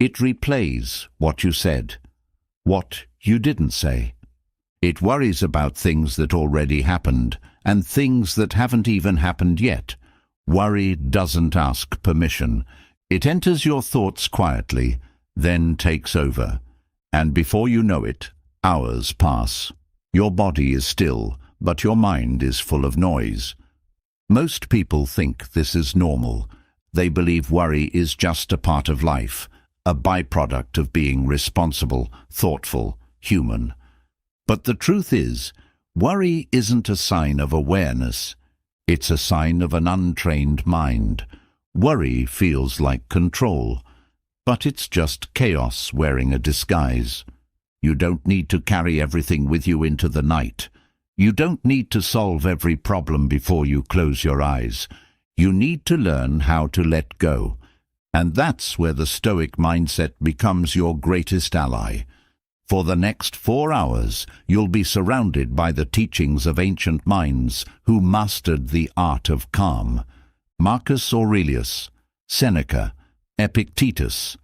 It replays what you said, what you didn't say. It worries about things that already happened and things that haven't even happened yet. Worry doesn't ask permission. It enters your thoughts quietly, then takes over. And before you know it, hours pass. Your body is still, but your mind is full of noise. Most people think this is normal. They believe worry is just a part of life, a byproduct of being responsible, thoughtful, human. But the truth is, worry isn't a sign of awareness. It's a sign of an untrained mind. Worry feels like control, but it's just chaos wearing a disguise. You don't need to carry everything with you into the night. You don't need to solve every problem before you close your eyes. You need to learn how to let go. And that's where the Stoic mindset becomes your greatest ally. For the next 4 hours, you'll be surrounded by the teachings of ancient minds who mastered the art of calm. Marcus Aurelius, Seneca, Epictetus,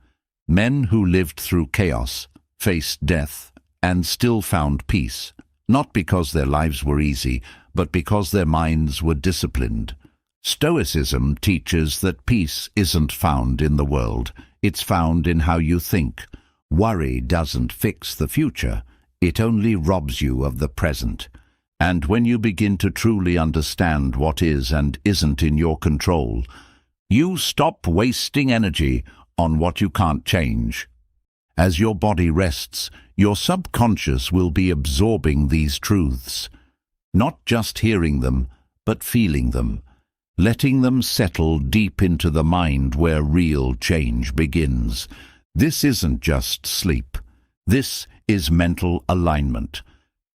men who lived through chaos, faced death, and still found peace, not because their lives were easy, but because their minds were disciplined. Stoicism teaches that peace isn't found in the world, it's found in how you think. Worry doesn't fix the future, it only robs you of the present. And when you begin to truly understand what is and isn't in your control, you stop wasting energy on what you can't change. As your body rests, your subconscious will be absorbing these truths, not just hearing them, but feeling them, letting them settle deep into the mind where real change begins. This isn't just sleep. This is mental alignment.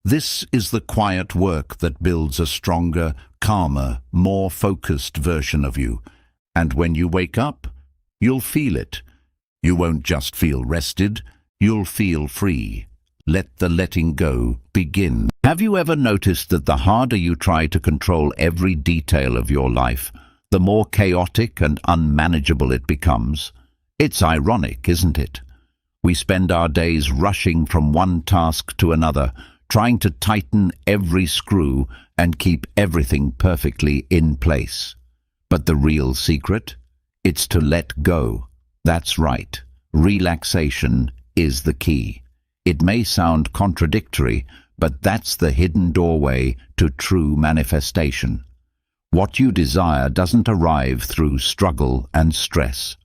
This is the quiet work that builds a stronger, calmer, more focused version of you. And when you wake up, you'll feel it. You won't just feel rested, you'll feel free. Let the letting go begin. Have you ever noticed that the harder you try to control every detail of your life, the more chaotic and unmanageable it becomes? It's ironic, isn't it? We spend our days rushing from one task to another, trying to tighten every screw and keep everything perfectly in place. But the real secret? It's to let go. That's right. Relaxation is the key. It may sound contradictory, but that's the hidden doorway to true manifestation. What you desire doesn't arrive through struggle and stress.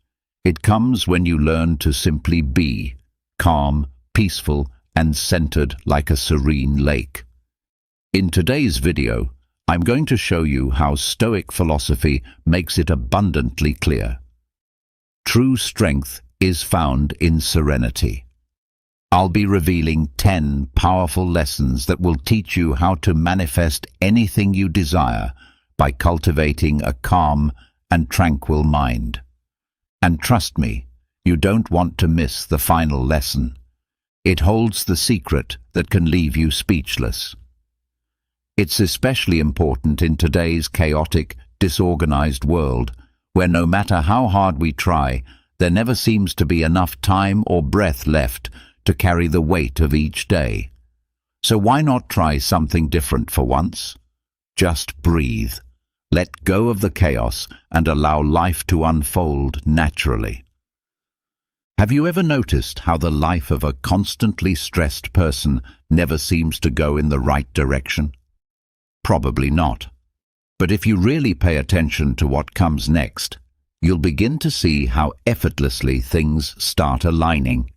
It comes when you learn to simply be, calm, peaceful, and centered like a serene lake. In today's video, I'm going to show you how Stoic philosophy makes it abundantly clear. True strength is found in serenity. I'll be revealing 10 powerful lessons that will teach you how to manifest anything you desire by cultivating a calm and tranquil mind. And trust me, you don't want to miss the final lesson. It holds the secret that can leave you speechless. It's especially important in today's chaotic, disorganized world, where no matter how hard we try, there never seems to be enough time or breath left to carry the weight of each day. So why not try something different for once? Just breathe. Let go of the chaos and allow life to unfold naturally. Have you ever noticed how the life of a constantly stressed person never seems to go in the right direction? Probably not. But if you really pay attention to what comes next, you'll begin to see how effortlessly things start aligning.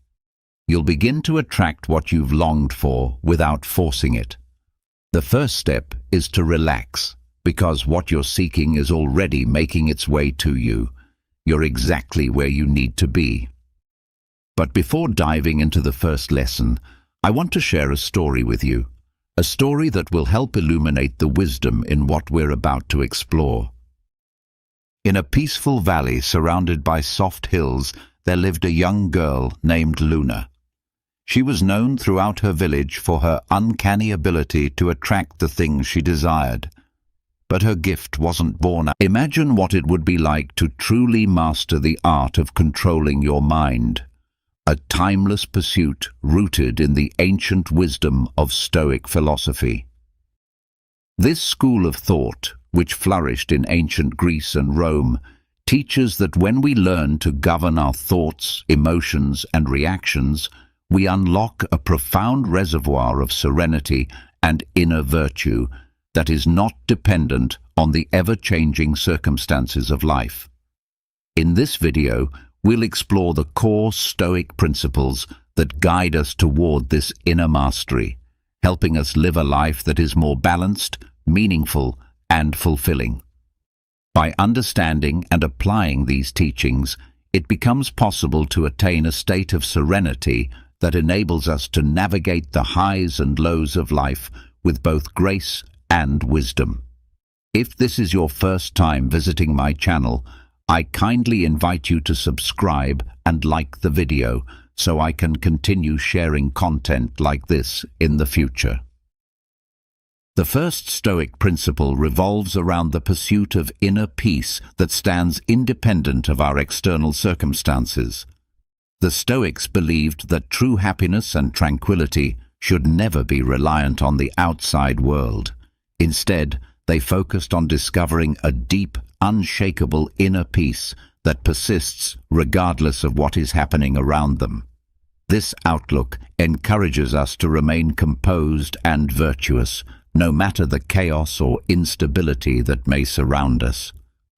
You'll begin to attract what you've longed for without forcing it. The first step is to relax, because what you're seeking is already making its way to you. You're exactly where you need to be. But before diving into the first lesson, I want to share a story with you. A story that will help illuminate the wisdom in what we're about to explore. In a peaceful valley surrounded by soft hills, there lived a young girl named Luna. She was known throughout her village for her uncanny ability to attract the things she desired. But her gift wasn't born out. Imagine what it would be like to truly master the art of controlling your mind. a timeless pursuit rooted in the ancient wisdom of Stoic philosophy. This school of thought, which flourished in ancient Greece and Rome, teaches that when we learn to govern our thoughts, emotions, and reactions, we unlock a profound reservoir of serenity and inner virtue that is not dependent on the ever-changing circumstances of life. In this video, we'll explore the core Stoic principles that guide us toward this inner mastery, helping us live a life that is more balanced, meaningful, and fulfilling. By understanding and applying these teachings, it becomes possible to attain a state of serenity that enables us to navigate the highs and lows of life with both grace and wisdom. If this is your first time visiting my channel, I kindly invite you to subscribe and like the video so I can continue sharing content like this in the future. The first Stoic principle revolves around the pursuit of inner peace that stands independent of our external circumstances. The Stoics believed that true happiness and tranquility should never be reliant on the outside world. Instead, they focused on discovering a deep, unshakable inner peace that persists regardless of what is happening around them. This outlook encourages us to remain composed and virtuous, no matter the chaos or instability that may surround us.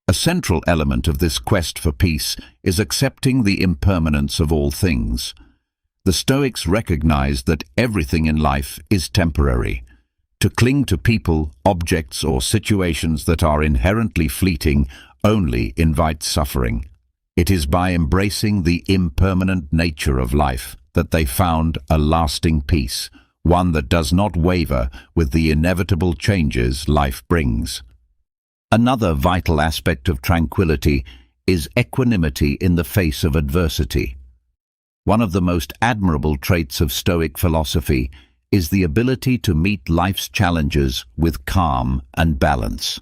A central element of this quest for peace is accepting the impermanence of all things. The Stoics recognized that everything in life is temporary. To cling to people, objects, or situations that are inherently fleeting only invites suffering. It is by embracing the impermanent nature of life that they found a lasting peace, one that does not waver with the inevitable changes life brings. Another vital aspect of tranquility is equanimity in the face of adversity. One of the most admirable traits of Stoic philosophy is the ability to meet life's challenges with calm and balance.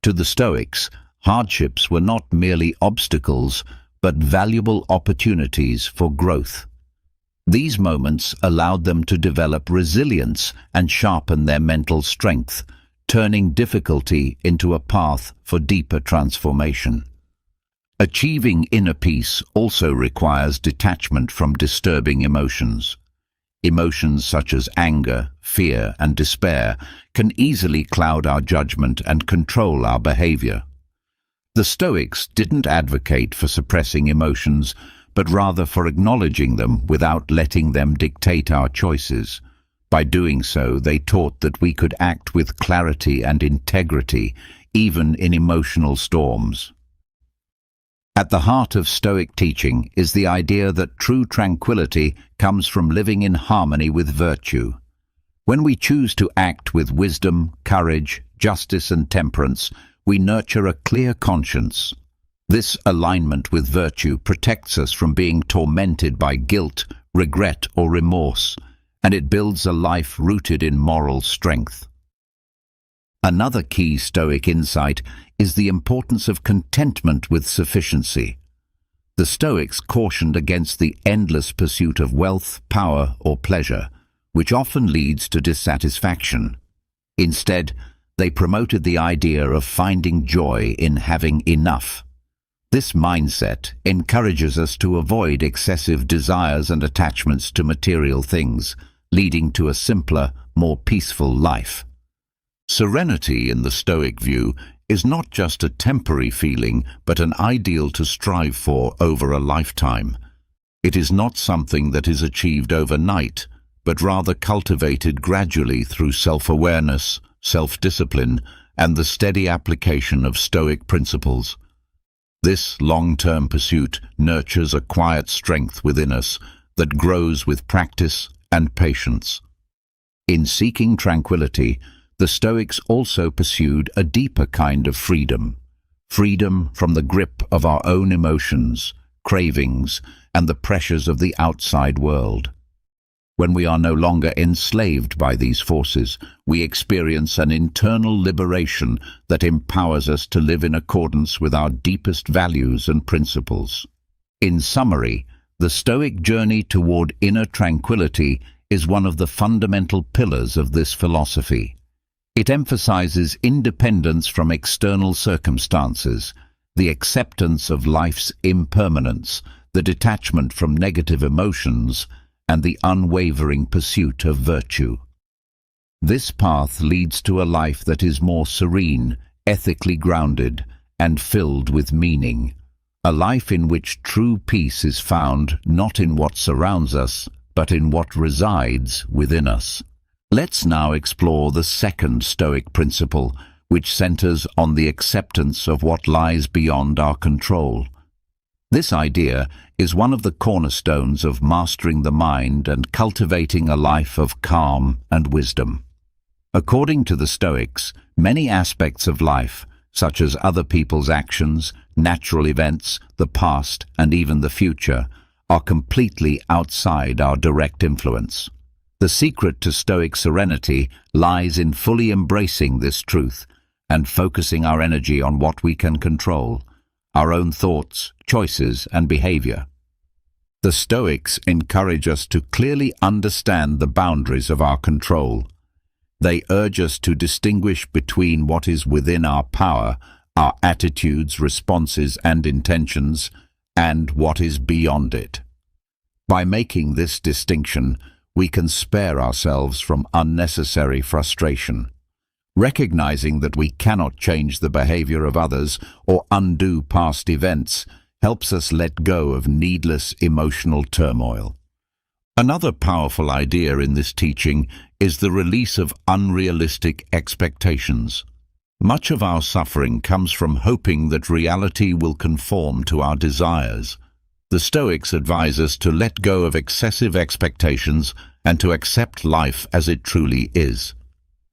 To the Stoics, hardships were not merely obstacles, but valuable opportunities for growth. These moments allowed them to develop resilience and sharpen their mental strength, turning difficulty into a path for deeper transformation. Achieving inner peace also requires detachment from disturbing emotions. Emotions such as anger, fear, and despair can easily cloud our judgment and control our behavior. The Stoics didn't advocate for suppressing emotions, but rather for acknowledging them without letting them dictate our choices. By doing so, they taught that we could act with clarity and integrity, even in emotional storms. At the heart of Stoic teaching is the idea that true tranquility comes from living in harmony with virtue. When we choose to act with wisdom, courage, justice, and temperance, we nurture a clear conscience. This alignment with virtue protects us from being tormented by guilt, regret, or remorse, and it builds a life rooted in moral strength. Another key Stoic insight is the importance of contentment with sufficiency. The Stoics cautioned against the endless pursuit of wealth, power, or pleasure, which often leads to dissatisfaction. Instead, they promoted the idea of finding joy in having enough. This mindset encourages us to avoid excessive desires and attachments to material things, leading to a simpler, more peaceful life. Serenity, in the Stoic view, is not just a temporary feeling, but an ideal to strive for over a lifetime. It is not something that is achieved overnight, but rather cultivated gradually through self-awareness, self-discipline, and the steady application of Stoic principles. This long-term pursuit nurtures a quiet strength within us that grows with practice and patience. In seeking tranquility, the Stoics also pursued a deeper kind of freedom from the grip of our own emotions, cravings, and the pressures of the outside world. When we are no longer enslaved by these forces, we experience an internal liberation that empowers us to live in accordance with our deepest values and principles. In summary, The Stoic journey toward inner tranquility is one of the fundamental pillars of this philosophy. It emphasizes independence from external circumstances, the acceptance of life's impermanence, the detachment from negative emotions, and the unwavering pursuit of virtue. This path leads to a life that is more serene, ethically grounded, and filled with meaning. A life in which true peace is found not in what surrounds us, but in what resides within us. Let's now explore the second Stoic principle, which centers on the acceptance of what lies beyond our control. This idea is one of the cornerstones of mastering the mind and cultivating a life of calm and wisdom. According to the Stoics, many aspects of life, such as other people's actions, natural events, the past, and even the future, are completely outside our direct influence. The secret to Stoic serenity lies in fully embracing this truth and focusing our energy on what we can control, our own thoughts, choices, and behavior. The Stoics encourage us to clearly understand the boundaries of our control. They urge us to distinguish between what is within our power, our attitudes, responses, and intentions, and what is beyond it. By making this distinction, we can spare ourselves from unnecessary frustration. Recognizing that we cannot change the behavior of others or undo past events helps us let go of needless emotional turmoil. Another powerful idea in this teaching is the release of unrealistic expectations. Much of our suffering comes from hoping that reality will conform to our desires. The Stoics advise us to let go of excessive expectations and to accept life as it truly is.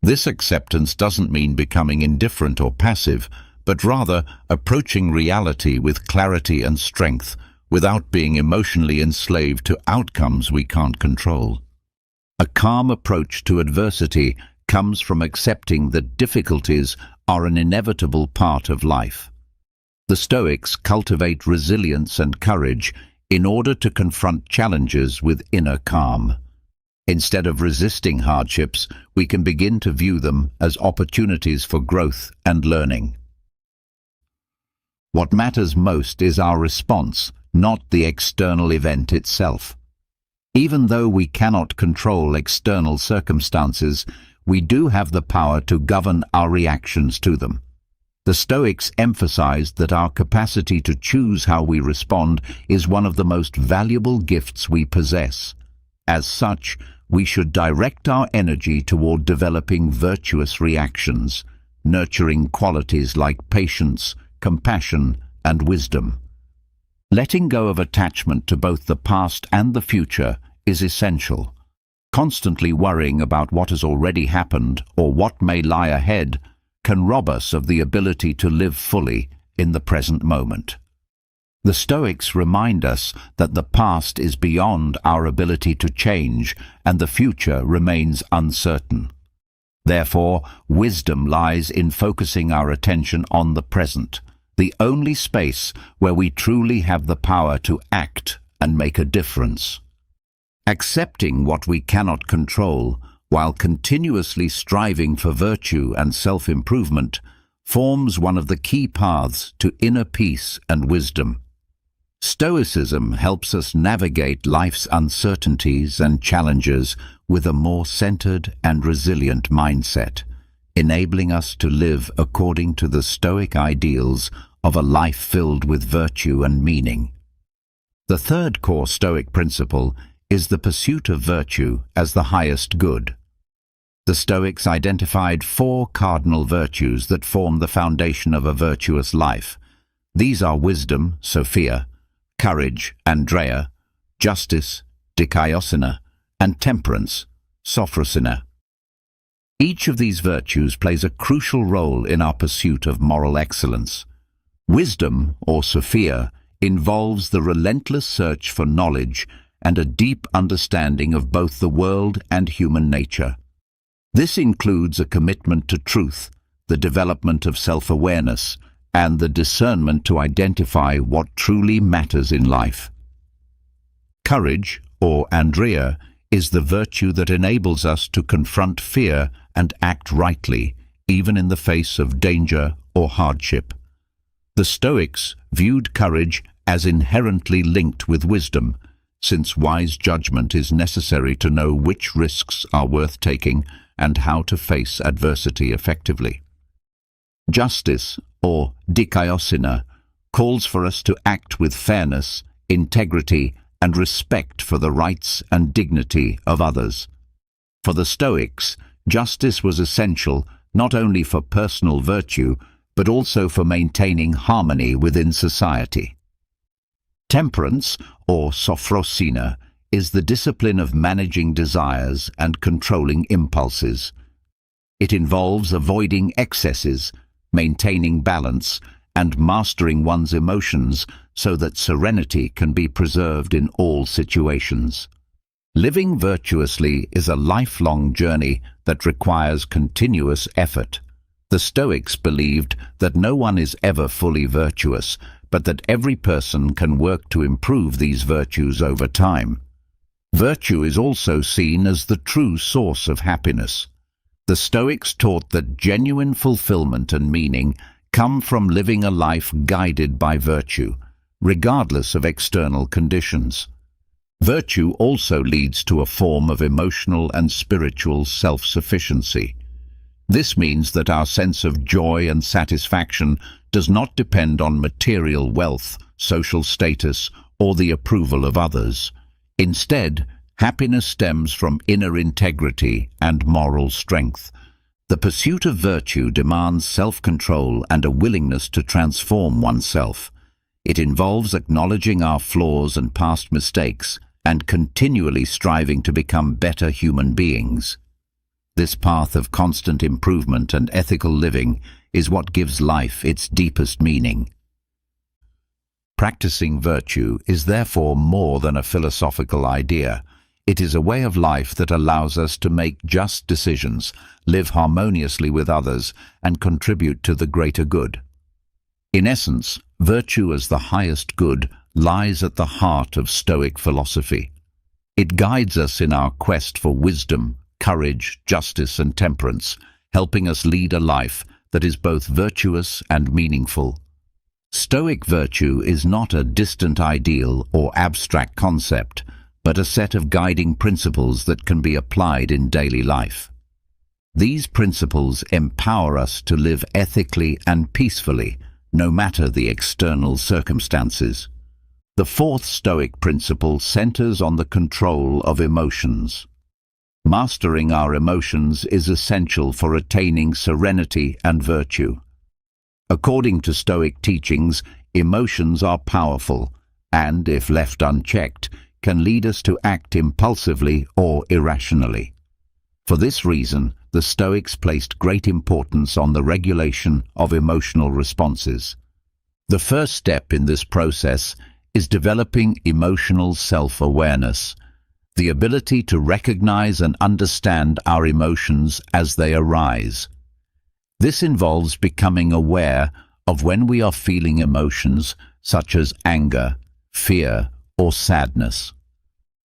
This acceptance doesn't mean becoming indifferent or passive, but rather approaching reality with clarity and strength, without being emotionally enslaved to outcomes we can't control. A calm approach to adversity comes from accepting that difficulties are an inevitable part of life. The Stoics cultivate resilience and courage in order to confront challenges with inner calm. Instead of resisting hardships, we can begin to view them as opportunities for growth and learning. What matters most is our response, not the external event itself. Even though we cannot control external circumstances, we do have the power to govern our reactions to them. The Stoics emphasized that our capacity to choose how we respond is one of the most valuable gifts we possess. As such, we should direct our energy toward developing virtuous reactions, nurturing qualities like patience, compassion, and wisdom. Letting go of attachment to both the past and the future is essential. Constantly worrying about what has already happened or what may lie ahead can rob us of the ability to live fully in the present moment. The Stoics remind us that the past is beyond our ability to change and the future remains uncertain. Therefore, wisdom lies in focusing our attention on the present, the only space where we truly have the power to act and make a difference. Accepting what we cannot control, while continuously striving for virtue and self-improvement, forms one of the key paths to inner peace and wisdom. Stoicism helps us navigate life's uncertainties and challenges with a more centered and resilient mindset, enabling us to live according to the Stoic ideals of a life filled with virtue and meaning. The third core Stoic principle is the pursuit of virtue as the highest good. The Stoics identified 4 cardinal virtues that form the foundation of a virtuous life. These are wisdom, Sophia, courage, Andrea, justice, Dikaiosina, and temperance, Sophrosina. Each of these virtues plays a crucial role in our pursuit of moral excellence. Wisdom, or Sophia, involves the relentless search for knowledge and a deep understanding of both the world and human nature. This includes a commitment to truth, the development of self-awareness, and the discernment to identify what truly matters in life. Courage, or Andrea, is the virtue that enables us to confront fear and act rightly, even in the face of danger or hardship. The Stoics viewed courage as inherently linked with wisdom, since wise judgment is necessary to know which risks are worth taking and how to face adversity effectively. Justice, or dikaiosina, calls for us to act with fairness, integrity, and respect for the rights and dignity of others. For the Stoics, justice was essential not only for personal virtue, but also for maintaining harmony within society. Temperance, or sophrosina, is the discipline of managing desires and controlling impulses. It involves avoiding excesses, maintaining balance, and mastering one's emotions so that serenity can be preserved in all situations. Living virtuously is a lifelong journey that requires continuous effort. The Stoics believed that no one is ever fully virtuous, but that every person can work to improve these virtues over time. Virtue is also seen as the true source of happiness. The Stoics taught that genuine fulfillment and meaning come from living a life guided by virtue, regardless of external conditions. Virtue also leads to a form of emotional and spiritual self-sufficiency. This means that our sense of joy and satisfaction does not depend on material wealth, social status, or the approval of others. Instead, happiness stems from inner integrity and moral strength. The pursuit of virtue demands self-control and a willingness to transform oneself. It involves acknowledging our flaws and past mistakes and continually striving to become better human beings. This path of constant improvement and ethical living is what gives life its deepest meaning. Practicing virtue is therefore more than a philosophical idea. It is a way of life that allows us to make just decisions, live harmoniously with others, and contribute to the greater good. In essence, virtue as the highest good lies at the heart of Stoic philosophy. It guides us in our quest for wisdom, courage, justice, and temperance, helping us lead a life that is both virtuous and meaningful. Stoic virtue is not a distant ideal or abstract concept, but a set of guiding principles that can be applied in daily life. These principles empower us to live ethically and peacefully, no matter the external circumstances. The fourth Stoic principle centers on the control of emotions. Mastering our emotions is essential for attaining serenity and virtue. According to Stoic teachings, emotions are powerful and, if left unchecked, can lead us to act impulsively or irrationally. For this reason, the Stoics placed great importance on the regulation of emotional responses. The first step in this process is developing emotional self-awareness, the ability to recognize and understand our emotions as they arise. This involves becoming aware of when we are feeling emotions such as anger, fear, or sadness.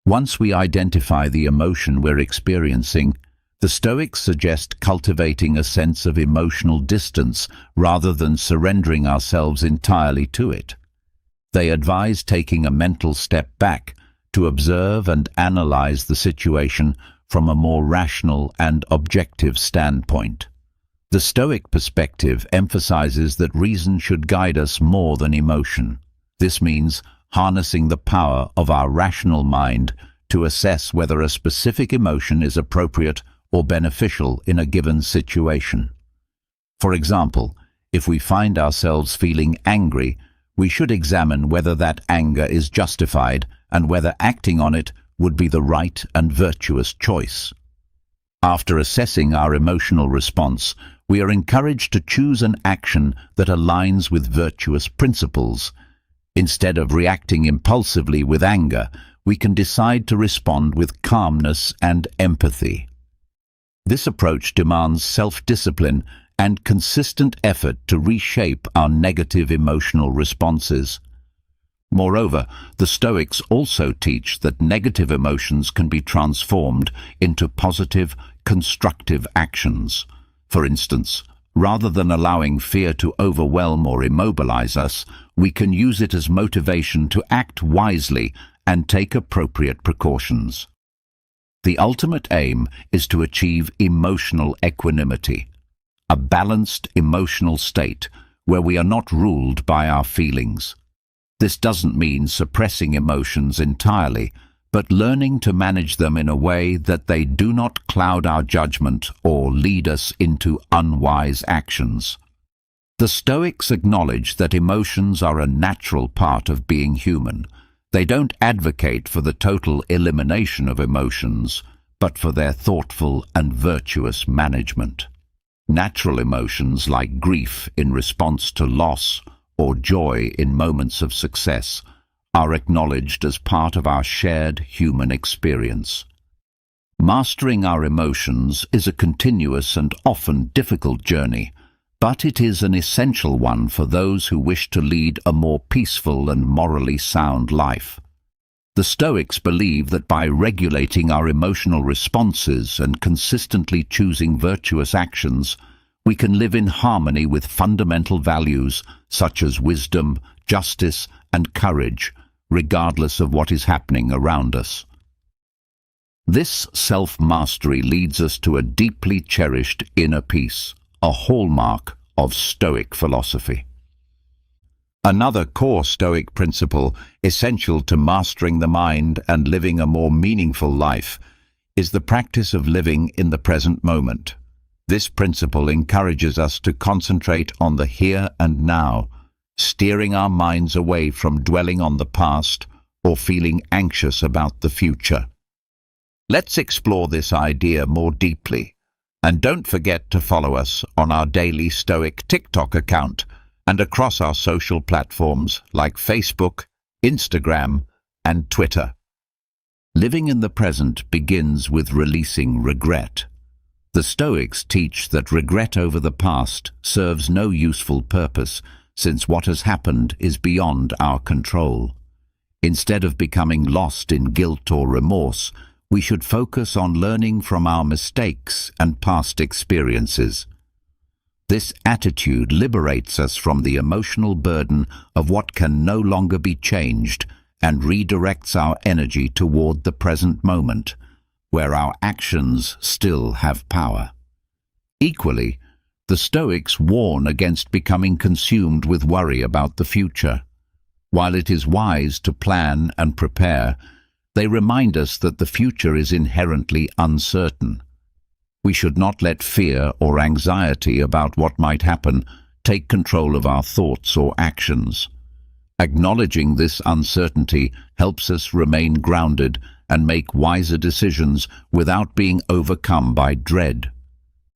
Once we identify the emotion we're experiencing, the Stoics suggest cultivating a sense of emotional distance rather than surrendering ourselves entirely to it. They advise taking a mental step back to observe and analyze the situation from a more rational and objective standpoint. The Stoic perspective emphasizes that reason should guide us more than emotion. This means harnessing the power of our rational mind to assess whether a specific emotion is appropriate or beneficial in a given situation. For example, if we find ourselves feeling angry, we should examine whether that anger is justified and whether acting on it would be the right and virtuous choice. After assessing our emotional response, we are encouraged to choose an action that aligns with virtuous principles. Instead of reacting impulsively with anger, we can decide to respond with calmness and empathy. This approach demands self-discipline and consistent effort to reshape our negative emotional responses. Moreover, the Stoics also teach that negative emotions can be transformed into positive, constructive actions. For instance, rather than allowing fear to overwhelm or immobilize us, we can use it as motivation to act wisely and take appropriate precautions. The ultimate aim is to achieve emotional equanimity, a balanced emotional state where we are not ruled by our feelings. This doesn't mean suppressing emotions entirely, but learning to manage them in a way that they do not cloud our judgment or lead us into unwise actions. The Stoics acknowledge that emotions are a natural part of being human. They don't advocate for the total elimination of emotions, but for their thoughtful and virtuous management. Natural emotions like grief in response to loss or joy in moments of success are acknowledged as part of our shared human experience. Mastering our emotions is a continuous and often difficult journey, but it is an essential one for those who wish to lead a more peaceful and morally sound life. The Stoics believe that by regulating our emotional responses and consistently choosing virtuous actions, we can live in harmony with fundamental values such as wisdom, justice, and courage, regardless of what is happening around us. This self-mastery leads us to a deeply cherished inner peace, a hallmark of Stoic philosophy. Another core Stoic principle, essential to mastering the mind and living a more meaningful life, is the practice of living in the present moment. This principle encourages us to concentrate on the here and now, steering our minds away from dwelling on the past or feeling anxious about the future. Let's explore this idea more deeply. And don't forget to follow us on our daily Stoic TikTok account and across our social platforms like Facebook, Instagram, and Twitter. Living in the present begins with releasing regret. The Stoics teach that regret over the past serves no useful purpose, since what has happened is beyond our control. Instead of becoming lost in guilt or remorse, we should focus on learning from our mistakes and past experiences. This attitude liberates us from the emotional burden of what can no longer be changed and redirects our energy toward the present moment, where our actions still have power. Equally, the Stoics warn against becoming consumed with worry about the future. While it is wise to plan and prepare, they remind us that the future is inherently uncertain. We should not let fear or anxiety about what might happen take control of our thoughts or actions. Acknowledging this uncertainty helps us remain grounded and make wiser decisions without being overcome by dread.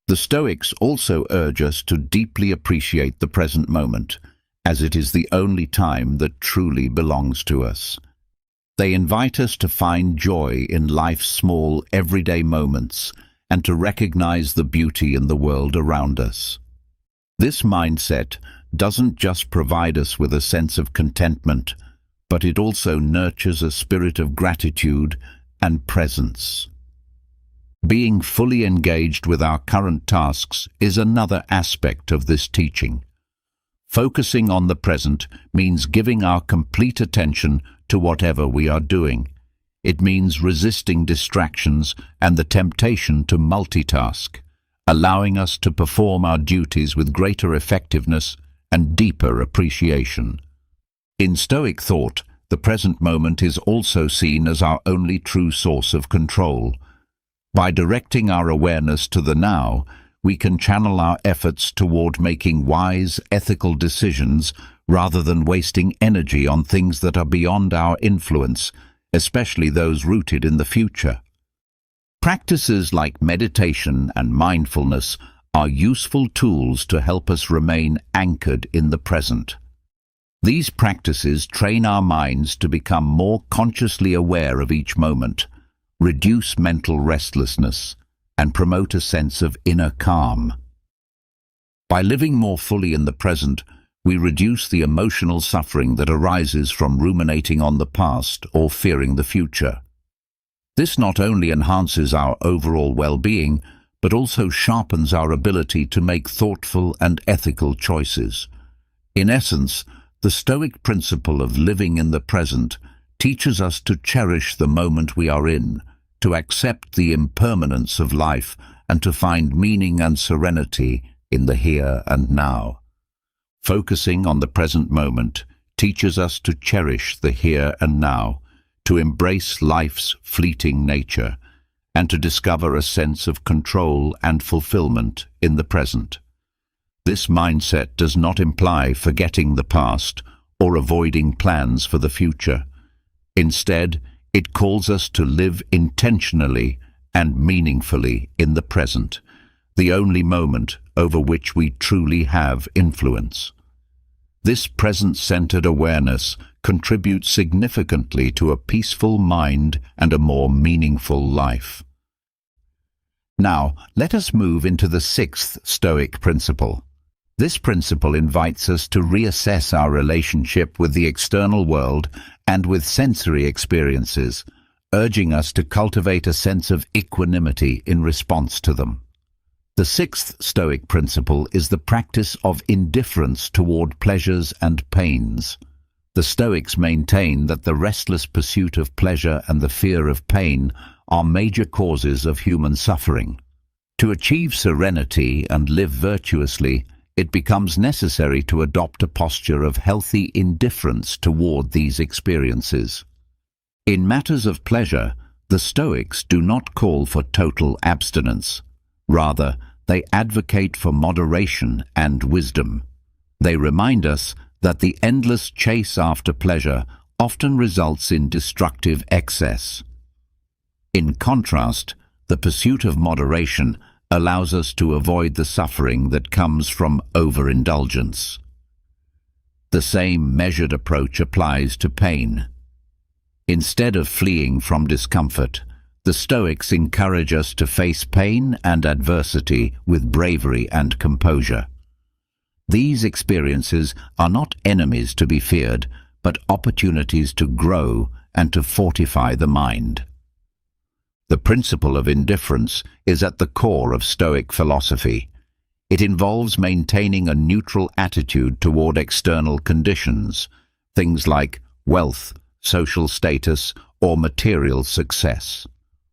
The Stoics also urge us to deeply appreciate the present moment, as it is the only time that truly belongs to us. They invite us to find joy in life's small, everyday moments and to recognize the beauty in the world around us. This mindset doesn't just provide us with a sense of contentment, but it also nurtures a spirit of gratitude and presence. Being fully engaged with our current tasks is another aspect of this teaching. Focusing on the present means giving our complete attention to whatever we are doing. It means resisting distractions and the temptation to multitask, allowing us to perform our duties with greater effectiveness and deeper appreciation. In Stoic thought, the present moment is also seen as our only true source of control. By directing our awareness to the now, we can channel our efforts toward making wise, ethical decisions rather than wasting energy on things that are beyond our influence, especially those rooted in the future. Practices like meditation and mindfulness are useful tools to help us remain anchored in the present. These practices train our minds to become more consciously aware of each moment, reduce mental restlessness, and promote a sense of inner calm. By living more fully in the present, we reduce the emotional suffering that arises from ruminating on the past or fearing the future. This not only enhances our overall well-being, but also sharpens our ability to make thoughtful and ethical choices. In essence, the Stoic principle of living in the present teaches us to cherish the moment we are in, to accept the impermanence of life, and to find meaning and serenity in the here and now. Focusing on the present moment teaches us to cherish the here and now, to embrace life's fleeting nature, and to discover a sense of control and fulfillment in the present. This mindset does not imply forgetting the past or avoiding plans for the future. Instead, it calls us to live intentionally and meaningfully in the present, the only moment over which we truly have influence. This present-centered awareness contributes significantly to a peaceful mind and a more meaningful life. Now, let us move into the sixth Stoic principle. This principle invites us to reassess our relationship with the external world and with sensory experiences, urging us to cultivate a sense of equanimity in response to them. The sixth Stoic principle is the practice of indifference toward pleasures and pains. The Stoics maintain that the restless pursuit of pleasure and the fear of pain are major causes of human suffering. To achieve serenity and live virtuously, it becomes necessary to adopt a posture of healthy indifference toward these experiences. In matters of pleasure, the Stoics do not call for total abstinence. Rather, they advocate for moderation and wisdom. They remind us that the endless chase after pleasure often results in destructive excess. In contrast, the pursuit of moderation allows us to avoid the suffering that comes from overindulgence. The same measured approach applies to pain. Instead of fleeing from discomfort, the Stoics encourage us to face pain and adversity with bravery and composure. These experiences are not enemies to be feared, but opportunities to grow and to fortify the mind. The principle of indifference is at the core of Stoic philosophy. It involves maintaining a neutral attitude toward external conditions, things like wealth, social status, or material success.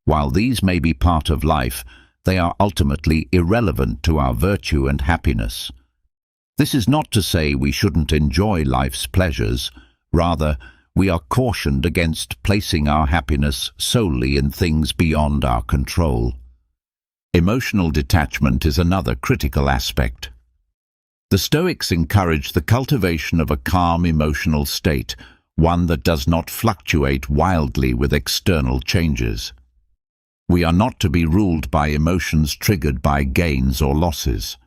While these may be part of life, they are ultimately irrelevant to our virtue and happiness. This is not to say we shouldn't enjoy life's pleasures. Rather, we are cautioned against placing our happiness solely in things beyond our control. Emotional detachment is another critical aspect. The Stoics encourage the cultivation of a calm emotional state, one that does not fluctuate wildly with external changes. We are not to be ruled by emotions triggered by gains or losses.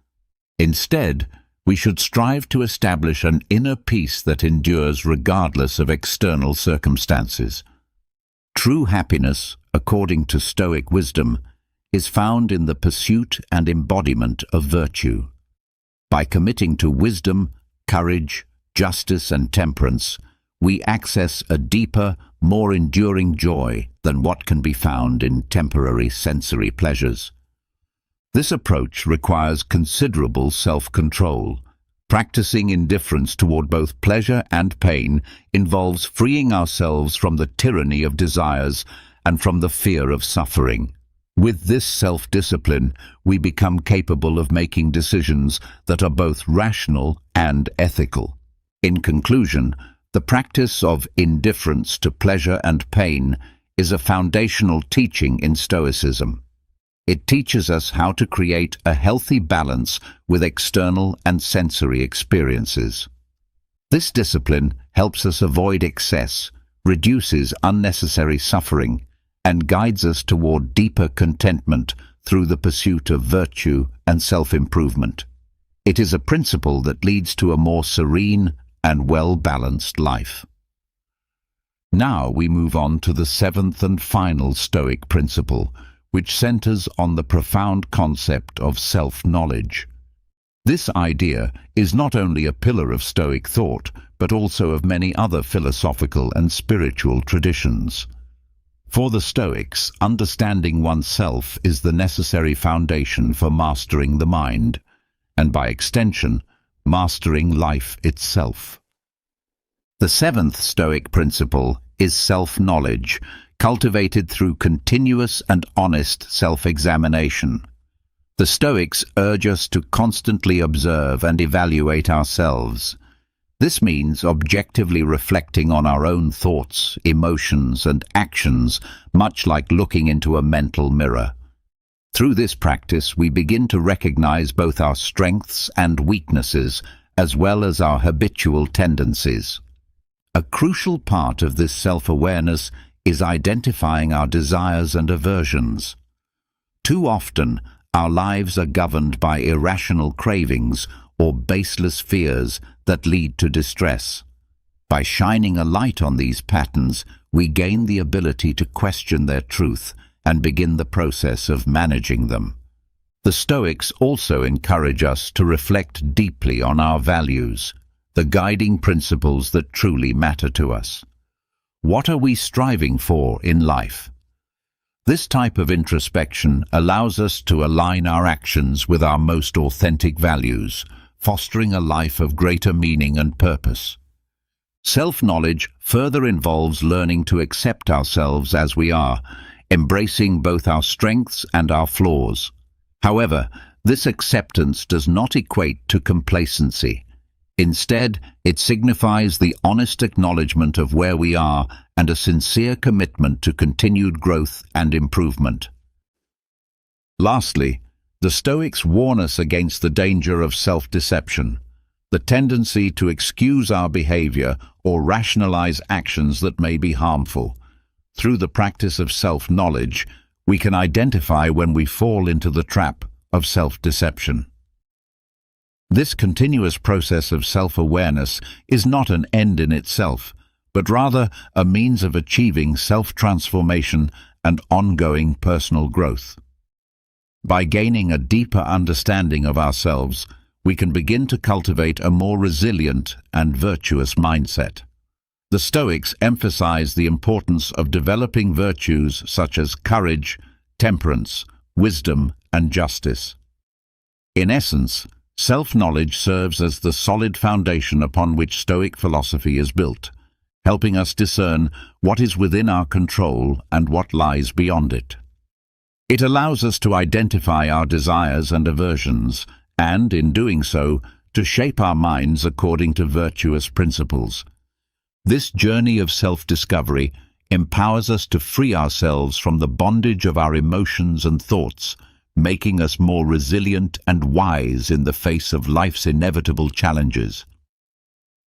Instead, we should strive to establish an inner peace that endures regardless of external circumstances. True happiness, according to Stoic wisdom, is found in the pursuit and embodiment of virtue. By committing to wisdom, courage, justice, and temperance, we access a deeper, more enduring joy than what can be found in temporary sensory pleasures. This approach requires considerable self-control. Practicing indifference toward both pleasure and pain involves freeing ourselves from the tyranny of desires and from the fear of suffering. With this self-discipline, we become capable of making decisions that are both rational and ethical. In conclusion, the practice of indifference to pleasure and pain is a foundational teaching in Stoicism. It teaches us how to create a healthy balance with external and sensory experiences. This discipline helps us avoid excess, reduces unnecessary suffering, and guides us toward deeper contentment through the pursuit of virtue and self-improvement. It is a principle that leads to a more serene and well-balanced life. Now we move on to the seventh and final Stoic principle, which centers on the profound concept of self-knowledge. This idea is not only a pillar of Stoic thought, but also of many other philosophical and spiritual traditions. For the Stoics, understanding oneself is the necessary foundation for mastering the mind, and by extension, mastering life itself. The seventh Stoic principle is self-knowledge, cultivated through continuous and honest self-examination. The Stoics urge us to constantly observe and evaluate ourselves. This means objectively reflecting on our own thoughts, emotions, and actions, much like looking into a mental mirror. Through this practice, we begin to recognize both our strengths and weaknesses, as well as our habitual tendencies. A crucial part of this self-awareness is identifying our desires and aversions. Too often, our lives are governed by irrational cravings or baseless fears that lead to distress. By shining a light on these patterns, we gain the ability to question their truth and begin the process of managing them. The Stoics also encourage us to reflect deeply on our values, the guiding principles that truly matter to us. What are we striving for in life? This type of introspection allows us to align our actions with our most authentic values, fostering a life of greater meaning and purpose. Self-knowledge further involves learning to accept ourselves as we are, embracing both our strengths and our flaws. However, this acceptance does not equate to complacency. Instead, it signifies the honest acknowledgement of where we are and a sincere commitment to continued growth and improvement. Lastly, the Stoics warn us against the danger of self-deception, the tendency to excuse our behavior or rationalize actions that may be harmful. Through the practice of self-knowledge, we can identify when we fall into the trap of self-deception. This continuous process of self-awareness is not an end in itself, but rather a means of achieving self-transformation and ongoing personal growth. By gaining a deeper understanding of ourselves, we can begin to cultivate a more resilient and virtuous mindset. The Stoics emphasize the importance of developing virtues such as courage, temperance, wisdom, and justice. In essence, self-knowledge serves as the solid foundation upon which Stoic philosophy is built, helping us discern what is within our control and what lies beyond it. It allows us to identify our desires and aversions, and, in doing so, to shape our minds according to virtuous principles. This journey of self-discovery empowers us to free ourselves from the bondage of our emotions and thoughts, making us more resilient and wise in the face of life's inevitable challenges.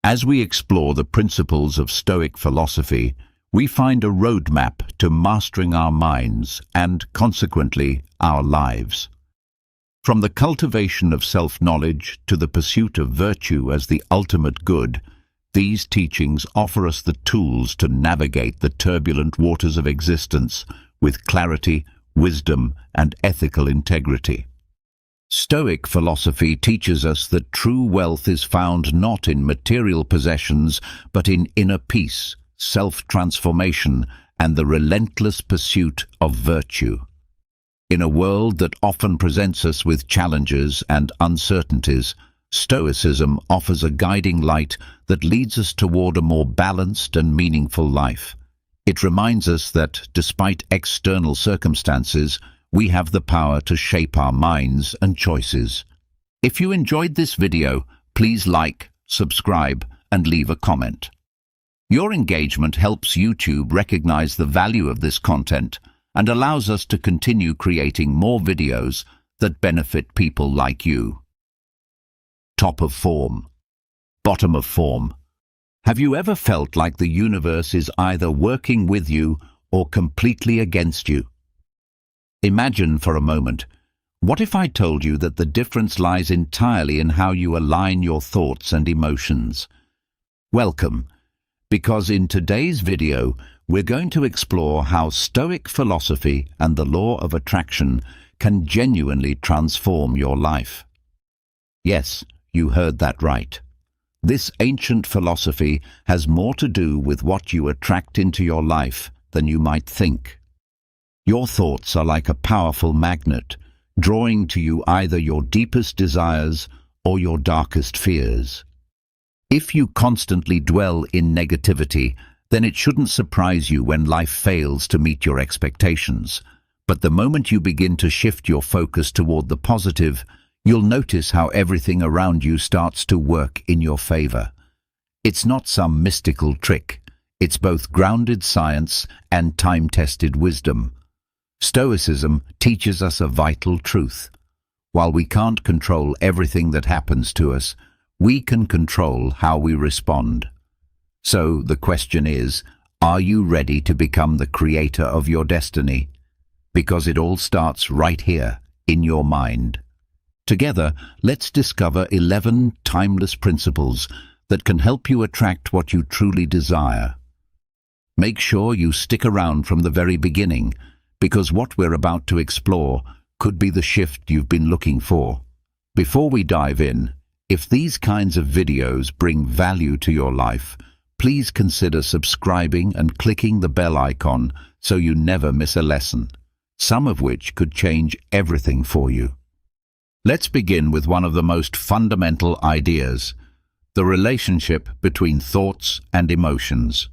As we explore the principles of Stoic philosophy, we find a roadmap to mastering our minds and, consequently, our lives. From the cultivation of self-knowledge to the pursuit of virtue as the ultimate good, these teachings offer us the tools to navigate the turbulent waters of existence with clarity, wisdom, and ethical integrity. Stoic philosophy teaches us that true wealth is found not in material possessions, but in inner peace, self-transformation, and the relentless pursuit of virtue. In a world that often presents us with challenges and uncertainties, Stoicism offers a guiding light that leads us toward a more balanced and meaningful life. It reminds us that, despite external circumstances, we have the power to shape our minds and choices. If you enjoyed this video, please like, subscribe, and leave a comment. Your engagement helps YouTube recognize the value of this content and allows us to continue creating more videos that benefit people like you. Top of form. Bottom of form. Have you ever felt like the universe is either working with you or completely against you? Imagine for a moment, what if I told you that the difference lies entirely in how you align your thoughts and emotions? Welcome, because in today's video, we're going to explore how Stoic philosophy and the law of attraction can genuinely transform your life. Yes, you heard that right. This ancient philosophy has more to do with what you attract into your life than you might think. Your thoughts are like a powerful magnet, drawing to you either your deepest desires or your darkest fears. If you constantly dwell in negativity, then it shouldn't surprise you when life fails to meet your expectations. But the moment you begin to shift your focus toward the positive, you'll notice how everything around you starts to work in your favor. It's not some mystical trick. It's both grounded science and time-tested wisdom. Stoicism teaches us a vital truth. While we can't control everything that happens to us, we can control how we respond. So the question is, are you ready to become the creator of your destiny? Because it all starts right here, in your mind. Together, let's discover 11 timeless principles that can help you attract what you truly desire. Make sure you stick around from the very beginning, because what we're about to explore could be the shift you've been looking for. Before we dive in, if these kinds of videos bring value to your life, please consider subscribing and clicking the bell icon so you never miss a lesson, some of which could change everything for you. Let's begin with one of the most fundamental ideas, the relationship between thoughts and emotions.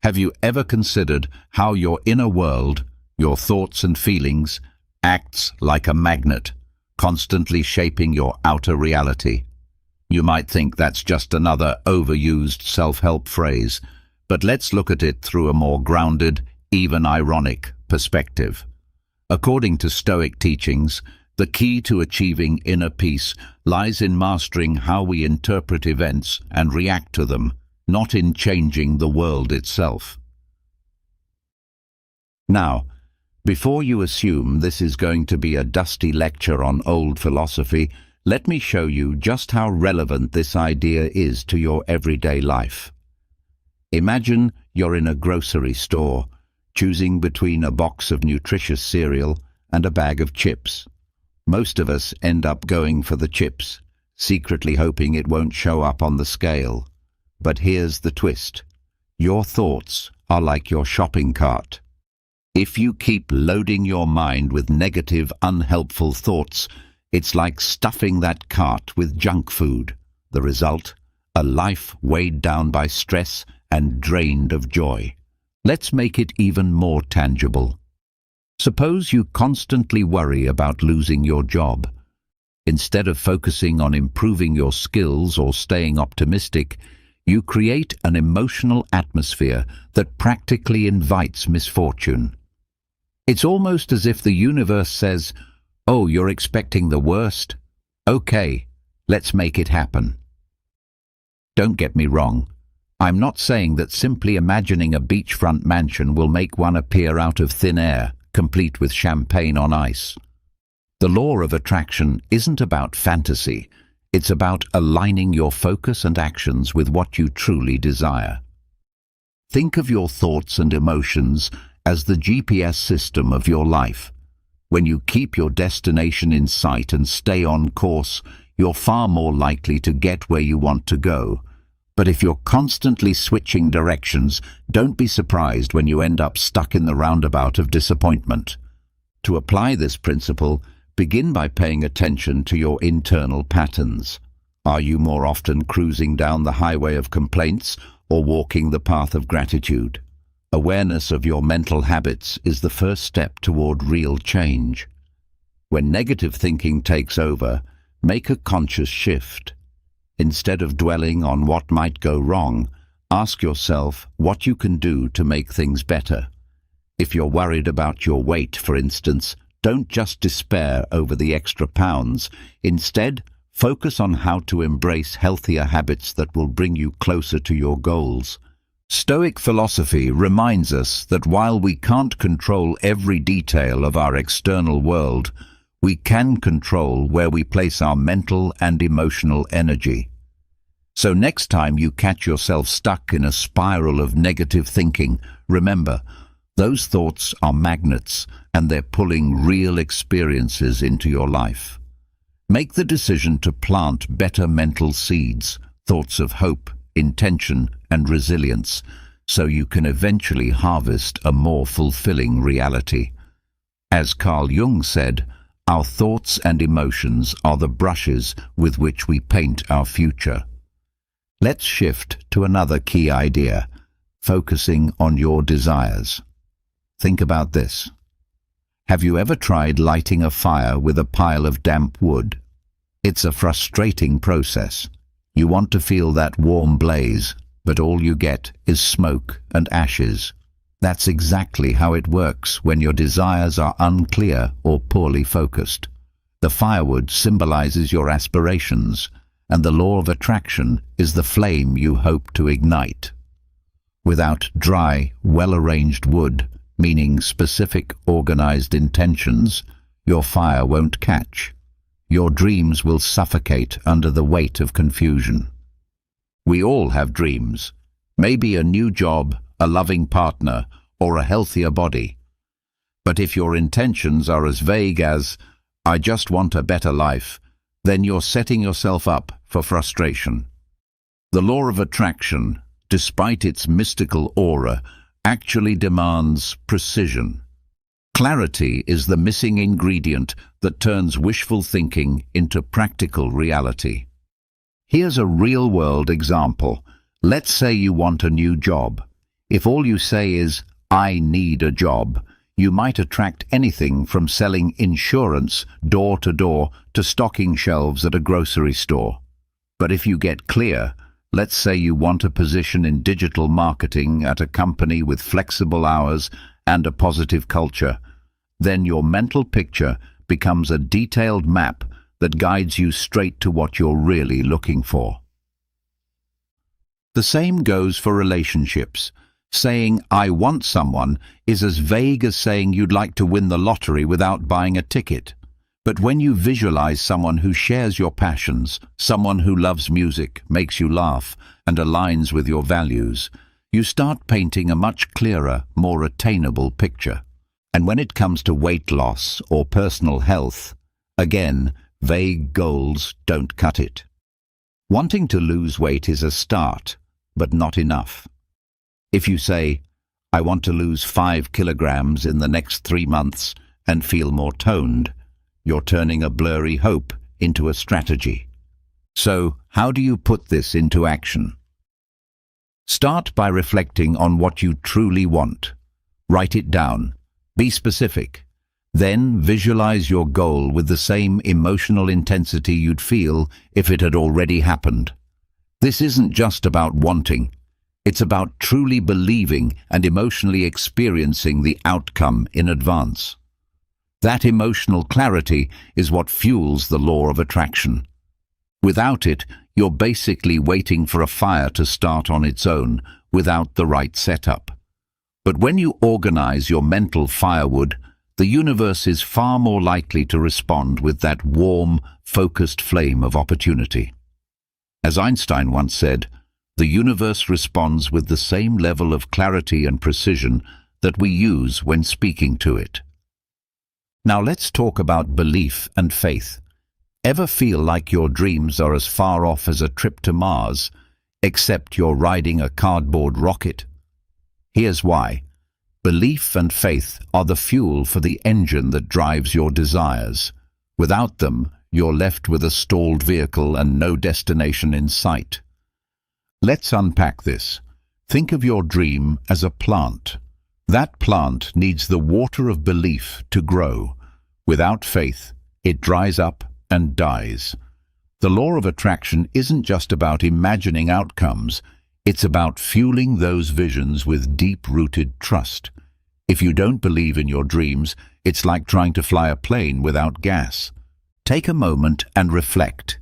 Have you ever considered how your inner world, your thoughts and feelings, acts like a magnet, constantly shaping your outer reality? You might think that's just another overused self-help phrase, but let's look at it through a more grounded, even ironic perspective. According to Stoic teachings, the key to achieving inner peace lies in mastering how we interpret events and react to them, not in changing the world itself. Now, before you assume this is going to be a dusty lecture on old philosophy, let me show you just how relevant this idea is to your everyday life. Imagine you're in a grocery store, choosing between a box of nutritious cereal and a bag of chips. Most of us end up going for the chips, secretly hoping it won't show up on the scale. But here's the twist. Your thoughts are like your shopping cart. If you keep loading your mind with negative, unhelpful thoughts, it's like stuffing that cart with junk food. The result? A life weighed down by stress and drained of joy. Let's make it even more tangible. Suppose you constantly worry about losing your job. Instead of focusing on improving your skills or staying optimistic, you create an emotional atmosphere that practically invites misfortune. It's almost as if the universe says, "Oh, you're expecting the worst? Okay, let's make it happen." Don't get me wrong. I'm not saying that simply imagining a beachfront mansion will make one appear out of thin air, complete with champagne on ice. The law of attraction isn't about fantasy. It's about aligning your focus and actions with what you truly desire. Think of your thoughts and emotions as the GPS system of your life. When you keep your destination in sight and stay on course, you're far more likely to get where you want to go. But if you're constantly switching directions, don't be surprised when you end up stuck in the roundabout of disappointment. To apply this principle, begin by paying attention to your internal patterns. Are you more often cruising down the highway of complaints or walking the path of gratitude? Awareness of your mental habits is the first step toward real change. When negative thinking takes over, make a conscious shift. Instead of dwelling on what might go wrong, ask yourself what you can do to make things better. If you're worried about your weight, for instance, don't just despair over the extra pounds. Instead, focus on how to embrace healthier habits that will bring you closer to your goals. Stoic philosophy reminds us that while we can't control every detail of our external world, we can control where we place our mental and emotional energy. So next time you catch yourself stuck in a spiral of negative thinking, remember, those thoughts are magnets and they're pulling real experiences into your life. Make the decision to plant better mental seeds, thoughts of hope, intention, and resilience, so you can eventually harvest a more fulfilling reality. As Carl Jung said, our thoughts and emotions are the brushes with which we paint our future. Let's shift to another key idea, focusing on your desires. Think about this. Have you ever tried lighting a fire with a pile of damp wood? It's a frustrating process. You want to feel that warm blaze, but all you get is smoke and ashes. That's exactly how it works when your desires are unclear or poorly focused. The firewood symbolizes your aspirations, and the law of attraction is the flame you hope to ignite. Without dry, well-arranged wood, meaning specific, organized intentions, your fire won't catch. Your dreams will suffocate under the weight of confusion. We all have dreams. Maybe a new job, a loving partner, or a healthier body. But if your intentions are as vague as, "I just want a better life," then you're setting yourself up for frustration. The law of attraction, despite its mystical aura, actually demands precision. Clarity is the missing ingredient that turns wishful thinking into practical reality. Here's a real-world example. Let's say you want a new job. If all you say is, "I need a job," you might attract anything from selling insurance door to door to stocking shelves at a grocery store. But if you get clear, let's say you want a position in digital marketing at a company with flexible hours and a positive culture, then your mental picture becomes a detailed map that guides you straight to what you're really looking for. The same goes for relationships. Saying, "I want someone," is as vague as saying you'd like to win the lottery without buying a ticket. But when you visualize someone who shares your passions, someone who loves music, makes you laugh, and aligns with your values, you start painting a much clearer, more attainable picture. And when it comes to weight loss or personal health, again, vague goals don't cut it. Wanting to lose weight is a start, but not enough. If you say, "I want to lose 5 kilograms in the next 3 months and feel more toned," you're turning a blurry hope into a strategy. So, how do you put this into action? Start by reflecting on what you truly want. Write it down. Be specific. Then visualize your goal with the same emotional intensity you'd feel if it had already happened. This isn't just about wanting. It's about truly believing and emotionally experiencing the outcome in advance. That emotional clarity is what fuels the law of attraction. Without it, you're basically waiting for a fire to start on its own without the right setup. But when you organize your mental firewood, the universe is far more likely to respond with that warm, focused flame of opportunity. As Einstein once said, the universe responds with the same level of clarity and precision that we use when speaking to it. Now let's talk about belief and faith. Ever feel like your dreams are as far off as a trip to Mars, except you're riding a cardboard rocket? Here's why. Belief and faith are the fuel for the engine that drives your desires. Without them, you're left with a stalled vehicle and no destination in sight. Let's unpack this. Think of your dream as a plant. That plant needs the water of belief to grow. Without faith, it dries up and dies. The law of attraction isn't just about imagining outcomes. It's about fueling those visions with deep-rooted trust. If you don't believe in your dreams, it's like trying to fly a plane without gas. Take a moment and reflect.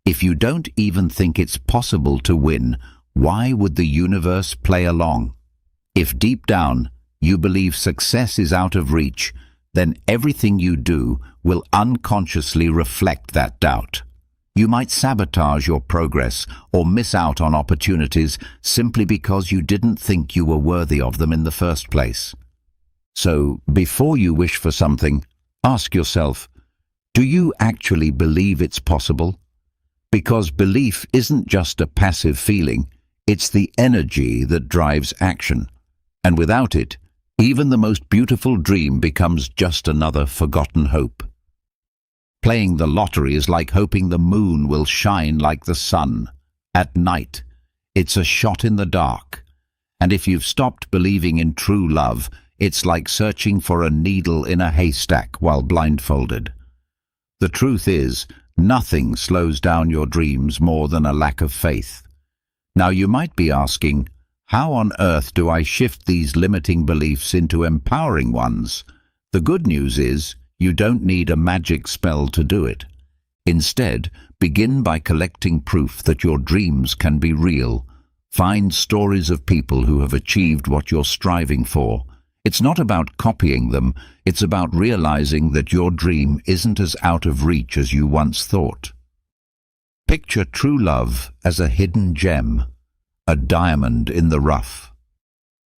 If you don't even think it's possible to win, why would the universe play along? If deep down you believe success is out of reach, then everything you do will unconsciously reflect that doubt. You might sabotage your progress or miss out on opportunities simply because you didn't think you were worthy of them in the first place. So, before you wish for something, ask yourself, Do you actually believe it's possible? Because belief isn't just a passive feeling, it's the energy that drives action. And without it, even the most beautiful dream becomes just another forgotten hope. Playing the lottery is like hoping the moon will shine like the sun. At night, it's a shot in the dark. And if you've stopped believing in true love, it's like searching for a needle in a haystack while blindfolded. The truth is, nothing slows down your dreams more than a lack of faith. Now you might be asking, how on earth do I shift these limiting beliefs into empowering ones? The good news is, you don't need a magic spell to do it. Instead, begin by collecting proof that your dreams can be real. Find stories of people who have achieved what you're striving for. It's not about copying them, it's about realizing that your dream isn't as out of reach as you once thought. Picture true love as a hidden gem, a diamond in the rough.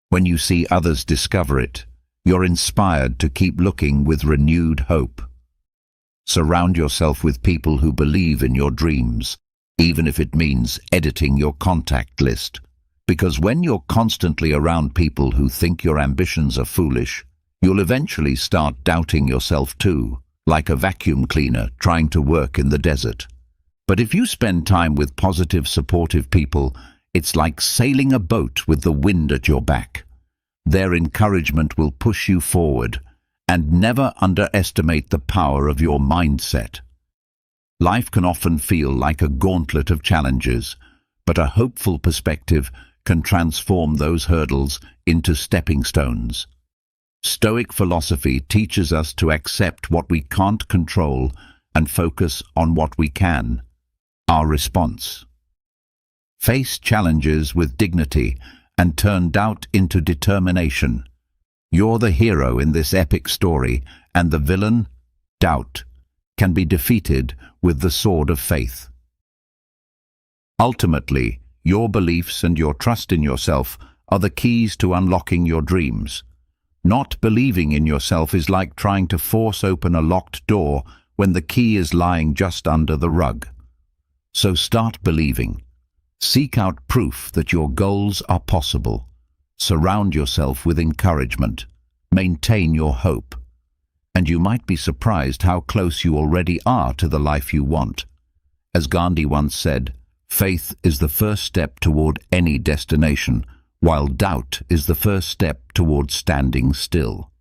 When you see others discover it, you're inspired to keep looking with renewed hope. Surround yourself with people who believe in your dreams, even if it means editing your contact list. Because when you're constantly around people who think your ambitions are foolish, you'll eventually start doubting yourself too, like a vacuum cleaner trying to work in the desert. But if you spend time with positive, supportive people, it's like sailing a boat with the wind at your back. Their encouragement will push you forward, and never underestimate the power of your mindset. Life can often feel like a gauntlet of challenges, but a hopeful perspective can transform those hurdles into stepping stones. Stoic philosophy teaches us to accept what we can't control and focus on what we can. Our response. Face challenges with dignity and turn doubt into determination. You're the hero in this epic story, and the villain, doubt, can be defeated with the sword of faith. Ultimately, your beliefs and your trust in yourself are the keys to unlocking your dreams. Not believing in yourself is like trying to force open a locked door when the key is lying just under the rug. So start believing. Seek out proof that your goals are possible. Surround yourself with encouragement. Maintain your hope. And you might be surprised how close you already are to the life you want. As Gandhi once said, faith is the first step toward any destination, while doubt is the first step toward standing still.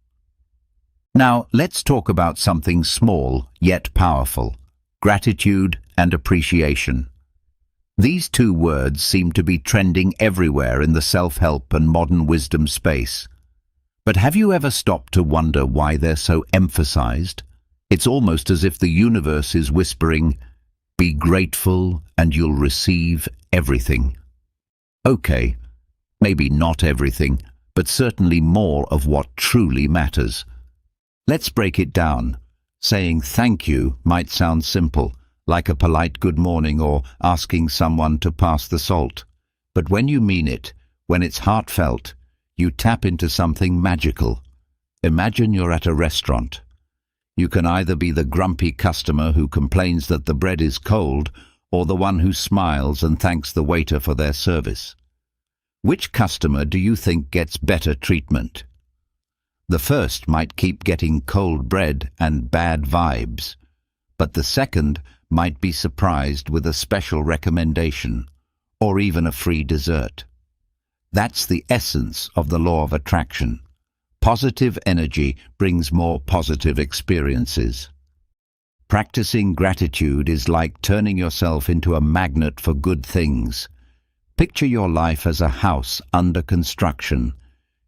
Now, let's talk about something small yet powerful: gratitude and appreciation. These two words seem to be trending everywhere in the self-help and modern wisdom space. But have you ever stopped to wonder why they're so emphasized? It's almost as if the universe is whispering, "Be grateful and you'll receive everything." Okay, maybe not everything, but certainly more of what truly matters. Let's break it down. Saying thank you might sound simple, like a polite good morning or asking someone to pass the salt. But when you mean it, when it's heartfelt, you tap into something magical. Imagine you're at a restaurant. You can either be the grumpy customer who complains that the bread is cold, or the one who smiles and thanks the waiter for their service. Which customer do you think gets better treatment? The first might keep getting cold bread and bad vibes, but the second might be surprised with a special recommendation, or even a free dessert. That's the essence of the law of attraction. Positive energy brings more positive experiences. Practicing gratitude is like turning yourself into a magnet for good things. Picture your life as a house under construction.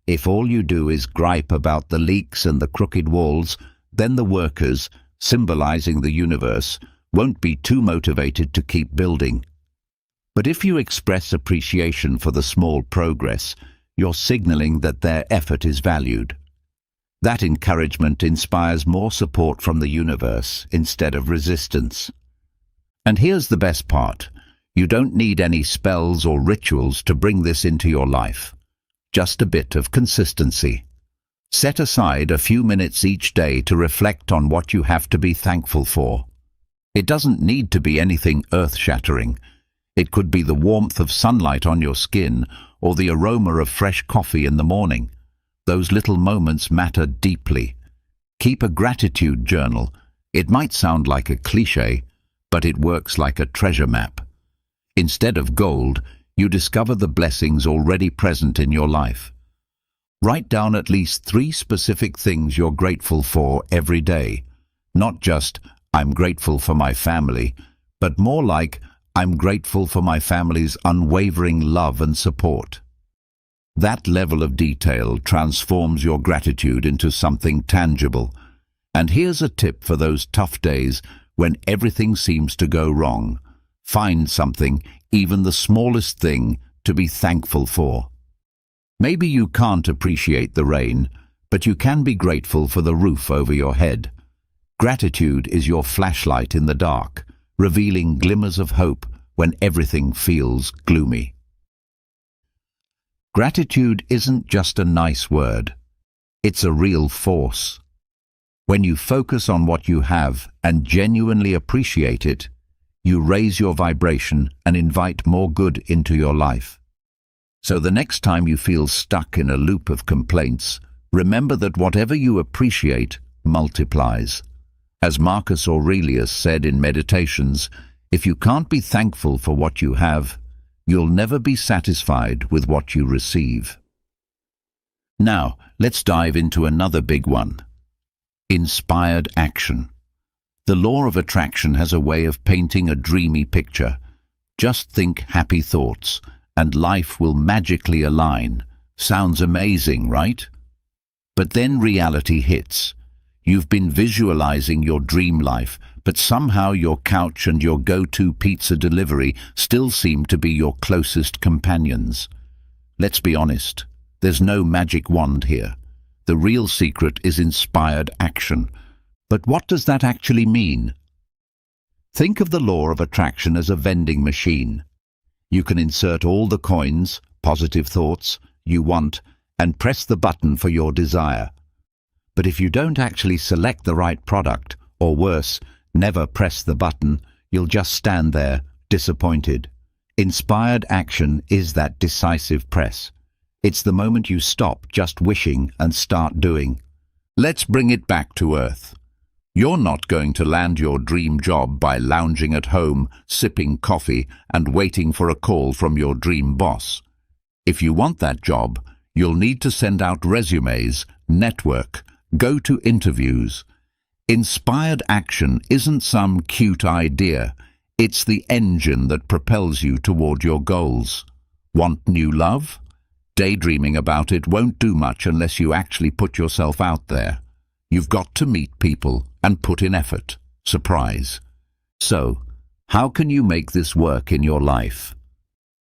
If all you do is gripe about the leaks and the crooked walls, then the workers, symbolizing the universe, won't be too motivated to keep building. But if you express appreciation for the small progress, you're signaling that their effort is valued. That encouragement inspires more support from the universe instead of resistance. And here's the best part. You don't need any spells or rituals to bring this into your life. Just a bit of consistency. Set aside a few minutes each day to reflect on what you have to be thankful for. It doesn't need to be anything earth-shattering. It could be the warmth of sunlight on your skin or the aroma of fresh coffee in the morning. Those little moments matter deeply. Keep a gratitude journal. It might sound like a cliché, but it works like a treasure map. Instead of gold, you discover the blessings already present in your life. Write down at least 3 specific things you're grateful for every day. Not just, I'm grateful for my family, but more like, I'm grateful for my family's unwavering love and support. That level of detail transforms your gratitude into something tangible. And here's a tip for those tough days when everything seems to go wrong. Find something, even the smallest thing, to be thankful for. Maybe you can't appreciate the rain, but you can be grateful for the roof over your head. Gratitude is your flashlight in the dark, revealing glimmers of hope when everything feels gloomy. Gratitude isn't just a nice word. It's a real force. When you focus on what you have and genuinely appreciate it, you raise your vibration and invite more good into your life. So the next time you feel stuck in a loop of complaints, remember that whatever you appreciate multiplies. As Marcus Aurelius said in Meditations, if you can't be thankful for what you have, you'll never be satisfied with what you receive. Now, let's dive into another big one. Inspired action. The law of attraction has a way of painting a dreamy picture. Just think happy thoughts, and life will magically align. Sounds amazing, right? But then reality hits. You've been visualizing your dream life, but somehow your couch and your go-to pizza delivery still seem to be your closest companions. Let's be honest, there's no magic wand here. The real secret is inspired action. But what does that actually mean? Think of the law of attraction as a vending machine. You can insert all the coins, positive thoughts, you want, and press the button for your desire. But if you don't actually select the right product, or worse, never press the button, you'll just stand there, disappointed. Inspired action is that decisive press. It's the moment you stop just wishing and start doing. Let's bring it back to earth. You're not going to land your dream job by lounging at home, sipping coffee, and waiting for a call from your dream boss. If you want that job, you'll need to send out resumes, network, go to interviews. Inspired action isn't some cute idea. It's the engine that propels you toward your goals. Want new love? Daydreaming about it won't do much unless you actually put yourself out there. You've got to meet people and put in effort. Surprise. So, how can you make this work in your life?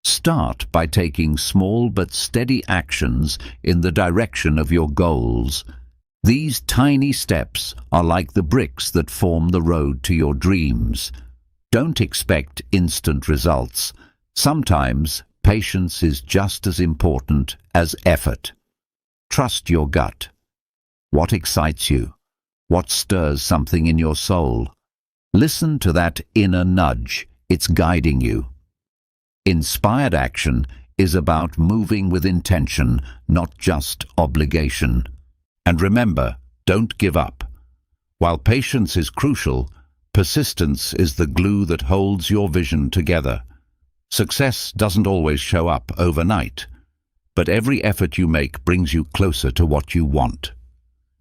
Start by taking small but steady actions in the direction of your goals. These tiny steps are like the bricks that form the road to your dreams. Don't expect instant results. Sometimes patience is just as important as effort. Trust your gut. What excites you? What stirs something in your soul? Listen to that inner nudge. It's guiding you. Inspired action is about moving with intention, not just obligation. And remember, don't give up. While patience is crucial, persistence is the glue that holds your vision together. Success doesn't always show up overnight, but every effort you make brings you closer to what you want.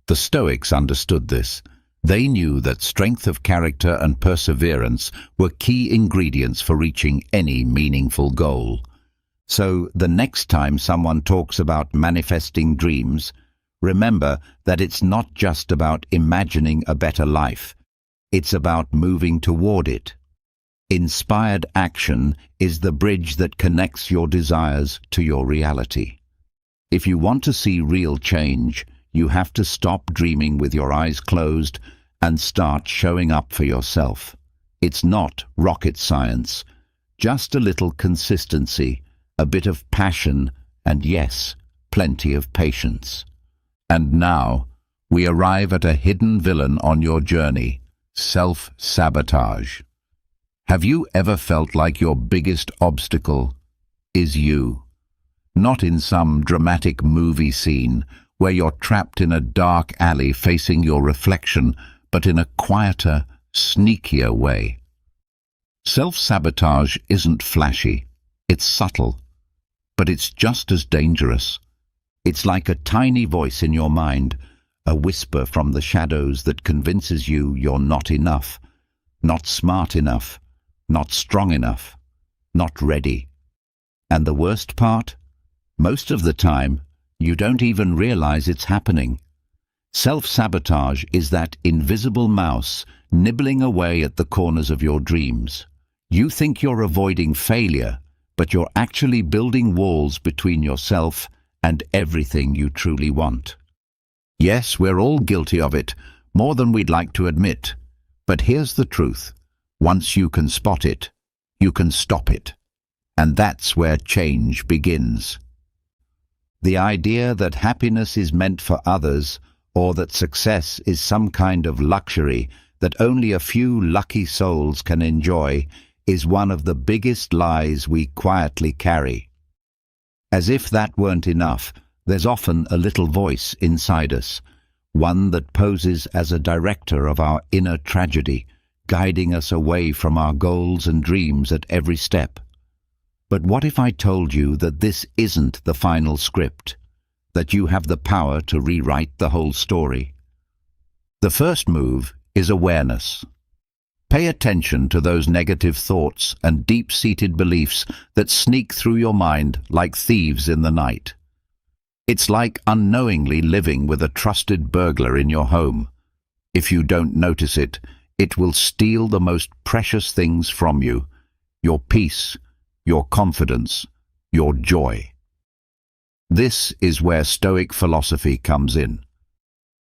The Stoics understood this. They knew that strength of character and perseverance were key ingredients for reaching any meaningful goal. So, the next time someone talks about manifesting dreams, remember that it's not just about imagining a better life. It's about moving toward it. Inspired action is the bridge that connects your desires to your reality. If you want to see real change, you have to stop dreaming with your eyes closed and start showing up for yourself. It's not rocket science, just a little consistency, a bit of passion, and yes, plenty of patience. And now, we arrive at a hidden villain on your journey: self-sabotage. Have you ever felt like your biggest obstacle is you? Not in some dramatic movie scene where you're trapped in a dark alley facing your reflection, but in a quieter, sneakier way. Self-sabotage isn't flashy, it's subtle, but it's just as dangerous. It's like a tiny voice in your mind, a whisper from the shadows that convinces you you're not enough, not smart enough, not strong enough, not ready. And the worst part? Most of the time, you don't even realize it's happening. Self-sabotage is that invisible mouse nibbling away at the corners of your dreams. You think you're avoiding failure, but you're actually building walls between yourself and everything you truly want. Yes, we're all guilty of it, more than we'd like to admit. But here's the truth. Once you can spot it, you can stop it. And that's where change begins. The idea that happiness is meant for others, or that success is some kind of luxury that only a few lucky souls can enjoy, is one of the biggest lies we quietly carry. As if that weren't enough, there's often a little voice inside us, one that poses as a director of our inner tragedy, guiding us away from our goals and dreams at every step. But what if I told you that this isn't the final script, that you have the power to rewrite the whole story? The first move is awareness. Pay attention to those negative thoughts and deep-seated beliefs that sneak through your mind like thieves in the night. It's like unknowingly living with a trusted burglar in your home. If you don't notice it, it will steal the most precious things from you: your peace, your confidence, your joy. This is where Stoic philosophy comes in.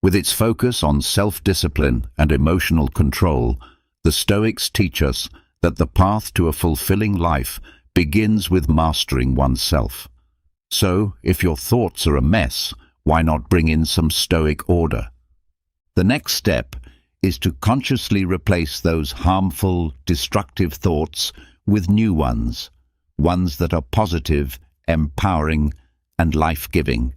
With its focus on self-discipline and emotional control, the Stoics teach us that the path to a fulfilling life begins with mastering oneself. So, if your thoughts are a mess, why not bring in some Stoic order? The next step is to consciously replace those harmful, destructive thoughts with new ones that are positive, empowering, and life-giving.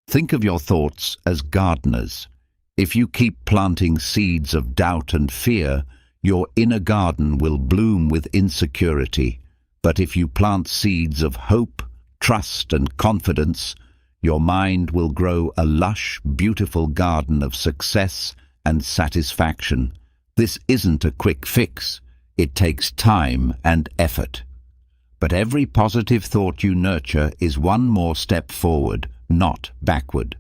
Think of your thoughts as gardeners. If you keep planting seeds of doubt and fear, your inner garden will bloom with insecurity. But if you plant seeds of hope, trust, and confidence, your mind will grow a lush, beautiful garden of success and satisfaction. This isn't a quick fix. It takes time and effort. But every positive thought you nurture is one more step forward, not backward.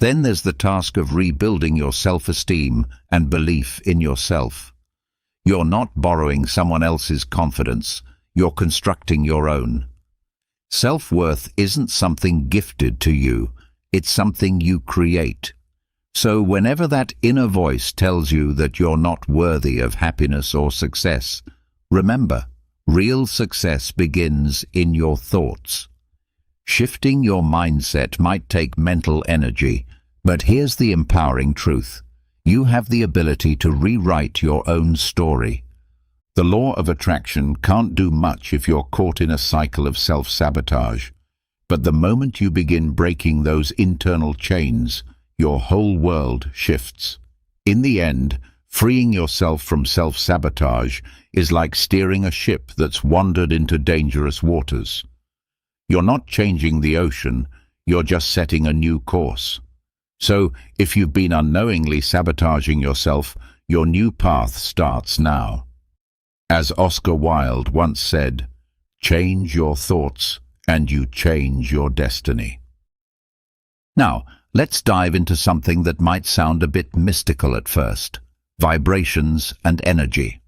Then there's the task of rebuilding your self-esteem and belief in yourself. You're not borrowing someone else's confidence, you're constructing your own. Self-worth isn't something gifted to you, it's something you create. So whenever that inner voice tells you that you're not worthy of happiness or success, remember, real success begins in your thoughts. Shifting your mindset might take mental energy, but here's the empowering truth. You have the ability to rewrite your own story. The law of attraction can't do much if you're caught in a cycle of self-sabotage. But the moment you begin breaking those internal chains, your whole world shifts. In the end, freeing yourself from self-sabotage is like steering a ship that's wandered into dangerous waters. You're not changing the ocean, you're just setting a new course. So, if you've been unknowingly sabotaging yourself, your new path starts now. As Oscar Wilde once said, change your thoughts and you change your destiny. Now, let's dive into something that might sound a bit mystical at first: vibrations and energy.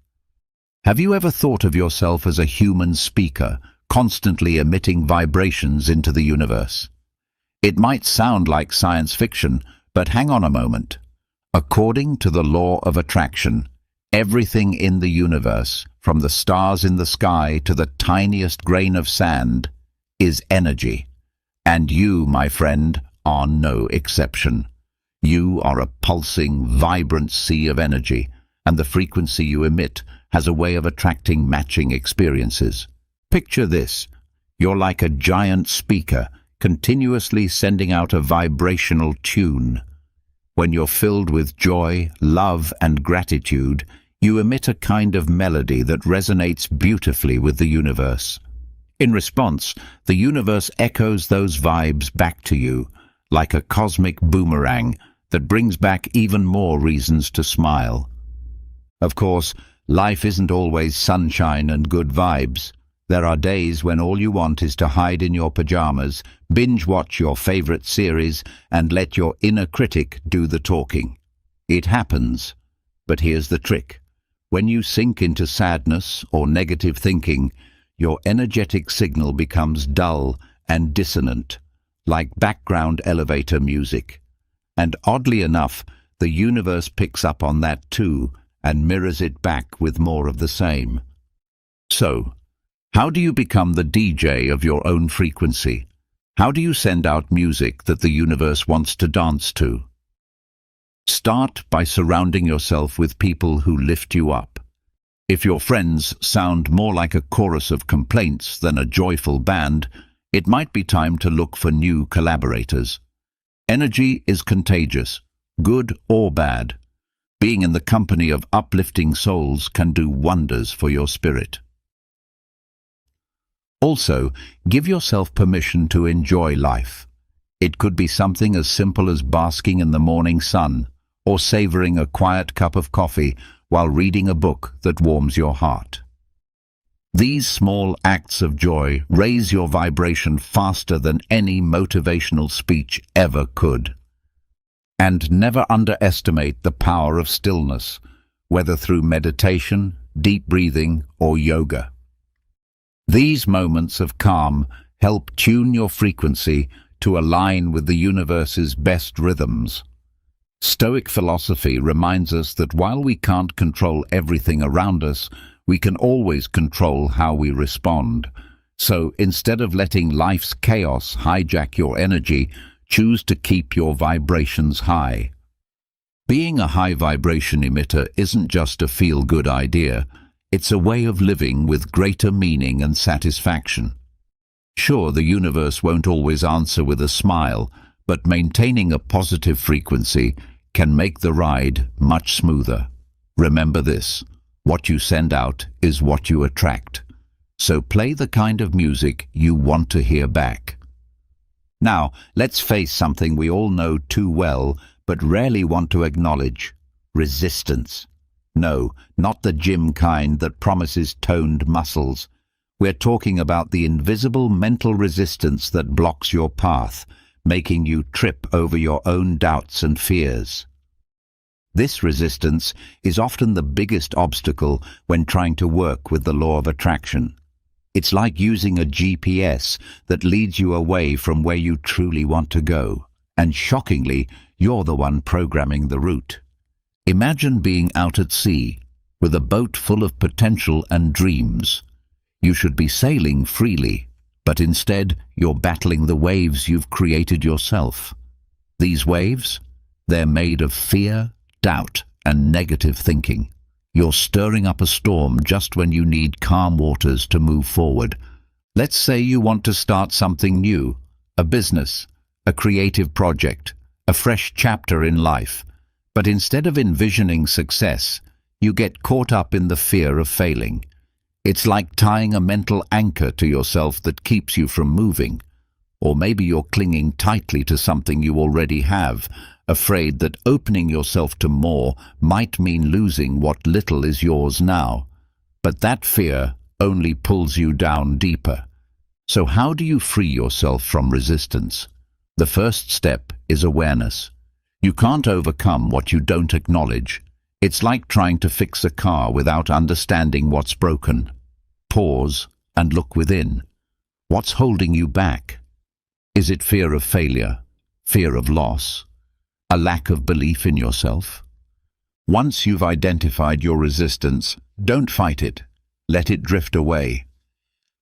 Have you ever thought of yourself as a human speaker, constantly emitting vibrations into the universe? It might sound like science fiction, but hang on a moment. According to the law of attraction, everything in the universe, from the stars in the sky to the tiniest grain of sand, is energy. And you, my friend, are no exception. You are a pulsing, vibrant sea of energy, and the frequency you emit has a way of attracting matching experiences. Picture this. You're like a giant speaker, continuously sending out a vibrational tune. When you're filled with joy, love, and gratitude, you emit a kind of melody that resonates beautifully with the universe. In response, the universe echoes those vibes back to you, like a cosmic boomerang that brings back even more reasons to smile. Of course, life isn't always sunshine and good vibes. There are days when all you want is to hide in your pajamas, binge-watch your favorite series, and let your inner critic do the talking. It happens, but here's the trick. When you sink into sadness or negative thinking, your energetic signal becomes dull and dissonant, like background elevator music. And oddly enough, the universe picks up on that too and mirrors it back with more of the same. So, how do you become the DJ of your own frequency? How do you send out music that the universe wants to dance to? Start by surrounding yourself with people who lift you up. If your friends sound more like a chorus of complaints than a joyful band, it might be time to look for new collaborators. Energy is contagious, good or bad. Being in the company of uplifting souls can do wonders for your spirit. Also, give yourself permission to enjoy life. It could be something as simple as basking in the morning sun, or savoring a quiet cup of coffee while reading a book that warms your heart. These small acts of joy raise your vibration faster than any motivational speech ever could. And never underestimate the power of stillness, whether through meditation, deep breathing, or yoga. These moments of calm help tune your frequency to align with the universe's best rhythms. Stoic philosophy reminds us that while we can't control everything around us, we can always control how we respond. So instead of letting life's chaos hijack your energy, choose to keep your vibrations high. Being a high vibration emitter isn't just a feel-good idea. It's a way of living with greater meaning and satisfaction. Sure, the universe won't always answer with a smile, but maintaining a positive frequency can make the ride much smoother. Remember this, what you send out is what you attract. So play the kind of music you want to hear back. Now, let's face something we all know too well, but rarely want to acknowledge: resistance. No, not the gym kind that promises toned muscles. We're talking about the invisible mental resistance that blocks your path, making you trip over your own doubts and fears. This resistance is often the biggest obstacle when trying to work with the law of attraction. It's like using a GPS that leads you away from where you truly want to go, and shockingly, you're the one programming the route. Imagine being out at sea, with a boat full of potential and dreams. You should be sailing freely, but instead you're battling the waves you've created yourself. These waves, they're made of fear, doubt, and negative thinking. You're stirring up a storm just when you need calm waters to move forward. Let's say you want to start something new, a business, a creative project, a fresh chapter in life. But instead of envisioning success, you get caught up in the fear of failing. It's like tying a mental anchor to yourself that keeps you from moving. Or maybe you're clinging tightly to something you already have, afraid that opening yourself to more might mean losing what little is yours now. But that fear only pulls you down deeper. So how do you free yourself from resistance? The first step is awareness. You can't overcome what you don't acknowledge. It's like trying to fix a car without understanding what's broken. Pause and look within. What's holding you back? Is it fear of failure? Fear of loss? A lack of belief in yourself? Once you've identified your resistance, don't fight it. Let it drift away.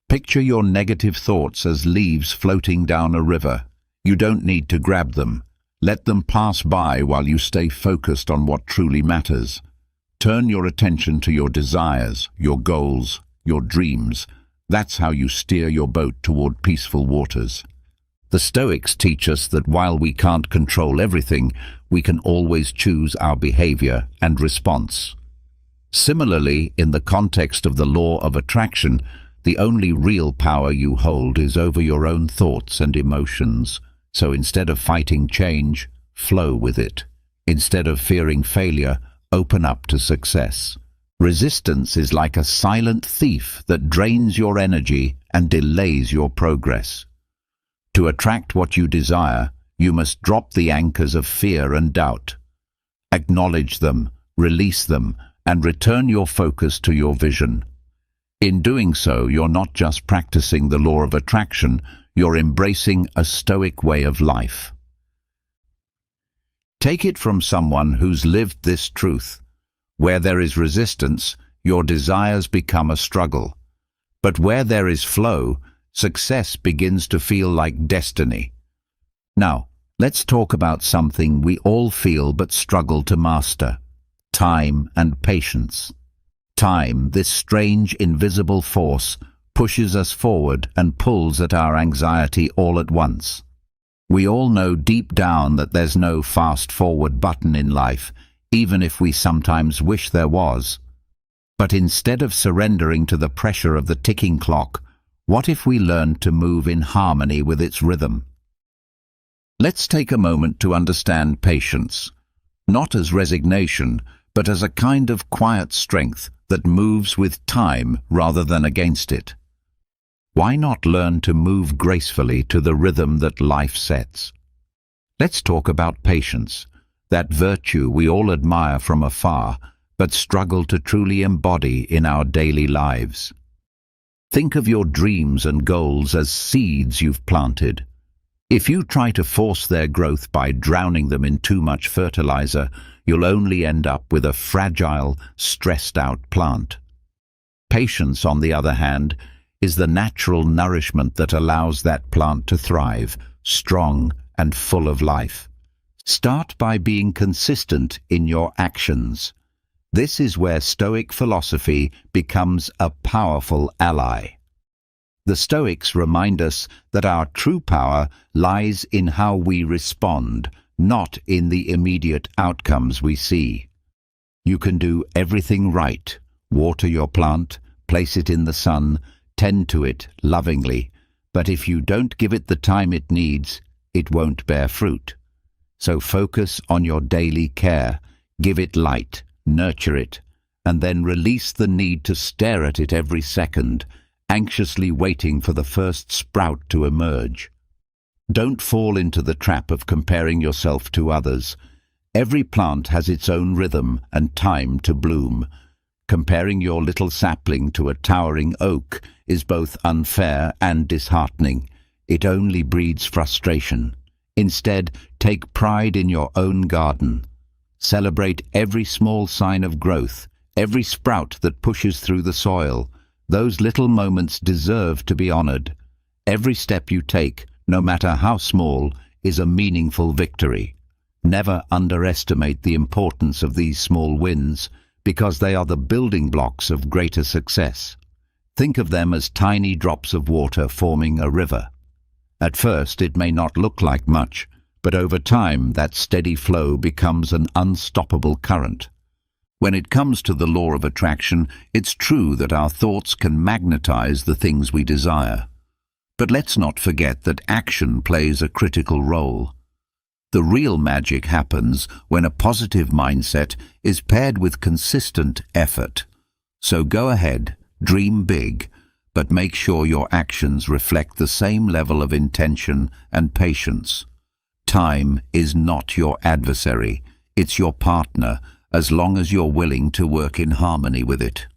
Picture your negative thoughts as leaves floating down a river. You don't need to grab them. Let them pass by while you stay focused on what truly matters. Turn your attention to your desires, your goals, your dreams. That's how you steer your boat toward peaceful waters. The Stoics teach us that while we can't control everything, we can always choose our behavior and response. Similarly, in the context of the law of attraction, the only real power you hold is over your own thoughts and emotions. So instead of fighting change, flow with it. Instead of fearing failure, open up to success. Resistance is like a silent thief that drains your energy and delays your progress. To attract what you desire, you must drop the anchors of fear and doubt. Acknowledge them, release them, and return your focus to your vision. In doing so, you're not just practicing the law of attraction, you're embracing a Stoic way of life. Take it from someone who's lived this truth. Where there is resistance, your desires become a struggle. But where there is flow, success begins to feel like destiny. Now, let's talk about something we all feel but struggle to master: time and patience. Time, this strange, invisible force, pushes us forward and pulls at our anxiety all at once. We all know deep down that there's no fast-forward button in life, even if we sometimes wish there was. But instead of surrendering to the pressure of the ticking clock, what if we learned to move in harmony with its rhythm? Let's take a moment to understand patience, not as resignation, but as a kind of quiet strength that moves with time rather than against it. Why not learn to move gracefully to the rhythm that life sets? Let's talk about patience, that virtue we all admire from afar, but struggle to truly embody in our daily lives. Think of your dreams and goals as seeds you've planted. If you try to force their growth by drowning them in too much fertilizer, you'll only end up with a fragile, stressed-out plant. Patience, on the other hand, is the natural nourishment that allows that plant to thrive, strong and full of life. Start by being consistent in your actions. This is where Stoic philosophy becomes a powerful ally. The Stoics remind us that our true power lies in how we respond, not in the immediate outcomes we see. You can do everything right: water your plant, place it in the sun, tend to it lovingly, but if you don't give it the time it needs, it won't bear fruit. So focus on your daily care, give it light, nurture it, and then release the need to stare at it every second, anxiously waiting for the first sprout to emerge. Don't fall into the trap of comparing yourself to others. Every plant has its own rhythm and time to bloom. Comparing your little sapling to a towering oak is both unfair and disheartening. It only breeds frustration. Instead, take pride in your own garden. Celebrate every small sign of growth, every sprout that pushes through the soil. Those little moments deserve to be honored. Every step you take, no matter how small, is a meaningful victory. Never underestimate the importance of these small wins, because they are the building blocks of greater success. Think of them as tiny drops of water forming a river. At first, it may not look like much, but over time, that steady flow becomes an unstoppable current. When it comes to the law of attraction, it's true that our thoughts can magnetize the things we desire. But let's not forget that action plays a critical role. The real magic happens when a positive mindset is paired with consistent effort. So go ahead, dream big, but make sure your actions reflect the same level of intention and patience. Time is not your adversary, it's your partner, as long as you're willing to work in harmony with it.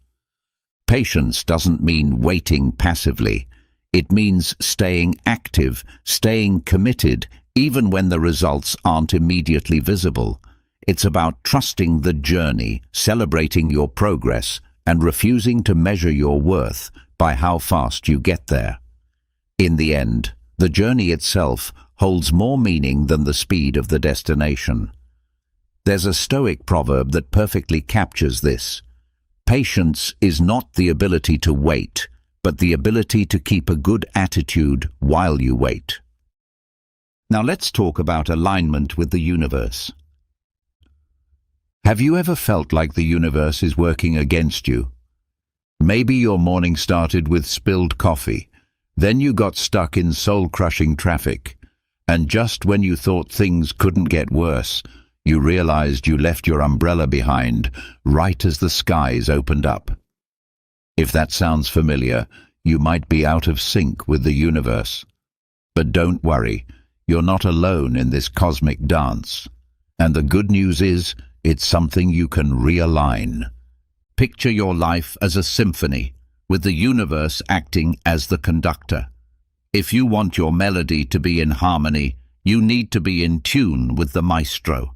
Patience doesn't mean waiting passively. It means staying active, staying committed, even when the results aren't immediately visible. It's about trusting the journey, celebrating your progress, and refusing to measure your worth by how fast you get there. In the end, the journey itself, holds more meaning than the speed of the destination. There's a Stoic proverb that perfectly captures this. Patience is not the ability to wait, but the ability to keep a good attitude while you wait. Now let's talk about alignment with the universe. Have you ever felt like the universe is working against you? Maybe your morning started with spilled coffee, then you got stuck in soul-crushing traffic, and just when you thought things couldn't get worse, you realized you left your umbrella behind right as the skies opened up. If that sounds familiar, you might be out of sync with the universe. But don't worry, you're not alone in this cosmic dance. And the good news is, it's something you can realign. Picture your life as a symphony, with the universe acting as the conductor. If you want your melody to be in harmony, you need to be in tune with the maestro.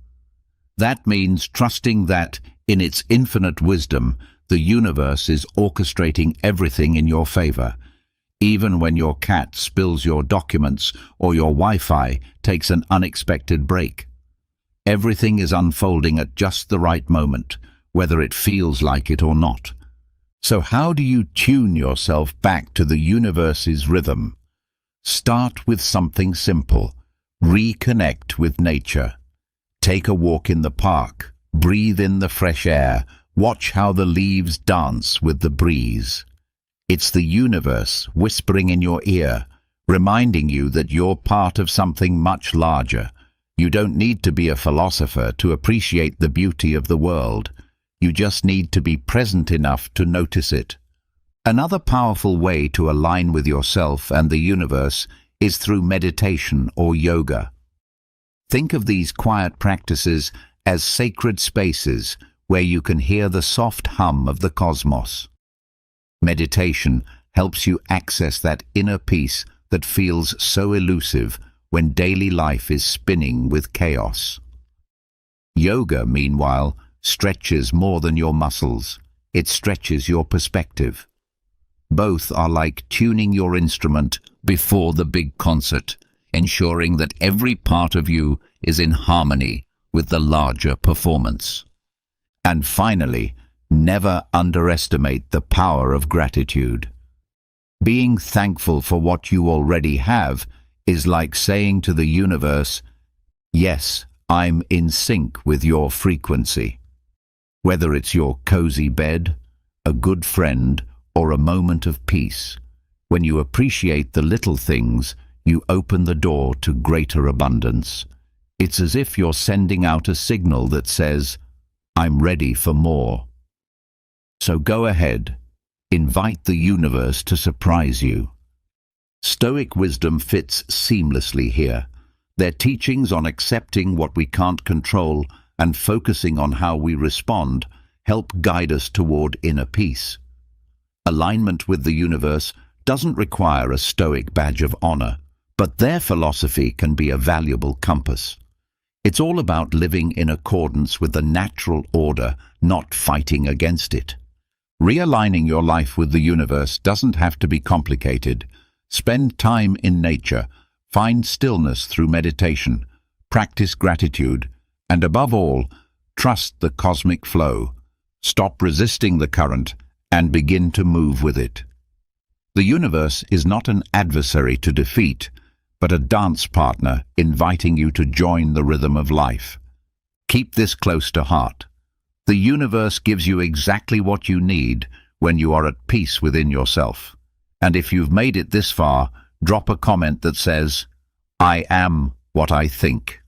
That means trusting that, in its infinite wisdom, the universe is orchestrating everything in your favor, even when your cat spills your documents or your Wi-Fi takes an unexpected break. Everything is unfolding at just the right moment, whether it feels like it or not. So how do you tune yourself back to the universe's rhythm? Start with something simple. Reconnect with nature. Take a walk in the park, breathe in the fresh air, watch how the leaves dance with the breeze. It's the universe whispering in your ear, reminding you that you're part of something much larger. You don't need to be a philosopher to appreciate the beauty of the world. You just need to be present enough to notice it. Another powerful way to align with yourself and the universe is through meditation or yoga. Think of these quiet practices as sacred spaces where you can hear the soft hum of the cosmos. Meditation helps you access that inner peace that feels so elusive when daily life is spinning with chaos. Yoga, meanwhile, stretches more than your muscles. It stretches your perspective. Both are like tuning your instrument before the big concert, ensuring that every part of you is in harmony with the larger performance. And finally, never underestimate the power of gratitude. Being thankful for what you already have is like saying to the universe, "Yes, I'm in sync with your frequency." Whether it's your cozy bed, a good friend, or a moment of peace, when you appreciate the little things, you open the door to greater abundance. It's as if you're sending out a signal that says, "I'm ready for more." So go ahead, invite the universe to surprise you. Stoic wisdom fits seamlessly here. Their teachings on accepting what we can't control and focusing on how we respond help guide us toward inner peace. Alignment with the universe doesn't require a Stoic badge of honor, but their philosophy can be a valuable compass. It's all about living in accordance with the natural order, not fighting against it. Realigning your life with the universe doesn't have to be complicated. Spend time in nature, find stillness through meditation, practice gratitude, and above all, trust the cosmic flow. Stop resisting the current and begin to move with it. The universe is not an adversary to defeat, but a dance partner inviting you to join the rhythm of life. Keep this close to heart. The universe gives you exactly what you need when you are at peace within yourself. And if you've made it this far, drop a comment that says, "I am what I think."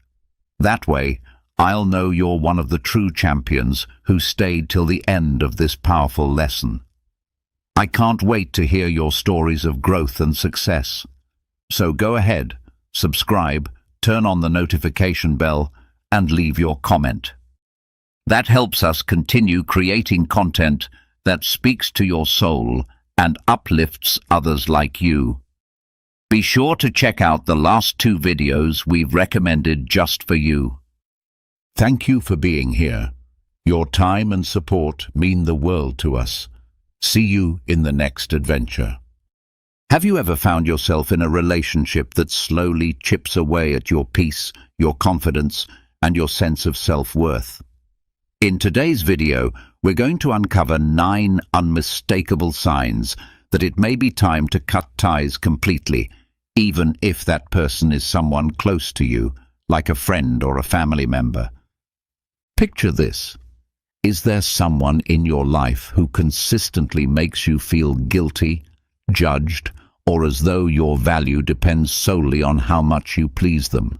That way, I'll know you're one of the true champions who stayed till the end of this powerful lesson. I can't wait to hear your stories of growth and success. So go ahead, subscribe, turn on the notification bell, and leave your comment. That helps us continue creating content that speaks to your soul and uplifts others like you. Be sure to check out the last 2 videos we've recommended just for you. Thank you for being here. Your time and support mean the world to us. See you in the next adventure. Have you ever found yourself in a relationship that slowly chips away at your peace, your confidence, and your sense of self-worth? In today's video, we're going to uncover 9 unmistakable signs that it may be time to cut ties completely, even if that person is someone close to you, like a friend or a family member. Picture this. Is there someone in your life who consistently makes you feel guilty, judged, or as though your value depends solely on how much you please them?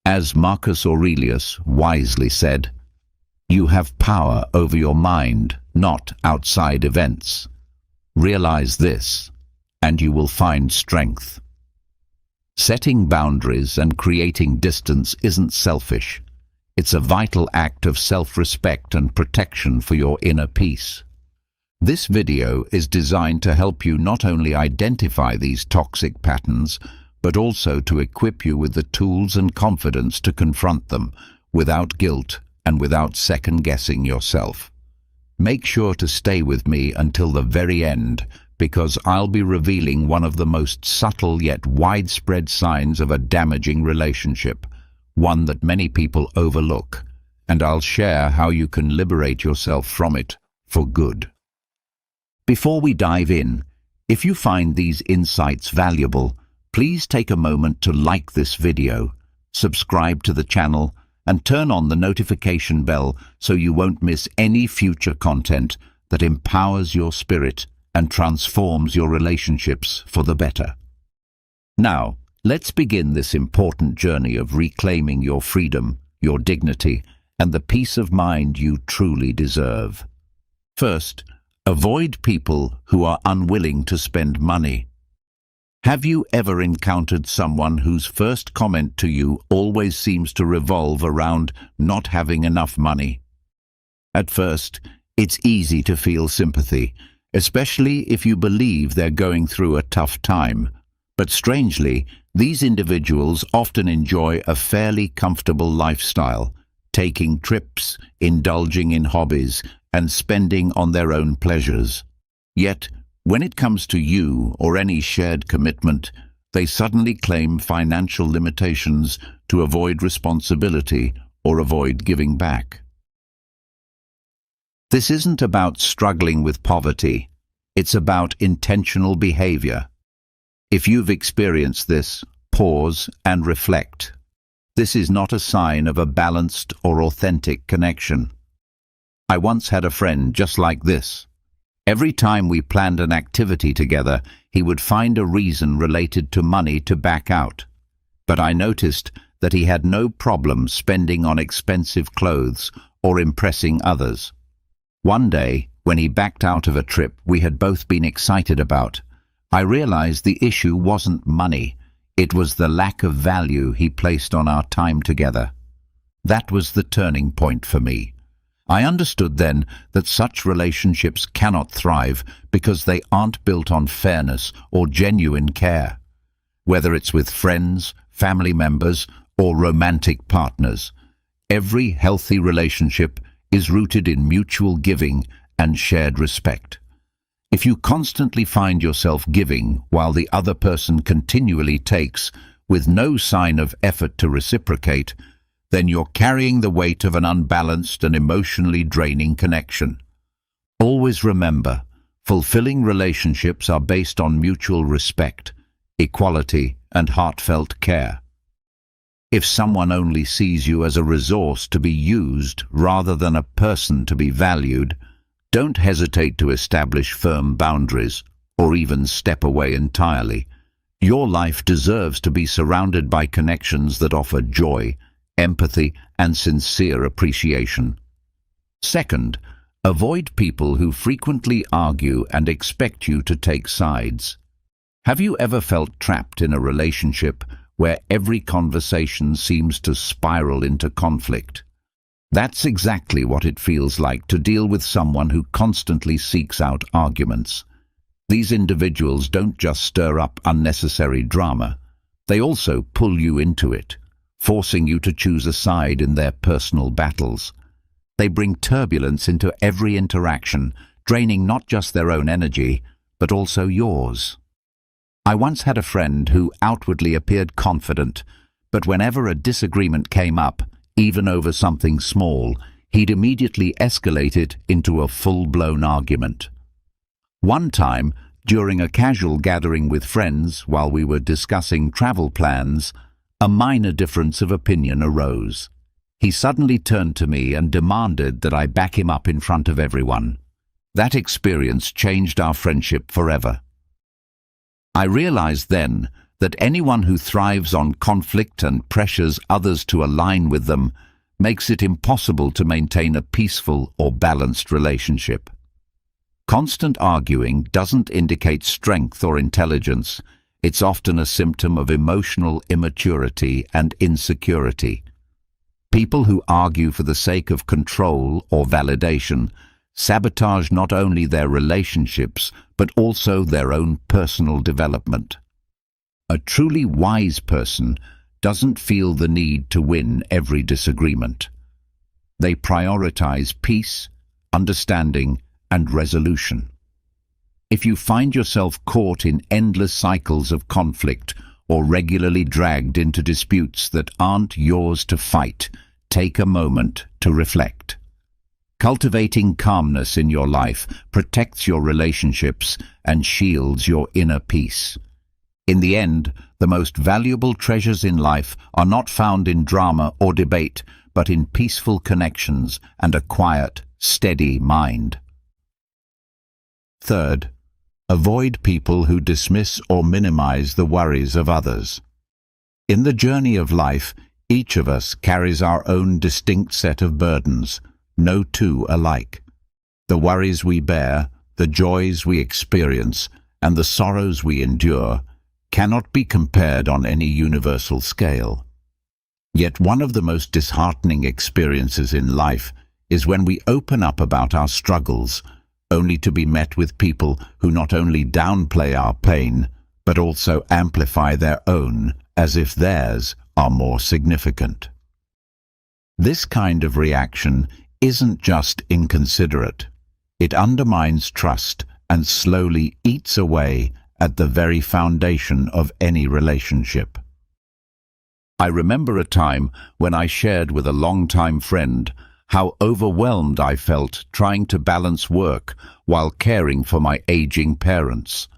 As Marcus Aurelius wisely said, "You have power over your mind, not outside events. Realize this, and you will find strength." Setting boundaries and creating distance isn't selfish. It's a vital act of self-respect and protection for your inner peace. This video is designed to help you not only identify these toxic patterns, but also to equip you with the tools and confidence to confront them without guilt and without second-guessing yourself. Make sure to stay with me until the very end, because I'll be revealing one of the most subtle yet widespread signs of a damaging relationship, one that many people overlook, and I'll share how you can liberate yourself from it for good. Before we dive in, if you find these insights valuable, please take a moment to like this video, subscribe to the channel, and turn on the notification bell so you won't miss any future content that empowers your spirit and transforms your relationships for the better. Now, let's begin this important journey of reclaiming your freedom, your dignity, and the peace of mind you truly deserve. First, avoid people who are unwilling to spend money. Have you ever encountered someone whose first comment to you always seems to revolve around not having enough money? At first, it's easy to feel sympathy, especially if you believe they're going through a tough time. But strangely, these individuals often enjoy a fairly comfortable lifestyle, taking trips, indulging in hobbies, and spending on their own pleasures. Yet, when it comes to you or any shared commitment, they suddenly claim financial limitations to avoid responsibility or avoid giving back. This isn't about struggling with poverty. It's about intentional behavior. If you've experienced this, pause and reflect. This is not a sign of a balanced or authentic connection. I once had a friend just like this. Every time we planned an activity together, he would find a reason related to money to back out. But I noticed that he had no problem spending on expensive clothes or impressing others. One day, when he backed out of a trip we had both been excited about, I realized the issue wasn't money. It was the lack of value he placed on our time together. That was the turning point for me. I understood then that such relationships cannot thrive because they aren't built on fairness or genuine care. Whether it's with friends, family members, or romantic partners, every healthy relationship is rooted in mutual giving and shared respect. If you constantly find yourself giving while the other person continually takes, with no sign of effort to reciprocate, then you're carrying the weight of an unbalanced and emotionally draining connection. Always remember, fulfilling relationships are based on mutual respect, equality, and heartfelt care. If someone only sees you as a resource to be used rather than a person to be valued, don't hesitate to establish firm boundaries or even step away entirely. Your life deserves to be surrounded by connections that offer joy, empathy, and sincere appreciation. Second, avoid people who frequently argue and expect you to take sides. Have you ever felt trapped in a relationship where every conversation seems to spiral into conflict? That's exactly what it feels like to deal with someone who constantly seeks out arguments. These individuals don't just stir up unnecessary drama, they also pull you into it, forcing you to choose a side in their personal battles. They bring turbulence into every interaction, draining not just their own energy, but also yours. I once had a friend who outwardly appeared confident, but whenever a disagreement came up, even over something small, he'd immediately escalate it into a full-blown argument. One time, during a casual gathering with friends while we were discussing travel plans, a minor difference of opinion arose. He suddenly turned to me and demanded that I back him up in front of everyone. That experience changed our friendship forever. I realized then that anyone who thrives on conflict and pressures others to align with them makes it impossible to maintain a peaceful or balanced relationship. Constant arguing doesn't indicate strength or intelligence. It's often a symptom of emotional immaturity and insecurity. People who argue for the sake of control or validation sabotage not only their relationships but also their own personal development. A truly wise person doesn't feel the need to win every disagreement. They prioritize peace, understanding, and resolution. If you find yourself caught in endless cycles of conflict or regularly dragged into disputes that aren't yours to fight, take a moment to reflect. Cultivating calmness in your life protects your relationships and shields your inner peace. In the end, the most valuable treasures in life are not found in drama or debate, but in peaceful connections and a quiet, steady mind. Third, avoid people who dismiss or minimize the worries of others. In the journey of life, each of us carries our own distinct set of burdens, no two alike. The worries we bear, the joys we experience, and the sorrows we endure cannot be compared on any universal scale. Yet one of the most disheartening experiences in life is when we open up about our struggles, only to be met with people who not only downplay our pain, but also amplify their own as if theirs are more significant. This kind of reaction isn't just inconsiderate. It undermines trust and slowly eats away at the very foundation of any relationship. I remember a time when I shared with a longtime friend how overwhelmed I felt trying to balance work while caring for my aging parents.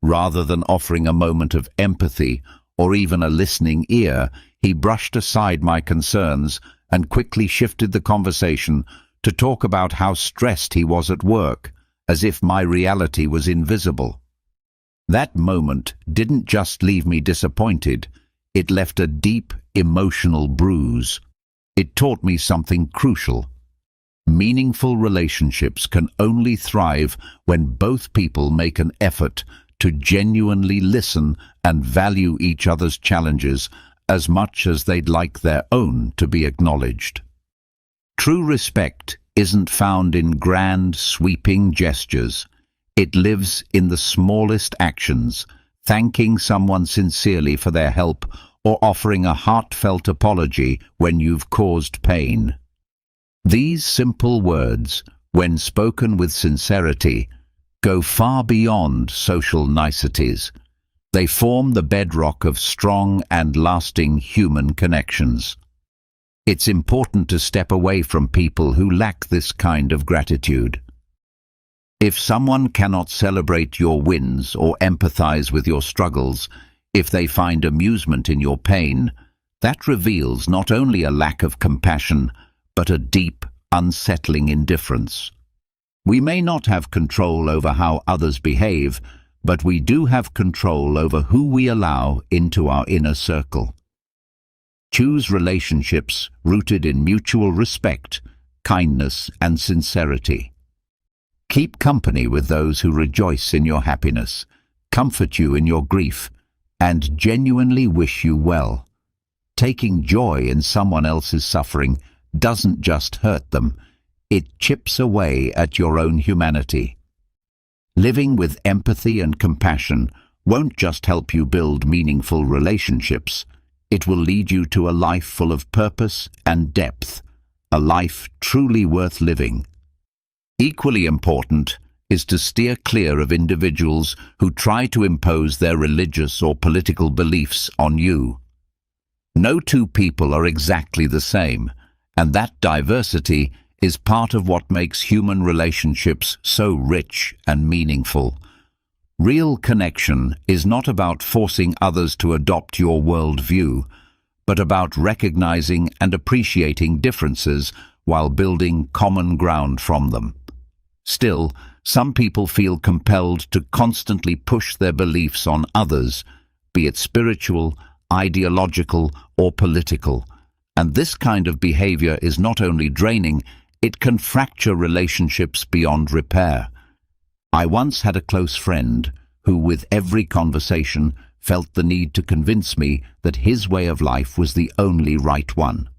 Rather than offering a moment of empathy or even a listening ear, he brushed aside my concerns and quickly shifted the conversation to talk about how stressed he was at work, as if my reality was invisible. That moment didn't just leave me disappointed, it left a deep emotional bruise. It taught me something crucial. Meaningful relationships can only thrive when both people make an effort to genuinely listen and value each other's challenges as much as they'd like their own to be acknowledged. True respect isn't found in grand, sweeping gestures. It lives in the smallest actions, thanking someone sincerely for their help or offering a heartfelt apology when you've caused pain. These simple words, when spoken with sincerity, go far beyond social niceties. They form the bedrock of strong and lasting human connections. It's important to step away from people who lack this kind of gratitude. If someone cannot celebrate your wins or empathize with your struggles, if they find amusement in your pain, that reveals not only a lack of compassion, but a deep, unsettling indifference. We may not have control over how others behave, but we do have control over who we allow into our inner circle. Choose relationships rooted in mutual respect, kindness, and sincerity. Keep company with those who rejoice in your happiness, comfort you in your grief, and genuinely wish you well. Taking joy in someone else's suffering doesn't just hurt them, it chips away at your own humanity. Living with empathy and compassion won't just help you build meaningful relationships, it will lead you to a life full of purpose and depth, a life truly worth living. Equally important, is to steer clear of individuals who try to impose their religious or political beliefs on you. No two people are exactly the same, and that diversity is part of what makes human relationships so rich and meaningful. Real connection is not about forcing others to adopt your worldview, but about recognizing and appreciating differences while building common ground from them. Still, some people feel compelled to constantly push their beliefs on others, be it spiritual, ideological, or political. And this kind of behavior is not only draining, it can fracture relationships beyond repair. I once had a close friend who, with every conversation, felt the need to convince me that his way of life was the only right one.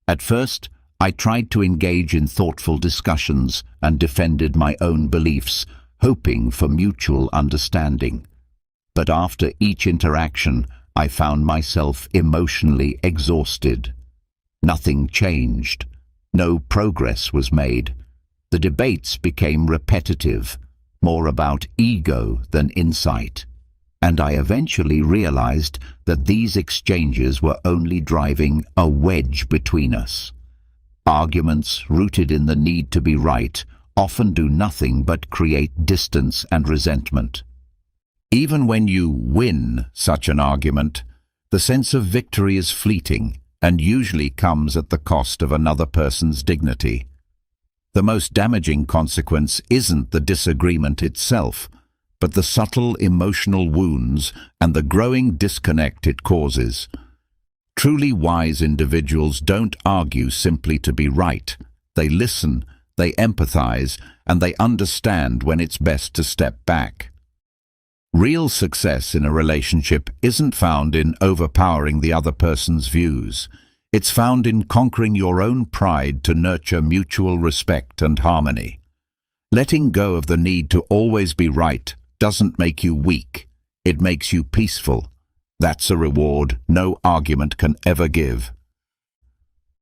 At first, I tried to engage in thoughtful discussions and defended my own beliefs, hoping for mutual understanding. But after each interaction, I found myself emotionally exhausted. Nothing changed. No progress was made. The debates became repetitive, more about ego than insight. And I eventually realized that these exchanges were only driving a wedge between us. Arguments rooted in the need to be right often do nothing but create distance and resentment. Even when you win such an argument, the sense of victory is fleeting and usually comes at the cost of another person's dignity. The most damaging consequence isn't the disagreement itself, but the subtle emotional wounds and the growing disconnect it causes. Truly wise individuals don't argue simply to be right. They listen, they empathize, and they understand when it's best to step back. Real success in a relationship isn't found in overpowering the other person's views. It's found in conquering your own pride to nurture mutual respect and harmony. Letting go of the need to always be right doesn't make you weak. It makes you peaceful. That's a reward no argument can ever give.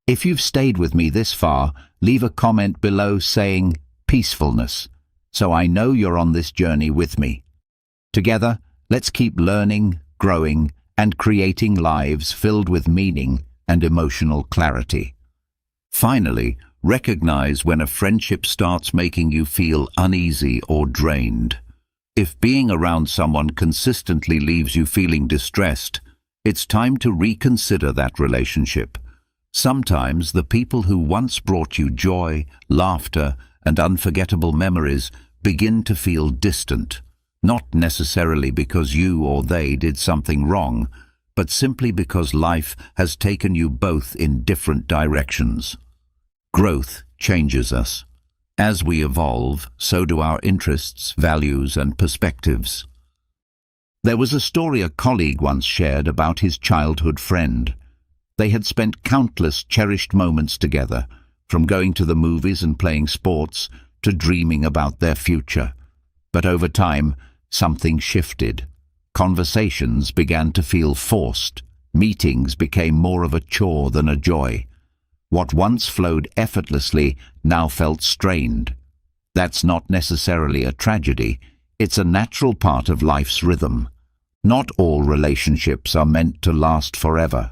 If you've stayed with me this far, leave a comment below saying peacefulness, so I know you're on this journey with me. Together, let's keep learning, growing, and creating lives filled with meaning and emotional clarity. Finally, recognize when a friendship starts making you feel uneasy or drained. If being around someone consistently leaves you feeling distressed, it's time to reconsider that relationship. Sometimes the people who once brought you joy, laughter, and unforgettable memories begin to feel distant, not necessarily because you or they did something wrong, but simply because life has taken you both in different directions. Growth changes us. As we evolve, so do our interests, values, and perspectives. There was a story a colleague once shared about his childhood friend. They had spent countless cherished moments together, from going to the movies and playing sports to dreaming about their future. But over time, something shifted. Conversations began to feel forced. Meetings became more of a chore than a joy. What once flowed effortlessly now felt strained. That's not necessarily a tragedy. It's a natural part of life's rhythm. Not all relationships are meant to last forever.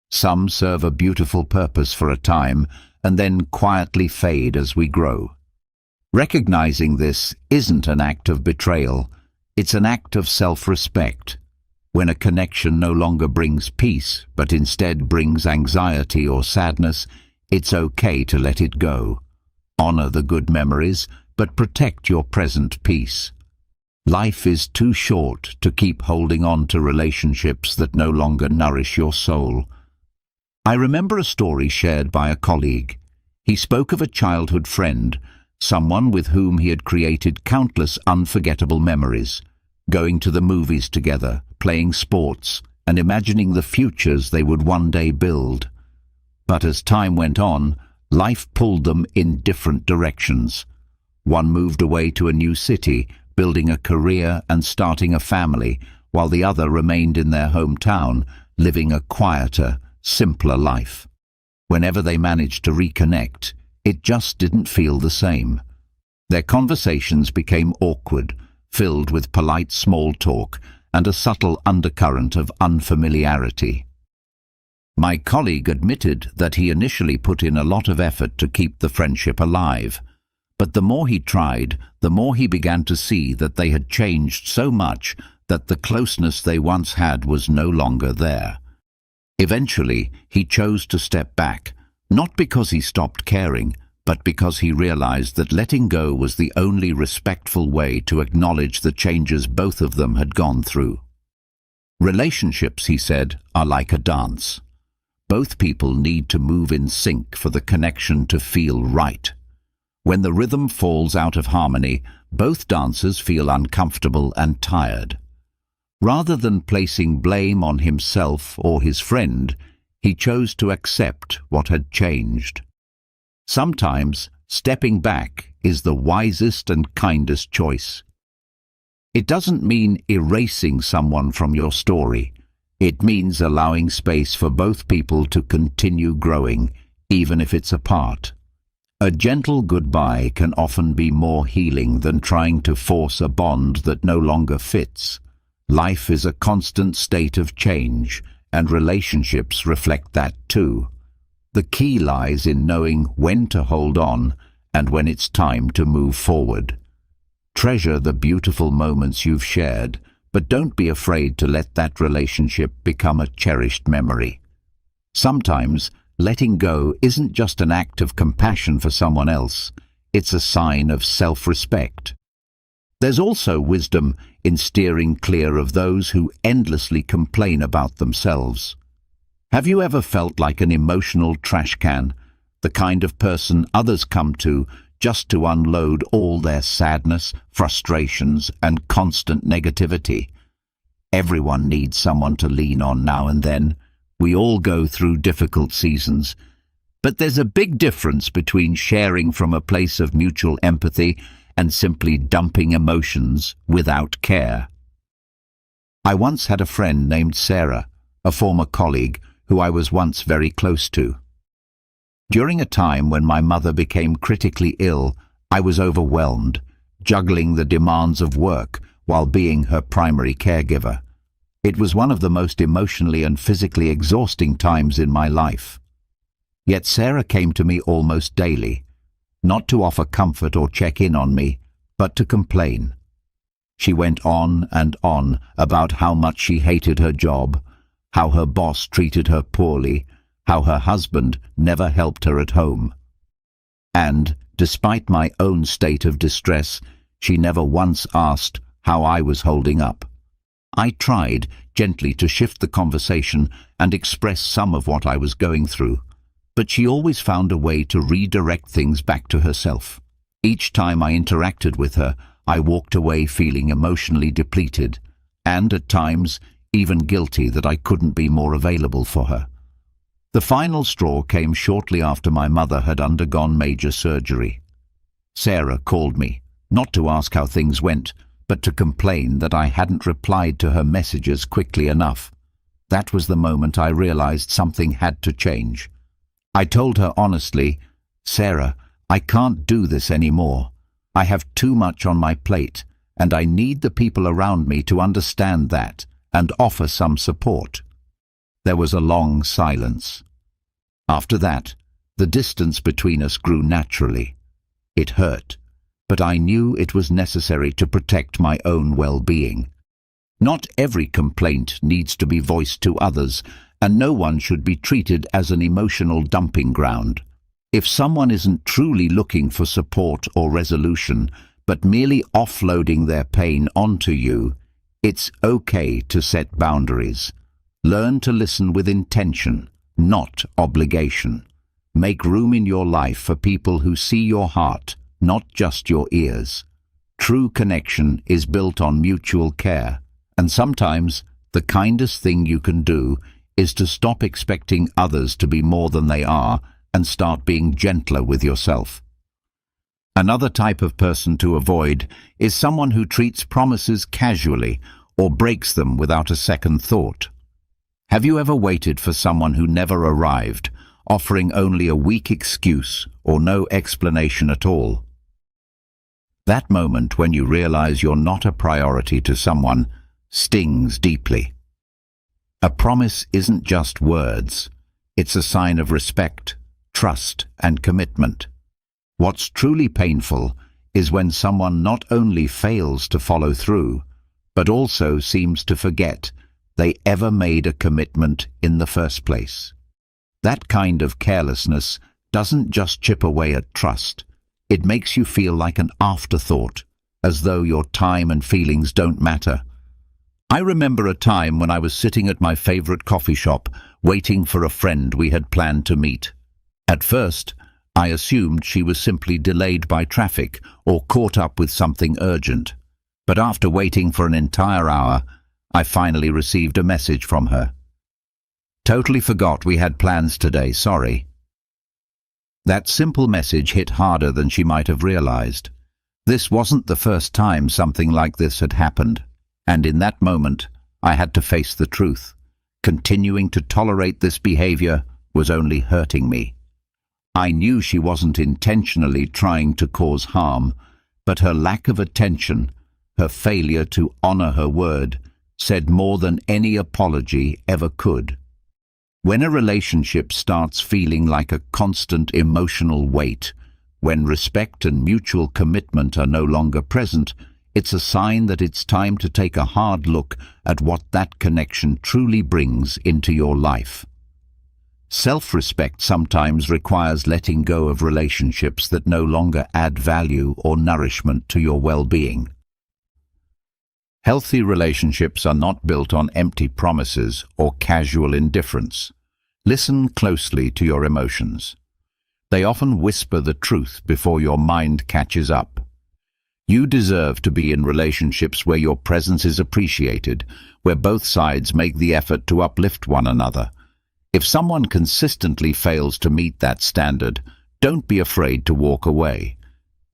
Some serve a beautiful purpose for a time and then quietly fade as we grow. Recognizing this isn't an act of betrayal. It's an act of self-respect. When a connection no longer brings peace, but instead brings anxiety or sadness, it's okay to let it go. Honor the good memories, but protect your present peace. Life is too short to keep holding on to relationships that no longer nourish your soul. I remember a story shared by a colleague. He spoke of a childhood friend, someone with whom he had created countless unforgettable memories, going to the movies together, playing sports, and imagining the futures they would one day build. But as time went on, life pulled them in different directions. One moved away to a new city, building a career and starting a family, while the other remained in their hometown, living a quieter, simpler life. Whenever they managed to reconnect, it just didn't feel the same. Their conversations became awkward, filled with polite small talk and a subtle undercurrent of unfamiliarity. My colleague admitted that he initially put in a lot of effort to keep the friendship alive, but the more he tried, the more he began to see that they had changed so much that the closeness they once had was no longer there. Eventually, he chose to step back, not because he stopped caring, but because he realized that letting go was the only respectful way to acknowledge the changes both of them had gone through. Relationships, he said, are like a dance. Both people need to move in sync for the connection to feel right. When the rhythm falls out of harmony, both dancers feel uncomfortable and tired. Rather than placing blame on himself or his friend, he chose to accept what had changed. Sometimes, stepping back is the wisest and kindest choice. It doesn't mean erasing someone from your story. It means allowing space for both people to continue growing, even if it's apart. A gentle goodbye can often be more healing than trying to force a bond that no longer fits. Life is a constant state of change, and relationships reflect that too. The key lies in knowing when to hold on and when it's time to move forward. Treasure the beautiful moments you've shared, but don't be afraid to let that relationship become a cherished memory. Sometimes, letting go isn't just an act of compassion for someone else, it's a sign of self-respect. There's also wisdom in steering clear of those who endlessly complain about themselves. Have you ever felt like an emotional trash can, the kind of person others come to just to unload all their sadness, frustrations, and constant negativity? Everyone needs someone to lean on now and then. We all go through difficult seasons. But there's a big difference between sharing from a place of mutual empathy and simply dumping emotions without care. I once had a friend named Sarah, a former colleague who I was once very close to. During a time when my mother became critically ill, I was overwhelmed, juggling the demands of work while being her primary caregiver. It was one of the most emotionally and physically exhausting times in my life. Yet Sarah came to me almost daily, not to offer comfort or check in on me, but to complain. She went on and on about how much she hated her job, how her boss treated her poorly, how her husband never helped her at home. And, despite my own state of distress, she never once asked how I was holding up. I tried gently to shift the conversation and express some of what I was going through, but she always found a way to redirect things back to herself. Each time I interacted with her, I walked away feeling emotionally depleted, and at times even guilty that I couldn't be more available for her. The final straw came shortly after my mother had undergone major surgery. Sarah called me, not to ask how things went, but to complain that I hadn't replied to her messages quickly enough. That was the moment I realized something had to change. I told her honestly, "Sarah, I can't do this anymore. I have too much on my plate, and I need the people around me to understand that and offer some support." There was a long silence. After that, the distance between us grew naturally. It hurt, but I knew it was necessary to protect my own well-being. Not every complaint needs to be voiced to others, and no one should be treated as an emotional dumping ground. If someone isn't truly looking for support or resolution, but merely offloading their pain onto you, it's okay to set boundaries. Learn to listen with intention, not obligation. Make room in your life for people who see your heart, not just your ears. True connection is built on mutual care, and sometimes the kindest thing you can do is to stop expecting others to be more than they are and start being gentler with yourself. Another type of person to avoid is someone who treats promises casually or breaks them without a second thought. Have you ever waited for someone who never arrived, offering only a weak excuse or no explanation at all? That moment when you realize you're not a priority to someone stings deeply. A promise isn't just words. It's a sign of respect, trust, and commitment. What's truly painful is when someone not only fails to follow through, but also seems to forget they ever made a commitment in the first place. That kind of carelessness doesn't just chip away at trust. It makes you feel like an afterthought, as though your time and feelings don't matter. I remember a time when I was sitting at my favorite coffee shop, waiting for a friend we had planned to meet. At first, I assumed she was simply delayed by traffic or caught up with something urgent. But after waiting for an entire hour, I finally received a message from her. "Totally forgot we had plans today, sorry." That simple message hit harder than she might have realized. This wasn't the first time something like this had happened, and in that moment, I had to face the truth. Continuing to tolerate this behavior was only hurting me. I knew she wasn't intentionally trying to cause harm, but her lack of attention, her failure to honor her word, said more than any apology ever could. When a relationship starts feeling like a constant emotional weight, when respect and mutual commitment are no longer present, it's a sign that it's time to take a hard look at what that connection truly brings into your life. Self-respect sometimes requires letting go of relationships that no longer add value or nourishment to your well-being. Healthy relationships are not built on empty promises or casual indifference. Listen closely to your emotions. They often whisper the truth before your mind catches up. You deserve to be in relationships where your presence is appreciated, where both sides make the effort to uplift one another. If someone consistently fails to meet that standard, don't be afraid to walk away.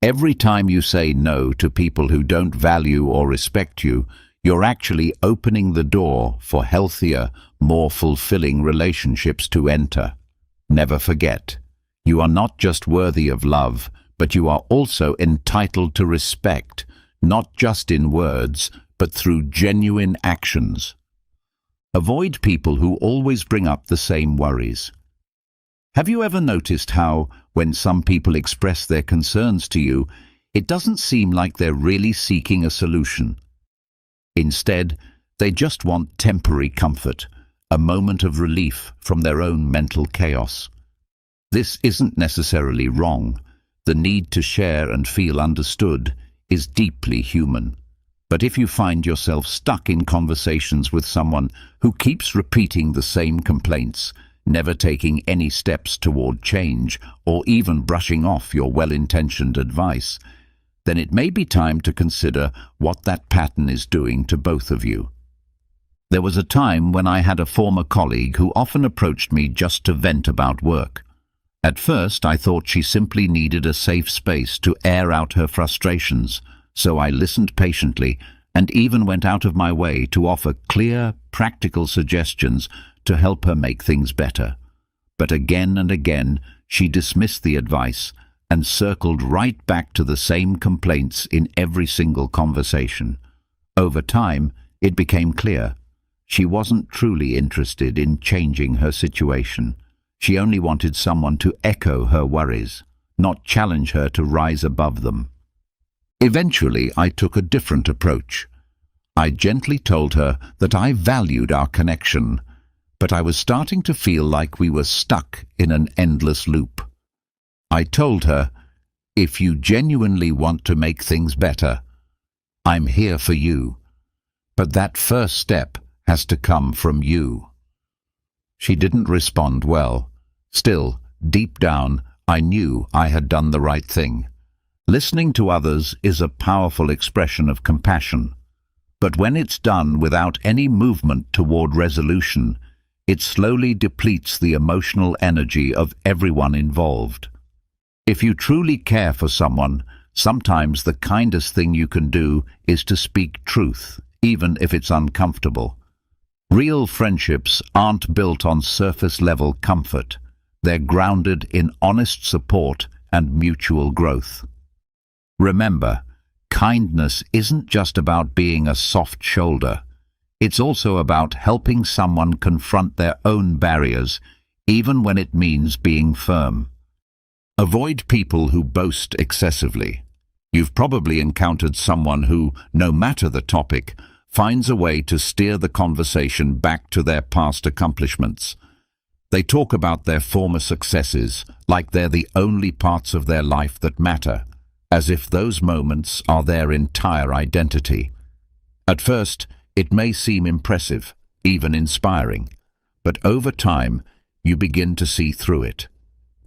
Every time you say no to people who don't value or respect you, you're actually opening the door for healthier, more fulfilling relationships to enter. Never forget, you are not just worthy of love, but you are also entitled to respect, not just in words, but through genuine actions. Avoid people who always bring up the same worries. Have you ever noticed how, when some people express their concerns to you, it doesn't seem like they're really seeking a solution? Instead, they just want temporary comfort, a moment of relief from their own mental chaos. This isn't necessarily wrong. The need to share and feel understood is deeply human. But if you find yourself stuck in conversations with someone who keeps repeating the same complaints, never taking any steps toward change, or even brushing off your well-intentioned advice, then it may be time to consider what that pattern is doing to both of you. There was a time when I had a former colleague who often approached me just to vent about work. At first, I thought she simply needed a safe space to air out her frustrations, so I listened patiently and even went out of my way to offer clear, practical suggestions to help her make things better. But again and again, she dismissed the advice and circled right back to the same complaints in every single conversation. Over time, it became clear. She wasn't truly interested in changing her situation. She only wanted someone to echo her worries, not challenge her to rise above them. Eventually, I took a different approach. I gently told her that I valued our connection, but I was starting to feel like we were stuck in an endless loop. I told her, "If you genuinely want to make things better, I'm here for you. But that first step has to come from you." She didn't respond well. Still, deep down, I knew I had done the right thing. Listening to others is a powerful expression of compassion. But when it's done without any movement toward resolution, it slowly depletes the emotional energy of everyone involved. If you truly care for someone, sometimes the kindest thing you can do is to speak truth, even if it's uncomfortable. Real friendships aren't built on surface-level comfort. They're grounded in honest support and mutual growth. Remember, Kindness isn't just about being a soft shoulder. It's also about helping someone confront their own barriers, even when it means being firm. Avoid people who boast excessively. You've probably encountered someone who, no matter the topic, finds a way to steer the conversation back to their past accomplishments. They talk about their former successes like they're the only parts of their life that matter, as if those moments are their entire identity. At first, it may seem impressive, even inspiring, but over time, you begin to see through it.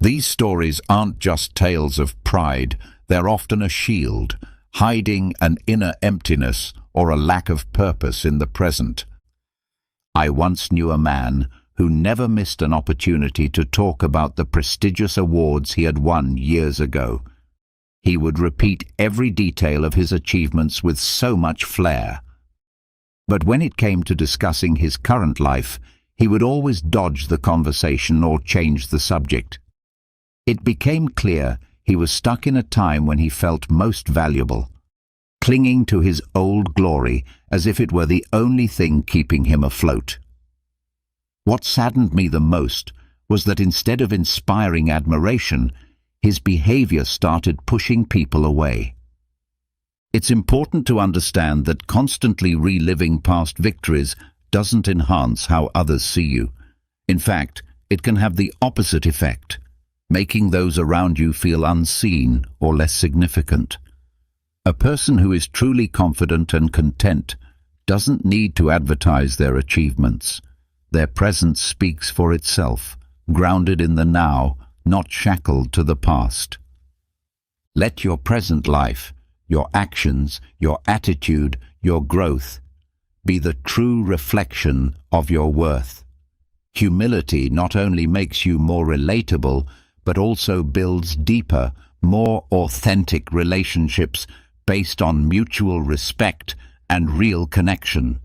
These stories aren't just tales of pride, they're often a shield, hiding an inner emptiness or a lack of purpose in the present. I once knew a man who never missed an opportunity to talk about the prestigious awards he had won years ago. He would repeat every detail of his achievements with so much flair. But when it came to discussing his current life, he would always dodge the conversation or change the subject. It became clear he was stuck in a time when he felt most valuable, clinging to his old glory as if it were the only thing keeping him afloat. What saddened me the most was that instead of inspiring admiration, his behavior started pushing people away. It's important to understand that constantly reliving past victories doesn't enhance how others see you. In fact, it can have the opposite effect, making those around you feel unseen or less significant. A person who is truly confident and content doesn't need to advertise their achievements. Their presence speaks for itself, grounded in the now, not shackled to the past. Let your present life, your actions, your attitude, your growth, be the true reflection of your worth. Humility not only makes you more relatable, but also builds deeper, more authentic relationships based on mutual respect and real connection.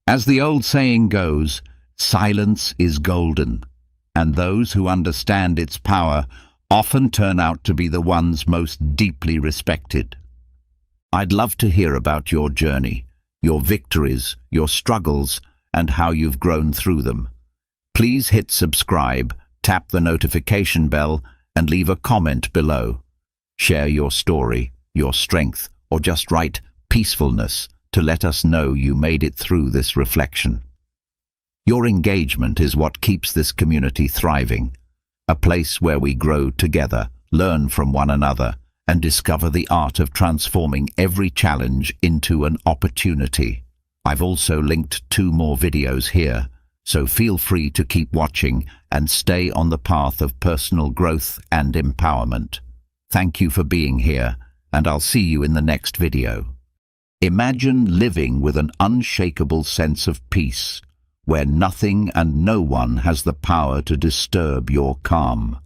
As the old saying goes, silence is golden, and those who understand its power often turn out to be the ones most deeply respected. I'd love to hear about your journey, your victories, your struggles, and how you've grown through them. Please hit subscribe, tap the notification bell, and leave a comment below. Share your story, your strength, or just write peacefulness to let us know you made it through this reflection. Your engagement is what keeps this community thriving, a place where we grow together, learn from one another, and discover the art of transforming every challenge into an opportunity. I've also linked 2 more videos here, so feel free to keep watching and stay on the path of personal growth and empowerment. Thank you for being here, and I'll see you in the next video. Imagine living with an unshakable sense of peace, where nothing and no one has the power to disturb your calm.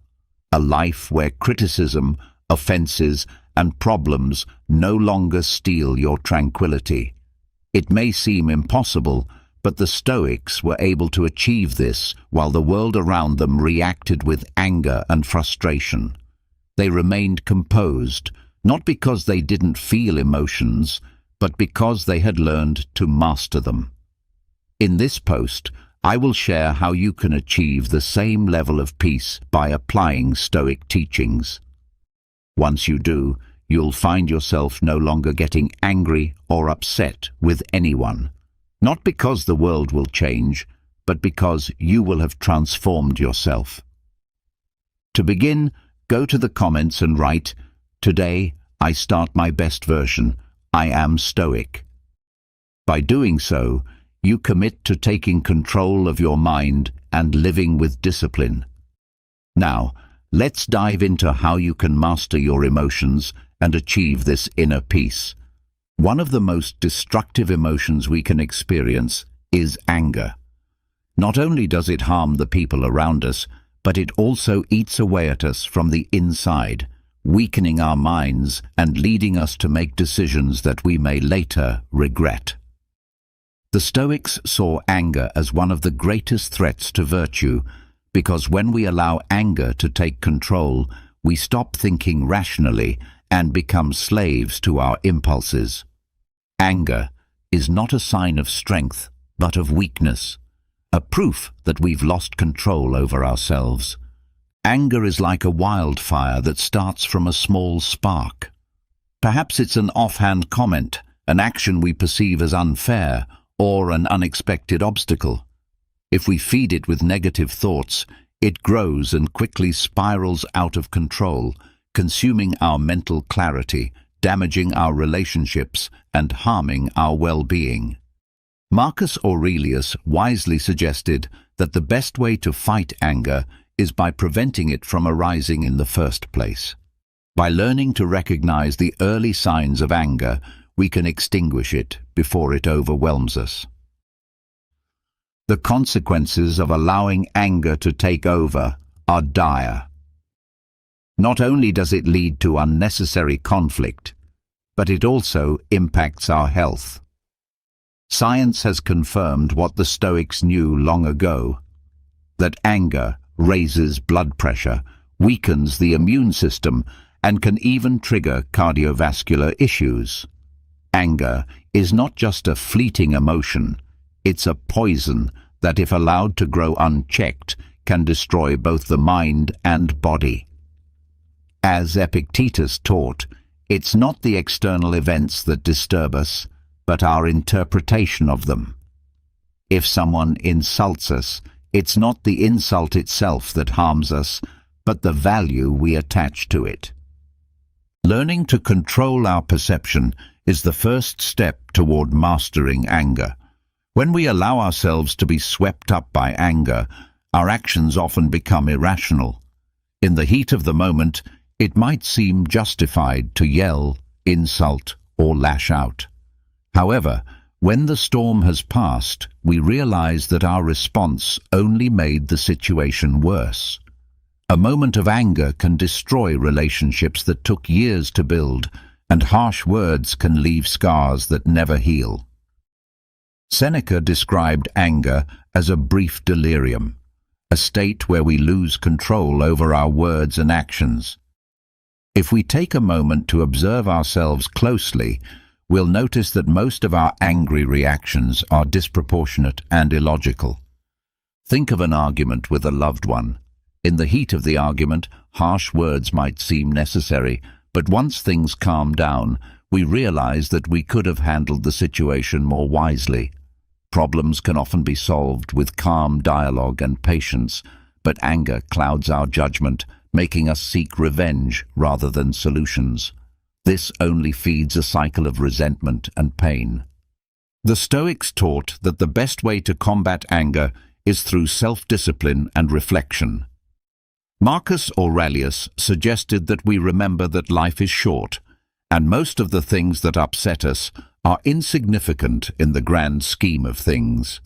A life where criticism, offenses, and problems no longer steal your tranquility. It may seem impossible, but the Stoics were able to achieve this while the world around them reacted with anger and frustration. They remained composed, not because they didn't feel emotions, but because they had learned to master them. In this post, I will share how you can achieve the same level of peace by applying Stoic teachings. Once you do, you'll find yourself no longer getting angry or upset with anyone. Not because the world will change, but because you will have transformed yourself. To begin, go to the comments and write, "Today, I start my best version. I am Stoic." By doing so, you commit to taking control of your mind and living with discipline. Now, let's dive into how you can master your emotions and achieve this inner peace. One of the most destructive emotions we can experience is anger. Not only does it harm the people around us, but it also eats away at us from the inside, weakening our minds and leading us to make decisions that we may later regret. The Stoics saw anger as one of the greatest threats to virtue, because when we allow anger to take control, we stop thinking rationally and become slaves to our impulses. Anger is not a sign of strength, but of weakness, a proof that we've lost control over ourselves. Anger is like a wildfire that starts from a small spark. Perhaps it's an offhand comment, an action we perceive as unfair, or an unexpected obstacle. If we feed it with negative thoughts, it grows and quickly spirals out of control, consuming our mental clarity, damaging our relationships, and harming our well-being. Marcus Aurelius wisely suggested that the best way to fight anger is by preventing it from arising in the first place. By learning to recognize the early signs of anger, we can extinguish it before it overwhelms us. The consequences of allowing anger to take over are dire. Not only does it lead to unnecessary conflict, but it also impacts our health. Science has confirmed what the Stoics knew long ago, that anger raises blood pressure, weakens the immune system, and can even trigger cardiovascular issues. Anger is not just a fleeting emotion, it's a poison that, if allowed to grow unchecked, can destroy both the mind and body. As Epictetus taught, it's not the external events that disturb us, but our interpretation of them. If someone insults us, it's not the insult itself that harms us, but the value we attach to it. Learning to control our perception is the first step toward mastering anger. When we allow ourselves to be swept up by anger, our actions often become irrational. In the heat of the moment, it might seem justified to yell, insult, or lash out. However, when the storm has passed, we realize that our response only made the situation worse. A moment of anger can destroy relationships that took years to build, and harsh words can leave scars that never heal. Seneca described anger as a brief delirium, a state where we lose control over our words and actions. If we take a moment to observe ourselves closely, we'll notice that most of our angry reactions are disproportionate and illogical. Think of an argument with a loved one. In the heat of the argument, harsh words might seem necessary, but once things calm down, we realize that we could have handled the situation more wisely. Problems can often be solved with calm dialogue and patience, but anger clouds our judgment, making us seek revenge rather than solutions. This only feeds a cycle of resentment and pain. The Stoics taught that the best way to combat anger is through self-discipline and reflection. Marcus Aurelius suggested that we remember that life is short, and most of the things that upset us are insignificant in the grand scheme of things.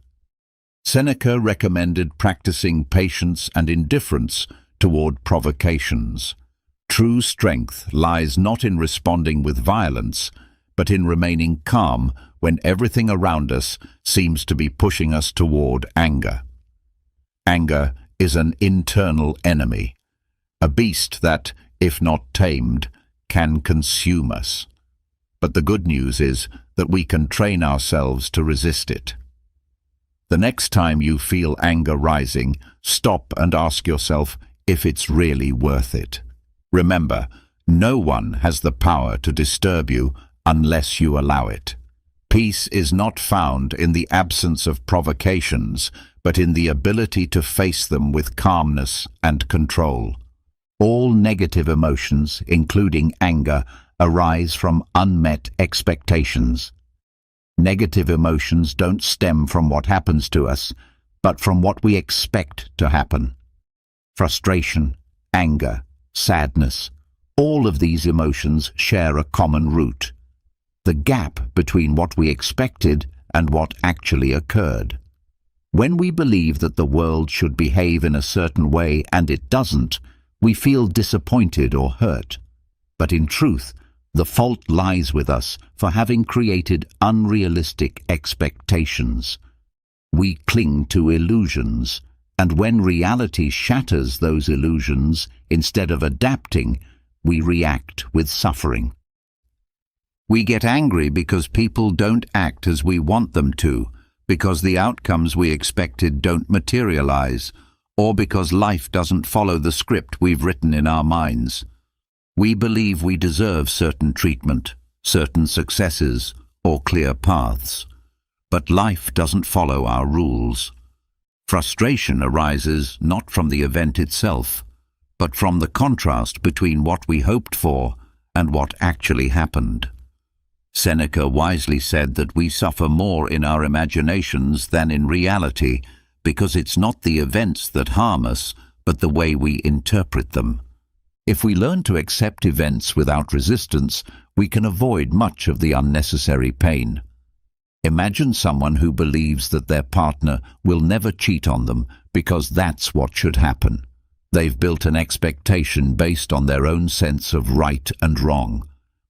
Seneca recommended practicing patience and indifference toward provocations. True strength lies not in responding with violence, but in remaining calm when everything around us seems to be pushing us toward anger. Anger is an internal enemy, a beast that, if not tamed, can consume us. But the good news is that we can train ourselves to resist it. The next time you feel anger rising, stop and ask yourself if it's really worth it. Remember, no one has the power to disturb you unless you allow it. Peace is not found in the absence of provocations, but in the ability to face them with calmness and control. All negative emotions, including anger, arise from unmet expectations. Negative emotions don't stem from what happens to us, but from what we expect to happen. Frustration, anger, sadness, all of these emotions share a common root: the gap between what we expected and what actually occurred. When we believe that the world should behave in a certain way and it doesn't, we feel disappointed or hurt. But in truth, the fault lies with us for having created unrealistic expectations. We cling to illusions, and when reality shatters those illusions, instead of adapting, we react with suffering. We get angry because people don't act as we want them to, because the outcomes we expected don't materialize, or because life doesn't follow the script we've written in our minds. We believe we deserve certain treatment, certain successes, or clear paths. But life doesn't follow our rules. Frustration arises not from the event itself, but from the contrast between what we hoped for and what actually happened. Seneca wisely said that we suffer more in our imaginations than in reality, because it's not the events that harm us, but the way we interpret them. If we learn to accept events without resistance, we can avoid much of the unnecessary pain. Imagine someone who believes that their partner will never cheat on them because that's what should happen. They've built an expectation based on their own sense of right and wrong.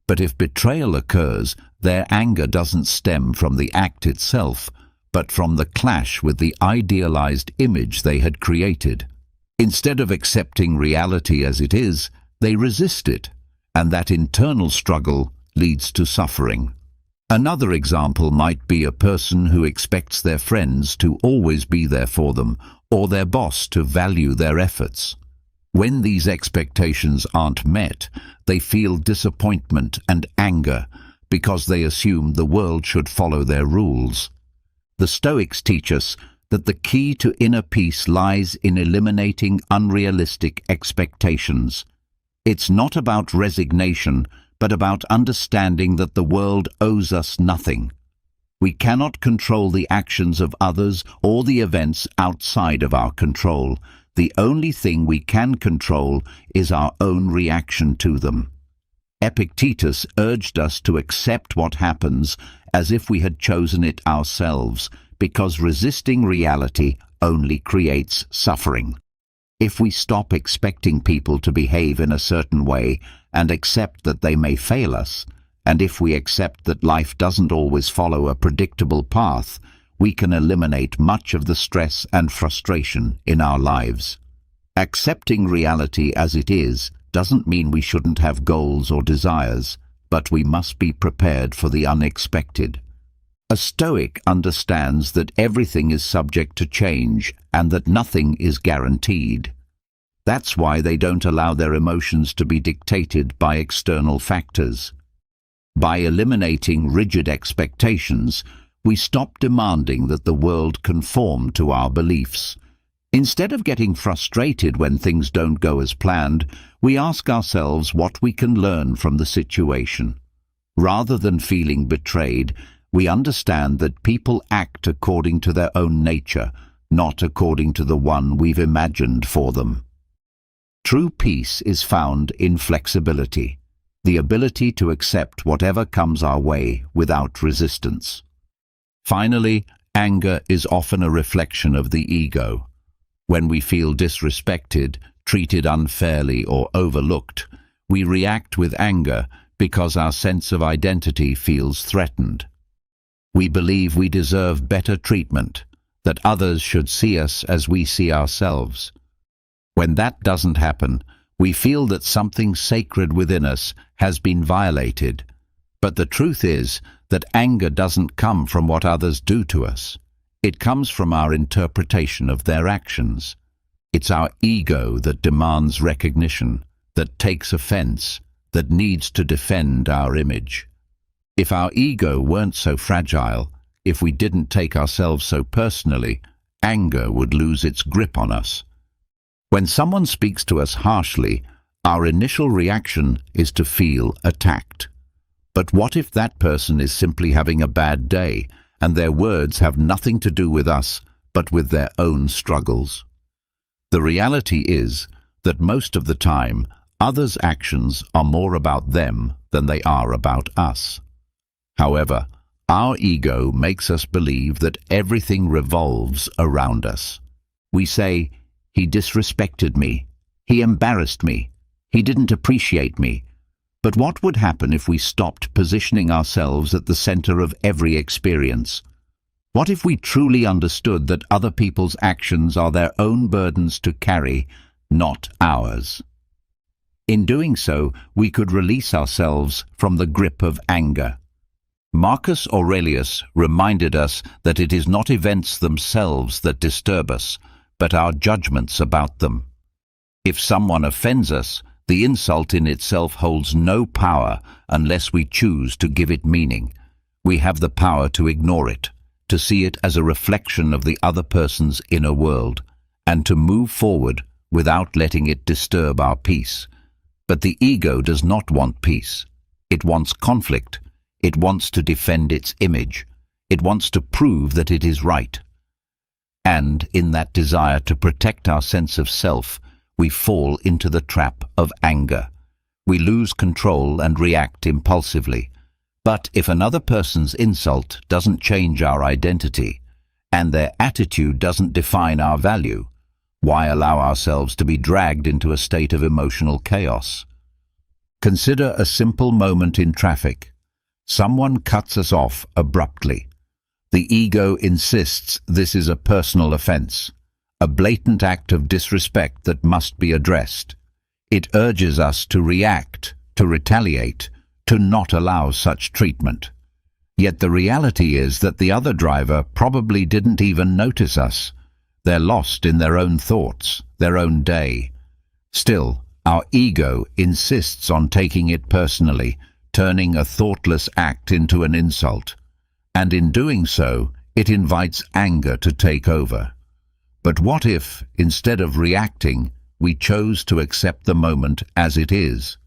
But if betrayal occurs, their anger doesn't stem from the act itself, but from the clash with the idealized image they had created. Instead of accepting reality as it is, they resist it, and that internal struggle leads to suffering. Another example might be a person who expects their friends to always be there for them, or their boss to value their efforts. When these expectations aren't met, they feel disappointment and anger because they assume the world should follow their rules. The Stoics teach us that the key to inner peace lies in eliminating unrealistic expectations. It's not about resignation, but about understanding that the world owes us nothing. We cannot control the actions of others or the events outside of our control. The only thing we can control is our own reaction to them. Epictetus urged us to accept what happens as if we had chosen it ourselves, because resisting reality only creates suffering. If we stop expecting people to behave in a certain way and accept that they may fail us, and if we accept that life doesn't always follow a predictable path, we can eliminate much of the stress and frustration in our lives. Accepting reality as it is doesn't mean we shouldn't have goals or desires, but we must be prepared for the unexpected. A Stoic understands that everything is subject to change and that nothing is guaranteed. That's why they don't allow their emotions to be dictated by external factors. By eliminating rigid expectations, we stop demanding that the world conform to our beliefs. Instead of getting frustrated when things don't go as planned, we ask ourselves what we can learn from the situation. Rather than feeling betrayed, we understand that people act according to their own nature, not according to the one we've imagined for them. True peace is found in flexibility, the ability to accept whatever comes our way without resistance. Finally, anger is often a reflection of the ego. When we feel disrespected, treated unfairly, or overlooked, we react with anger because our sense of identity feels threatened. We believe we deserve better treatment, that others should see us as we see ourselves. When that doesn't happen, we feel that something sacred within us has been violated. But the truth is that anger doesn't come from what others do to us. It comes from our interpretation of their actions. It's our ego that demands recognition, that takes offense, that needs to defend our image. If our ego weren't so fragile, if we didn't take ourselves so personally, anger would lose its grip on us. When someone speaks to us harshly, our initial reaction is to feel attacked. But what if that person is simply having a bad day, and their words have nothing to do with us, but with their own struggles? The reality is that most of the time, others' actions are more about them than they are about us. However, our ego makes us believe that everything revolves around us. We say, "He disrespected me. He embarrassed me. He didn't appreciate me." But what would happen if we stopped positioning ourselves at the center of every experience? What if we truly understood that other people's actions are their own burdens to carry, not ours? In doing so, we could release ourselves from the grip of anger. Marcus Aurelius reminded us that it is not events themselves that disturb us, but our judgments about them. If someone offends us, the insult in itself holds no power unless we choose to give it meaning. We have the power to ignore it, to see it as a reflection of the other person's inner world, and to move forward without letting it disturb our peace. But the ego does not want peace. It wants conflict. It wants to defend its image. It wants to prove that it is right. And in that desire to protect our sense of self, we fall into the trap of anger. We lose control and react impulsively. But if another person's insult doesn't change our identity, and their attitude doesn't define our value, why allow ourselves to be dragged into a state of emotional chaos? Consider a simple moment in traffic. Someone cuts us off abruptly. The ego insists this is a personal offense, a blatant act of disrespect that must be addressed. It urges us to react, to retaliate, to not allow such treatment. Yet the reality is that the other driver probably didn't even notice us. They're lost in their own thoughts, their own day. Still, our ego insists on taking it personally, turning a thoughtless act into an insult. And in doing so, it invites anger to take over. But what if, instead of reacting, we chose to accept the moment as it is?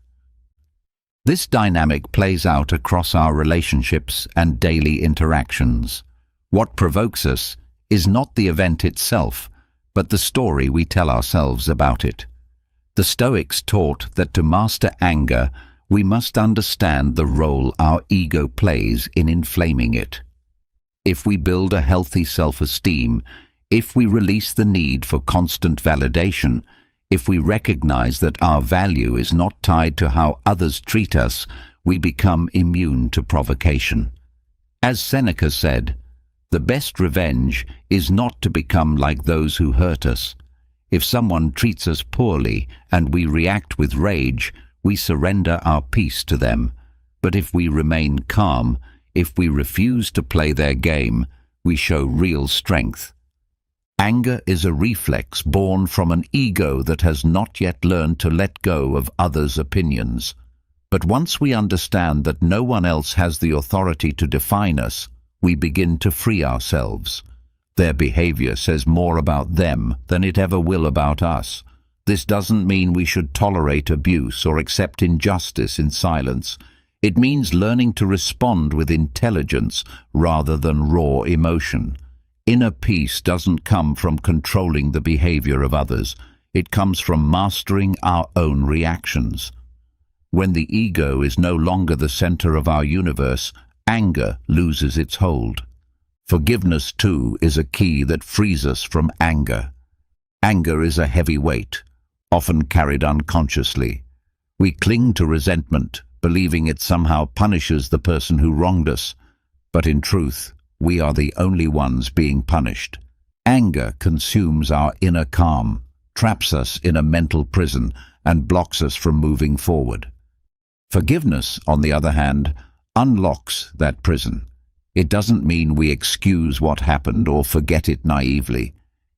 This dynamic plays out across our relationships and daily interactions. What provokes us is not the event itself, but the story we tell ourselves about it. The Stoics taught that to master anger, we must understand the role our ego plays in inflaming it. If we build a healthy self-esteem, if we release the need for constant validation, if we recognize that our value is not tied to how others treat us, we become immune to provocation. As Seneca said, the best revenge is not to become like those who hurt us. If someone treats us poorly and we react with rage, we surrender our peace to them. But if we remain calm, if we refuse to play their game, we show real strength. Anger is a reflex born from an ego that has not yet learned to let go of others' opinions. But once we understand that no one else has the authority to define us, we begin to free ourselves. Their behavior says more about them than it ever will about us. This doesn't mean we should tolerate abuse or accept injustice in silence. It means learning to respond with intelligence rather than raw emotion. Inner peace doesn't come from controlling the behavior of others. It comes from mastering our own reactions. When the ego is no longer the center of our universe, anger loses its hold. Forgiveness, too, is a key that frees us from anger. Anger is a heavy weight, often carried unconsciously. We cling to resentment, believing it somehow punishes the person who wronged us. But in truth, we are the only ones being punished. Anger consumes our inner calm, traps us in a mental prison, and blocks us from moving forward. Forgiveness, on the other hand, unlocks that prison. It doesn't mean we excuse what happened or forget it naively.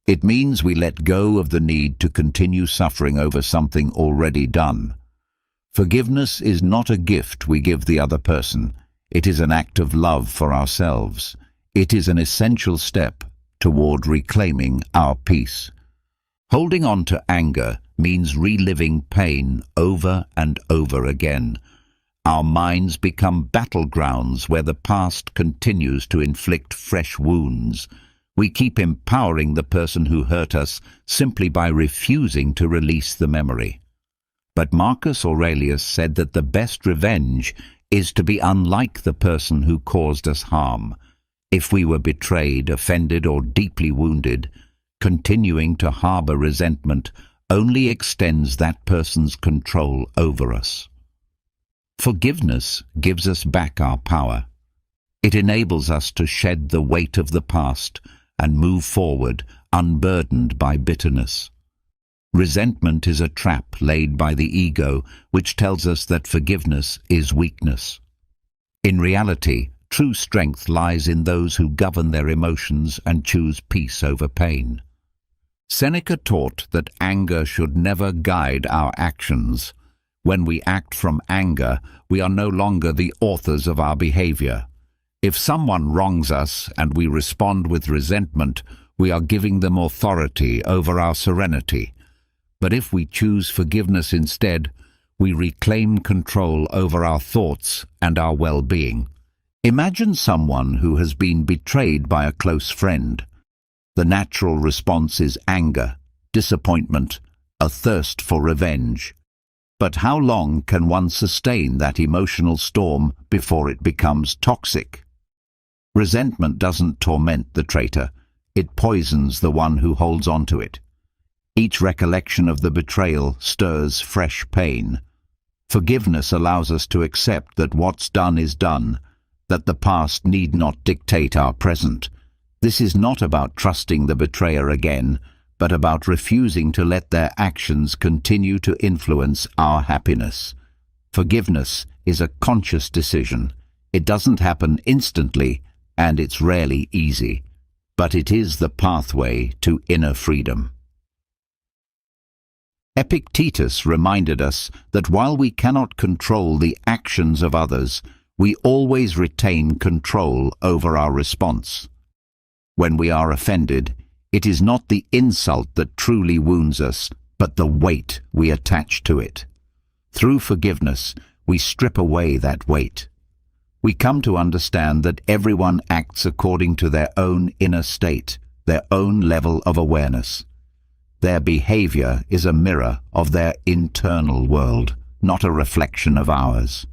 It means we let go of the need to continue suffering over something already done. Forgiveness is not a gift we give the other person. It is an act of love for ourselves. It is an essential step toward reclaiming our peace. Holding on to anger means reliving pain over and over again. Our minds become battlegrounds where the past continues to inflict fresh wounds. We keep empowering the person who hurt us simply by refusing to release the memory. But Marcus Aurelius said that the best revenge is to be unlike the person who caused us harm. If we were betrayed, offended, or deeply wounded, continuing to harbor resentment only extends that person's control over us. Forgiveness gives us back our power. It enables us to shed the weight of the past and move forward unburdened by bitterness. Resentment is a trap laid by the ego which tells us that forgiveness is weakness. In reality, true strength lies in those who govern their emotions and choose peace over pain. Seneca taught that anger should never guide our actions. When we act from anger, we are no longer the authors of our behavior. If someone wrongs us and we respond with resentment, we are giving them authority over our serenity. But if we choose forgiveness instead, we reclaim control over our thoughts and our well-being. Imagine someone who has been betrayed by a close friend. The natural response is anger, disappointment, a thirst for revenge. But how long can one sustain that emotional storm before it becomes toxic? Resentment doesn't torment the traitor, it poisons the one who holds on to it. Each recollection of the betrayal stirs fresh pain. Forgiveness allows us to accept that what's done is done, that the past need not dictate our present. This is not about trusting the betrayer again, but about refusing to let their actions continue to influence our happiness. Forgiveness is a conscious decision. It doesn't happen instantly, and it's rarely easy, but it is the pathway to inner freedom. Epictetus reminded us that while we cannot control the actions of others, we always retain control over our response. When we are offended, it is not the insult that truly wounds us, but the weight we attach to it. Through forgiveness, we strip away that weight. We come to understand that everyone acts according to their own inner state, their own level of awareness. Their behavior is a mirror of their internal world, not a reflection of ours.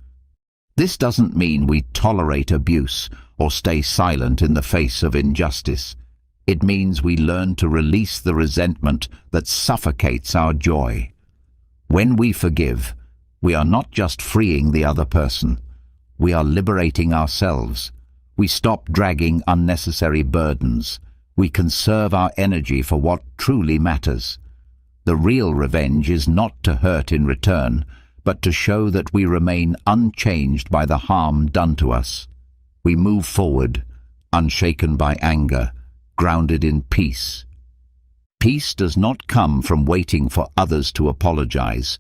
This doesn't mean we tolerate abuse or stay silent in the face of injustice. It means we learn to release the resentment that suffocates our joy. When we forgive, we are not just freeing the other person. We are liberating ourselves. We stop dragging unnecessary burdens. We conserve our energy for what truly matters. The real revenge is not to hurt in return, but to show that we remain unchanged by the harm done to us. We move forward, unshaken by anger, grounded in peace. Peace does not come from waiting for others to apologize.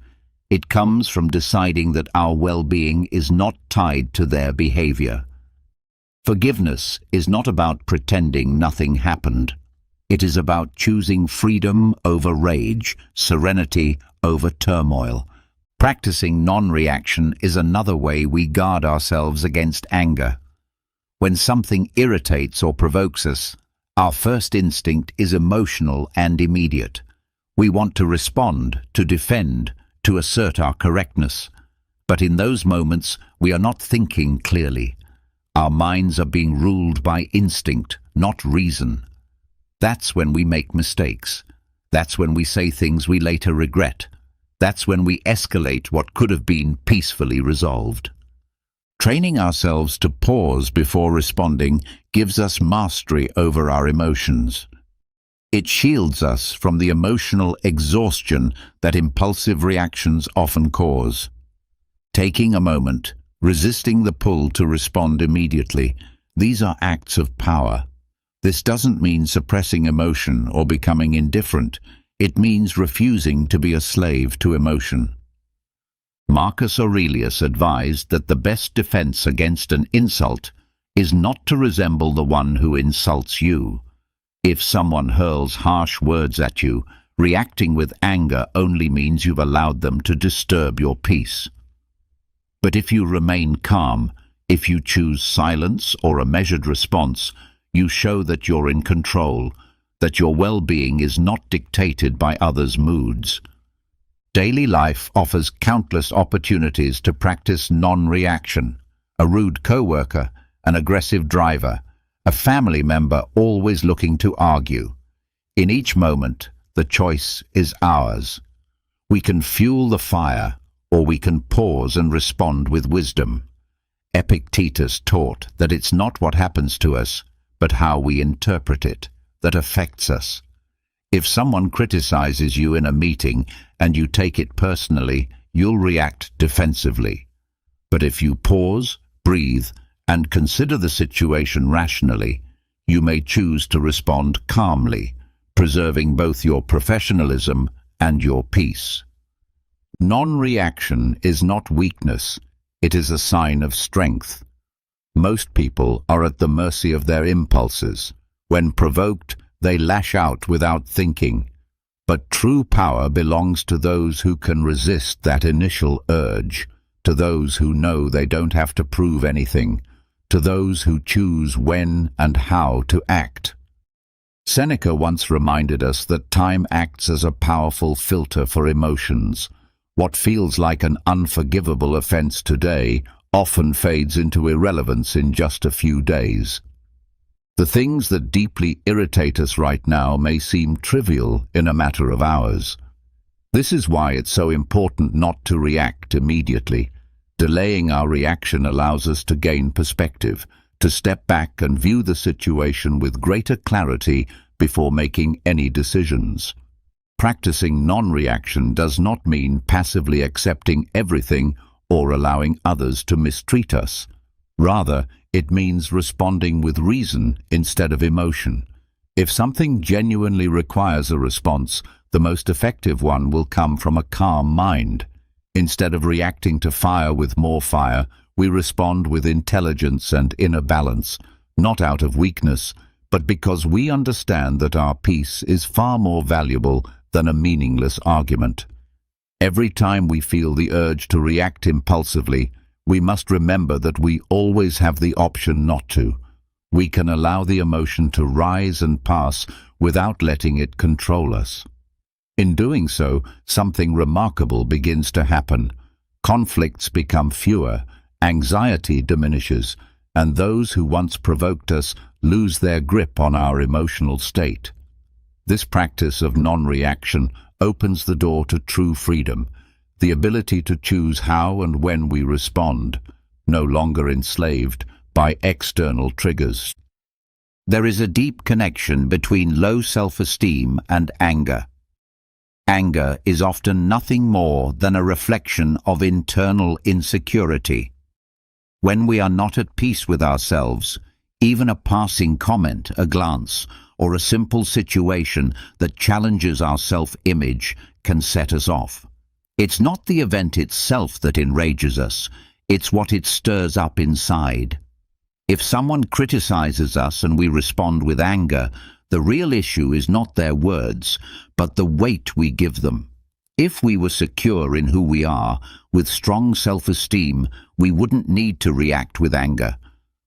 It comes from deciding that our well-being is not tied to their behavior. Forgiveness is not about pretending nothing happened. It is about choosing freedom over rage, serenity over turmoil. Practicing non-reaction is another way we guard ourselves against anger. When something irritates or provokes us, our first instinct is emotional and immediate. We want to respond, to defend, to assert our correctness. But in those moments, we are not thinking clearly. Our minds are being ruled by instinct, not reason. That's when we make mistakes. That's when we say things we later regret. That's when we escalate what could have been peacefully resolved. Training ourselves to pause before responding gives us mastery over our emotions. It shields us from the emotional exhaustion that impulsive reactions often cause. Taking a moment, resisting the pull to respond immediately, these are acts of power. This doesn't mean suppressing emotion or becoming indifferent. It means refusing to be a slave to emotion. Marcus Aurelius advised that the best defense against an insult is not to resemble the one who insults you. If someone hurls harsh words at you, reacting with anger only means you've allowed them to disturb your peace. But if you remain calm, if you choose silence or a measured response, you show that you're in control, that your well-being is not dictated by others' moods. Daily life offers countless opportunities to practice non-reaction. A rude coworker, an aggressive driver, a family member always looking to argue. In each moment, the choice is ours. We can fuel the fire, or we can pause and respond with wisdom. Epictetus taught that it's not what happens to us, but how we interpret it, that affects us. If someone criticizes you in a meeting and you take it personally, you'll react defensively. But if you pause, breathe, and consider the situation rationally, you may choose to respond calmly, preserving both your professionalism and your peace. Non-reaction is not weakness, it is a sign of strength. Most people are at the mercy of their impulses. When provoked, they lash out without thinking. But true power belongs to those who can resist that initial urge, to those who know they don't have to prove anything, to those who choose when and how to act. Seneca once reminded us that time acts as a powerful filter for emotions. What feels like an unforgivable offense today often fades into irrelevance in just a few days. The things that deeply irritate us right now may seem trivial in a matter of hours. This is why it's so important not to react immediately. Delaying our reaction allows us to gain perspective, to step back and view the situation with greater clarity before making any decisions. Practicing non-reaction does not mean passively accepting everything or allowing others to mistreat us. Rather, it means responding with reason instead of emotion. If something genuinely requires a response, the most effective one will come from a calm mind. Instead of reacting to fire with more fire, we respond with intelligence and inner balance, not out of weakness, but because we understand that our peace is far more valuable than a meaningless argument. Every time we feel the urge to react impulsively, we must remember that we always have the option not to. We can allow the emotion to rise and pass without letting it control us. In doing so, something remarkable begins to happen. Conflicts become fewer, anxiety diminishes, and those who once provoked us lose their grip on our emotional state. This practice of non-reaction opens the door to true freedom, the ability to choose how and when we respond, no longer enslaved by external triggers. There is a deep connection between low self-esteem and anger. Anger is often nothing more than a reflection of internal insecurity. When we are not at peace with ourselves, even a passing comment, a glance, or a simple situation that challenges our self-image can set us off. It's not the event itself that enrages us, it's what it stirs up inside. If someone criticizes us and we respond with anger, the real issue is not their words, but the weight we give them. If we were secure in who we are, with strong self-esteem, we wouldn't need to react with anger.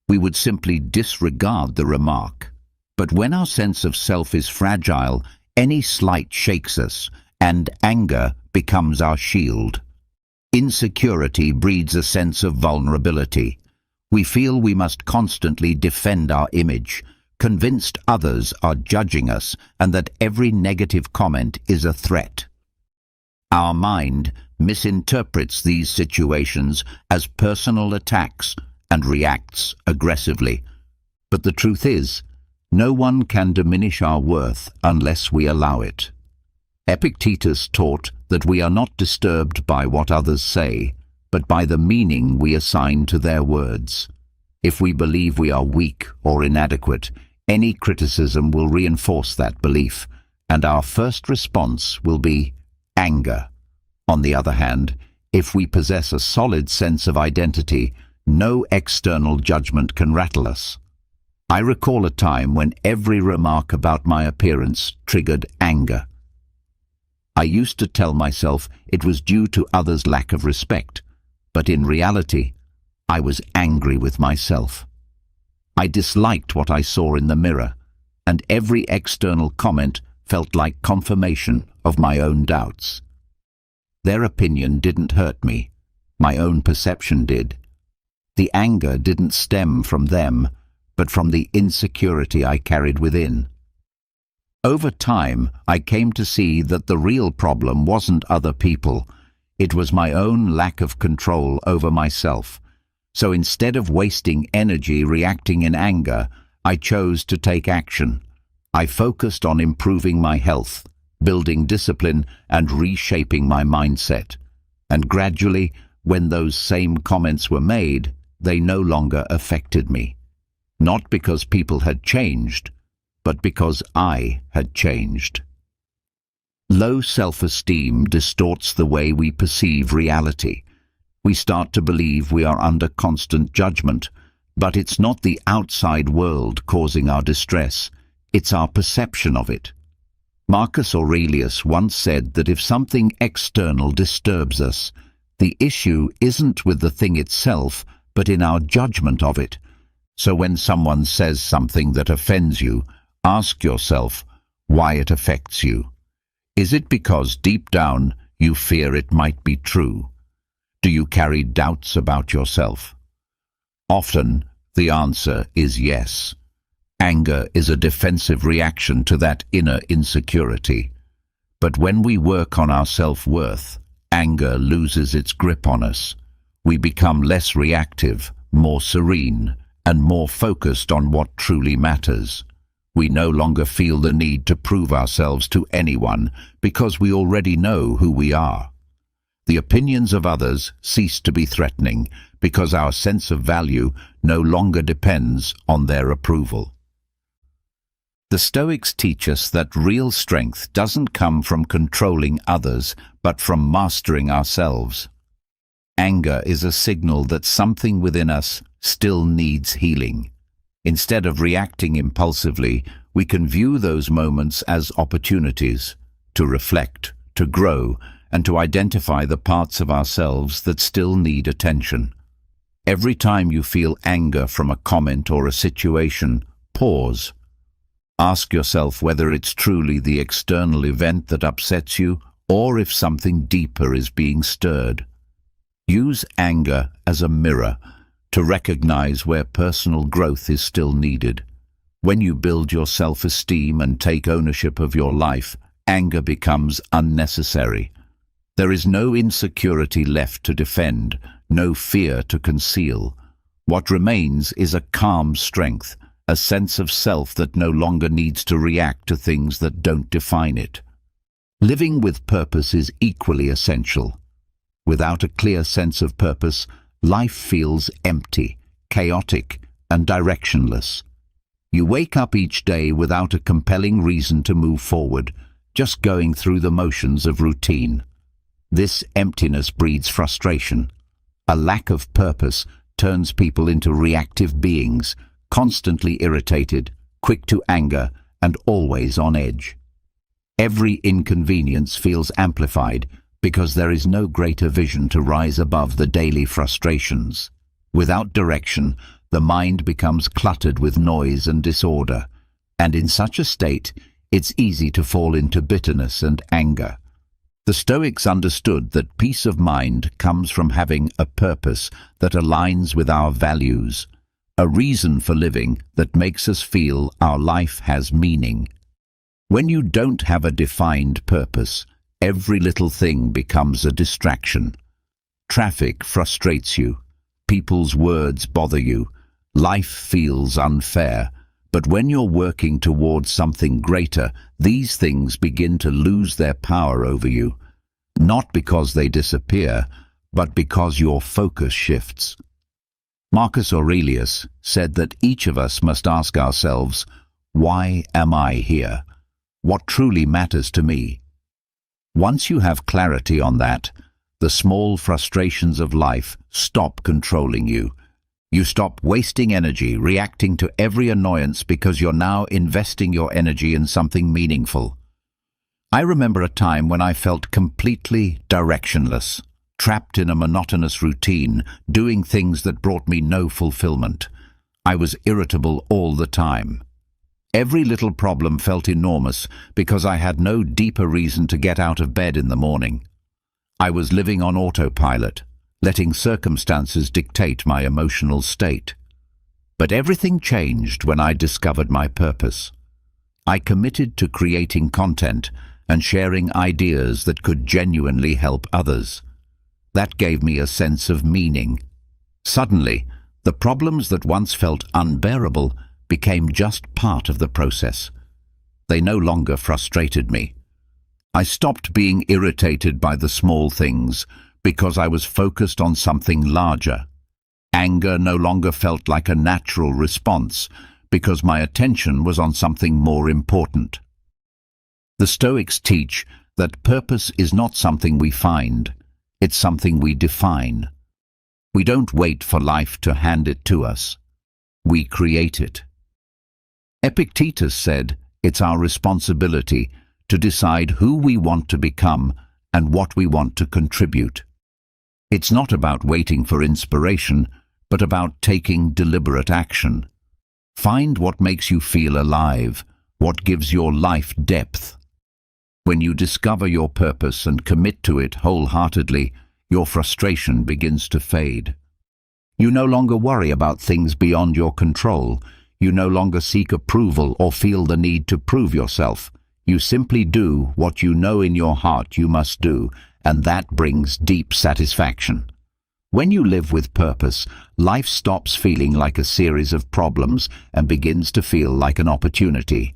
We would simply disregard the remark. But when our sense of self is fragile, any slight shakes us, and anger becomes our shield. Insecurity breeds a sense of vulnerability. We feel we must constantly defend our image, convinced others are judging us and that every negative comment is a threat. Our mind misinterprets these situations as personal attacks and reacts aggressively. But the truth is, no one can diminish our worth unless we allow it. Epictetus taught that we are not disturbed by what others say, but by the meaning we assign to their words. If we believe we are weak or inadequate, any criticism will reinforce that belief, and our first response will be anger. On the other hand, if we possess a solid sense of identity, no external judgment can rattle us. I recall a time when every remark about my appearance triggered anger. I used to tell myself it was due to others' lack of respect, but in reality, I was angry with myself. I disliked what I saw in the mirror, and every external comment felt like confirmation of my own doubts. Their opinion didn't hurt me, my own perception did. The anger didn't stem from them, but from the insecurity I carried within. Over time, I came to see that the real problem wasn't other people. It was my own lack of control over myself. So instead of wasting energy reacting in anger, I chose to take action. I focused on improving my health, building discipline, and reshaping my mindset. And gradually, when those same comments were made, they no longer affected me. Not because people had changed, but because I had changed. Low self-esteem distorts the way we perceive reality. We start to believe we are under constant judgment, but it's not the outside world causing our distress, it's our perception of it. Marcus Aurelius once said that if something external disturbs us, the issue isn't with the thing itself, but in our judgment of it. So when someone says something that offends you, ask yourself why it affects you. Is it because deep down you fear it might be true? Do you carry doubts about yourself? Often, the answer is yes. Anger is a defensive reaction to that inner insecurity. But when we work on our self-worth, anger loses its grip on us. We become less reactive, more serene, and more focused on what truly matters. We no longer feel the need to prove ourselves to anyone because we already know who we are. The opinions of others cease to be threatening because our sense of value no longer depends on their approval. The Stoics teach us that real strength doesn't come from controlling others, but from mastering ourselves. Anger is a signal that something within us still needs healing. Instead of reacting impulsively, we can view those moments as opportunities to reflect, to grow, and to identify the parts of ourselves that still need attention. Every time you feel anger from a comment or a situation, pause. Ask yourself whether it's truly the external event that upsets you or if something deeper is being stirred. Use anger as a mirror to recognize where personal growth is still needed. When you build your self-esteem and take ownership of your life, anger becomes unnecessary. There is no insecurity left to defend, no fear to conceal. What remains is a calm strength, a sense of self that no longer needs to react to things that don't define it. Living with purpose is equally essential. Without a clear sense of purpose, life feels empty, chaotic, and directionless. You wake up each day without a compelling reason to move forward, just going through the motions of routine. This emptiness breeds frustration. A lack of purpose turns people into reactive beings, constantly irritated, quick to anger, and always on edge. Every inconvenience feels amplified because there is no greater vision to rise above the daily frustrations. Without direction, the mind becomes cluttered with noise and disorder, and in such a state, it's easy to fall into bitterness and anger. The Stoics understood that peace of mind comes from having a purpose that aligns with our values, a reason for living that makes us feel our life has meaning. When you don't have a defined purpose, every little thing becomes a distraction. Traffic frustrates you, people's words bother you, life feels unfair. But when you're working towards something greater, these things begin to lose their power over you, not because they disappear, but because your focus shifts. Marcus Aurelius said that each of us must ask ourselves, why am I here? What truly matters to me? Once you have clarity on that, the small frustrations of life stop controlling you. You stop wasting energy reacting to every annoyance because you're now investing your energy in something meaningful. I remember a time when I felt completely directionless, trapped in a monotonous routine, doing things that brought me no fulfillment. I was irritable all the time. Every little problem felt enormous because I had no deeper reason to get out of bed in the morning. I was living on autopilot, letting circumstances dictate my emotional state. But everything changed when I discovered my purpose. I committed to creating content and sharing ideas that could genuinely help others. That gave me a sense of meaning. Suddenly, the problems that once felt unbearable became just part of the process. They no longer frustrated me. I stopped being irritated by the small things because I was focused on something larger. Anger no longer felt like a natural response because my attention was on something more important. The Stoics teach that purpose is not something we find, it's something we define. We don't wait for life to hand it to us. We create it. Epictetus said, it's our responsibility to decide who we want to become and what we want to contribute. It's not about waiting for inspiration, but about taking deliberate action. Find what makes you feel alive, what gives your life depth. When you discover your purpose and commit to it wholeheartedly, your frustration begins to fade. You no longer worry about things beyond your control. You no longer seek approval or feel the need to prove yourself. You simply do what you know in your heart you must do, and that brings deep satisfaction. When you live with purpose, life stops feeling like a series of problems and begins to feel like an opportunity.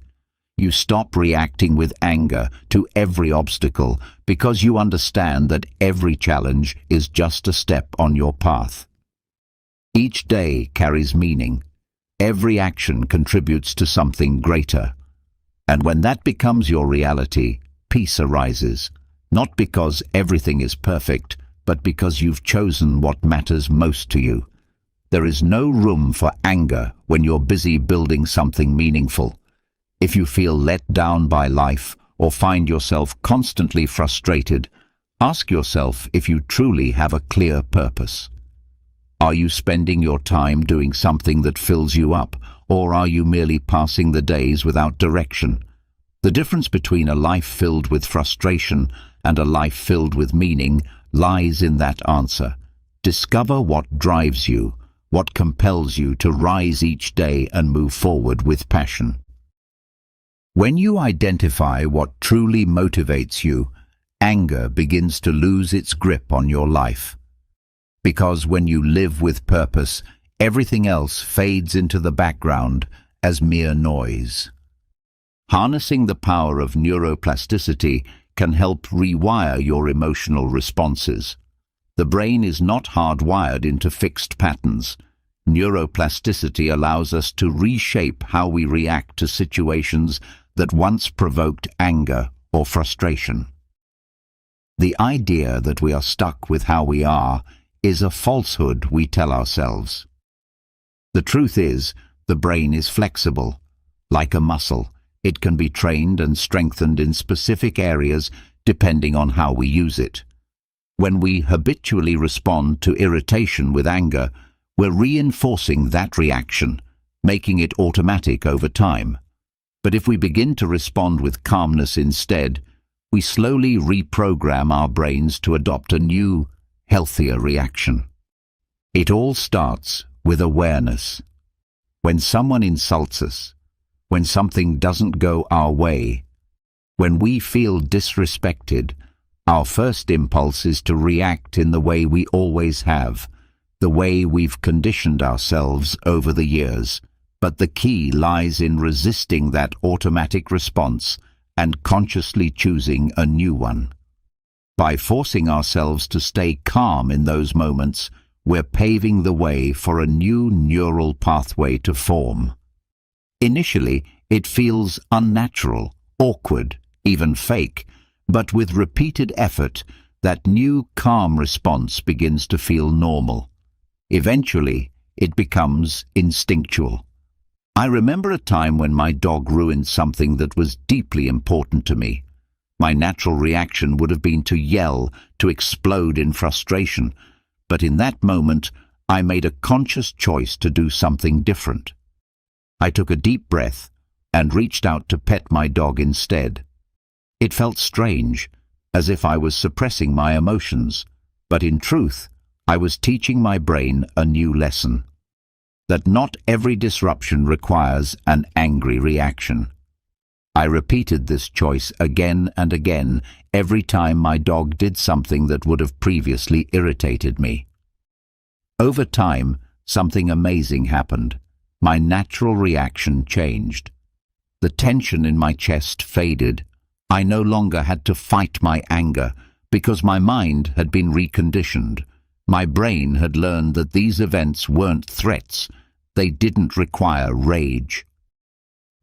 You stop reacting with anger to every obstacle because you understand that every challenge is just a step on your path. Each day carries meaning. Every action contributes to something greater. And when that becomes your reality, peace arises, not because everything is perfect, but because you've chosen what matters most to you. There is no room for anger when you're busy building something meaningful. If you feel let down by life or find yourself constantly frustrated, ask yourself if you truly have a clear purpose. Are you spending your time doing something that fills you up, or are you merely passing the days without direction? The difference between a life filled with frustration and a life filled with meaning lies in that answer. Discover what drives you, what compels you to rise each day and move forward with passion. When you identify what truly motivates you, anger begins to lose its grip on your life. Because when you live with purpose, everything else fades into the background as mere noise. Harnessing the power of neuroplasticity can help rewire your emotional responses. The brain is not hardwired into fixed patterns. Neuroplasticity allows us to reshape how we react to situations that once provoked anger or frustration. The idea that we are stuck with how we are is a falsehood we tell ourselves. The truth is, the brain is flexible. Like a muscle, it can be trained and strengthened in specific areas depending on how we use it. When we habitually respond to irritation with anger, we're reinforcing that reaction, making it automatic over time. But if we begin to respond with calmness instead, we slowly reprogram our brains to adopt a new, healthier reaction. It all starts with awareness. When someone insults us, when something doesn't go our way, when we feel disrespected, our first impulse is to react in the way we always have, the way we've conditioned ourselves over the years. But the key lies in resisting that automatic response and consciously choosing a new one. By forcing ourselves to stay calm in those moments, we're paving the way for a new neural pathway to form. Initially, it feels unnatural, awkward, even fake, but with repeated effort, that new calm response begins to feel normal. Eventually, it becomes instinctual. I remember a time when my dog ruined something that was deeply important to me. My natural reaction would have been to yell, to explode in frustration, but in that moment, I made a conscious choice to do something different. I took a deep breath and reached out to pet my dog instead. It felt strange, as if I was suppressing my emotions, but in truth, I was teaching my brain a new lesson. That not every disruption requires an angry reaction. I repeated this choice again and again every time my dog did something that would have previously irritated me. Over time, something amazing happened. My natural reaction changed. The tension in my chest faded. I no longer had to fight my anger because my mind had been reconditioned. My brain had learned that these events weren't threats. They didn't require rage.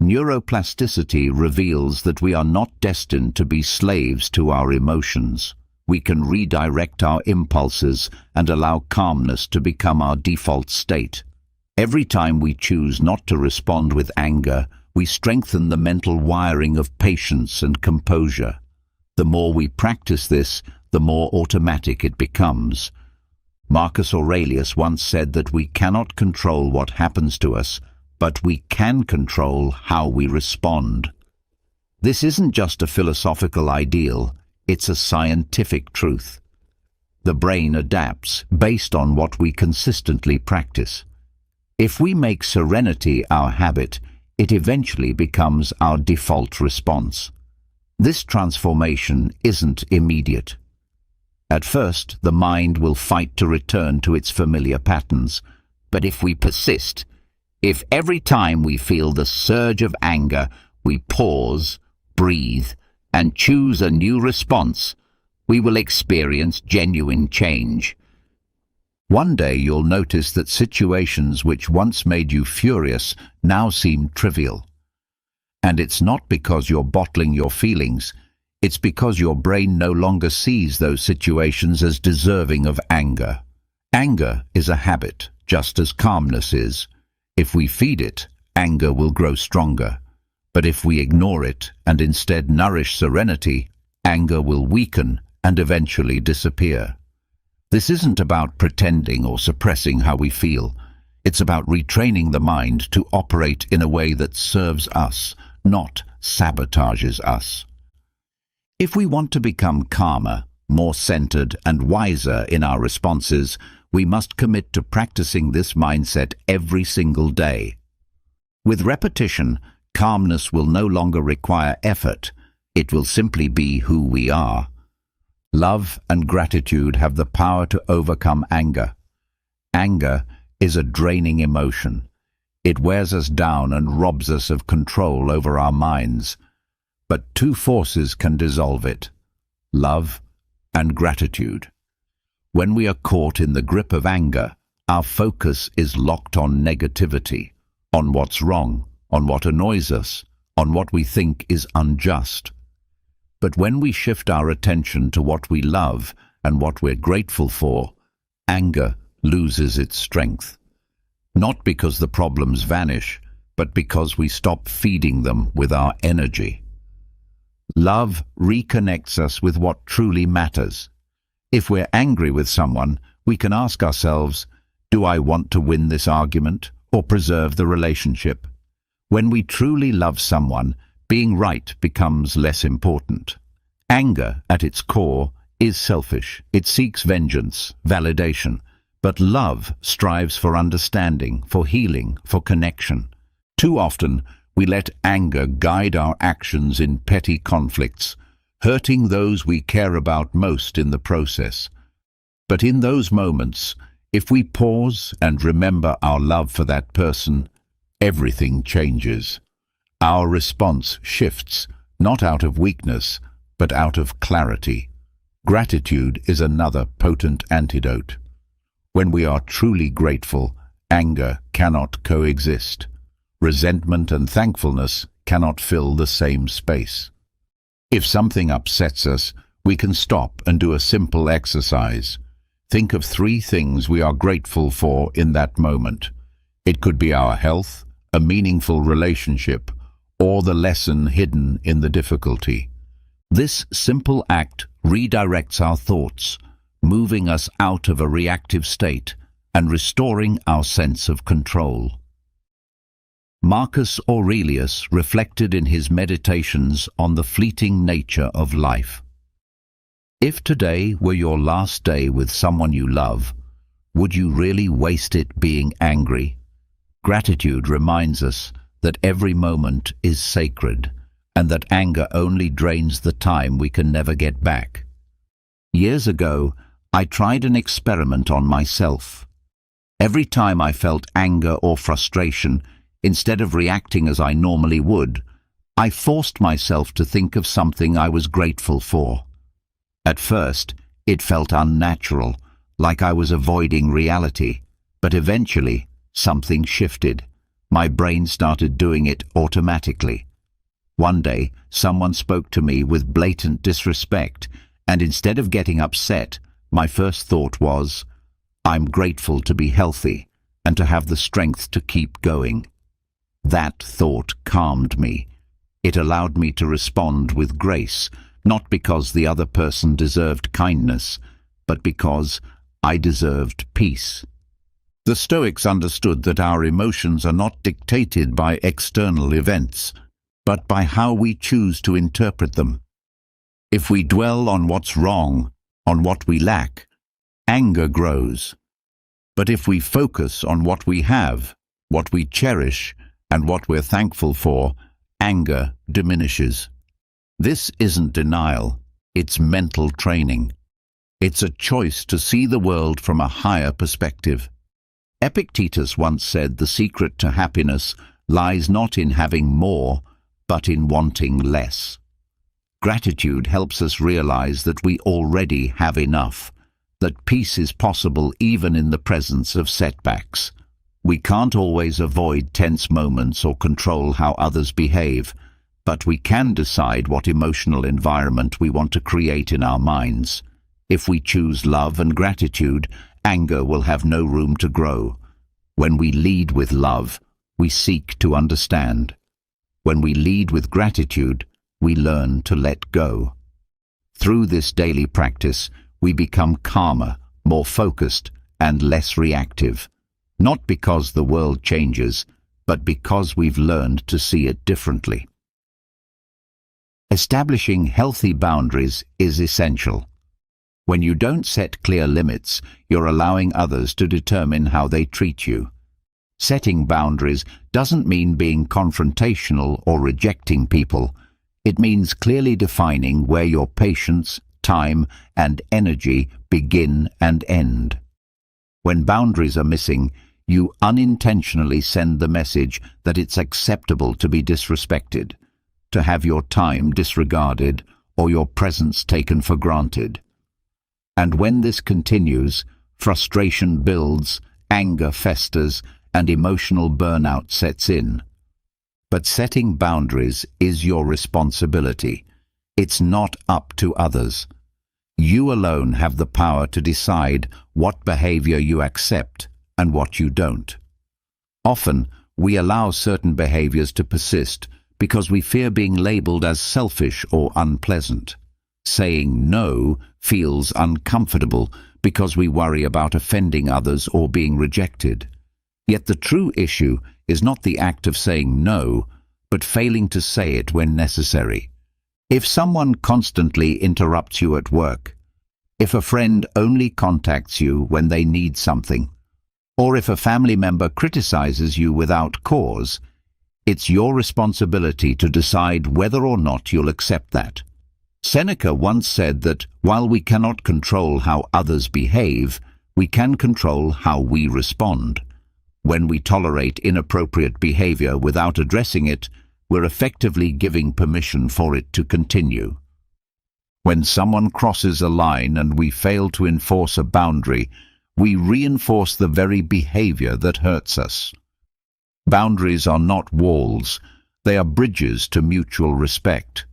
Neuroplasticity reveals that we are not destined to be slaves to our emotions. We can redirect our impulses and allow calmness to become our default state. Every time we choose not to respond with anger, we strengthen the mental wiring of patience and composure. The more we practice this, the more automatic it becomes. Marcus Aurelius once said that we cannot control what happens to us, but we can control how we respond. This isn't just a philosophical ideal, it's a scientific truth. The brain adapts based on what we consistently practice. If we make serenity our habit, it eventually becomes our default response. This transformation isn't immediate. At first, the mind will fight to return to its familiar patterns. But if we persist, if every time we feel the surge of anger, we pause, breathe, and choose a new response, we will experience genuine change. One day you'll notice that situations which once made you furious now seem trivial. And it's not because you're bottling your feelings, it's because your brain no longer sees those situations as deserving of anger. Anger is a habit, just as calmness is. If we feed it, anger will grow stronger. But if we ignore it and instead nourish serenity, anger will weaken and eventually disappear. This isn't about pretending or suppressing how we feel. It's about retraining the mind to operate in a way that serves us, not sabotages us. If we want to become calmer, more centered, and wiser in our responses, we must commit to practicing this mindset every single day. With repetition, calmness will no longer require effort. It will simply be who we are. Love and gratitude have the power to overcome anger. Anger is a draining emotion. It wears us down and robs us of control over our minds. But two forces can dissolve it: love and gratitude. When we are caught in the grip of anger, our focus is locked on negativity, on what's wrong, on what annoys us, on what we think is unjust. But when we shift our attention to what we love and what we're grateful for, anger loses its strength. Not because the problems vanish, but because we stop feeding them with our energy. Love reconnects us with what truly matters. If we're angry with someone, we can ask ourselves, do I want to win this argument or preserve the relationship? When we truly love someone, being right becomes less important. Anger, at its core, is selfish. It seeks vengeance, validation. But love strives for understanding, for healing, for connection. Too often, we let anger guide our actions in petty conflicts, hurting those we care about most in the process. But in those moments, if we pause and remember our love for that person, everything changes. Our response shifts, not out of weakness, but out of clarity. Gratitude is another potent antidote. When we are truly grateful, anger cannot coexist. Resentment and thankfulness cannot fill the same space. If something upsets us, we can stop and do a simple exercise. Think of 3 things we are grateful for in that moment. It could be our health, a meaningful relationship, or the lesson hidden in the difficulty. This simple act redirects our thoughts, moving us out of a reactive state and restoring our sense of control. Marcus Aurelius reflected in his meditations on the fleeting nature of life. If today were your last day with someone you love, would you really waste it being angry? Gratitude reminds us that every moment is sacred and that anger only drains the time we can never get back. Years ago, I tried an experiment on myself. Every time I felt anger or frustration, instead of reacting as I normally would, I forced myself to think of something I was grateful for. At first, it felt unnatural, like I was avoiding reality, but eventually, something shifted. My brain started doing it automatically. One day, someone spoke to me with blatant disrespect, and instead of getting upset, my first thought was, I'm grateful to be healthy and to have the strength to keep going. That thought calmed me. It allowed me to respond with grace, not because the other person deserved kindness, but because I deserved peace. The Stoics understood that our emotions are not dictated by external events, but by how we choose to interpret them. If we dwell on what's wrong, on what we lack, anger grows. But if we focus on what we have, what we cherish, and what we're thankful for, anger diminishes. This isn't denial, it's mental training. It's a choice to see the world from a higher perspective. Epictetus once said the secret to happiness lies not in having more, but in wanting less. Gratitude helps us realize that we already have enough, that peace is possible even in the presence of setbacks. We can't always avoid tense moments or control how others behave, but we can decide what emotional environment we want to create in our minds. If we choose love and gratitude, anger will have no room to grow. When we lead with love, we seek to understand. When we lead with gratitude, we learn to let go. Through this daily practice, we become calmer, more focused, and less reactive. Not because the world changes, but because we've learned to see it differently. Establishing healthy boundaries is essential. When you don't set clear limits, you're allowing others to determine how they treat you. Setting boundaries doesn't mean being confrontational or rejecting people. It means clearly defining where your patience, time, and energy begin and end. When boundaries are missing, you unintentionally send the message that it's acceptable to be disrespected, to have your time disregarded, or your presence taken for granted. And when this continues, frustration builds, anger festers, and emotional burnout sets in. But setting boundaries is your responsibility. It's not up to others. You alone have the power to decide what behavior you accept and what you don't. Often, we allow certain behaviors to persist because we fear being labeled as selfish or unpleasant. Saying no feels uncomfortable because we worry about offending others or being rejected. Yet the true issue is not the act of saying no, but failing to say it when necessary. If someone constantly interrupts you at work, if a friend only contacts you when they need something, or if a family member criticizes you without cause, it's your responsibility to decide whether or not you'll accept that. Seneca once said that while we cannot control how others behave, we can control how we respond. When we tolerate inappropriate behavior without addressing it, we're effectively giving permission for it to continue. When someone crosses a line and we fail to enforce a boundary, we reinforce the very behavior that hurts us. Boundaries are not walls, they are bridges to mutual respect.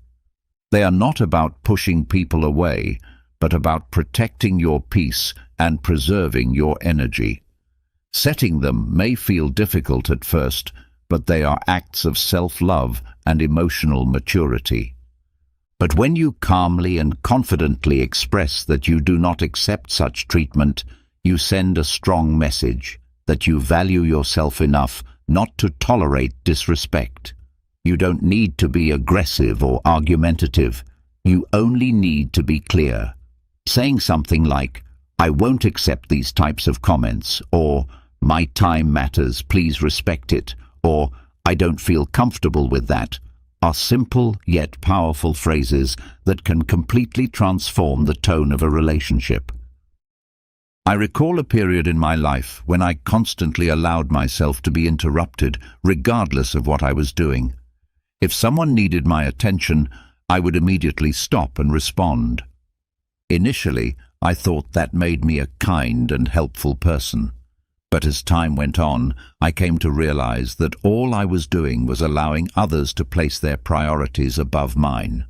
They are not about pushing people away, but about protecting your peace and preserving your energy. Setting them may feel difficult at first, but they are acts of self-love and emotional maturity. But when you calmly and confidently express that you do not accept such treatment, you send a strong message that you value yourself enough not to tolerate disrespect. You don't need to be aggressive or argumentative. You only need to be clear. Saying something like, "I won't accept these types of comments," or "My time matters, please respect it," or "I don't feel comfortable with that," are simple yet powerful phrases that can completely transform the tone of a relationship. I recall a period in my life when I constantly allowed myself to be interrupted, regardless of what I was doing. If someone needed my attention, I would immediately stop and respond. Initially, I thought that made me a kind and helpful person. But as time went on, I came to realize that all I was doing was allowing others to place their priorities above mine.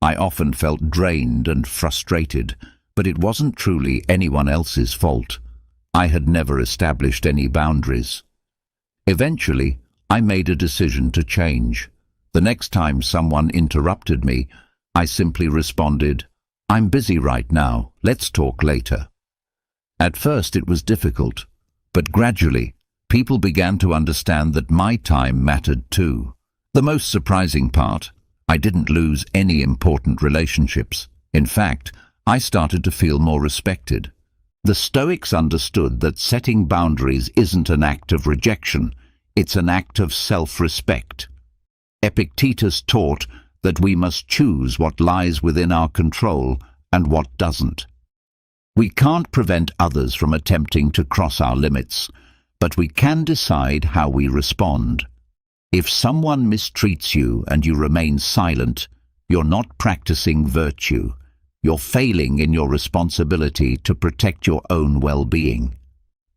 I often felt drained and frustrated, but it wasn't truly anyone else's fault. I had never established any boundaries. Eventually, I made a decision to change. The next time someone interrupted me, I simply responded, "I'm busy right now, let's talk later." At first it was difficult, but gradually, people began to understand that my time mattered too. The most surprising part, I didn't lose any important relationships. In fact, I started to feel more respected. The Stoics understood that setting boundaries isn't an act of rejection, it's an act of self-respect. Epictetus taught that we must choose what lies within our control and what doesn't. We can't prevent others from attempting to cross our limits, but we can decide how we respond. If someone mistreats you and you remain silent, you're not practicing virtue. You're failing in your responsibility to protect your own well-being.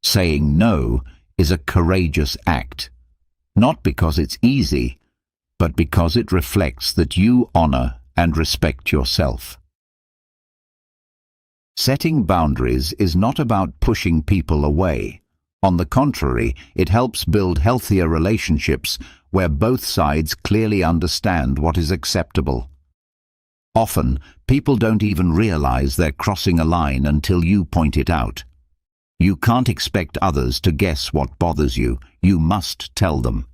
Saying no is a courageous act, not because it's easy, but because it reflects that you honor and respect yourself. Setting boundaries is not about pushing people away. On the contrary, it helps build healthier relationships where both sides clearly understand what is acceptable. Often, people don't even realize they're crossing a line until you point it out. You can't expect others to guess what bothers you. You must tell them.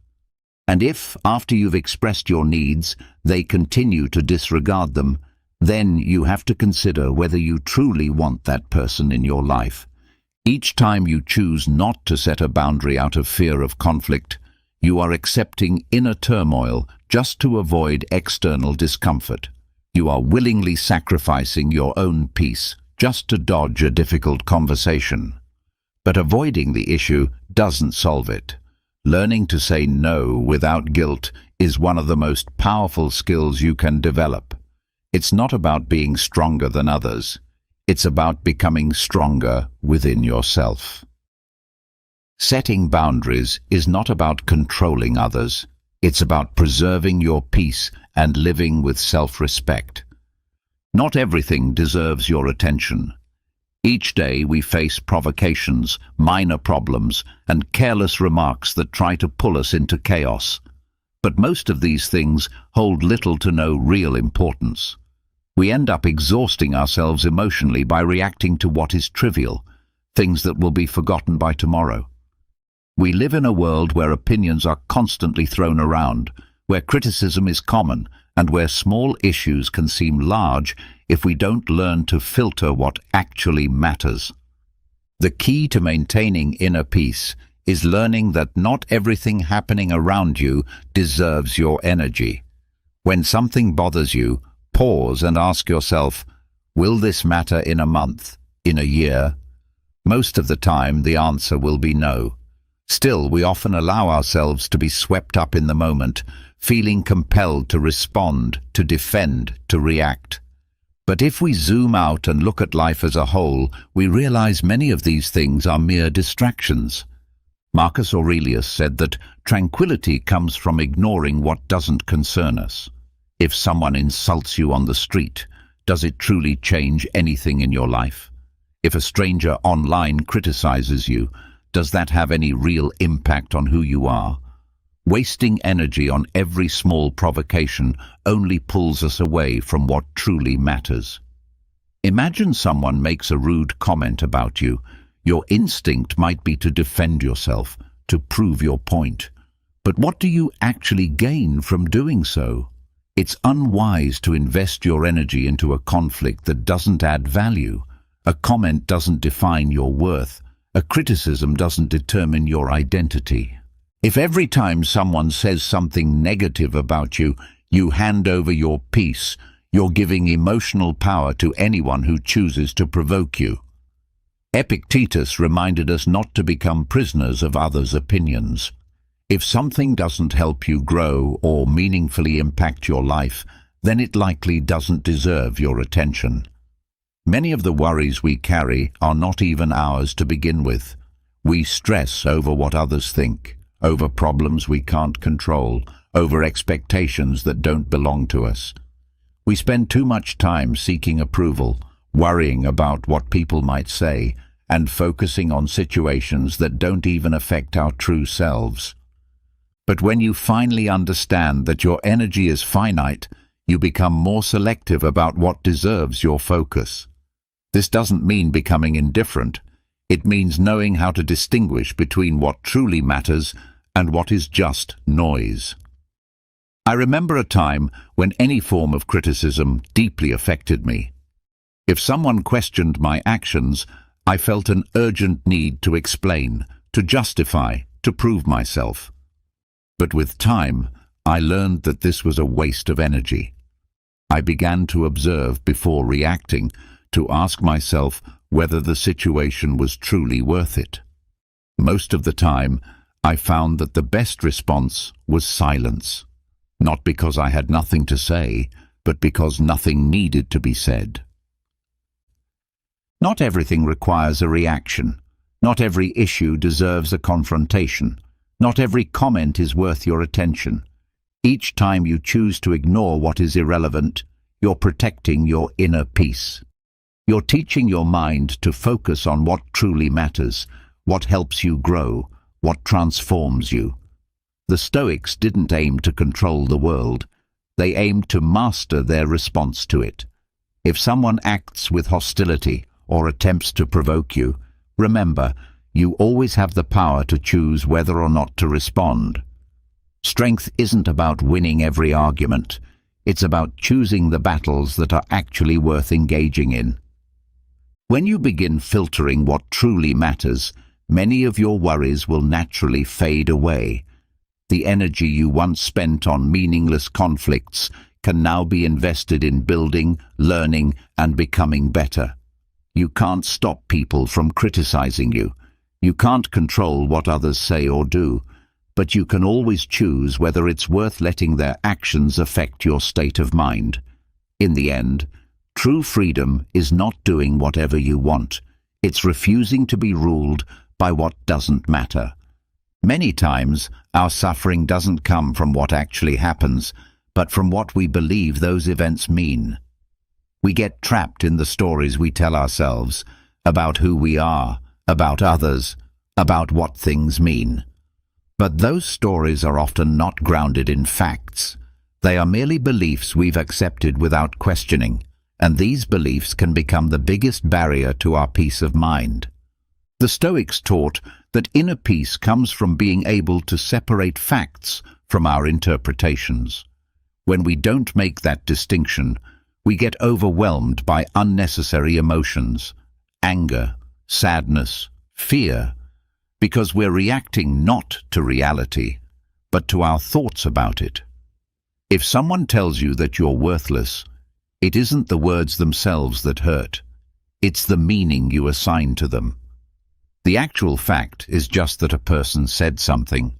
And if, after you've expressed your needs, they continue to disregard them, then you have to consider whether you truly want that person in your life. Each time you choose not to set a boundary out of fear of conflict, you are accepting inner turmoil just to avoid external discomfort. You are willingly sacrificing your own peace just to dodge a difficult conversation. But avoiding the issue doesn't solve it. Learning to say no without guilt is one of the most powerful skills you can develop. It's not about being stronger than others. It's about becoming stronger within yourself. Setting boundaries is not about controlling others. It's about preserving your peace and living with self-respect. Not everything deserves your attention. Each day we face provocations, minor problems, and careless remarks that try to pull us into chaos. But most of these things hold little to no real importance. We end up exhausting ourselves emotionally by reacting to what is trivial, things that will be forgotten by tomorrow. We live in a world where opinions are constantly thrown around, where criticism is common, and where small issues can seem large if we don't learn to filter what actually matters. The key to maintaining inner peace is learning that not everything happening around you deserves your energy. When something bothers you, pause and ask yourself, will this matter in a month, in a year? Most of the time, the answer will be no. Still, we often allow ourselves to be swept up in the moment, feeling compelled to respond, to defend, to react. But if we zoom out and look at life as a whole, we realize many of these things are mere distractions. Marcus Aurelius said that tranquility comes from ignoring what doesn't concern us. If someone insults you on the street, does it truly change anything in your life? If a stranger online criticizes you, does that have any real impact on who you are? Wasting energy on every small provocation only pulls us away from what truly matters. Imagine someone makes a rude comment about you. Your instinct might be to defend yourself, to prove your point. But what do you actually gain from doing so? It's unwise to invest your energy into a conflict that doesn't add value. A comment doesn't define your worth. A criticism doesn't determine your identity. If every time someone says something negative about you, you hand over your peace, you're giving emotional power to anyone who chooses to provoke you. Epictetus reminded us not to become prisoners of others' opinions. If something doesn't help you grow or meaningfully impact your life, then it likely doesn't deserve your attention. Many of the worries we carry are not even ours to begin with. We stress over what others think, over problems we can't control, over expectations that don't belong to us. We spend too much time seeking approval, worrying about what people might say, and focusing on situations that don't even affect our true selves. But when you finally understand that your energy is finite, you become more selective about what deserves your focus. This doesn't mean becoming indifferent. It means knowing how to distinguish between what truly matters and what is just noise. I remember a time when any form of criticism deeply affected me. If someone questioned my actions, I felt an urgent need to explain, to justify, to prove myself. But with time, I learned that this was a waste of energy. I began to observe before reacting, to ask myself whether the situation was truly worth it. Most of the time, I found that the best response was silence. Not because I had nothing to say, but because nothing needed to be said. Not everything requires a reaction. Not every issue deserves a confrontation. Not every comment is worth your attention. Each time you choose to ignore what is irrelevant, you're protecting your inner peace. You're teaching your mind to focus on what truly matters, what helps you grow, what transforms you. The Stoics didn't aim to control the world. They aimed to master their response to it. If someone acts with hostility or attempts to provoke you, remember, you always have the power to choose whether or not to respond. Strength isn't about winning every argument. It's about choosing the battles that are actually worth engaging in. When you begin filtering what truly matters, many of your worries will naturally fade away. The energy you once spent on meaningless conflicts can now be invested in building, learning, and becoming better. You can't stop people from criticizing you. You can't control what others say or do, but you can always choose whether it's worth letting their actions affect your state of mind. In the end, true freedom is not doing whatever you want. It's refusing to be ruled by what doesn't matter. Many times, our suffering doesn't come from what actually happens, but from what we believe those events mean. We get trapped in the stories we tell ourselves about who we are, about others, about what things mean. But those stories are often not grounded in facts. They are merely beliefs we've accepted without questioning, and these beliefs can become the biggest barrier to our peace of mind. The Stoics taught that inner peace comes from being able to separate facts from our interpretations. When we don't make that distinction, we get overwhelmed by unnecessary emotions, anger, sadness, fear, because we're reacting not to reality, but to our thoughts about it. If someone tells you that you're worthless, it isn't the words themselves that hurt. It's the meaning you assign to them. The actual fact is just that a person said something,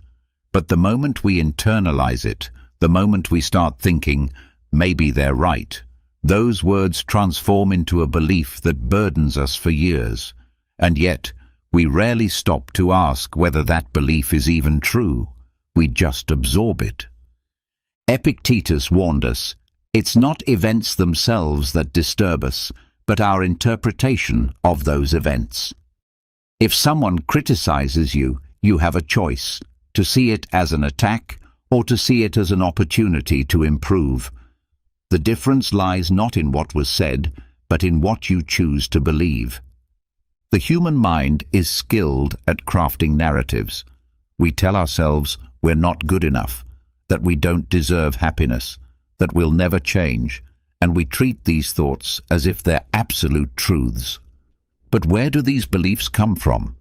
but the moment we internalize it, the moment we start thinking, maybe they're right, those words transform into a belief that burdens us for years, and yet we rarely stop to ask whether that belief is even true. We just absorb it. Epictetus warned us, it's not events themselves that disturb us, but our interpretation of those events. If someone criticizes you, you have a choice, to see it as an attack or to see it as an opportunity to improve. The difference lies not in what was said, but in what you choose to believe. The human mind is skilled at crafting narratives. We tell ourselves we're not good enough, that we don't deserve happiness, that we'll never change, and we treat these thoughts as if they're absolute truths. But where do these beliefs come from?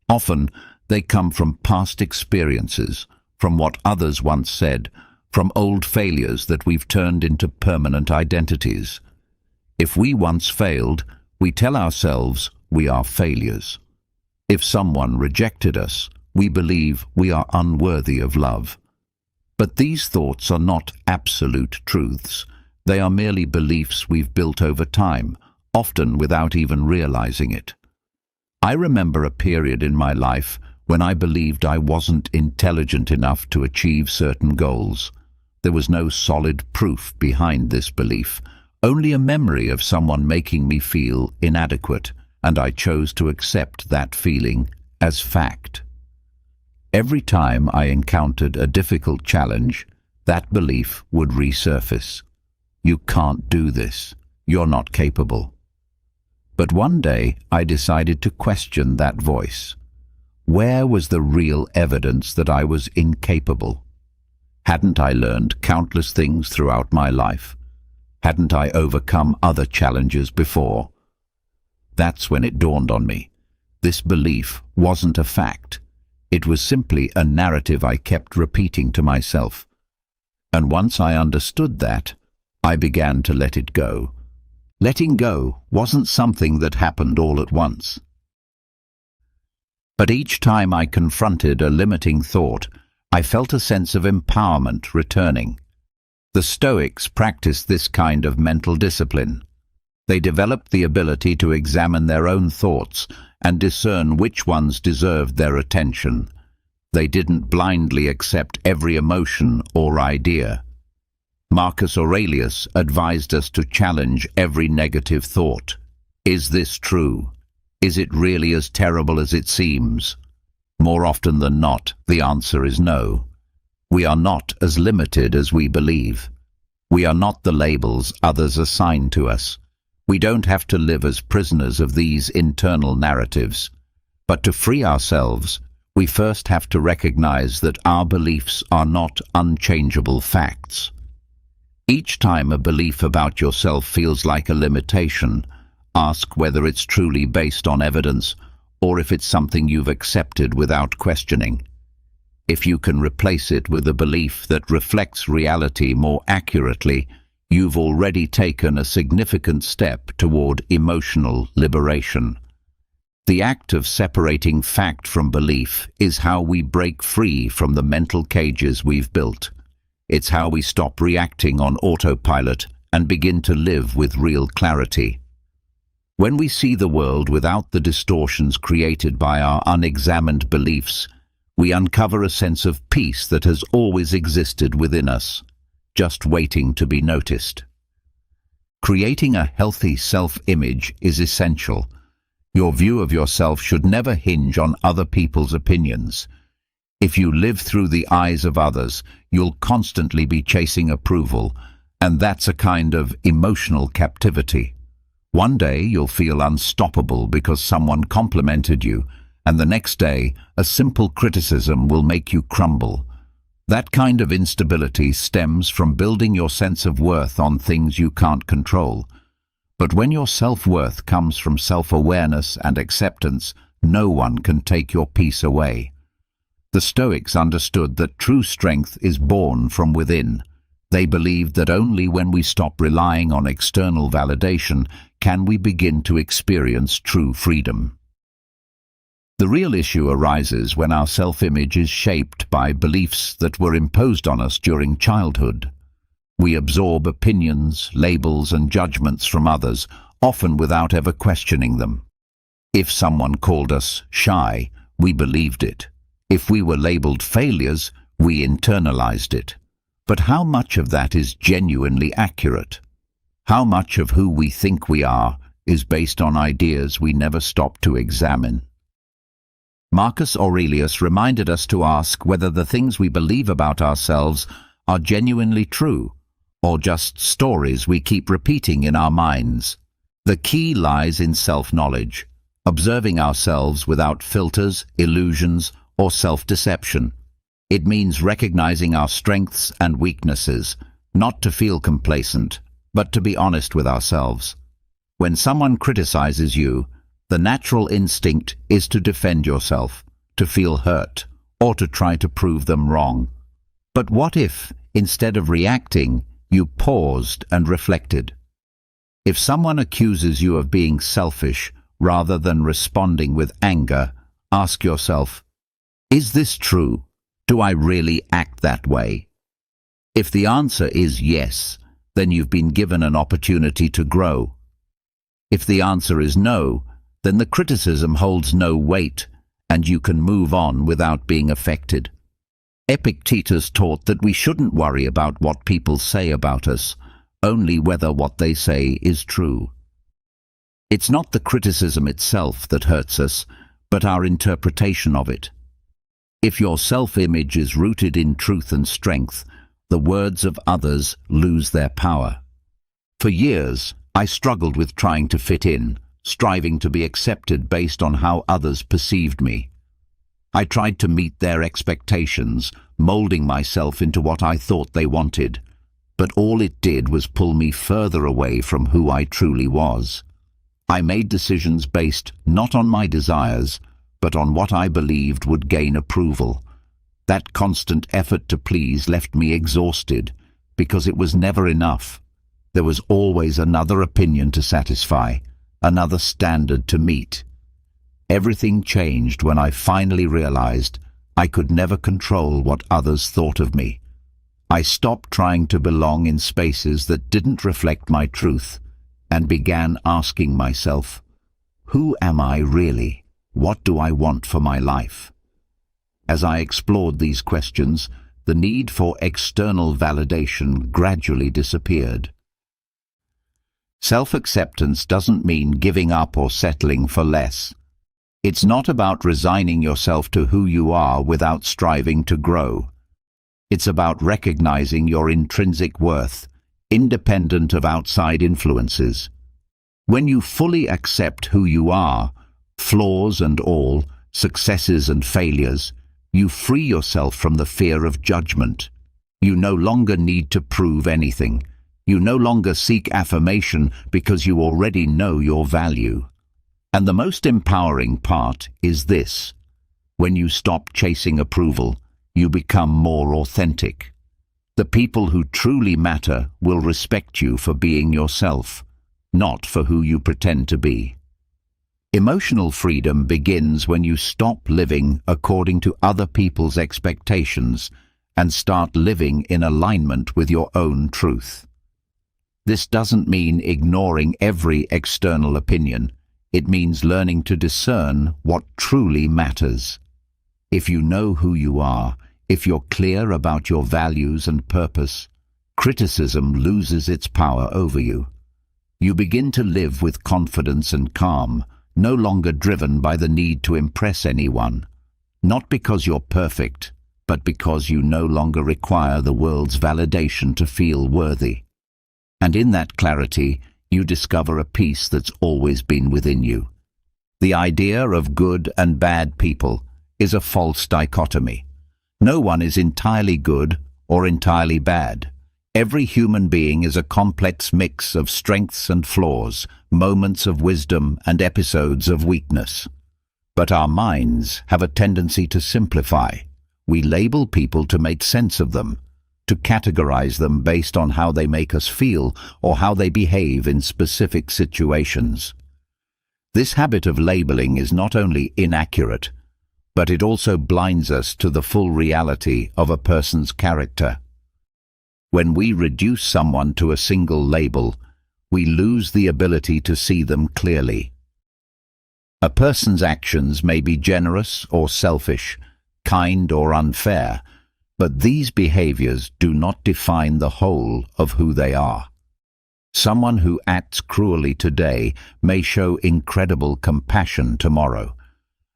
Often, they come from past experiences, from what others once said, from old failures that we've turned into permanent identities. If we once failed, we tell ourselves we are failures. If someone rejected us, we believe we are unworthy of love. But these thoughts are not absolute truths. They are merely beliefs we've built over time, often without even realizing it. I remember a period in my life when I believed I wasn't intelligent enough to achieve certain goals. There was no solid proof behind this belief, only a memory of someone making me feel inadequate, and I chose to accept that feeling as fact. Every time I encountered a difficult challenge, that belief would resurface. You can't do this. You're not capable. But one day I decided to question that voice. Where was the real evidence that I was incapable? Hadn't I learned countless things throughout my life? Hadn't I overcome other challenges before? That's when it dawned on me. This belief wasn't a fact. It was simply a narrative I kept repeating to myself. And once I understood that, I began to let it go. Letting go wasn't something that happened all at once. But each time I confronted a limiting thought, I felt a sense of empowerment returning. The Stoics practiced this kind of mental discipline. They developed the ability to examine their own thoughts and discern which ones deserved their attention. They didn't blindly accept every emotion or idea. Marcus Aurelius advised us to challenge every negative thought. Is this true? Is it really as terrible as it seems? More often than not, the answer is no. We are not as limited as we believe. We are not the labels others assign to us. We don't have to live as prisoners of these internal narratives. But to free ourselves, we first have to recognize that our beliefs are not unchangeable facts. Each time a belief about yourself feels like a limitation, ask whether it's truly based on evidence or if it's something you've accepted without questioning. If you can replace it with a belief that reflects reality more accurately, you've already taken a significant step toward emotional liberation. The act of separating fact from belief is how we break free from the mental cages we've built. It's how we stop reacting on autopilot and begin to live with real clarity. When we see the world without the distortions created by our unexamined beliefs, we uncover a sense of peace that has always existed within us, just waiting to be noticed. Creating a healthy self-image is essential. Your view of yourself should never hinge on other people's opinions. If you live through the eyes of others, you'll constantly be chasing approval, and that's a kind of emotional captivity. One day you'll feel unstoppable because someone complimented you, and the next day a simple criticism will make you crumble. That kind of instability stems from building your sense of worth on things you can't control. But when your self-worth comes from self-awareness and acceptance, no one can take your peace away. The Stoics understood that true strength is born from within. They believed that only when we stop relying on external validation can we begin to experience true freedom. The real issue arises when our self-image is shaped by beliefs that were imposed on us during childhood. We absorb opinions, labels, and judgments from others, often without ever questioning them. If someone called us shy, we believed it. If we were labeled failures, we internalized it. But how much of that is genuinely accurate? How much of who we think we are is based on ideas we never stop to examine? Marcus Aurelius reminded us to ask whether the things we believe about ourselves are genuinely true, or just stories we keep repeating in our minds. The key lies in self-knowledge, observing ourselves without filters, illusions, or self-deception. It means recognizing our strengths and weaknesses, not to feel complacent, but to be honest with ourselves. When someone criticizes you, the natural instinct is to defend yourself, to feel hurt, or to try to prove them wrong. But what if, instead of reacting, you paused and reflected? If someone accuses you of being selfish rather than responding with anger, ask yourself, Is this true? Do I really act that way? If the answer is yes, then you've been given an opportunity to grow. If the answer is no, then the criticism holds no weight, and you can move on without being affected. Epictetus taught that we shouldn't worry about what people say about us, only whether what they say is true. It's not the criticism itself that hurts us, but our interpretation of it. If your self-image is rooted in truth and strength, the words of others lose their power. For years, I struggled with trying to fit in, striving to be accepted based on how others perceived me. I tried to meet their expectations, molding myself into what I thought they wanted, but all it did was pull me further away from who I truly was. I made decisions based not on my desires, but on what I believed would gain approval. That constant effort to please left me exhausted, because it was never enough. There was always another opinion to satisfy, another standard to meet. Everything changed when I finally realized I could never control what others thought of me. I stopped trying to belong in spaces that didn't reflect my truth, and began asking myself, who am I really? What do I want for my life? As I explored these questions, the need for external validation gradually disappeared. Self-acceptance doesn't mean giving up or settling for less. It's not about resigning yourself to who you are without striving to grow. It's about recognizing your intrinsic worth, independent of outside influences. When you fully accept who you are, flaws and all, successes and failures, you free yourself from the fear of judgment. You no longer need to prove anything. You no longer seek affirmation because you already know your value. And the most empowering part is this: when you stop chasing approval, you become more authentic. The people who truly matter will respect you for being yourself, not for who you pretend to be. Emotional freedom begins when you stop living according to other people's expectations and start living in alignment with your own truth. This doesn't mean ignoring every external opinion. It means learning to discern what truly matters. If you know who you are, if you're clear about your values and purpose, criticism loses its power over you. You begin to live with confidence and calm, no longer driven by the need to impress anyone, not because you're perfect, but because you no longer require the world's validation to feel worthy. And in that clarity, you discover a peace that's always been within you. The idea of good and bad people is a false dichotomy. No one is entirely good or entirely bad. Every human being is a complex mix of strengths and flaws, moments of wisdom and episodes of weakness. But our minds have a tendency to simplify. We label people to make sense of them, to categorize them based on how they make us feel or how they behave in specific situations. This habit of labeling is not only inaccurate, but it also blinds us to the full reality of a person's character. When we reduce someone to a single label, we lose the ability to see them clearly. A person's actions may be generous or selfish, kind or unfair, but these behaviors do not define the whole of who they are. Someone who acts cruelly today may show incredible compassion tomorrow.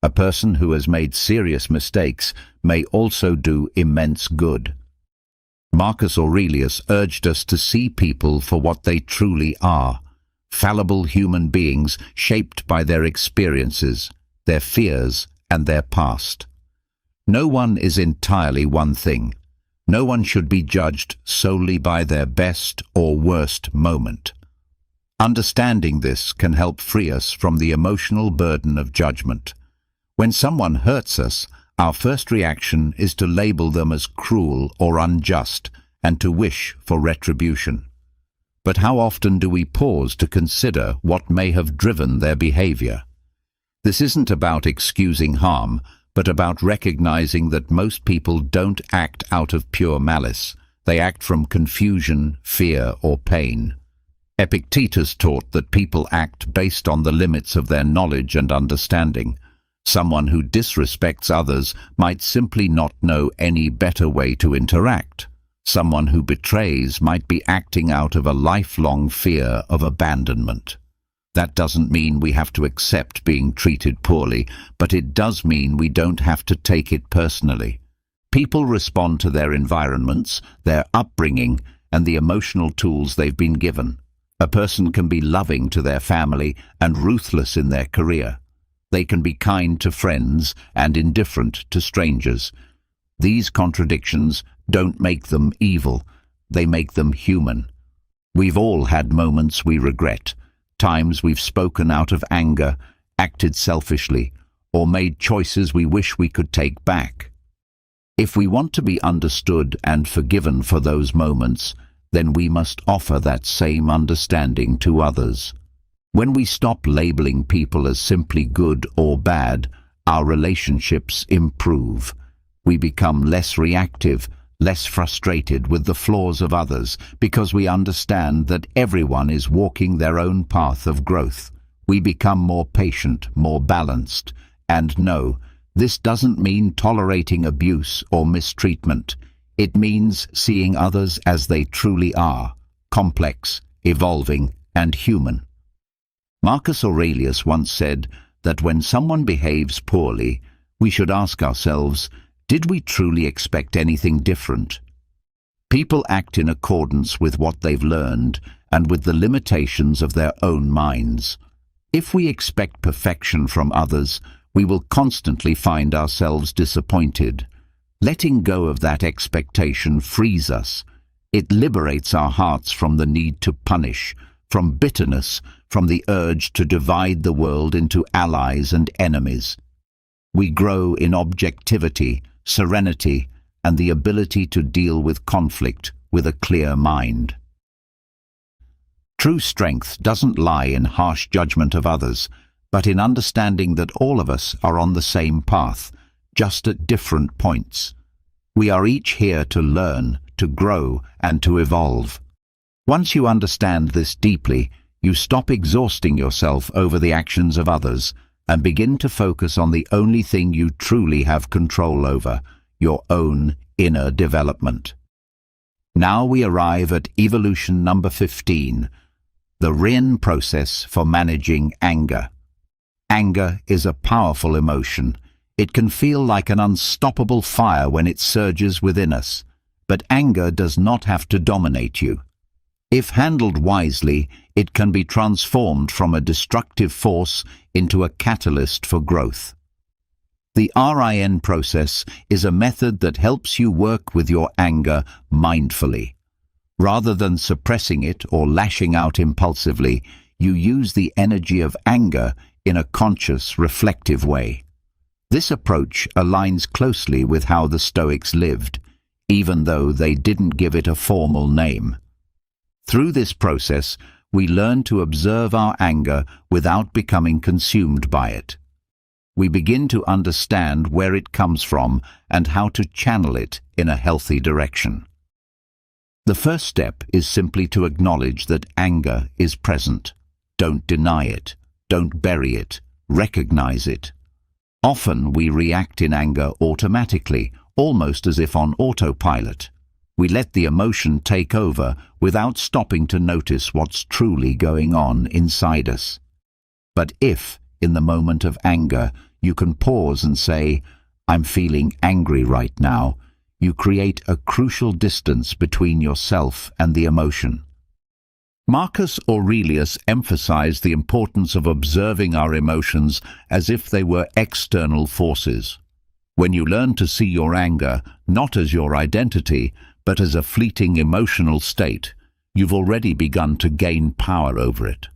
A person who has made serious mistakes may also do immense good. Marcus Aurelius urged us to see people for what they truly are, fallible human beings shaped by their experiences, their fears, and their past. No one is entirely one thing. No one should be judged solely by their best or worst moment. Understanding this can help free us from the emotional burden of judgment. When someone hurts us, our first reaction is to label them as cruel or unjust and to wish for retribution. But how often do we pause to consider what may have driven their behavior? This isn't about excusing harm, but about recognizing that most people don't act out of pure malice. They act from confusion, fear, or pain. Epictetus taught that people act based on the limits of their knowledge and understanding. Someone who disrespects others might simply not know any better way to interact. Someone who betrays might be acting out of a lifelong fear of abandonment. That doesn't mean we have to accept being treated poorly, but it does mean we don't have to take it personally. People respond to their environments, their upbringing, and the emotional tools they've been given. A person can be loving to their family and ruthless in their career. They can be kind to friends and indifferent to strangers. These contradictions don't make them evil, they make them human. We've all had moments we regret, times we've spoken out of anger, acted selfishly, or made choices we wish we could take back. If we want to be understood and forgiven for those moments, then we must offer that same understanding to others. When we stop labeling people as simply good or bad, our relationships improve. We become less reactive, less frustrated with the flaws of others, because we understand that everyone is walking their own path of growth. We become more patient, more balanced. And no, this doesn't mean tolerating abuse or mistreatment. It means seeing others as they truly are, complex, evolving, and human. Marcus Aurelius once said that when someone behaves poorly, we should ask ourselves, did we truly expect anything different? People act in accordance with what they've learned and with the limitations of their own minds. If we expect perfection from others, we will constantly find ourselves disappointed. Letting go of that expectation frees us. It liberates our hearts from the need to punish, from bitterness, from the urge to divide the world into allies and enemies. We grow in objectivity, serenity, and the ability to deal with conflict with a clear mind. True strength doesn't lie in harsh judgment of others, but in understanding that all of us are on the same path, just at different points. We are each here to learn, to grow, and to evolve. Once you understand this deeply, you stop exhausting yourself over the actions of others and begin to focus on the only thing you truly have control over, your own inner development. Now we arrive at evolution number 15, the RIN process for managing anger. Anger is a powerful emotion. It can feel like an unstoppable fire when it surges within us, but anger does not have to dominate you. If handled wisely, it can be transformed from a destructive force into a catalyst for growth. The RIN process is a method that helps you work with your anger mindfully. Rather than suppressing it or lashing out impulsively, you use the energy of anger in a conscious, reflective way. This approach aligns closely with how the Stoics lived, even though they didn't give it a formal name. Through this process, we learn to observe our anger without becoming consumed by it. We begin to understand where it comes from and how to channel it in a healthy direction. The first step is simply to acknowledge that anger is present. Don't deny it. Don't bury it. Recognize it. Often we react in anger automatically, almost as if on autopilot. We let the emotion take over without stopping to notice what's truly going on inside us. But if, in the moment of anger, you can pause and say, "I'm feeling angry right now," you create a crucial distance between yourself and the emotion. Marcus Aurelius emphasized the importance of observing our emotions as if they were external forces. When you learn to see your anger not as your identity, but as a fleeting emotional state, you've already begun to gain power over it.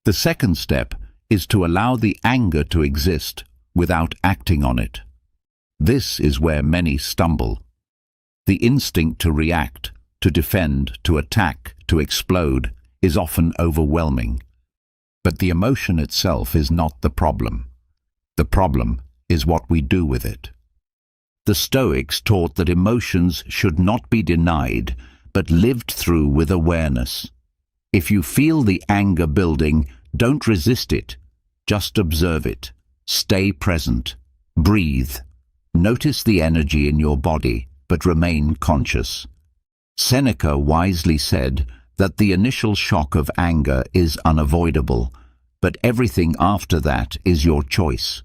The second step is to allow the anger to exist without acting on it. This is where many stumble. The instinct to react, to defend, to attack, to explode is often overwhelming. But the emotion itself is not the problem. The problem is what we do with it. The Stoics taught that emotions should not be denied, but lived through with awareness. If you feel the anger building, don't resist it. Just observe it. Stay present. Breathe. Notice the energy in your body, but remain conscious. Seneca wisely said that the initial shock of anger is unavoidable, but everything after that is your choice.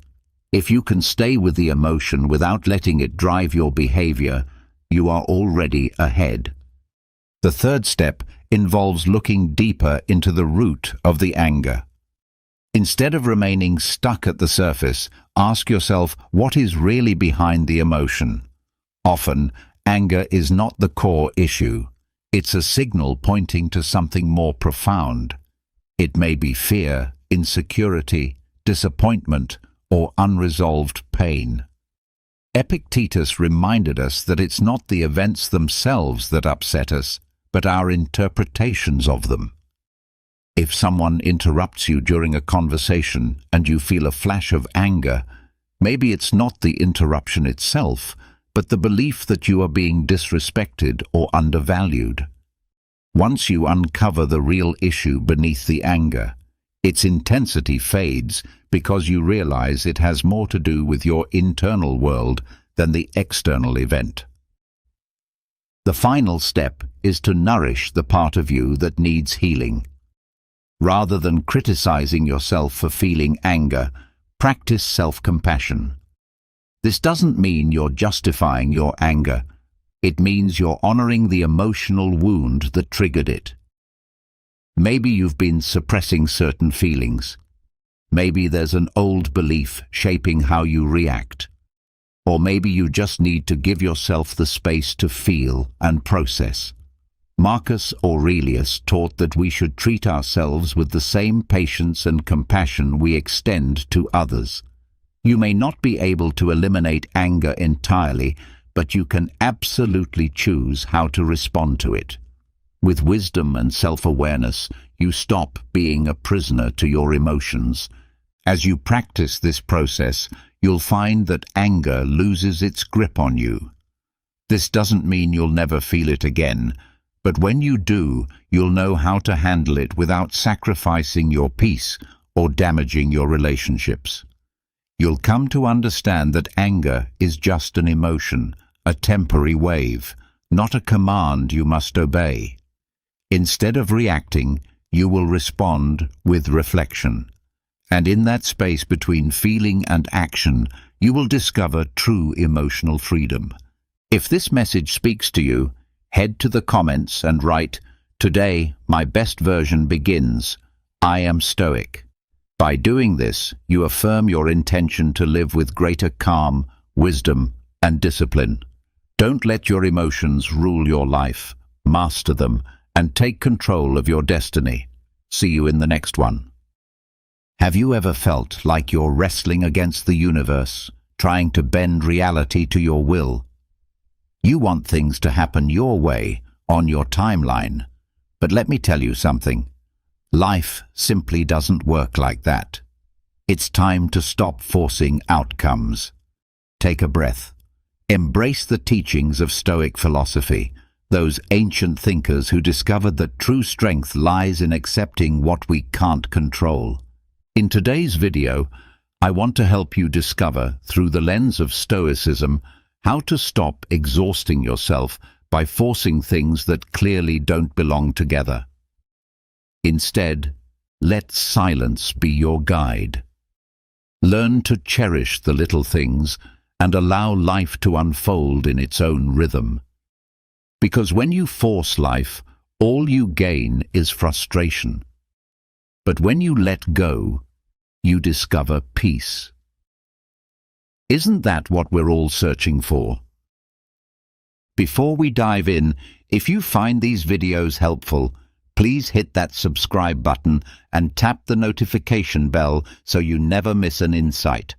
If you can stay with the emotion without letting it drive your behavior, you are already ahead. The third step involves looking deeper into the root of the anger. Instead of remaining stuck at the surface, ask yourself what is really behind the emotion. Often, anger is not the core issue. It's a signal pointing to something more profound. It may be fear, insecurity, disappointment, or unresolved pain. Epictetus reminded us that it's not the events themselves that upset us, but our interpretations of them. If someone interrupts you during a conversation and you feel a flash of anger, maybe it's not the interruption itself, but the belief that you are being disrespected or undervalued. Once you uncover the real issue beneath the anger, its intensity fades because you realize it has more to do with your internal world than the external event. The final step is to nourish the part of you that needs healing. Rather than criticizing yourself for feeling anger, practice self-compassion. This doesn't mean you're justifying your anger. It means you're honoring the emotional wound that triggered it. Maybe you've been suppressing certain feelings. Maybe there's an old belief shaping how you react. Or maybe you just need to give yourself the space to feel and process. Marcus Aurelius taught that we should treat ourselves with the same patience and compassion we extend to others. You may not be able to eliminate anger entirely, but you can absolutely choose how to respond to it. With wisdom and self-awareness, you stop being a prisoner to your emotions. As you practice this process, you'll find that anger loses its grip on you. This doesn't mean you'll never feel it again, but when you do, you'll know how to handle it without sacrificing your peace or damaging your relationships. You'll come to understand that anger is just an emotion, a temporary wave, not a command you must obey. Instead of reacting, you will respond with reflection. And in that space between feeling and action, you will discover true emotional freedom. If this message speaks to you, head to the comments and write, "Today, my best version begins. I am Stoic." By doing this, you affirm your intention to live with greater calm, wisdom, and discipline. Don't let your emotions rule your life. Master them and take control of your destiny. See you in the next one. Have you ever felt like you're wrestling against the universe, trying to bend reality to your will? You want things to happen your way, on your timeline. But let me tell you something. Life simply doesn't work like that. It's time to stop forcing outcomes. Take a breath. Embrace the teachings of Stoic philosophy, those ancient thinkers who discovered that true strength lies in accepting what we can't control. In today's video, I want to help you discover, through the lens of Stoicism, how to stop exhausting yourself by forcing things that clearly don't belong together. Instead, let silence be your guide. Learn to cherish the little things and allow life to unfold in its own rhythm. Because when you force life, all you gain is frustration. But when you let go, you discover peace. Isn't that what we're all searching for? Before we dive in, if you find these videos helpful, please hit that subscribe button and tap the notification bell so you never miss an insight.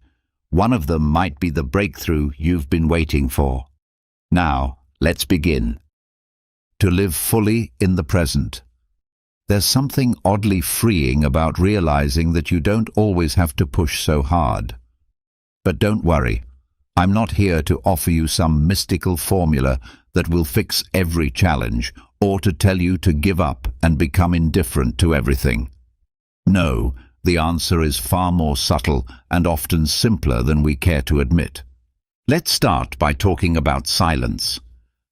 One of them might be the breakthrough you've been waiting for. Now, let's begin. To live fully in the present. There's something oddly freeing about realizing that you don't always have to push so hard. But don't worry, I'm not here to offer you some mystical formula that will fix every challenge or to tell you to give up and become indifferent to everything. No, the answer is far more subtle and often simpler than we care to admit. Let's start by talking about silence.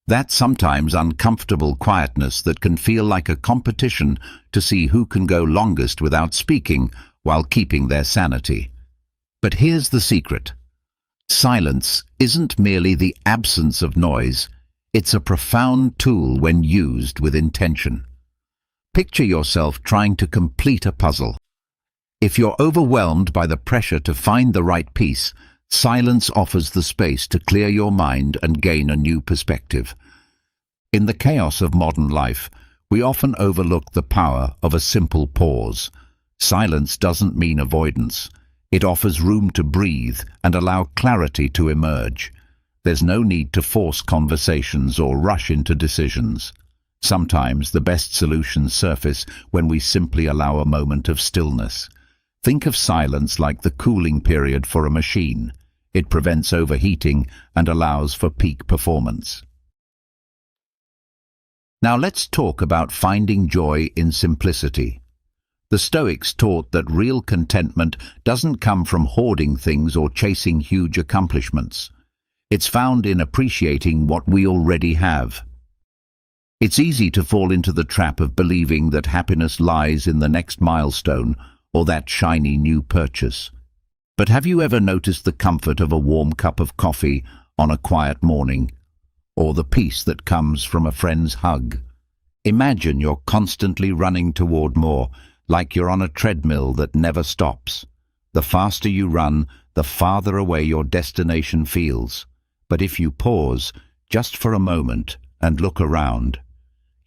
That sometimes uncomfortable quietness that can feel like a competition to see who can go longest without speaking while keeping their sanity. But here's the secret. Silence isn't merely the absence of noise, it's a profound tool when used with intention. Picture yourself trying to complete a puzzle. If you're overwhelmed by the pressure to find the right piece, silence offers the space to clear your mind and gain a new perspective. In the chaos of modern life, we often overlook the power of a simple pause. Silence doesn't mean avoidance. It offers room to breathe and allow clarity to emerge. There's no need to force conversations or rush into decisions. Sometimes the best solutions surface when we simply allow a moment of stillness. Think of silence like the cooling period for a machine. It prevents overheating and allows for peak performance. Now let's talk about finding joy in simplicity. The Stoics taught that real contentment doesn't come from hoarding things or chasing huge accomplishments. It's found in appreciating what we already have. It's easy to fall into the trap of believing that happiness lies in the next milestone or that shiny new purchase. But have you ever noticed the comfort of a warm cup of coffee on a quiet morning, or the peace that comes from a friend's hug? Imagine you're constantly running toward more, like you're on a treadmill that never stops. The faster you run, the farther away your destination feels. But if you pause, just for a moment, and look around,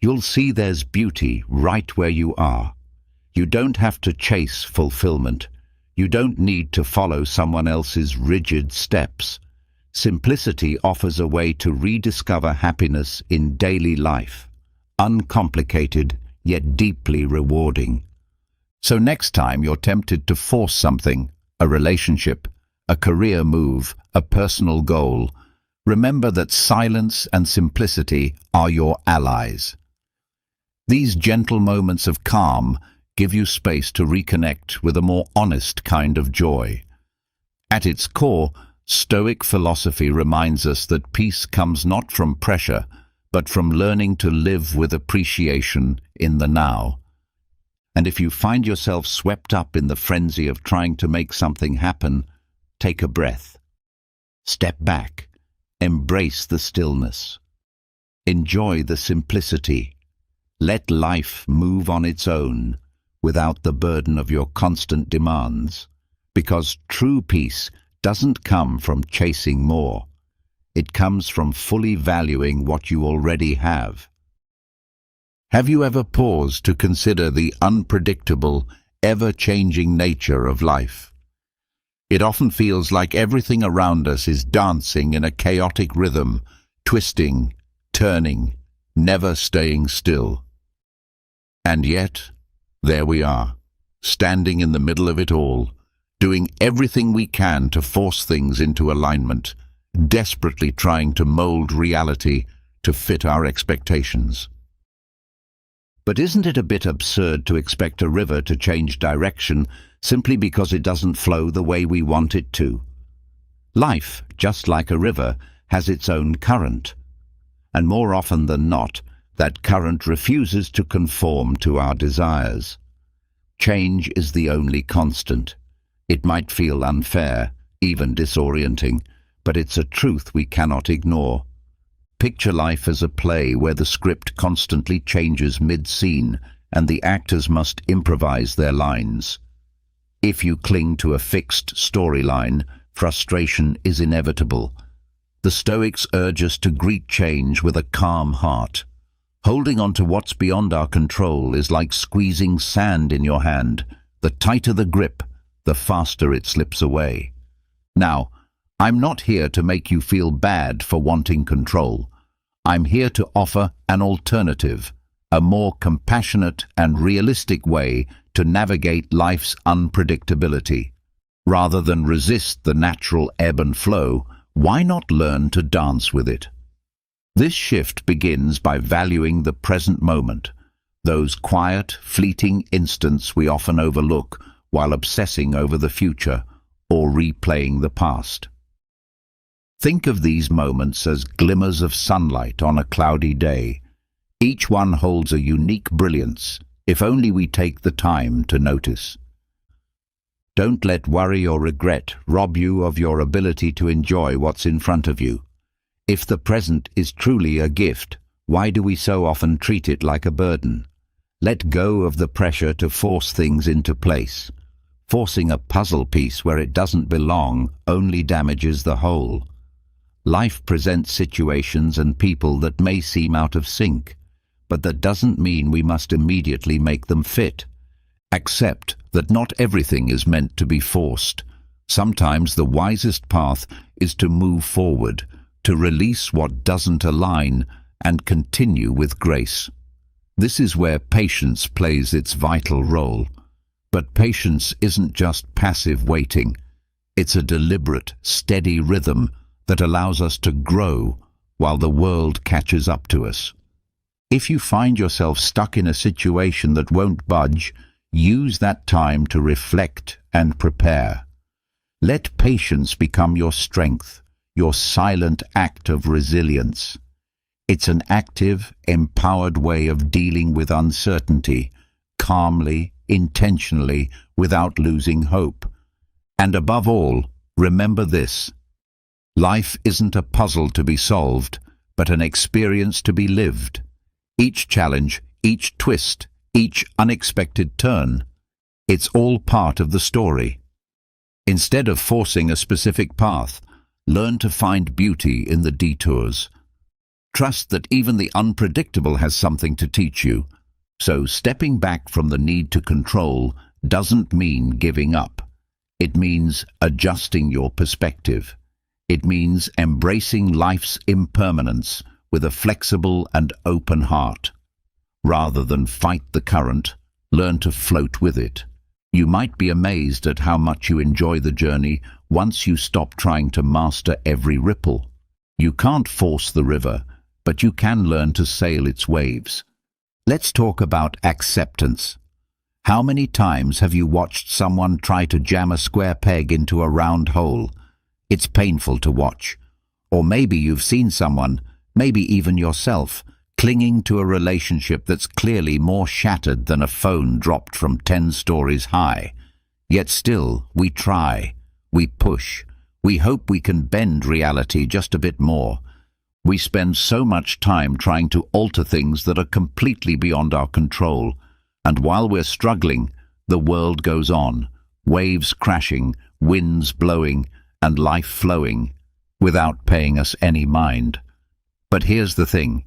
you'll see there's beauty right where you are. You don't have to chase fulfillment. You don't need to follow someone else's rigid steps. Simplicity offers a way to rediscover happiness in daily life. Uncomplicated, yet deeply rewarding. So next time you're tempted to force something, a relationship, a career move, a personal goal, remember that silence and simplicity are your allies. These gentle moments of calm give you space to reconnect with a more honest kind of joy. At its core, Stoic philosophy reminds us that peace comes not from pressure, but from learning to live with appreciation in the now. And if you find yourself swept up in the frenzy of trying to make something happen, take a breath. Step back. Embrace the stillness. Enjoy the simplicity. Let life move on its own, without the burden of your constant demands. Because true peace doesn't come from chasing more. It comes from fully valuing what you already have. Have you ever paused to consider the unpredictable, ever-changing nature of life? It often feels like everything around us is dancing in a chaotic rhythm, twisting, turning, never staying still. And yet, there we are, standing in the middle of it all, doing everything we can to force things into alignment, desperately trying to mold reality to fit our expectations. But isn't it a bit absurd to expect a river to change direction simply because it doesn't flow the way we want it to? Life, just like a river, has its own current. And more often than not, that current refuses to conform to our desires. Change is the only constant. It might feel unfair, even disorienting, but it's a truth we cannot ignore. Picture life as a play where the script constantly changes mid-scene and the actors must improvise their lines. If you cling to a fixed storyline, frustration is inevitable. The Stoics urge us to greet change with a calm heart. Holding on to what's beyond our control is like squeezing sand in your hand. The tighter the grip, the faster it slips away. Now, I'm not here to make you feel bad for wanting control. I'm here to offer an alternative, a more compassionate and realistic way to navigate life's unpredictability. Rather than resist the natural ebb and flow, why not learn to dance with it? This shift begins by valuing the present moment, those quiet, fleeting instants we often overlook while obsessing over the future or replaying the past. Think of these moments as glimmers of sunlight on a cloudy day. Each one holds a unique brilliance, if only we take the time to notice. Don't let worry or regret rob you of your ability to enjoy what's in front of you. If the present is truly a gift, why do we so often treat it like a burden? Let go of the pressure to force things into place. Forcing a puzzle piece where it doesn't belong only damages the whole. Life presents situations and people that may seem out of sync, but that doesn't mean we must immediately make them fit. Accept that not everything is meant to be forced. Sometimes the wisest path is to move forward, to release what doesn't align, and continue with grace. This is where patience plays its vital role. But patience isn't just passive waiting. It's a deliberate, steady rhythm that allows us to grow while the world catches up to us. If you find yourself stuck in a situation that won't budge, use that time to reflect and prepare. Let patience become your strength, your silent act of resilience. It's an active, empowered way of dealing with uncertainty, calmly, intentionally, without losing hope. And above all, remember this: life isn't a puzzle to be solved, but an experience to be lived. Each challenge, each twist, each unexpected turn, it's all part of the story. Instead of forcing a specific path, learn to find beauty in the detours. Trust that even the unpredictable has something to teach you. So stepping back from the need to control doesn't mean giving up. It means adjusting your perspective. It means embracing life's impermanence with a flexible and open heart. Rather than fight the current, learn to float with it. You might be amazed at how much you enjoy the journey once you stop trying to master every ripple. You can't force the river, but you can learn to sail its waves. Let's talk about acceptance. How many times have you watched someone try to jam a square peg into a round hole? It's painful to watch. Or maybe you've seen someone, maybe even yourself, clinging to a relationship that's clearly more shattered than a phone dropped from 10 stories high. Yet still, we try, we push, we hope we can bend reality just a bit more. We spend so much time trying to alter things that are completely beyond our control, and while we're struggling, the world goes on, waves crashing, winds blowing, and life flowing, without paying us any mind. But here's the thing: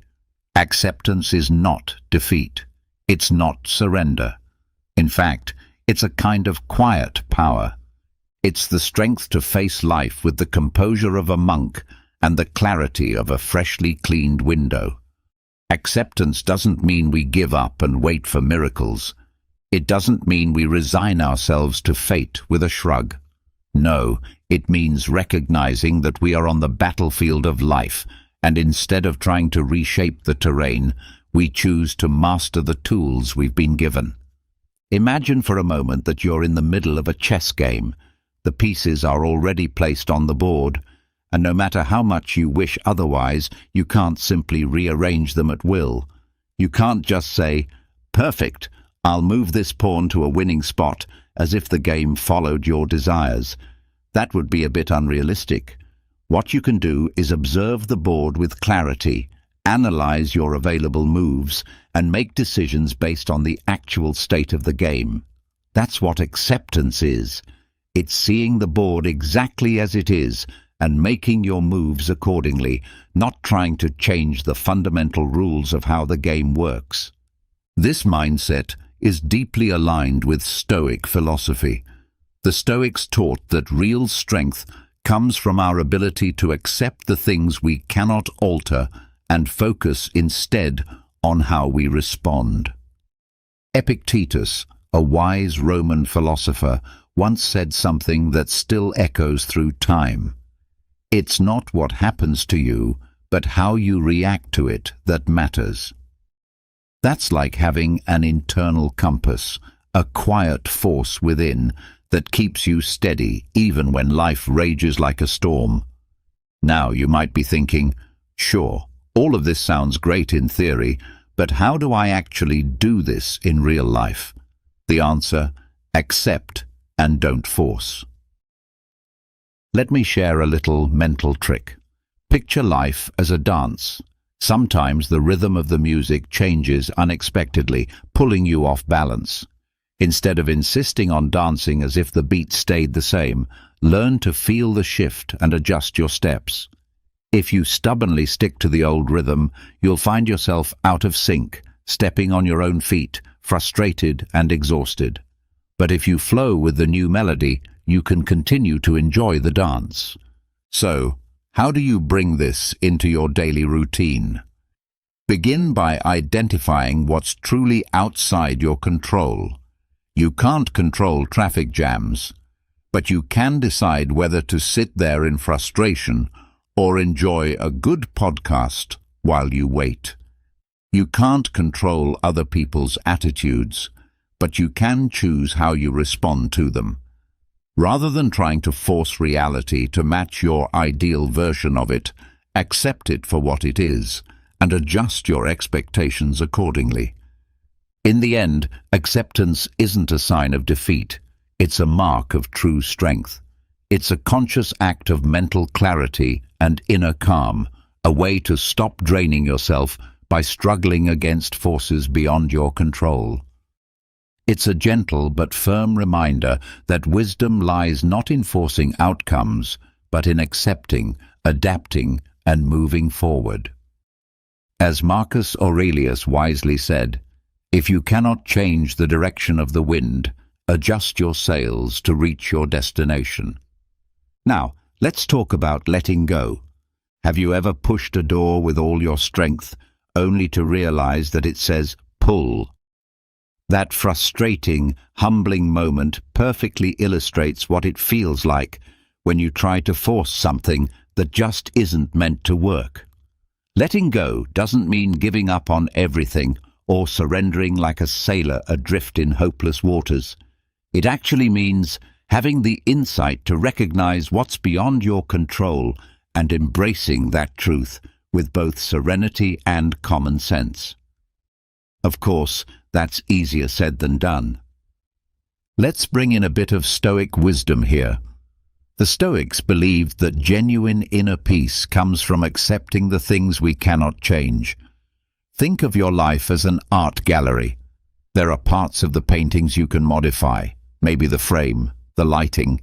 acceptance is not defeat. It's not surrender. In fact, it's a kind of quiet power. It's the strength to face life with the composure of a monk and the clarity of a freshly cleaned window. Acceptance doesn't mean we give up and wait for miracles. It doesn't mean we resign ourselves to fate with a shrug. No, it means recognizing that we are on the battlefield of life, and instead of trying to reshape the terrain, we choose to master the tools we've been given. Imagine for a moment that you're in the middle of a chess game. The pieces are already placed on the board, and no matter how much you wish otherwise, you can't simply rearrange them at will. You can't just say, "Perfect, I'll move this pawn to a winning spot," as if the game followed your desires. That would be a bit unrealistic. What you can do is observe the board with clarity, analyze your available moves, and make decisions based on the actual state of the game. That's what acceptance is. It's seeing the board exactly as it is and making your moves accordingly, not trying to change the fundamental rules of how the game works. This mindset is deeply aligned with Stoic philosophy. The Stoics taught that real strength comes from our ability to accept the things we cannot alter and focus instead on how we respond. Epictetus, a wise Roman philosopher, once said something that still echoes through time. It's not what happens to you, but how you react to it that matters. That's like having an internal compass, a quiet force within that keeps you steady even when life rages like a storm. Now you might be thinking, sure, all of this sounds great in theory, but how do I actually do this in real life? The answer: accept and don't force. Let me share a little mental trick. Picture life as a dance. Sometimes the rhythm of the music changes unexpectedly, pulling you off balance. Instead of insisting on dancing as if the beat stayed the same, learn to feel the shift and adjust your steps. If you stubbornly stick to the old rhythm, you'll find yourself out of sync, stepping on your own feet, frustrated and exhausted. But if you flow with the new melody, you can continue to enjoy the dance. So, how do you bring this into your daily routine? Begin by identifying what's truly outside your control. You can't control traffic jams, but you can decide whether to sit there in frustration or enjoy a good podcast while you wait. You can't control other people's attitudes, but you can choose how you respond to them. Rather than trying to force reality to match your ideal version of it, accept it for what it is and adjust your expectations accordingly. In the end, acceptance isn't a sign of defeat. It's a mark of true strength. It's a conscious act of mental clarity and inner calm, a way to stop draining yourself by struggling against forces beyond your control. It's a gentle but firm reminder that wisdom lies not in forcing outcomes, but in accepting, adapting, and moving forward. As Marcus Aurelius wisely said, "If you cannot change the direction of the wind, adjust your sails to reach your destination." Now, let's talk about letting go. Have you ever pushed a door with all your strength, only to realize that it says, "pull"? That frustrating, humbling moment perfectly illustrates what it feels like when you try to force something that just isn't meant to work. Letting go doesn't mean giving up on everything or surrendering like a sailor adrift in hopeless waters. It actually means having the insight to recognize what's beyond your control and embracing that truth with both serenity and common sense. Of course, that's easier said than done. Let's bring in a bit of Stoic wisdom here. The Stoics believed that genuine inner peace comes from accepting the things we cannot change. Think of your life as an art gallery. There are parts of the paintings you can modify, maybe the frame, the lighting,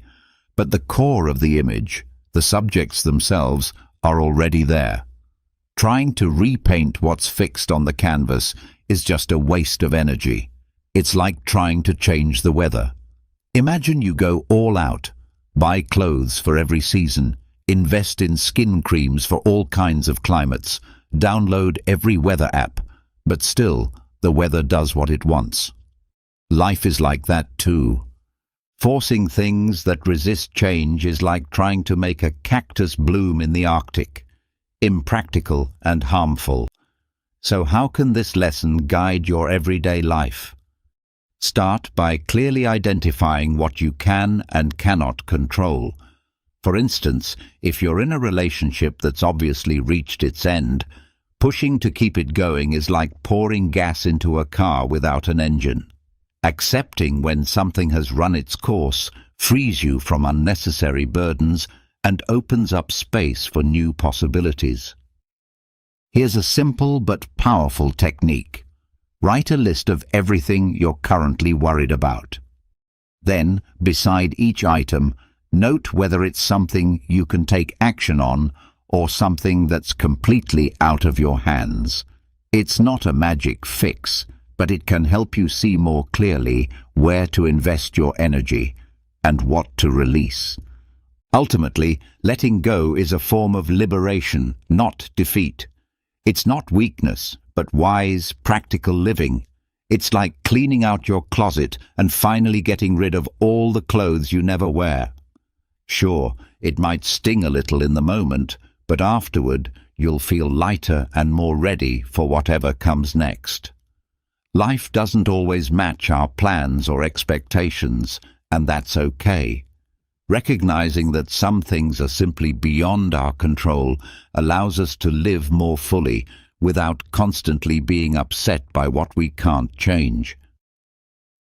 but the core of the image, the subjects themselves, are already there. Trying to repaint what's fixed on the canvas is just a waste of energy. It's like trying to change the weather. Imagine you go all out, buy clothes for every season, invest in skin creams for all kinds of climates, download every weather app, but still, the weather does what it wants. Life is like that too. Forcing things that resist change is like trying to make a cactus bloom in the Arctic. Impractical and harmful. So how can this lesson guide your everyday life? Start by clearly identifying what you can and cannot control. For instance, if you're in a relationship that's obviously reached its end, pushing to keep it going is like pouring gas into a car without an engine. Accepting when something has run its course frees you from unnecessary burdens and opens up space for new possibilities. Here's a simple but powerful technique. Write a list of everything you're currently worried about. Then, beside each item, note whether it's something you can take action on or something that's completely out of your hands. It's not a magic fix, but it can help you see more clearly where to invest your energy and what to release. Ultimately, letting go is a form of liberation, not defeat. It's not weakness, but wise, practical living. It's like cleaning out your closet and finally getting rid of all the clothes you never wear. Sure, it might sting a little in the moment, but afterward you'll feel lighter and more ready for whatever comes next. Life doesn't always match our plans or expectations, and that's okay. Recognizing that some things are simply beyond our control allows us to live more fully without constantly being upset by what we can't change.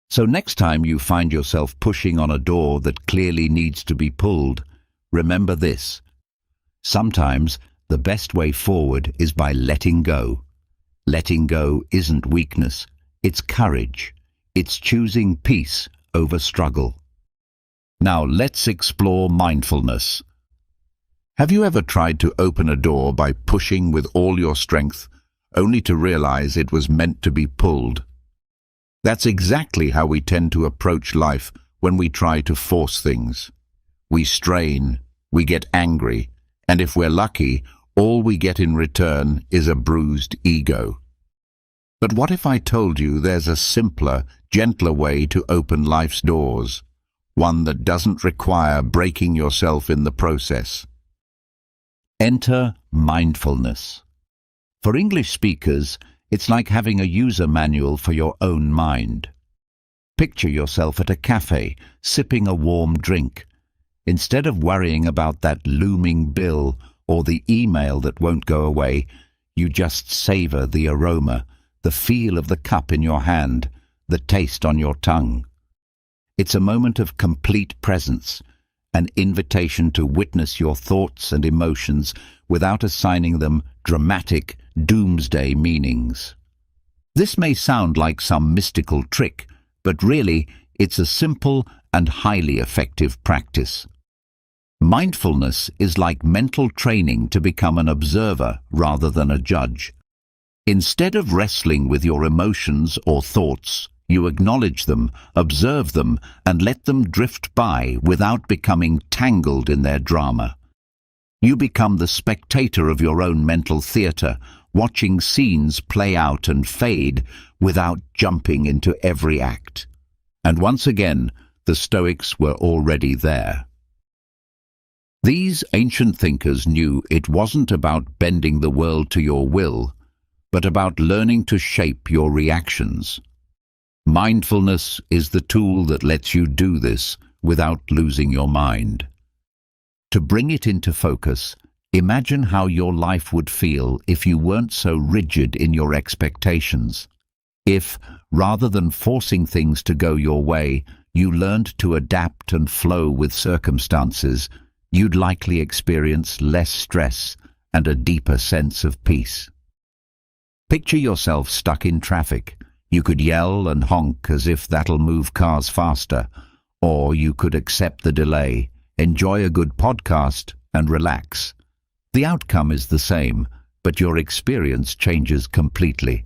So next time you find yourself pushing on a door that clearly needs to be pulled, remember this: sometimes the best way forward is by letting go. Letting go isn't weakness, it's courage. It's choosing peace over struggle. Now let's explore mindfulness. Have you ever tried to open a door by pushing with all your strength, only to realize it was meant to be pulled? That's exactly how we tend to approach life when we try to force things. We strain, we get angry, and if we're lucky, all we get in return is a bruised ego. But what if I told you there's a simpler, gentler way to open life's doors? One that doesn't require breaking yourself in the process. Enter mindfulness. For English speakers, it's like having a user manual for your own mind. Picture yourself at a cafe, sipping a warm drink. Instead of worrying about that looming bill or the email that won't go away, you just savor the aroma, the feel of the cup in your hand, the taste on your tongue. It's a moment of complete presence, an invitation to witness your thoughts and emotions without assigning them dramatic, doomsday meanings. This may sound like some mystical trick, but really, it's a simple and highly effective practice. Mindfulness is like mental training to become an observer rather than a judge. Instead of wrestling with your emotions or thoughts, you acknowledge them, observe them, and let them drift by without becoming tangled in their drama. You become the spectator of your own mental theater, watching scenes play out and fade without jumping into every act. And once again, the Stoics were already there. These ancient thinkers knew it wasn't about bending the world to your will, but about learning to shape your reactions. Mindfulness is the tool that lets you do this without losing your mind. To bring it into focus, imagine how your life would feel if you weren't so rigid in your expectations. If, rather than forcing things to go your way, you learned to adapt and flow with circumstances, you'd likely experience less stress and a deeper sense of peace. Picture yourself stuck in traffic. You could yell and honk as if that'll move cars faster, or you could accept the delay, enjoy a good podcast, and relax. The outcome is the same, but your experience changes completely.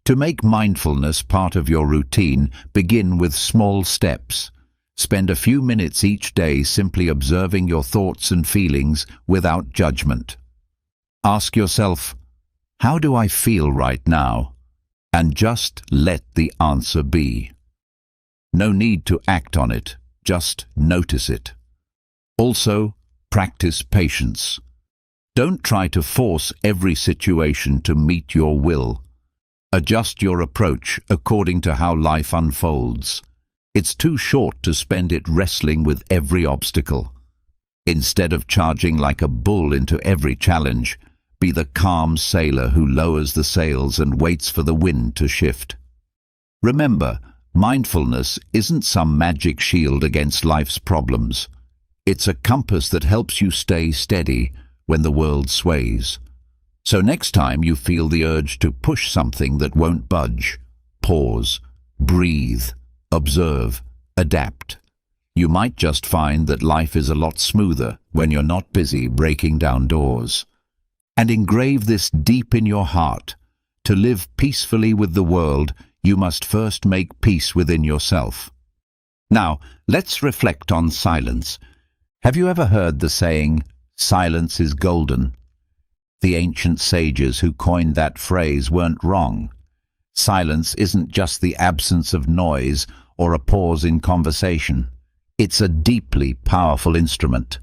To make mindfulness part of your routine, begin with small steps. Spend a few minutes each day simply observing your thoughts and feelings without judgment. Ask yourself, how do I feel right now? And just let the answer be. No need to act on it, just notice it. Also, practice patience. Don't try to force every situation to meet your will. Adjust your approach according to how life unfolds. It's too short to spend it wrestling with every obstacle. Instead of charging like a bull into every challenge, be the calm sailor who lowers the sails and waits for the wind to shift. Remember, mindfulness isn't some magic shield against life's problems. It's a compass that helps you stay steady when the world sways. So next time you feel the urge to push something that won't budge, pause, breathe, observe, adapt. You might just find that life is a lot smoother when you're not busy breaking down doors. And engrave this deep in your heart. To live peacefully with the world, you must first make peace within yourself. Now, let's reflect on silence. Have you ever heard the saying, "Silence is golden"? The ancient sages who coined that phrase weren't wrong. Silence isn't just the absence of noise or a pause in conversation. It's a deeply powerful instrument.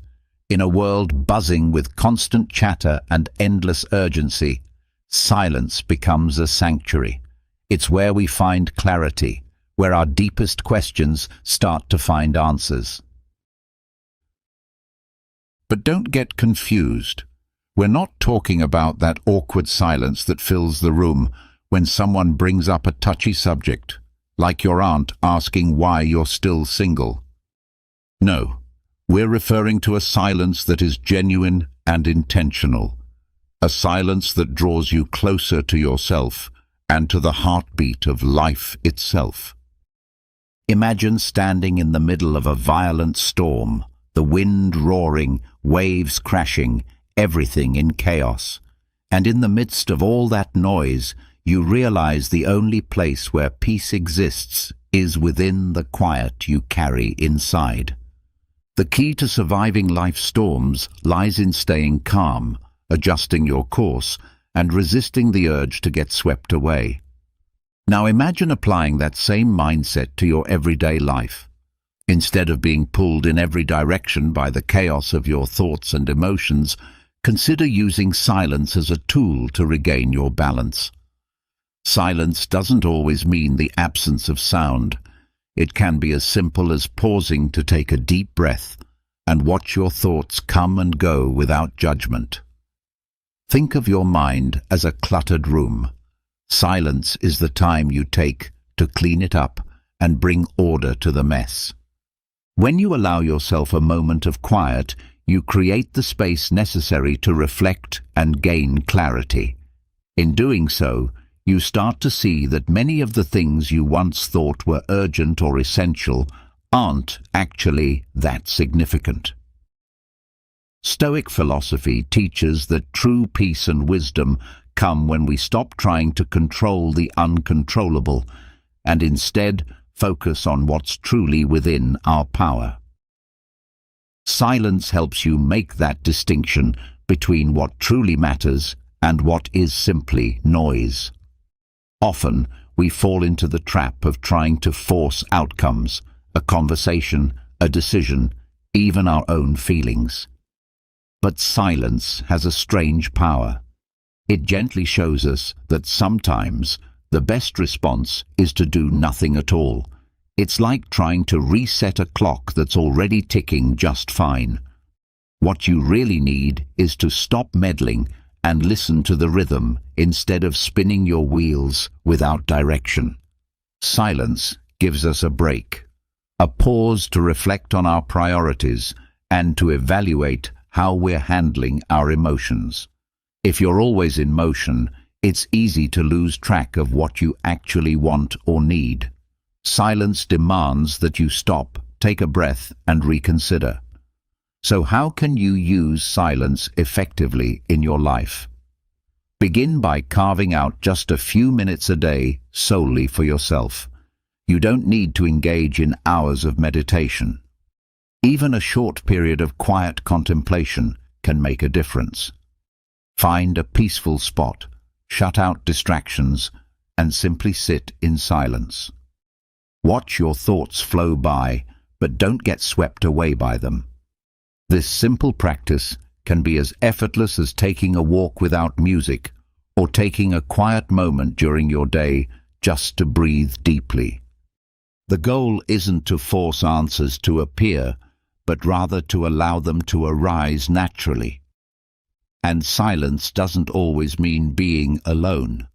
In a world buzzing with constant chatter and endless urgency, silence becomes a sanctuary. It's where we find clarity, where our deepest questions start to find answers. But don't get confused. We're not talking about that awkward silence that fills the room when someone brings up a touchy subject, like your aunt asking why you're still single. No, we're referring to a silence that is genuine and intentional, a silence that draws you closer to yourself and to the heartbeat of life itself. Imagine standing in the middle of a violent storm, the wind roaring, waves crashing, everything in chaos. And in the midst of all that noise, you realize the only place where peace exists is within the quiet you carry inside. The key to surviving life's storms lies in staying calm, adjusting your course, and resisting the urge to get swept away. Now imagine applying that same mindset to your everyday life. Instead of being pulled in every direction by the chaos of your thoughts and emotions, consider using silence as a tool to regain your balance. Silence doesn't always mean the absence of sound. It can be as simple as pausing to take a deep breath and watch your thoughts come and go without judgment. Think of your mind as a cluttered room. Silence is the time you take to clean it up and bring order to the mess. When you allow yourself a moment of quiet, you create the space necessary to reflect and gain clarity. In doing so, you start to see that many of the things you once thought were urgent or essential aren't actually that significant. Stoic philosophy teaches that true peace and wisdom come when we stop trying to control the uncontrollable and instead focus on what's truly within our power. Silence helps you make that distinction between what truly matters and what is simply noise. Often, we fall into the trap of trying to force outcomes, a conversation, a decision, even our own feelings. But silence has a strange power. It gently shows us that sometimes the best response is to do nothing at all. It's like trying to reset a clock that's already ticking just fine. What you really need is to stop meddling and listen to the rhythm instead of spinning your wheels without direction. Silence gives us a break, a pause to reflect on our priorities and to evaluate how we're handling our emotions. If you're always in motion, it's easy to lose track of what you actually want or need. Silence demands that you stop, take a breath, and reconsider. So how can you use silence effectively in your life? Begin by carving out just a few minutes a day solely for yourself. You don't need to engage in hours of meditation. Even a short period of quiet contemplation can make a difference. Find a peaceful spot, shut out distractions, and simply sit in silence. Watch your thoughts flow by, but don't get swept away by them. This simple practice can be as effortless as taking a walk without music or taking a quiet moment during your day just to breathe deeply. The goal isn't to force answers to appear, but rather to allow them to arise naturally. And silence doesn't always mean being alone.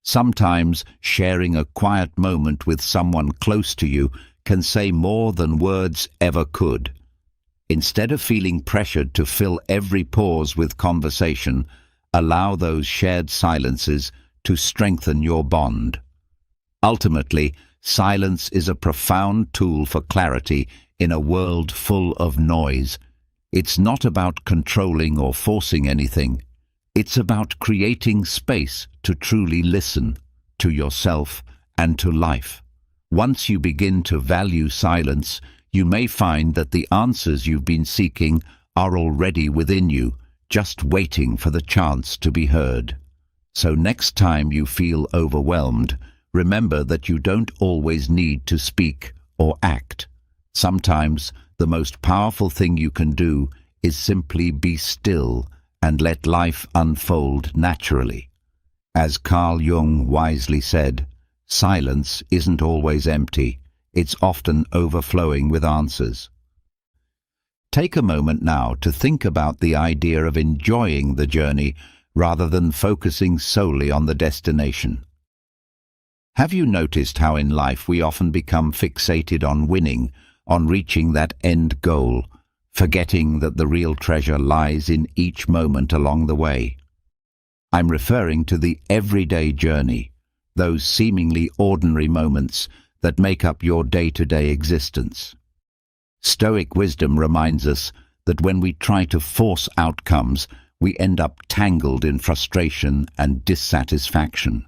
Sometimes sharing a quiet moment with someone close to you can say more than words ever could. Instead of feeling pressured to fill every pause with conversation, allow those shared silences to strengthen your bond. Ultimately, silence is a profound tool for clarity in a world full of noise. It's not about controlling or forcing anything. It's about creating space to truly listen to yourself and to life. Once you begin to value silence, you may find that the answers you've been seeking are already within you, just waiting for the chance to be heard. So next time you feel overwhelmed, remember that you don't always need to speak or act. Sometimes the most powerful thing you can do is simply be still and let life unfold naturally. As Carl Jung wisely said, silence isn't always empty, it's often overflowing with answers. Take a moment now to think about the idea of enjoying the journey rather than focusing solely on the destination. Have you noticed how in life we often become fixated on winning, on reaching that end goal, forgetting that the real treasure lies in each moment along the way? I'm referring to the everyday journey, those seemingly ordinary moments that make up your day-to-day existence. Stoic wisdom reminds us that when we try to force outcomes, we end up tangled in frustration and dissatisfaction.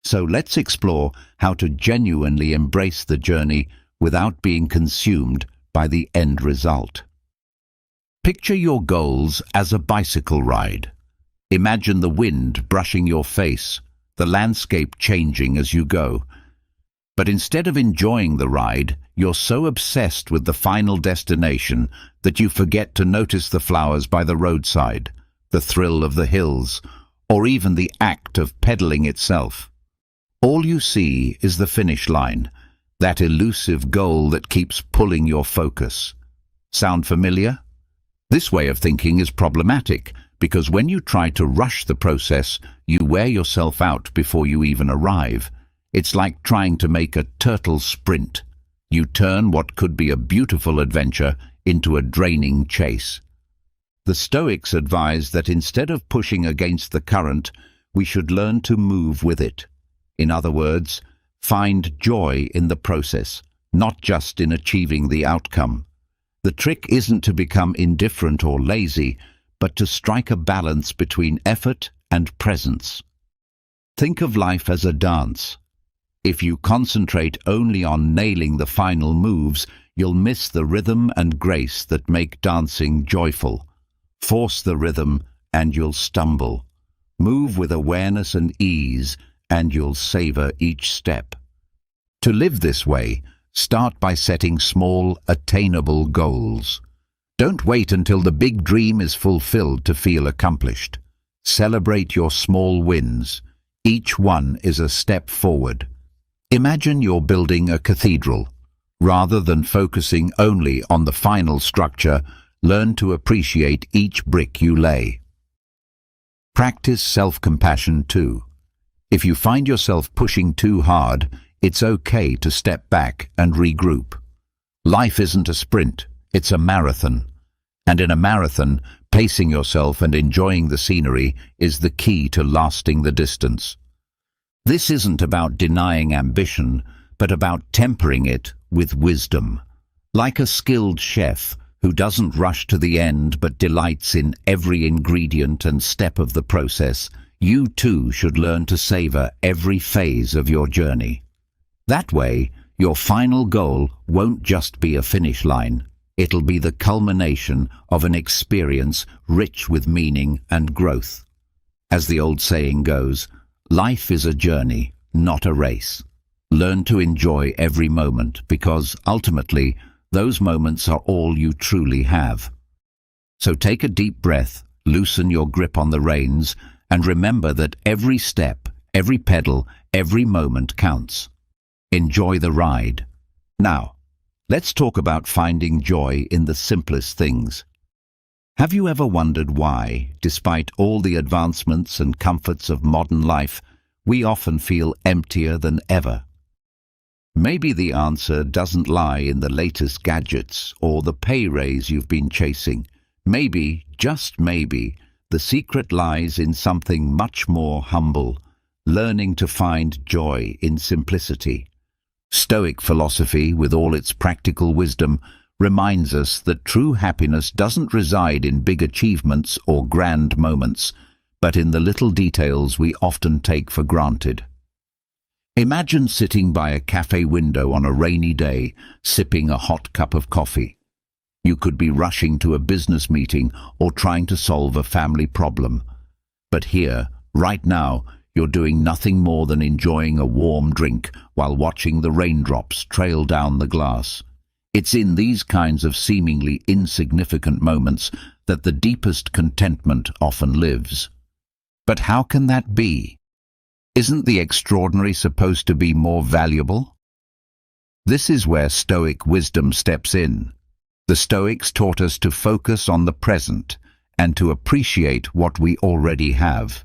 So let's explore how to genuinely embrace the journey without being consumed by the end result. Picture your goals as a bicycle ride. Imagine the wind brushing your face, the landscape changing as you go. But instead of enjoying the ride, you're so obsessed with the final destination that you forget to notice the flowers by the roadside, the thrill of the hills, or even the act of pedaling itself. All you see is the finish line, that elusive goal that keeps pulling your focus. Sound familiar? This way of thinking is problematic because when you try to rush the process, you wear yourself out before you even arrive. It's like trying to make a turtle sprint. You turn what could be a beautiful adventure into a draining chase. The Stoics advise that instead of pushing against the current, we should learn to move with it. In other words, find joy in the process, not just in achieving the outcome. The trick isn't to become indifferent or lazy, but to strike a balance between effort and presence. Think of life as a dance. If you concentrate only on nailing the final moves, you'll miss the rhythm and grace that make dancing joyful. Force the rhythm and you'll stumble. Move with awareness and ease and you'll savor each step. To live this way, start by setting small, attainable goals. Don't wait until the big dream is fulfilled to feel accomplished. Celebrate your small wins. Each one is a step forward. Imagine you're building a cathedral. Rather than focusing only on the final structure, learn to appreciate each brick you lay. Practice self-compassion too. If you find yourself pushing too hard, it's okay to step back and regroup. Life isn't a sprint, it's a marathon. And in a marathon, pacing yourself and enjoying the scenery is the key to lasting the distance. This isn't about denying ambition, but about tempering it with wisdom. Like a skilled chef who doesn't rush to the end but delights in every ingredient and step of the process, you too should learn to savor every phase of your journey. That way, your final goal won't just be a finish line. It'll be the culmination of an experience rich with meaning and growth. As the old saying goes, life is a journey, not a race. Learn to enjoy every moment because, ultimately, those moments are all you truly have. So take a deep breath, loosen your grip on the reins, and remember that every step, every pedal, every moment counts. Enjoy the ride. Now, let's talk about finding joy in the simplest things. Have you ever wondered why, despite all the advancements and comforts of modern life, we often feel emptier than ever? Maybe the answer doesn't lie in the latest gadgets or the pay raise you've been chasing. Maybe, just maybe, the secret lies in something much more humble, learning to find joy in simplicity. Stoic philosophy, with all its practical wisdom, reminds us that true happiness doesn't reside in big achievements or grand moments, but in the little details we often take for granted. Imagine sitting by a cafe window on a rainy day, sipping a hot cup of coffee. You could be rushing to a business meeting or trying to solve a family problem. But here, Right now, you're doing nothing more than enjoying a warm drink while watching the raindrops trail down the glass. It's in these kinds of seemingly insignificant moments that the deepest contentment often lives. But how can that be? Isn't the extraordinary supposed to be more valuable? This is where Stoic wisdom steps in. The Stoics taught us to focus on the present and to appreciate what we already have.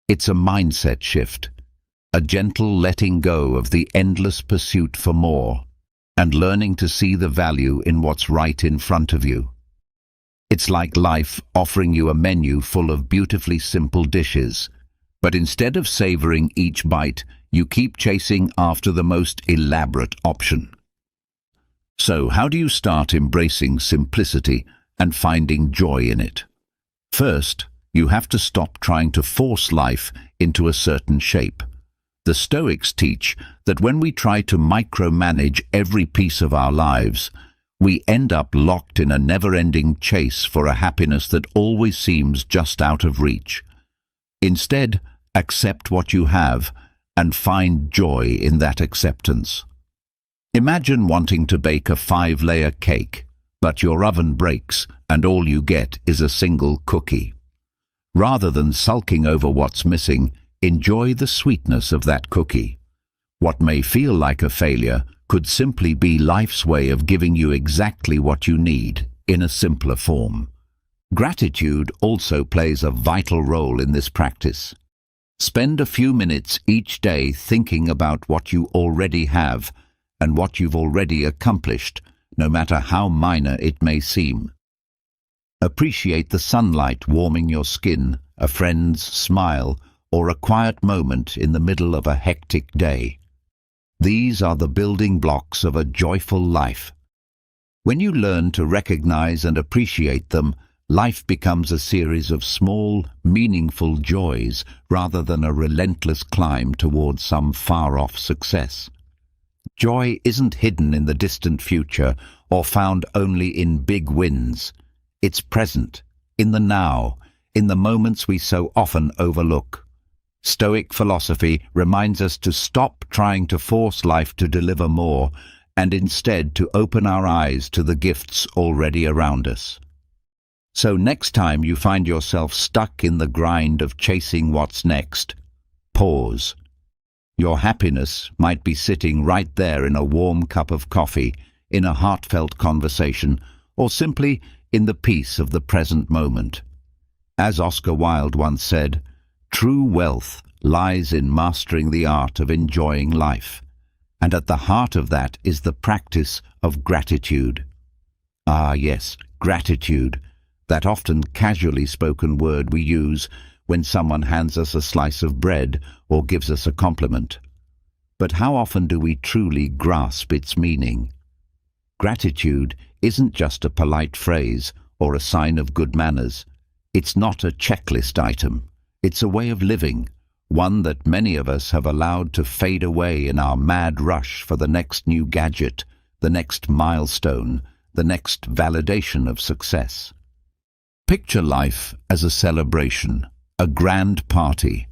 It's a mindset shift, a gentle letting go of the endless pursuit for more, and learning to see the value in what's right in front of you. It's like life offering you a menu full of beautifully simple dishes, but instead of savoring each bite, you keep chasing after the most elaborate option. So, how do you start embracing simplicity and finding joy in it? First, you have to stop trying to force life into a certain shape. The Stoics teach that when we try to micromanage every piece of our lives, we end up locked in a never-ending chase for a happiness that always seems just out of reach. Instead, accept what you have and find joy in that acceptance. Imagine wanting to bake a 5-layer cake, but your oven breaks and all you get is a single cookie. Rather than sulking over what's missing, enjoy the sweetness of that cookie. What may feel like a failure could simply be life's way of giving you exactly what you need in a simpler form. Gratitude also plays a vital role in this practice. Spend a few minutes each day thinking about what you already have and what you've already accomplished, no matter how minor it may seem. Appreciate the sunlight warming your skin, a friend's smile, or a quiet moment in the middle of a hectic day. These are the building blocks of a joyful life. When you learn to recognize and appreciate them, life becomes a series of small, meaningful joys rather than a relentless climb towards some far-off success. Joy isn't hidden in the distant future or found only in big wins. It's present, in the now, in the moments we so often overlook. Stoic philosophy reminds us to stop trying to force life to deliver more and instead to open our eyes to the gifts already around us. So next time you find yourself stuck in the grind of chasing what's next, pause. Your happiness might be sitting right there in a warm cup of coffee, in a heartfelt conversation, or simply in the peace of the present moment. As Oscar Wilde once said, true wealth lies in mastering the art of enjoying life, and at the heart of that is the practice of gratitude. Ah yes, gratitude, that often casually spoken word we use when someone hands us a slice of bread or gives us a compliment. But how often do we truly grasp its meaning? Gratitude isn't just a polite phrase or a sign of good manners. It's not a checklist item. It's a way of living, one that many of us have allowed to fade away in our mad rush for the next new gadget, the next milestone, the next validation of success. Picture life as a celebration, a grand party.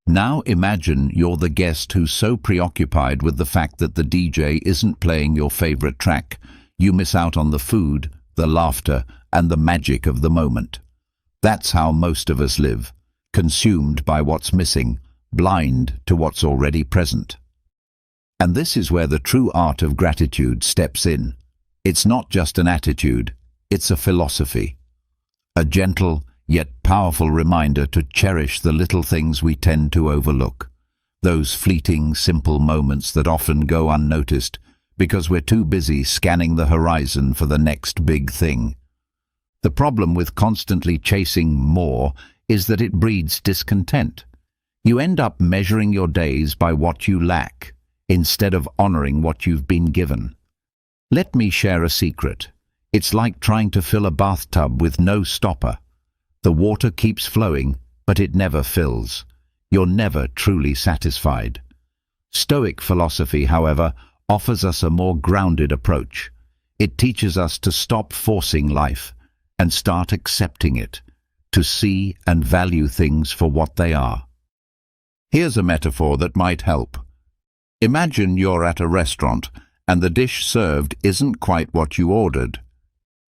Now imagine you're the guest who's so preoccupied with the fact that the DJ isn't playing your favorite track, you miss out on the food, the laughter, and the magic of the moment. That's how most of us live, consumed by what's missing, blind to what's already present. And this is where the true art of gratitude steps in. It's not just an attitude, it's a philosophy. A gentle, yet powerful reminder to cherish the little things we tend to overlook. Those fleeting, simple moments that often go unnoticed because we're too busy scanning the horizon for the next big thing. The problem with constantly chasing more is that it breeds discontent. You end up measuring your days by what you lack, instead of honoring what you've been given. Let me share a secret. It's like trying to fill a bathtub with no stopper. The water keeps flowing, but it never fills. You're never truly satisfied. Stoic philosophy, however, offers us a more grounded approach. It teaches us to stop forcing life and start accepting it, to see and value things for what they are. Here's a metaphor that might help. Imagine you're at a restaurant and the dish served isn't quite what you ordered.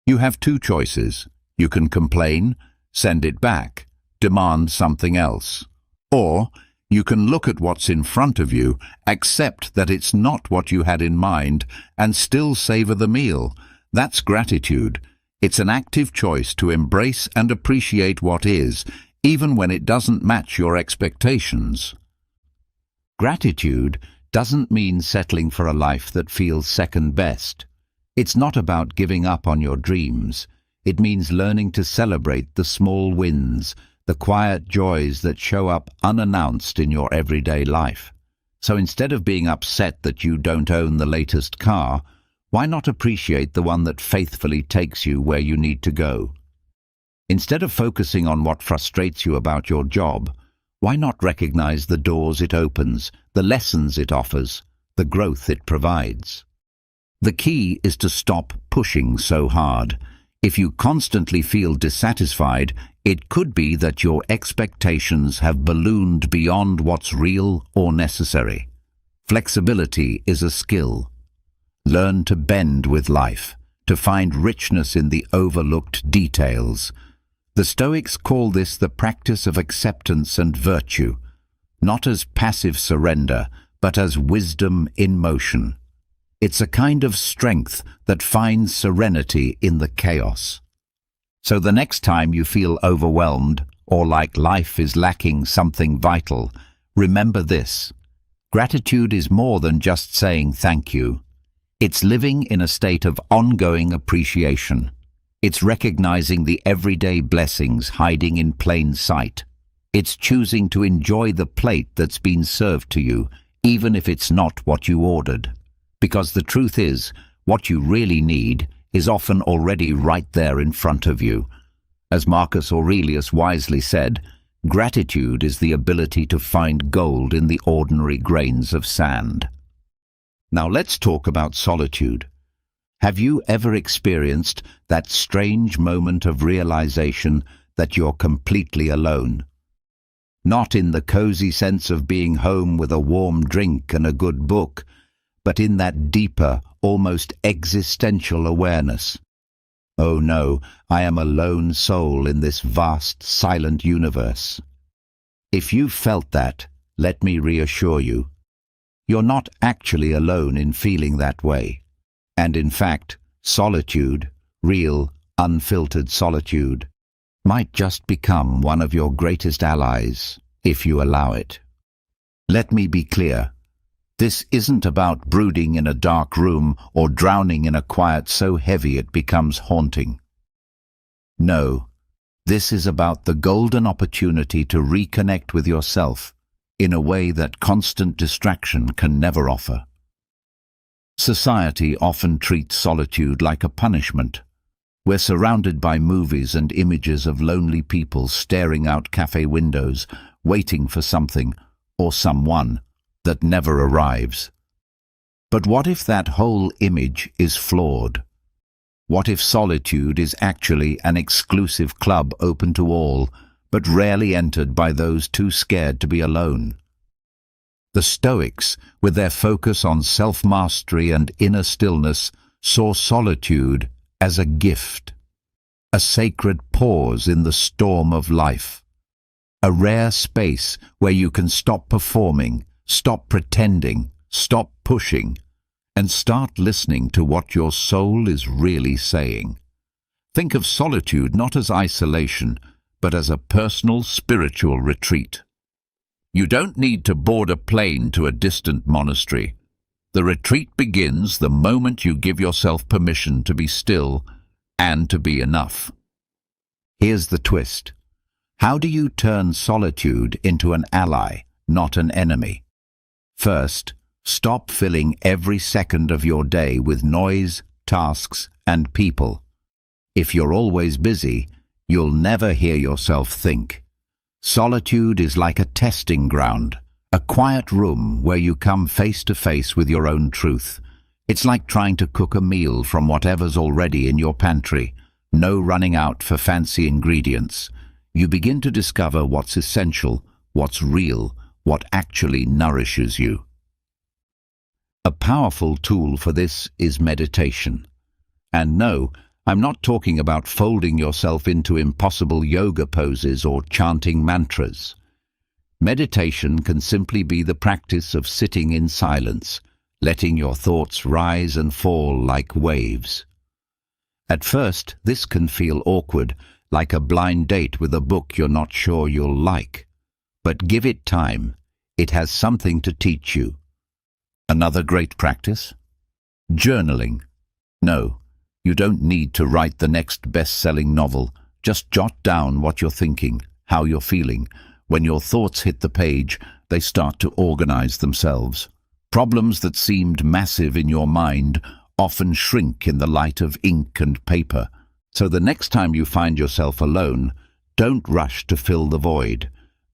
You have two choices. You can complain, send it back, demand something else. Or you can look at what's in front of you, accept that it's not what you had in mind, and still savor the meal. That's gratitude. It's an active choice to embrace and appreciate what is, even when it doesn't match your expectations. Gratitude doesn't mean settling for a life that feels second best. It's not about giving up on your dreams. It means learning to celebrate the small wins, the quiet joys that show up unannounced in your everyday life. So instead of being upset that you don't own the latest car, why not appreciate the one that faithfully takes you where you need to go? Instead of focusing on what frustrates you about your job, why not recognize the doors it opens, the lessons it offers, the growth it provides? The key is to stop pushing so hard. If you constantly feel dissatisfied, it could be that your expectations have ballooned beyond what's real or necessary. Flexibility is a skill. Learn to bend with life, to find richness in the overlooked details. The Stoics call this the practice of acceptance and virtue, not as passive surrender, but as wisdom in motion. It's a kind of strength that finds serenity in the chaos. So the next time you feel overwhelmed or like life is lacking something vital, remember this. Gratitude is more than just saying thank you. It's living in a state of ongoing appreciation. It's recognizing the everyday blessings hiding in plain sight. It's choosing to enjoy the plate that's been served to you, even if it's not what you ordered. Because the truth is, what you really need is often already right there in front of you. As Marcus Aurelius wisely said, gratitude is the ability to find gold in the ordinary grains of sand. Now let's talk about solitude. Have you ever experienced that strange moment of realization that you're completely alone? Not in the cozy sense of being home with a warm drink and a good book, but in that deeper, almost existential awareness. Oh no, I am a lone soul in this vast, silent universe. If you've felt that, let me reassure you. You're not actually alone in feeling that way. And in fact, solitude, real, unfiltered solitude, might just become one of your greatest allies, if you allow it. Let me be clear. This isn't about brooding in a dark room or drowning in a quiet so heavy it becomes haunting. No, this is about the golden opportunity to reconnect with yourself in a way that constant distraction can never offer. Society often treats solitude like a punishment. We're surrounded by movies and images of lonely people staring out cafe windows, waiting for something or someone that never arrives. But what if that whole image is flawed? What if solitude is actually an exclusive club open to all, but rarely entered by those too scared to be alone? The Stoics, with their focus on self-mastery and inner stillness, saw solitude as a gift, a sacred pause in the storm of life, a rare space where you can stop performing, stop pretending, stop pushing, and start listening to what your soul is really saying. Think of solitude not as isolation, but as a personal spiritual retreat. You don't need to board a plane to a distant monastery. The retreat begins the moment you give yourself permission to be still and to be enough. Here's the twist. How do you turn solitude into an ally, not an enemy? First, stop filling every second of your day with noise, tasks, and people. If you're always busy, you'll never hear yourself think. Solitude is like a testing ground, a quiet room where you come face to face with your own truth. It's like trying to cook a meal from whatever's already in your pantry. No running out for fancy ingredients. You begin to discover what's essential, what's real, what actually nourishes you. A powerful tool for this is meditation. And no, I'm not talking about folding yourself into impossible yoga poses or chanting mantras. Meditation can simply be the practice of sitting in silence, letting your thoughts rise and fall like waves. At first, this can feel awkward, like a blind date with a book you're not sure you'll like. But give it time. It has something to teach you. Another great practice? Journaling. No, you don't need to write the next best-selling novel. Just jot down what you're thinking, how you're feeling. When your thoughts hit the page, they start to organize themselves. Problems that seemed massive in your mind often shrink in the light of ink and paper. So the next time you find yourself alone, don't rush to fill the void.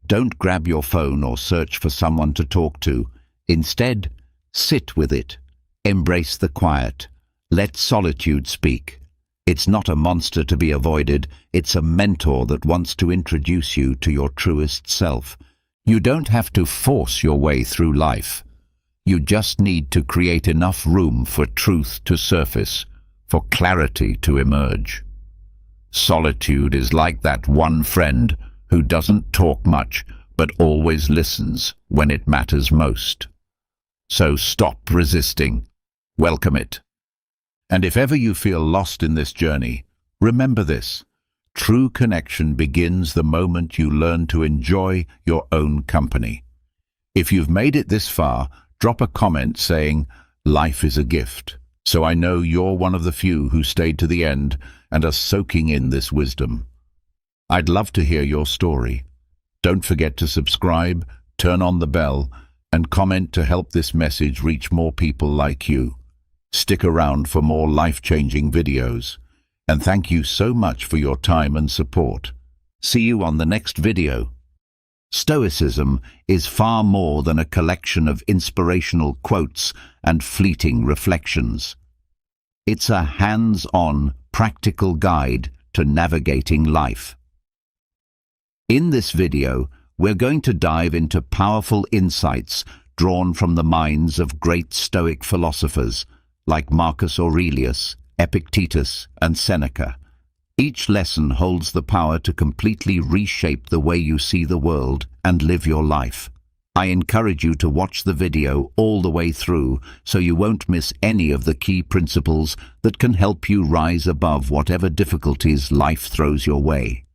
Don't grab your phone or search for someone to talk to. Instead, sit with it. Embrace the quiet. Let solitude speak. It's not a monster to be avoided. It's a mentor that wants to introduce you to your truest self. You don't have to force your way through life. You just need to create enough room for truth to surface, for clarity to emerge. Solitude is like that one friend who doesn't talk much but always listens when it matters most. So stop resisting. Welcome it. And if ever you feel lost in this journey, remember this. True connection begins the moment you learn to enjoy your own company. If you've made it this far, drop a comment saying, "Life is a gift," so I know you're one of the few who stayed to the end and are soaking in this wisdom. I'd love to hear your story. Don't forget to subscribe, turn on the bell, and comment to help this message reach more people like you. Stick around for more life-changing videos. And thank you so much for your time and support. See you on the next video. Stoicism is far more than a collection of inspirational quotes and fleeting reflections. It's a hands-on, practical guide to navigating life. In this video, we're going to dive into powerful insights drawn from the minds of great Stoic philosophers like Marcus Aurelius, Epictetus, and Seneca. Each lesson holds the power to completely reshape the way you see the world and live your life. I encourage you to watch the video all the way through so you won't miss any of the key principles that can help you rise above whatever difficulties life throws your way.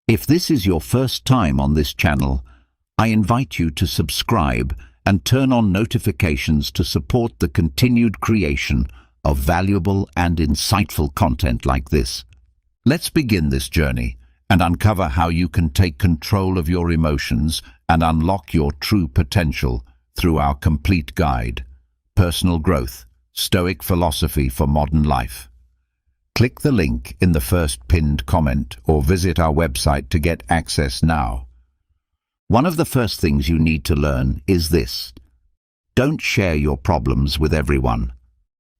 If this is your first time on this channel, I invite you to subscribe and turn on notifications to support the continued creation of valuable and insightful content like this. Let's begin this journey and uncover how you can take control of your emotions and unlock your true potential through our complete guide, Personal Growth, Stoic Philosophy for Modern Life. Click the link in the first pinned comment or visit our website to get access now. One of the first things you need to learn is this. Don't share your problems with everyone.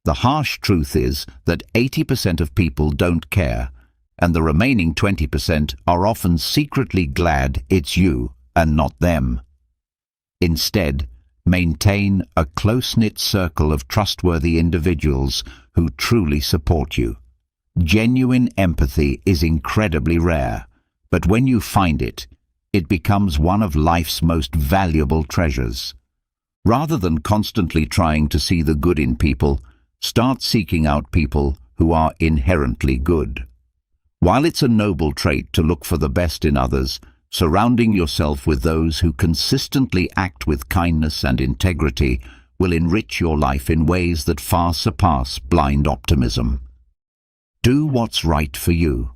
The harsh truth is that 80% of people don't care, and the remaining 20% are often secretly glad it's you and not them. Instead, maintain a close-knit circle of trustworthy individuals who truly support you. Genuine empathy is incredibly rare, but when you find it, it becomes one of life's most valuable treasures. Rather than constantly trying to see the good in people, start seeking out people who are inherently good. While it's a noble trait to look for the best in others, surrounding yourself with those who consistently act with kindness and integrity will enrich your life in ways that far surpass blind optimism. Do what's right for you.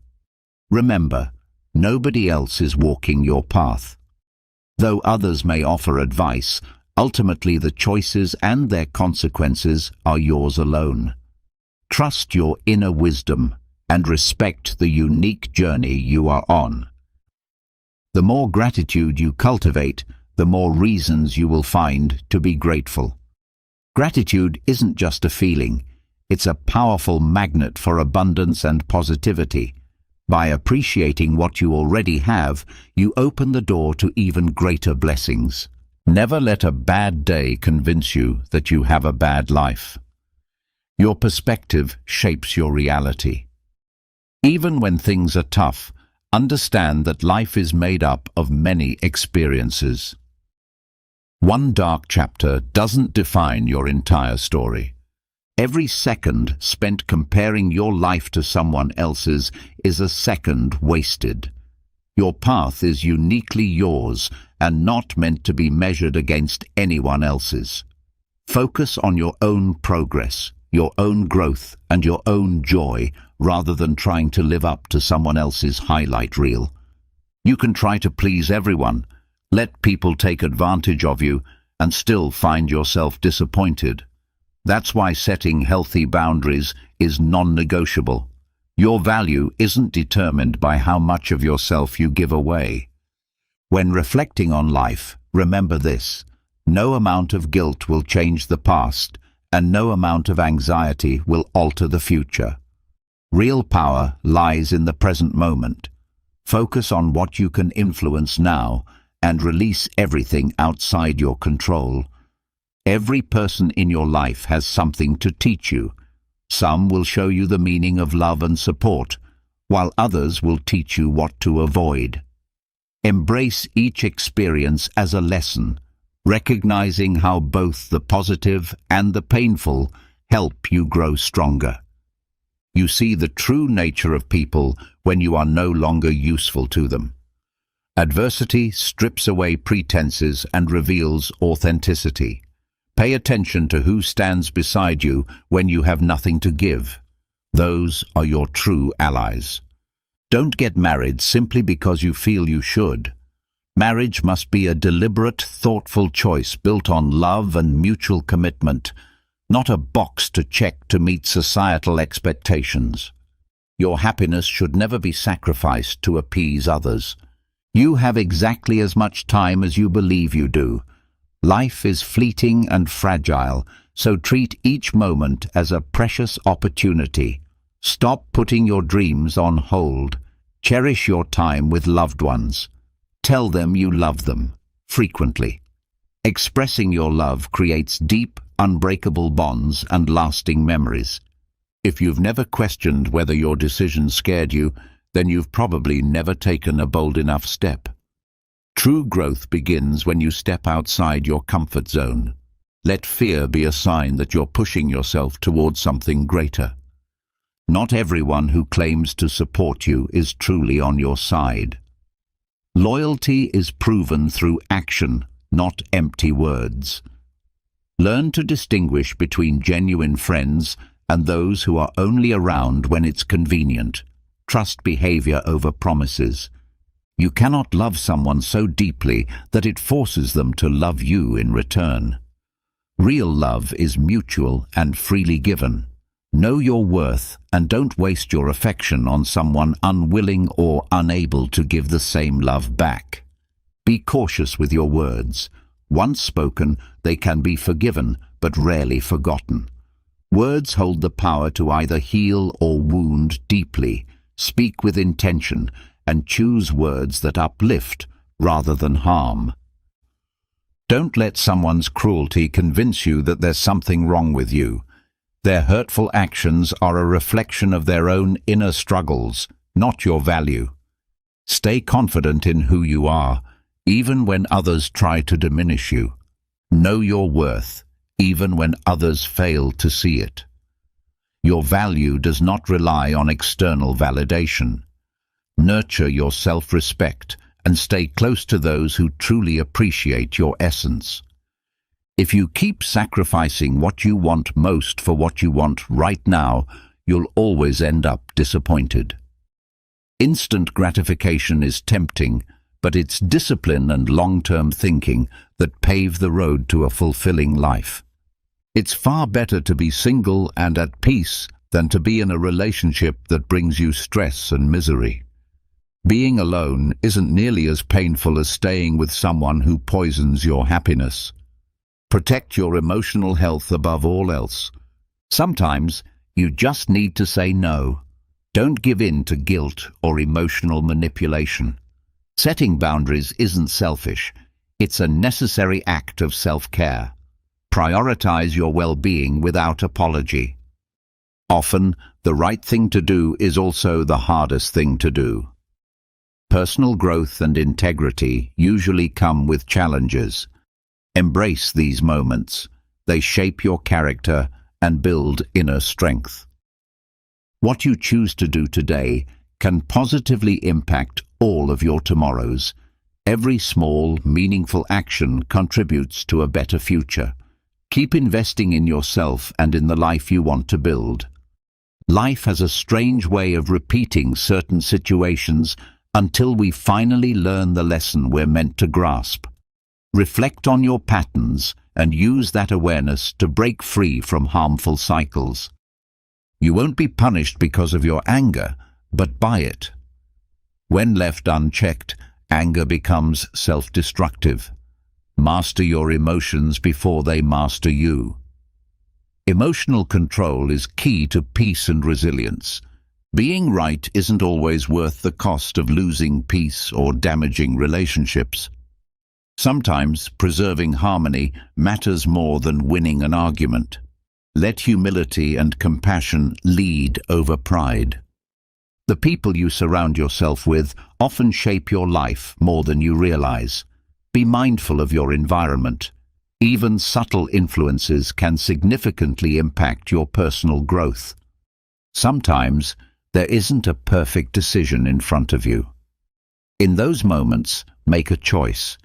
Remember, nobody else is walking your path. Though others may offer advice, ultimately the choices and their consequences are yours alone. Trust your inner wisdom and respect the unique journey you are on. The more gratitude you cultivate, the more reasons you will find to be grateful. Gratitude isn't just a feeling, it's a powerful magnet for abundance and positivity. By appreciating what you already have, you open the door to even greater blessings. Never let a bad day convince you that you have a bad life. Your perspective shapes your reality. Even when things are tough, understand that life is made up of many experiences. One dark chapter doesn't define your entire story. Every second spent comparing your life to someone else's is a second wasted. Your path is uniquely yours and not meant to be measured against anyone else's. Focus on your own progress, your own growth, and your own joy, rather than trying to live up to someone else's highlight reel. You can try to please everyone, let people take advantage of you, and still find yourself disappointed. That's why setting healthy boundaries is non-negotiable. Your value isn't determined by how much of yourself you give away. When reflecting on life, remember this: no amount of guilt will change the past, and no amount of anxiety will alter the future. Real power lies in the present moment. Focus on what you can influence now and release everything outside your control. Every person in your life has something to teach you. Some will show you the meaning of love and support, while others will teach you what to avoid. Embrace each experience as a lesson, recognizing how both the positive and the painful help you grow stronger. You see the true nature of people when you are no longer useful to them. Adversity strips away pretenses and reveals authenticity. Pay attention to who stands beside you when you have nothing to give. Those are your true allies. Don't get married simply because you feel you should. Marriage must be a deliberate, thoughtful choice built on love and mutual commitment, not a box to check to meet societal expectations. Your happiness should never be sacrificed to appease others. You have exactly as much time as you believe you do. Life is fleeting and fragile, so treat each moment as a precious opportunity. Stop putting your dreams on hold. Cherish your time with loved ones. Tell them you love them, frequently. Expressing your love creates deep, unbreakable bonds and lasting memories. If you've never questioned whether your decision scared you, then you've probably never taken a bold enough step. True growth begins when you step outside your comfort zone. Let fear be a sign that you're pushing yourself towards something greater. Not everyone who claims to support you is truly on your side. Loyalty is proven through action, not empty words. Learn to distinguish between genuine friends and those who are only around when it's convenient. Trust behavior over promises. You cannot love someone so deeply that it forces them to love you in return. Real love is mutual and freely given. Know your worth and don't waste your affection on someone unwilling or unable to give the same love back. Be cautious with your words. Once spoken, they can be forgiven, but rarely forgotten. Words hold the power to either heal or wound deeply. Speak with intention and choose words that uplift rather than harm. Don't let someone's cruelty convince you that there's something wrong with you. Their hurtful actions are a reflection of their own inner struggles, not your value. Stay confident in who you are, even when others try to diminish you. Know your worth, even when others fail to see it. Your value does not rely on external validation. Nurture your self-respect and stay close to those who truly appreciate your essence. If you keep sacrificing what you want most for what you want right now, you'll always end up disappointed. Instant gratification is tempting, but it's discipline and long-term thinking that pave the road to a fulfilling life. It's far better to be single and at peace than to be in a relationship that brings you stress and misery. Being alone isn't nearly as painful as staying with someone who poisons your happiness. Protect your emotional health above all else. Sometimes you just need to say no. Don't give in to guilt or emotional manipulation. Setting boundaries isn't selfish. It's a necessary act of self-care. Prioritize your well-being without apology. Often, the right thing to do is also the hardest thing to do. Personal growth and integrity usually come with challenges. Embrace these moments. They shape your character and build inner strength. What you choose to do today can positively impact all of your tomorrows. Every small, meaningful action contributes to a better future. Keep investing in yourself and in the life you want to build. Life has a strange way of repeating certain situations until we finally learn the lesson we're meant to grasp. Reflect on your patterns and use that awareness to break free from harmful cycles. You won't be punished because of your anger, but by it. When left unchecked, anger becomes self-destructive. Master your emotions before they master you. Emotional control is key to peace and resilience. Being right isn't always worth the cost of losing peace or damaging relationships. Sometimes preserving harmony matters more than winning an argument. Let humility and compassion lead over pride. The people you surround yourself with often shape your life more than you realize. Be mindful of your environment. Even subtle influences can significantly impact your personal growth. Sometimes, there isn't a perfect decision in front of you. In those moments, make a choice,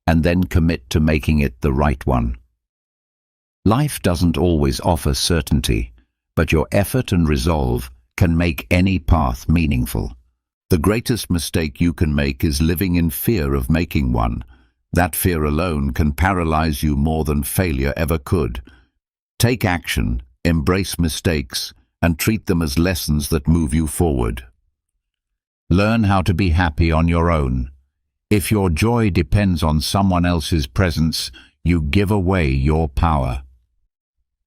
and then commit to making it the right one. Life doesn't always offer certainty, but your effort and resolve can make any path meaningful. The greatest mistake you can make is living in fear of making one. That fear alone can paralyze you more than failure ever could. Take action, embrace mistakes, and treat them as lessons that move you forward. Learn how to be happy on your own. If your joy depends on someone else's presence, you give away your power.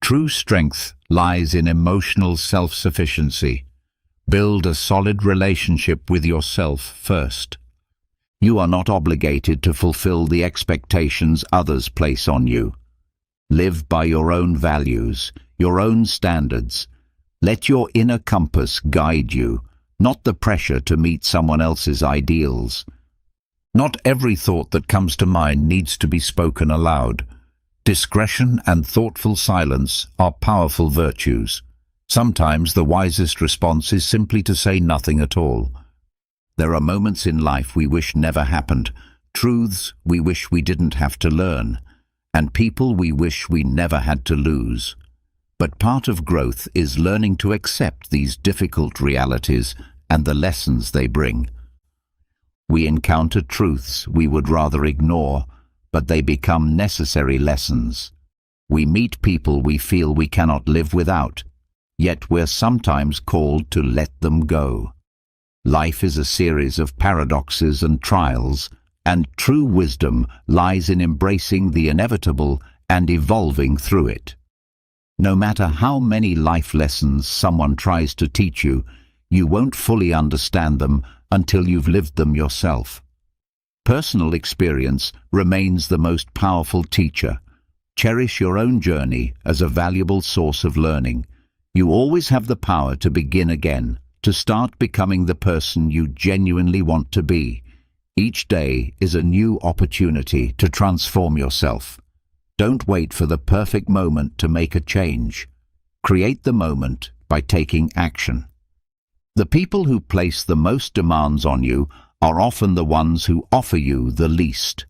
True strength lies in emotional self-sufficiency. Build a solid relationship with yourself first. You are not obligated to fulfill the expectations others place on you. Live by your own values, your own standards. Let your inner compass guide you, not the pressure to meet someone else's ideals. Not every thought that comes to mind needs to be spoken aloud. Discretion and thoughtful silence are powerful virtues. Sometimes the wisest response is simply to say nothing at all. There are moments in life we wish never happened, truths we wish we didn't have to learn, and people we wish we never had to lose. But part of growth is learning to accept these difficult realities and the lessons they bring. We encounter truths we would rather ignore, but they become necessary lessons. We meet people we feel we cannot live without, yet we're sometimes called to let them go. Life is a series of paradoxes and trials, and true wisdom lies in embracing the inevitable and evolving through it. No matter how many life lessons someone tries to teach you, you won't fully understand them until you've lived them yourself. Personal experience remains the most powerful teacher. Cherish your own journey as a valuable source of learning. You always have the power to begin again, to start becoming the person you genuinely want to be. Each day is a new opportunity to transform yourself. Don't wait for the perfect moment to make a change. Create the moment by taking action. The people who place the most demands on you are often the ones who offer you the least.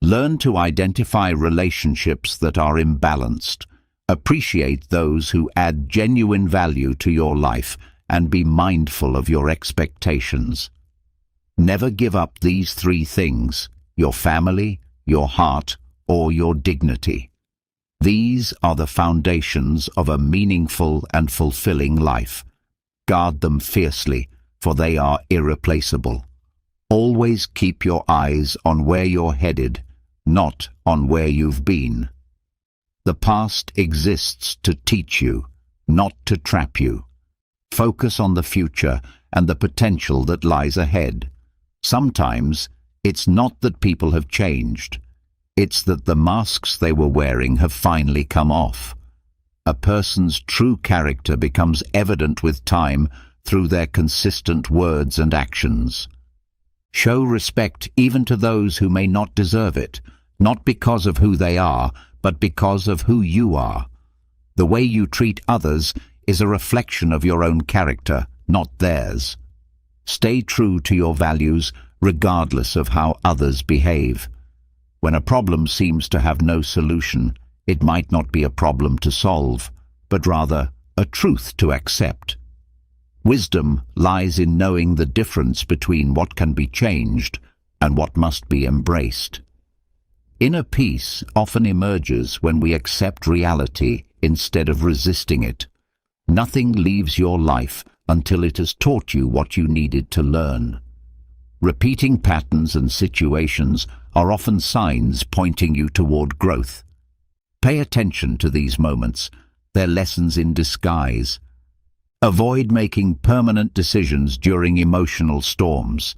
Learn to identify relationships that are imbalanced. Appreciate those who add genuine value to your life and be mindful of your expectations. Never give up these three things: your family, your heart, or your dignity. These are the foundations of a meaningful and fulfilling life. Guard them fiercely, for they are irreplaceable. Always keep your eyes on where you're headed, not on where you've been. The past exists to teach you, not to trap you. Focus on the future and the potential that lies ahead. Sometimes, it's not that people have changed. It's that the masks they were wearing have finally come off. A person's true character becomes evident with time through their consistent words and actions. Show respect even to those who may not deserve it, not because of who they are, but because of who you are. The way you treat others is a reflection of your own character, not theirs. Stay true to your values regardless of how others behave. When a problem seems to have no solution, it might not be a problem to solve, but rather a truth to accept. Wisdom lies in knowing the difference between what can be changed and what must be embraced. Inner peace often emerges when we accept reality instead of resisting it. Nothing leaves your life until it has taught you what you needed to learn. Repeating patterns and situations are often signs pointing you toward growth. Pay attention to these moments. They're lessons in disguise. Avoid making permanent decisions during emotional storms.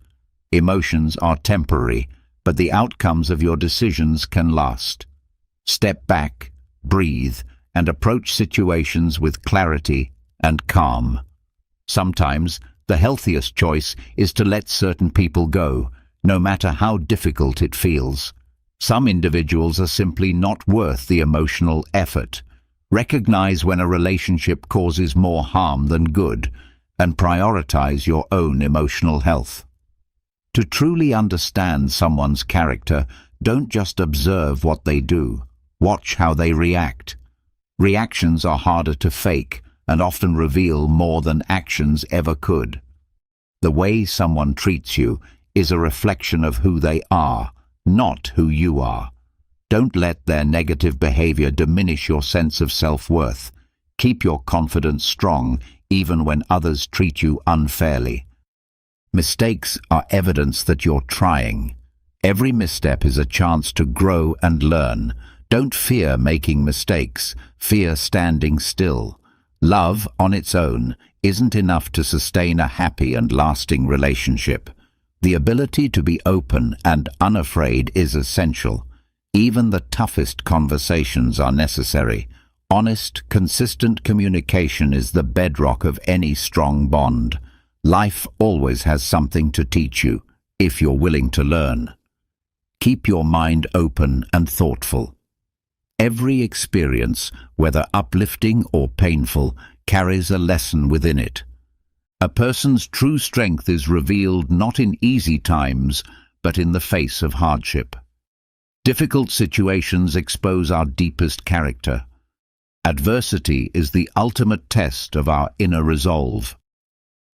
Emotions are temporary, but the outcomes of your decisions can last. Step back, breathe, and approach situations with clarity and calm. Sometimes, the healthiest choice is to let certain people go, no matter how difficult it feels. Some individuals are simply not worth the emotional effort. Recognize when a relationship causes more harm than good, and prioritize your own emotional health. To truly understand someone's character, don't just observe what they do. Watch how they react. Reactions are harder to fake and often reveal more than actions ever could. The way someone treats you is a reflection of who they are, not who you are. Don't let their negative behavior diminish your sense of self-worth. Keep your confidence strong even when others treat you unfairly. Mistakes are evidence that you're trying. Every misstep is a chance to grow and learn. Don't fear making mistakes. Fear standing still. Love, on its own, isn't enough to sustain a happy and lasting relationship. The ability to be open and unafraid is essential. Even the toughest conversations are necessary. Honest, consistent communication is the bedrock of any strong bond. Life always has something to teach you, if you're willing to learn. Keep your mind open and thoughtful. Every experience, whether uplifting or painful, carries a lesson within it. A person's true strength is revealed not in easy times, but in the face of hardship. Difficult situations expose our deepest character. Adversity is the ultimate test of our inner resolve.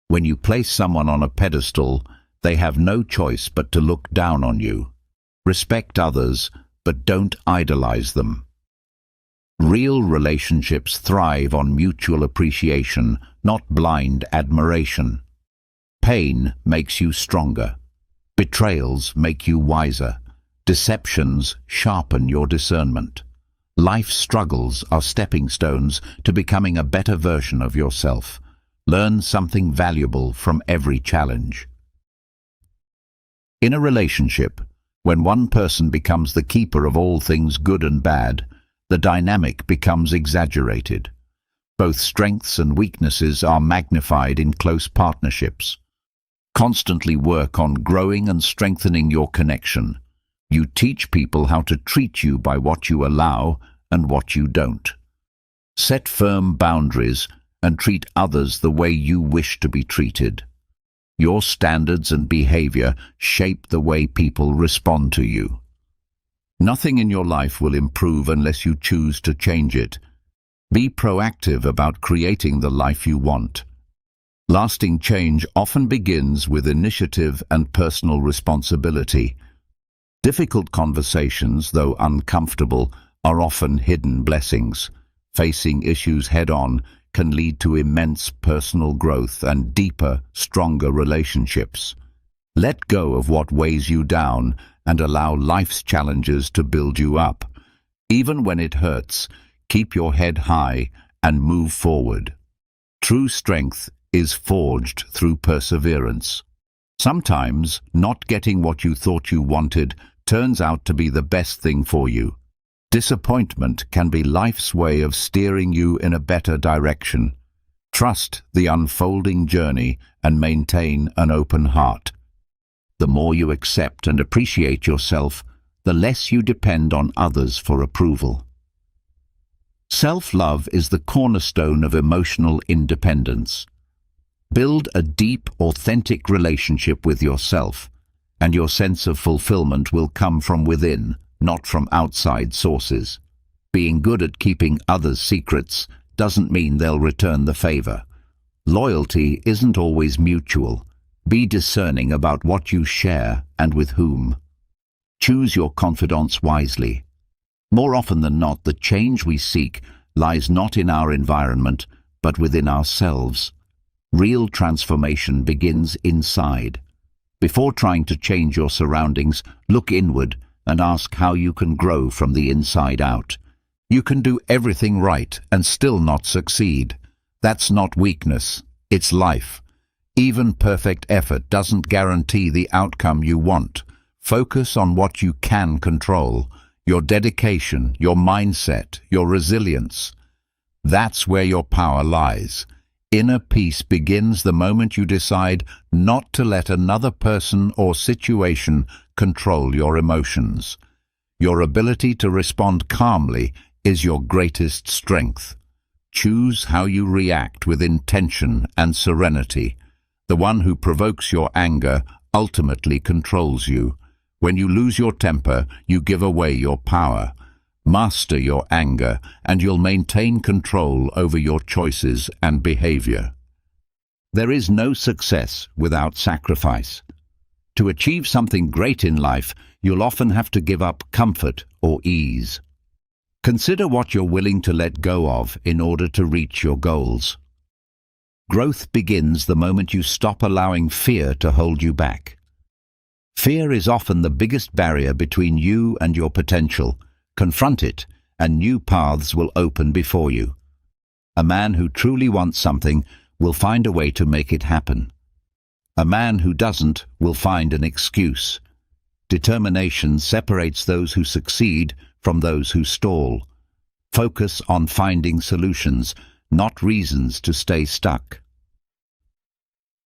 When you place someone on a pedestal, they have no choice but to look down on you. Respect others, but don't idolize them. Real relationships thrive on mutual appreciation, not blind admiration. Pain makes you stronger. Betrayals make you wiser. Deceptions sharpen your discernment. Life's struggles are stepping stones to becoming a better version of yourself. Learn something valuable from every challenge. In a relationship, when one person becomes the keeper of all things good and bad, the dynamic becomes exaggerated. Both strengths and weaknesses are magnified in close partnerships. Constantly work on growing and strengthening your connection. You teach people how to treat you by what you allow and what you don't. Set firm boundaries and treat others the way you wish to be treated. Your standards and behavior shape the way people respond to you. Nothing in your life will improve unless you choose to change it. Be proactive about creating the life you want. Lasting change often begins with initiative and personal responsibility. Difficult conversations, though uncomfortable, are often hidden blessings. Facing issues head-on can lead to immense personal growth and deeper, stronger relationships. Let go of what weighs you down and allow life's challenges to build you up. Even when it hurts, keep your head high and move forward. True strength is forged through perseverance. Sometimes, not getting what you thought you wanted turns out to be the best thing for you. Disappointment can be life's way of steering you in a better direction. Trust the unfolding journey and maintain an open heart. The more you accept and appreciate yourself, the less you depend on others for approval. Self-love is the cornerstone of emotional independence. Build a deep, authentic relationship with yourself, and your sense of fulfillment will come from within, not from outside sources. Being good at keeping others' secrets doesn't mean they'll return the favor. Loyalty isn't always mutual. Be discerning about what you share and with whom. Choose your confidants wisely. More often than not, the change we seek lies not in our environment, but within ourselves. Real transformation begins inside. Before trying to change your surroundings, look inward and ask how you can grow from the inside out. You can do everything right and still not succeed. That's not weakness, it's life. Even perfect effort doesn't guarantee the outcome you want. Focus on what you can control. Your dedication, your mindset, your resilience. That's where your power lies. Inner peace begins the moment you decide not to let another person or situation control your emotions. Your ability to respond calmly is your greatest strength. Choose how you react with intention and serenity. The one who provokes your anger ultimately controls you. When you lose your temper, you give away your power. Master your anger, and you'll maintain control over your choices and behavior. There is no success without sacrifice. To achieve something great in life, you'll often have to give up comfort or ease. Consider what you're willing to let go of in order to reach your goals. Growth begins the moment you stop allowing fear to hold you back. Fear is often the biggest barrier between you and your potential. Confront it, and new paths will open before you. A man who truly wants something will find a way to make it happen. A man who doesn't will find an excuse. Determination separates those who succeed from those who stall. Focus on finding solutions, not reasons to stay stuck.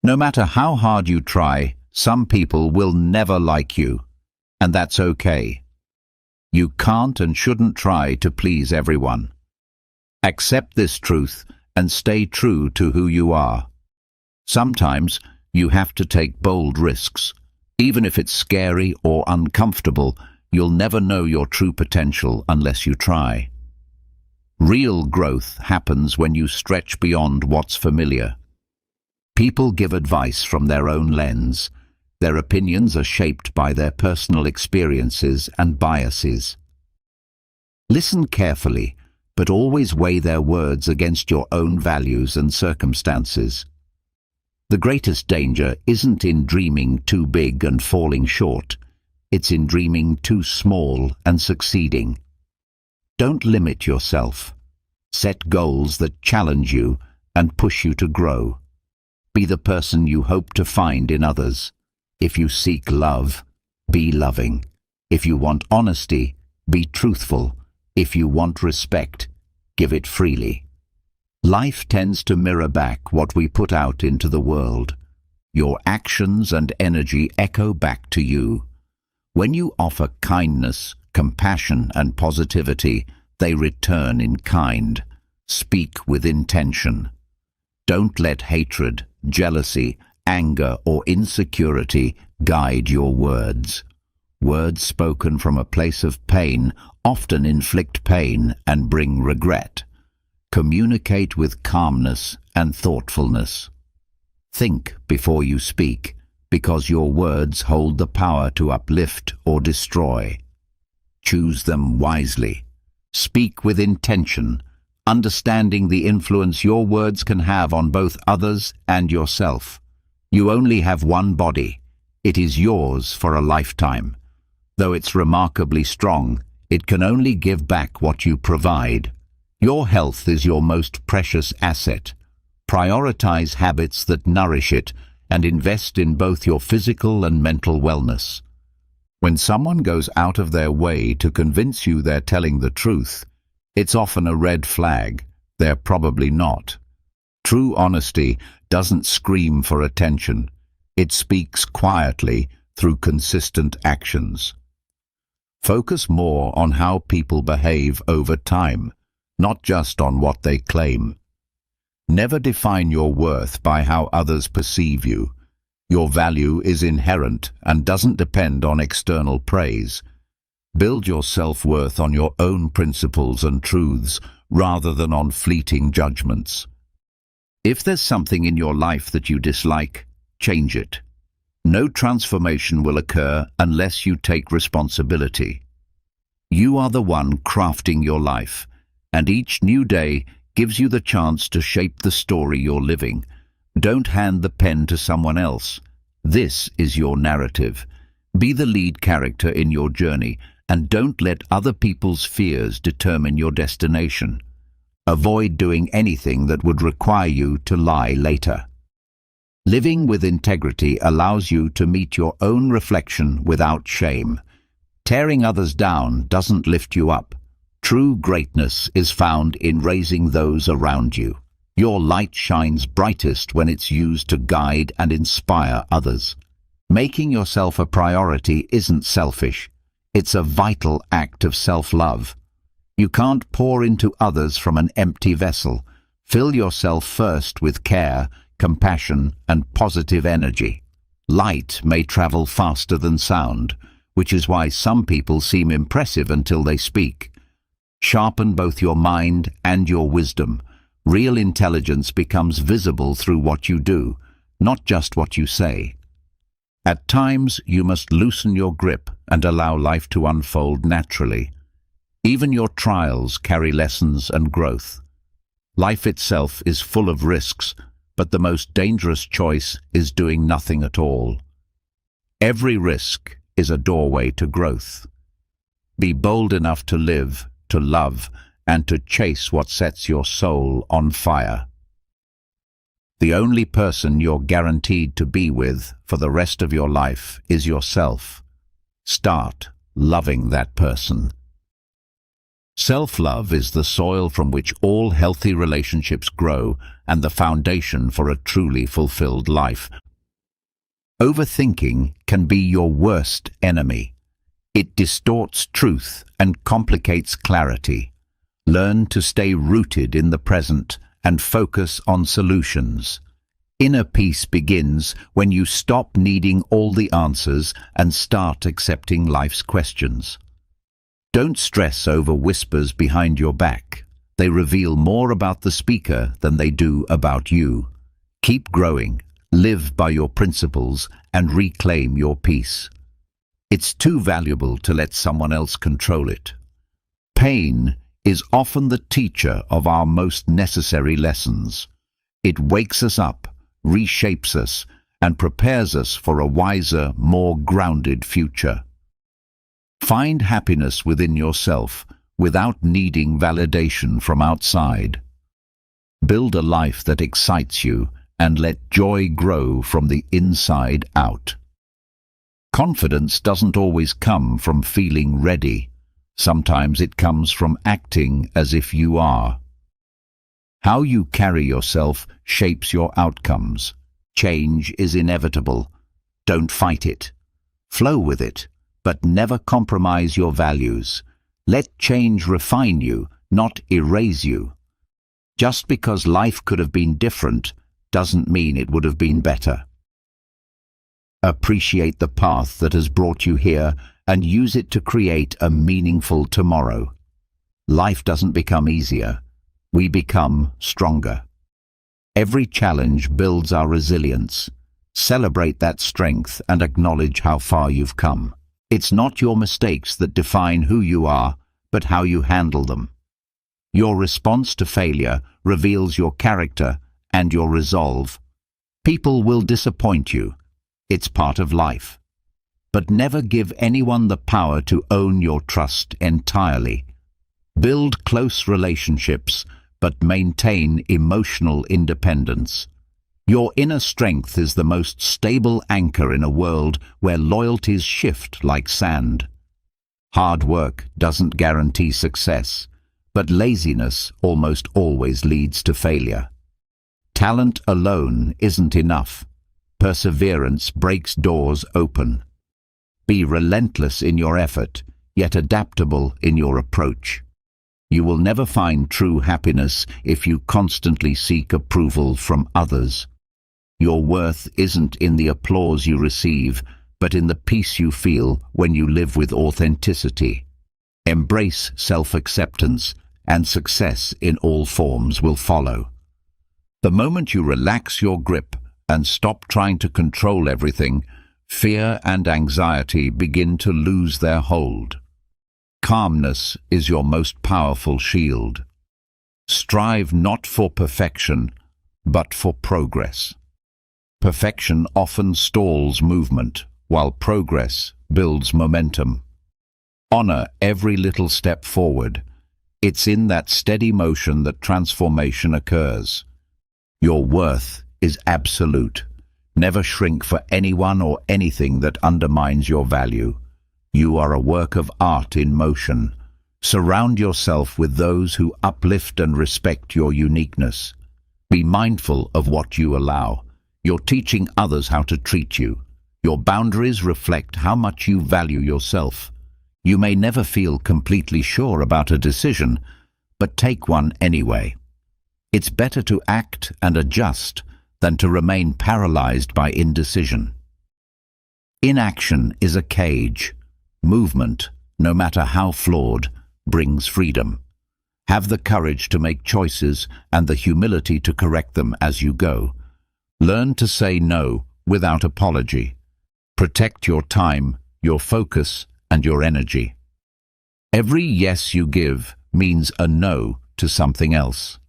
No matter how hard you try, some people will never like you, and that's okay. You can't and shouldn't try to please everyone. Accept this truth and stay true to who you are. Sometimes you have to take bold risks. Even if it's scary or uncomfortable, you'll never know your true potential unless you try. Real growth happens when you stretch beyond what's familiar. People give advice from their own lens. Their opinions are shaped by their personal experiences and biases. Listen carefully, but always weigh their words against your own values and circumstances. The greatest danger isn't in dreaming too big and falling short. It's in dreaming too small and succeeding. Don't limit yourself. Set goals that challenge you and push you to grow. Be the person you hope to find in others. If you seek love, be loving. If you want honesty, be truthful. If you want respect, give it freely. Life tends to mirror back what we put out into the world. Your actions and energy echo back to you. When you offer kindness, compassion, and positivity, they return in kind. Speak with intention. Don't let hatred, jealousy, anger, or insecurity guide your words. Words spoken from a place of pain often inflict pain and bring regret. Communicate with calmness and thoughtfulness. Think before you speak, because your words hold the power to uplift or destroy. Choose them wisely. Speak with intention, understanding the influence your words can have on both others and yourself. You only have one body. It is yours for a lifetime. Though it's remarkably strong, it can only give back what you provide. Your health is your most precious asset. Prioritize habits that nourish it and invest in both your physical and mental wellness. When someone goes out of their way to convince you they're telling the truth, it's often a red flag. They're probably not. True honesty doesn't scream for attention. It speaks quietly through consistent actions. Focus more on how people behave over time, not just on what they claim. Never define your worth by how others perceive you. Your value is inherent and doesn't depend on external praise. Build your self-worth on your own principles and truths rather than on fleeting judgments. If there's something in your life that you dislike, change it. No transformation will occur unless you take responsibility. You are the one crafting your life, and each new day gives you the chance to shape the story you're living. Don't hand the pen to someone else. This is your narrative. Be the lead character in your journey, and don't let other people's fears determine your destination. Avoid doing anything that would require you to lie later. Living with integrity allows you to meet your own reflection without shame. Tearing others down doesn't lift you up. True greatness is found in raising those around you. Your light shines brightest when it's used to guide and inspire others. Making yourself a priority isn't selfish. It's a vital act of self-love. You can't pour into others from an empty vessel. Fill yourself first with care, compassion, and positive energy. Light may travel faster than sound, which is why some people seem impressive until they speak. Sharpen both your mind and your wisdom. Real intelligence becomes visible through what you do, not just what you say. At times, you must loosen your grip and allow life to unfold naturally. Even your trials carry lessons and growth. Life itself is full of risks, but the most dangerous choice is doing nothing at all. Every risk is a doorway to growth. Be bold enough to live, to love, and to chase what sets your soul on fire. The only person you're guaranteed to be with for the rest of your life is yourself. Start loving that person. Self-love is the soil from which all healthy relationships grow and the foundation for a truly fulfilled life. Overthinking can be your worst enemy. It distorts truth and complicates clarity. Learn to stay rooted in the present and focus on solutions. Inner peace begins when you stop needing all the answers and start accepting life's questions. Don't stress over whispers behind your back. They reveal more about the speaker than they do about you. Keep growing, live by your principles, and reclaim your peace. It's too valuable to let someone else control it. Pain is often the teacher of our most necessary lessons. It wakes us up, reshapes us, and prepares us for a wiser, more grounded future. Find happiness within yourself without needing validation from outside. Build a life that excites you and let joy grow from the inside out. Confidence doesn't always come from feeling ready. Sometimes it comes from acting as if you are. How you carry yourself shapes your outcomes. Change is inevitable. Don't fight it. Flow with it, but never compromise your values. Let change refine you, not erase you. Just because life could have been different doesn't mean it would have been better. Appreciate the path that has brought you here and use it to create a meaningful tomorrow. Life doesn't become easier. We become stronger. Every challenge builds our resilience. Celebrate that strength and acknowledge how far you've come. It's not your mistakes that define who you are, but how you handle them. Your response to failure reveals your character and your resolve. People will disappoint you. It's part of life. But never give anyone the power to own your trust entirely. Build close relationships, but maintain emotional independence. Your inner strength is the most stable anchor in a world where loyalties shift like sand. Hard work doesn't guarantee success, but laziness almost always leads to failure. Talent alone isn't enough. Perseverance breaks doors open. Be relentless in your effort, yet adaptable in your approach. You will never find true happiness if you constantly seek approval from others. Your worth isn't in the applause you receive, but in the peace you feel when you live with authenticity. Embrace self-acceptance, and success in all forms will follow. The moment you relax your grip and stop trying to control everything, fear and anxiety begin to lose their hold. Calmness is your most powerful shield. Strive not for perfection, but for progress. Perfection often stalls movement, while progress builds momentum. Honor every little step forward. It's in that steady motion that transformation occurs. Your worth is absolute. Never shrink for anyone or anything that undermines your value. You are a work of art in motion. Surround yourself with those who uplift and respect your uniqueness. Be mindful of what you allow. You're teaching others how to treat you. Your boundaries reflect how much you value yourself. You may never feel completely sure about a decision, but take one anyway. It's better to act and adjust than to remain paralyzed by indecision. Inaction is a cage. Movement, no matter how flawed, brings freedom. Have the courage to make choices and the humility to correct them as you go. Learn to say no without apology. Protect your time, your focus, and your energy. Every yes you give means a no to something else.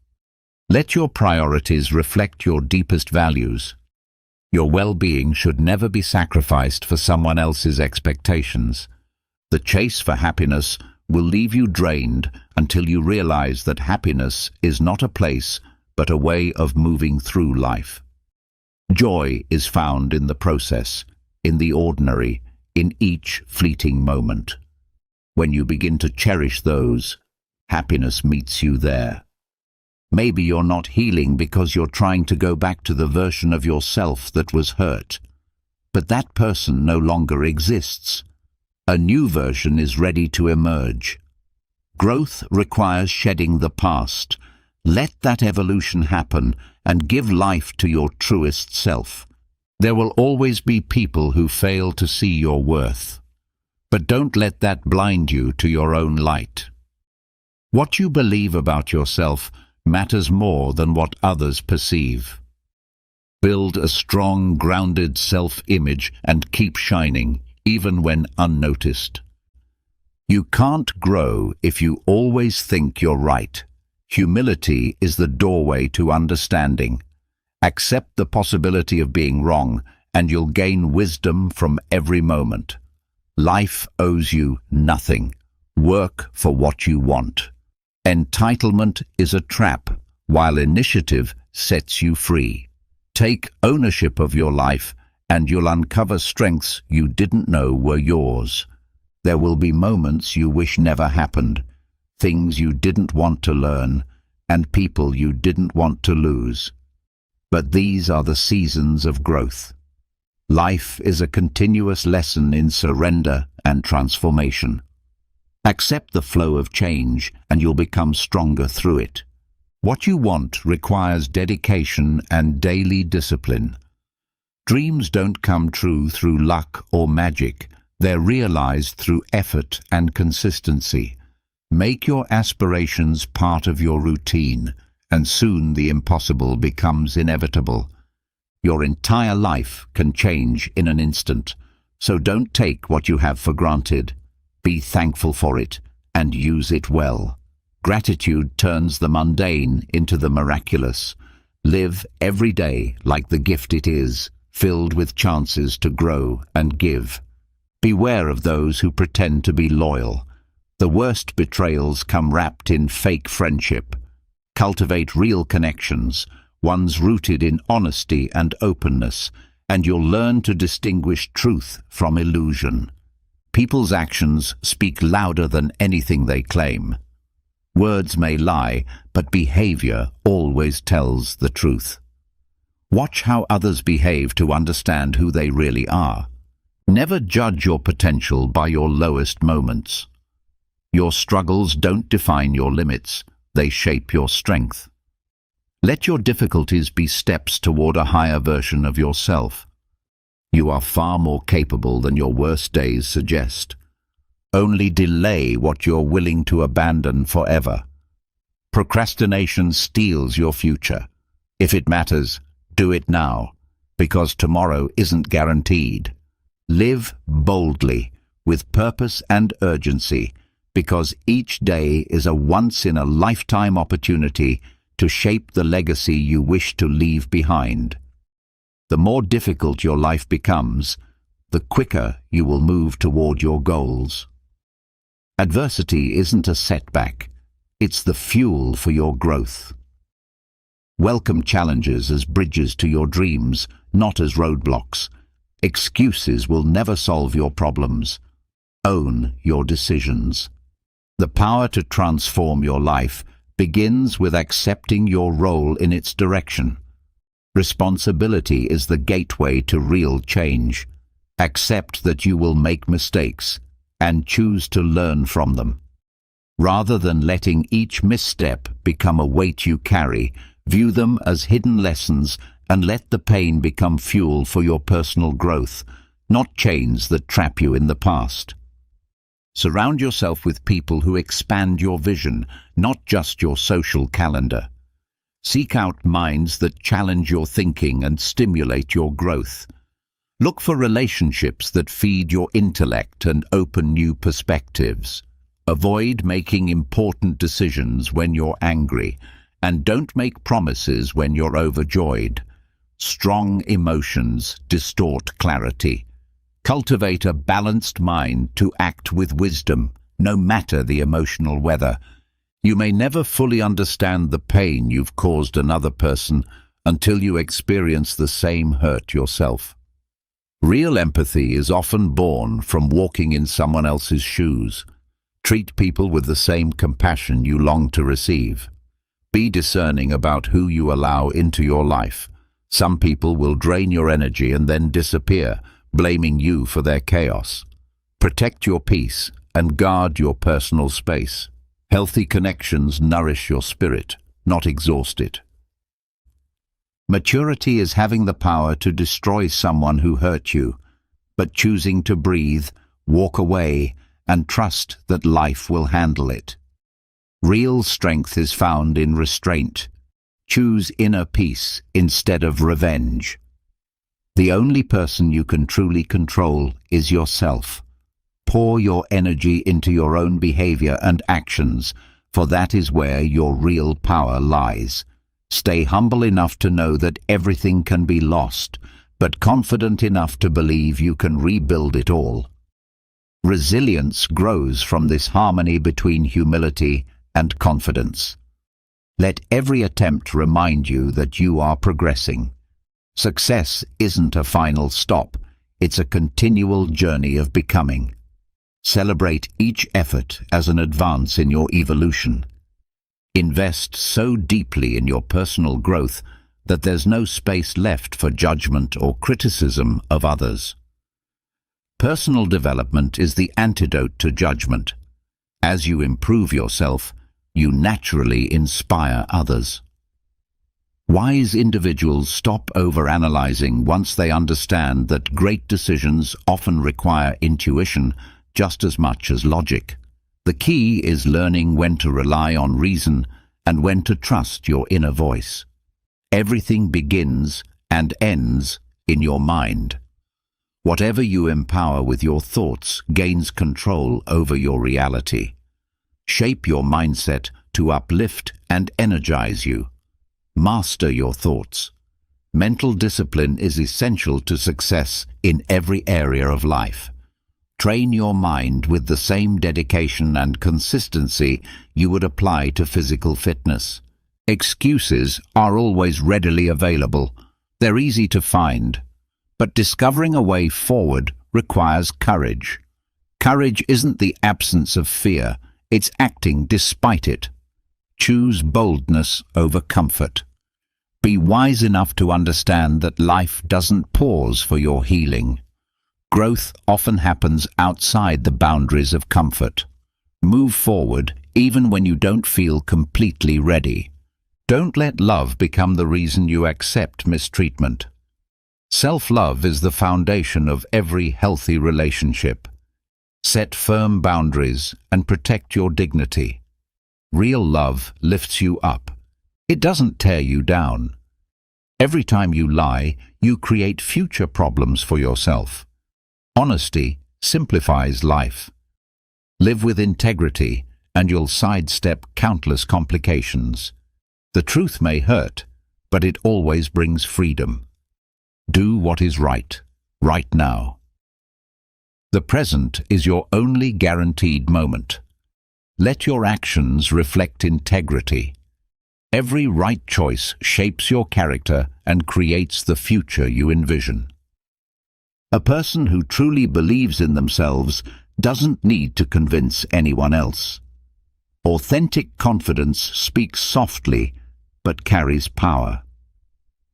Let your priorities reflect your deepest values. Your well-being should never be sacrificed for someone else's expectations. The chase for happiness will leave you drained until you realize that happiness is not a place, but a way of moving through life. Joy is found in the process, in the ordinary, in each fleeting moment. When you begin to cherish those, happiness meets you there. Maybe you're not healing because you're trying to go back to the version of yourself that was hurt. But that person no longer exists. A new version is ready to emerge. Growth requires shedding the past. Let that evolution happen and give life to your truest self. There will always be people who fail to see your worth. But don't let that blind you to your own light. What you believe about yourself matters more than what others perceive. Build a strong, grounded self-image and keep shining, even when unnoticed. You can't grow if you always think you're right. Humility is the doorway to understanding. Accept the possibility of being wrong, and you'll gain wisdom from every moment. Life owes you nothing. Work for what you want. Entitlement is a trap, while initiative sets you free. Take ownership of your life, and you'll uncover strengths you didn't know were yours. There will be moments you wish never happened, things you didn't want to learn, and people you didn't want to lose. But these are the seasons of growth. Life is a continuous lesson in surrender and transformation. Accept the flow of change, and you'll become stronger through it. What you want requires dedication and daily discipline. Dreams don't come true through luck or magic. They're realized through effort and consistency. Make your aspirations part of your routine, and soon the impossible becomes inevitable. Your entire life can change in an instant, so don't take what you have for granted. Be thankful for it, and use it well. Gratitude turns the mundane into the miraculous. Live every day like the gift it is, filled with chances to grow and give. Beware of those who pretend to be loyal. The worst betrayals come wrapped in fake friendship. Cultivate real connections, ones rooted in honesty and openness, and you'll learn to distinguish truth from illusion. People's actions speak louder than anything they claim. Words may lie, but behavior always tells the truth. Watch how others behave to understand who they really are. Never judge your potential by your lowest moments. Your struggles don't define your limits, they shape your strength. Let your difficulties be steps toward a higher version of yourself. You are far more capable than your worst days suggest. Only delay what you're willing to abandon forever. Procrastination steals your future. If it matters, do it now, because tomorrow isn't guaranteed. Live boldly, with purpose and urgency, because each day is a once-in-a-lifetime opportunity to shape the legacy you wish to leave behind. The more difficult your life becomes, the quicker you will move toward your goals. Adversity isn't a setback, it's the fuel for your growth. Welcome challenges as bridges to your dreams, not as roadblocks. Excuses will never solve your problems. Own your decisions. The power to transform your life begins with accepting your role in its direction. Responsibility is the gateway to real change. Accept that you will make mistakes and choose to learn from them. Rather than letting each misstep become a weight you carry, view them as hidden lessons and let the pain become fuel for your personal growth, not chains that trap you in the past. Surround yourself with people who expand your vision, not just your social calendar. Seek out minds that challenge your thinking and stimulate your growth. Look for relationships that feed your intellect and open new perspectives. Avoid making important decisions when you're angry, and don't make promises when you're overjoyed. Strong emotions distort clarity. Cultivate a balanced mind to act with wisdom, no matter the emotional weather. You may never fully understand the pain you've caused another person until you experience the same hurt yourself. Real empathy is often born from walking in someone else's shoes. Treat people with the same compassion you long to receive. Be discerning about who you allow into your life. Some people will drain your energy and then disappear, blaming you for their chaos. Protect your peace and guard your personal space. Healthy connections nourish your spirit, not exhaust it. Maturity is having the power to destroy someone who hurt you, but choosing to breathe, walk away, and trust that life will handle it. Real strength is found in restraint. Choose inner peace instead of revenge. The only person you can truly control is yourself. Pour your energy into your own behavior and actions, for that is where your real power lies. Stay humble enough to know that everything can be lost, but confident enough to believe you can rebuild it all. Resilience grows from this harmony between humility and confidence. Let every attempt remind you that you are progressing. Success isn't a final stop, it's a continual journey of becoming. Celebrate each effort as an advance in your evolution. Invest so deeply in your personal growth that there's no space left for judgment or criticism of others. Personal development is the antidote to judgment. As you improve yourself, you naturally inspire others. Wise individuals stop overanalyzing once they understand that great decisions often require intuition just as much as logic. The key is learning when to rely on reason and when to trust your inner voice. Everything begins and ends in your mind. Whatever you empower with your thoughts gains control over your reality. Shape your mindset to uplift and energize you. Master your thoughts. Mental discipline is essential to success in every area of life. Train your mind with the same dedication and consistency you would apply to physical fitness. Excuses are always readily available. They're easy to find. But discovering a way forward requires courage. Courage isn't the absence of fear, it's acting despite it. Choose boldness over comfort. Be wise enough to understand that life doesn't pause for your healing. Growth often happens outside the boundaries of comfort. Move forward even when you don't feel completely ready. Don't let love become the reason you accept mistreatment. Self-love is the foundation of every healthy relationship. Set firm boundaries and protect your dignity. Real love lifts you up. It doesn't tear you down. Every time you lie, you create future problems for yourself. Honesty simplifies life. Live with integrity, and you'll sidestep countless complications. The truth may hurt, but it always brings freedom. Do what is right now. The present is your only guaranteed moment. Let your actions reflect integrity. Every right choice shapes your character and creates the future you envision. A person who truly believes in themselves doesn't need to convince anyone else. Authentic confidence speaks softly but carries power.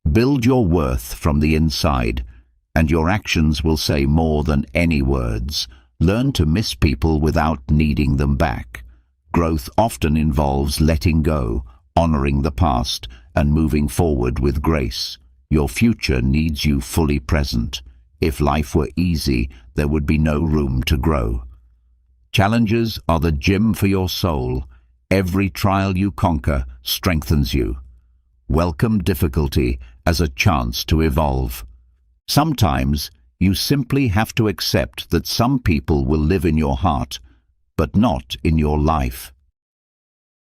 Build your worth from the inside, and your actions will say more than any words. Learn to miss people without needing them back. Growth often involves letting go, honoring the past, and moving forward with grace. Your future needs you fully present. If life were easy, there would be no room to grow. Challenges are the gym for your soul. Every trial you conquer strengthens you. Welcome difficulty as a chance to evolve. Sometimes you simply have to accept that some people will live in your heart, but not in your life.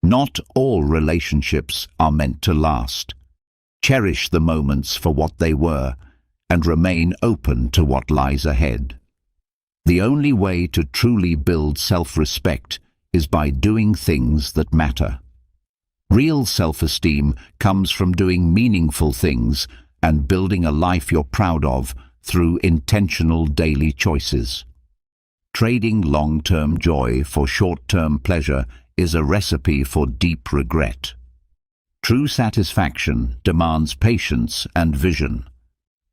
Not all relationships are meant to last. Cherish the moments for what they were, and remain open to what lies ahead. The only way to truly build self-respect is by doing things that matter. Real self-esteem comes from doing meaningful things and building a life you're proud of through intentional daily choices. Trading long-term joy for short-term pleasure is a recipe for deep regret. True satisfaction demands patience and vision.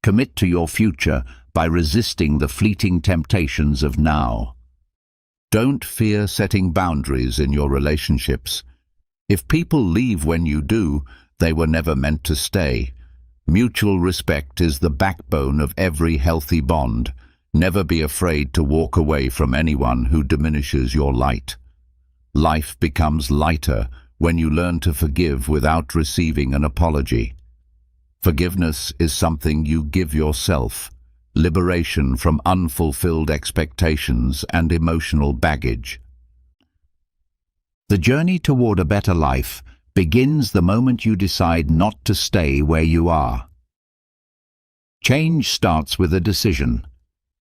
Commit to your future by resisting the fleeting temptations of now. Don't fear setting boundaries in your relationships. If people leave when you do, they were never meant to stay. Mutual respect is the backbone of every healthy bond. Never be afraid to walk away from anyone who diminishes your light. Life becomes lighter when you learn to forgive without receiving an apology. Forgiveness is something you give yourself. Liberation from unfulfilled expectations and emotional baggage. The journey toward a better life begins the moment you decide not to stay where you are. Change starts with a decision.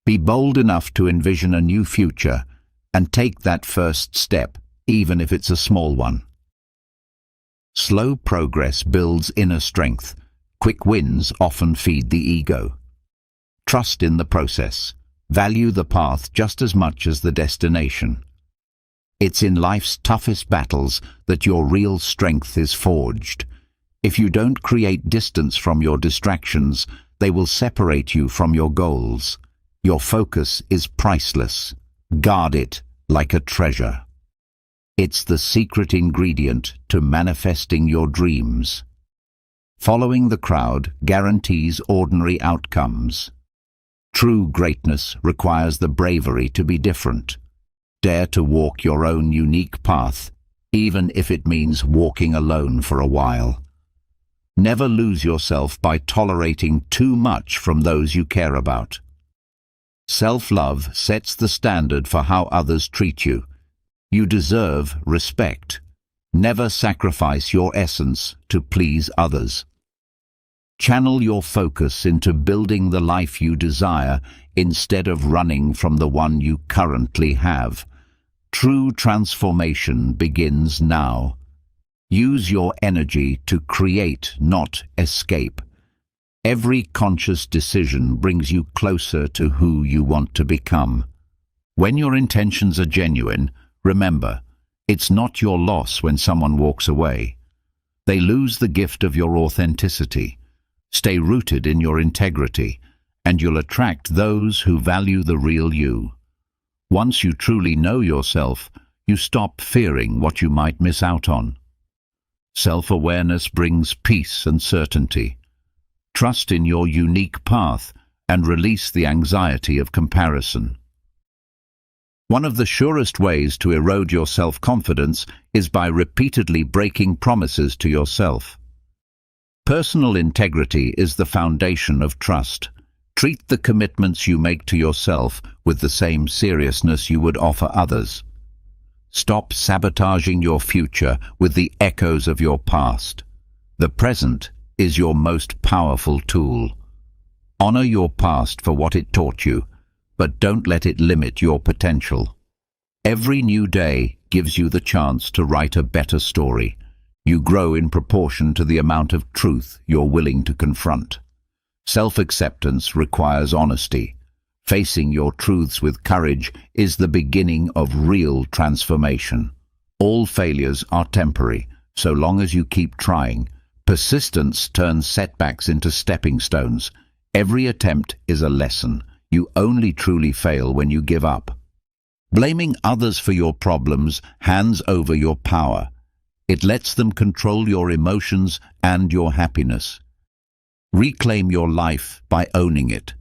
Be bold enough to envision a new future and take that first step, even if it's a small one. Slow progress builds inner strength. Quick wins often feed the ego. Trust in the process. Value the path just as much as the destination. It's in life's toughest battles that your real strength is forged. If you don't create distance from your distractions, they will separate you from your goals. Your focus is priceless. Guard it like a treasure. It's the secret ingredient to manifesting your dreams. Following the crowd guarantees ordinary outcomes. True greatness requires the bravery to be different. Dare to walk your own unique path, even if it means walking alone for a while. Never lose yourself by tolerating too much from those you care about. Self-love sets the standard for how others treat you. You deserve respect. Never sacrifice your essence to please others. Channel your focus into building the life you desire instead of running from the one you currently have. True transformation begins now. Use your energy to create, not escape. Every conscious decision brings you closer to who you want to become. When your intentions are genuine, remember, it's not your loss when someone walks away. They lose the gift of your authenticity. Stay rooted in your integrity, and you'll attract those who value the real you. Once you truly know yourself, you stop fearing what you might miss out on. Self-awareness brings peace and certainty. Trust in your unique path and release the anxiety of comparison. One of the surest ways to erode your self-confidence is by repeatedly breaking promises to yourself. Personal integrity is the foundation of trust. Treat the commitments you make to yourself with the same seriousness you would offer others. Stop sabotaging your future with the echoes of your past. The present is your most powerful tool. Honor your past for what it taught you, but don't let it limit your potential. Every new day gives you the chance to write a better story. You grow in proportion to the amount of truth you're willing to confront. Self-acceptance requires honesty. Facing your truths with courage is the beginning of real transformation. All failures are temporary, so long as you keep trying. Persistence turns setbacks into stepping stones. Every attempt is a lesson. You only truly fail when you give up. Blaming others for your problems hands over your power. It lets them control your emotions and your happiness. Reclaim your life by owning it.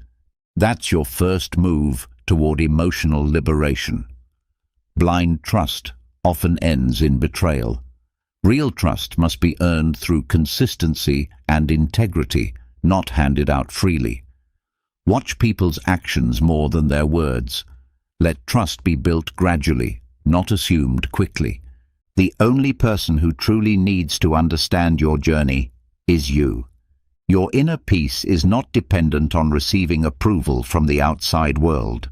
That's your first move toward emotional liberation. Blind trust often ends in betrayal. Real trust must be earned through consistency and integrity, not handed out freely. Watch people's actions more than their words. Let trust be built gradually, not assumed quickly. The only person who truly needs to understand your journey is you. Your inner peace is not dependent on receiving approval from the outside world.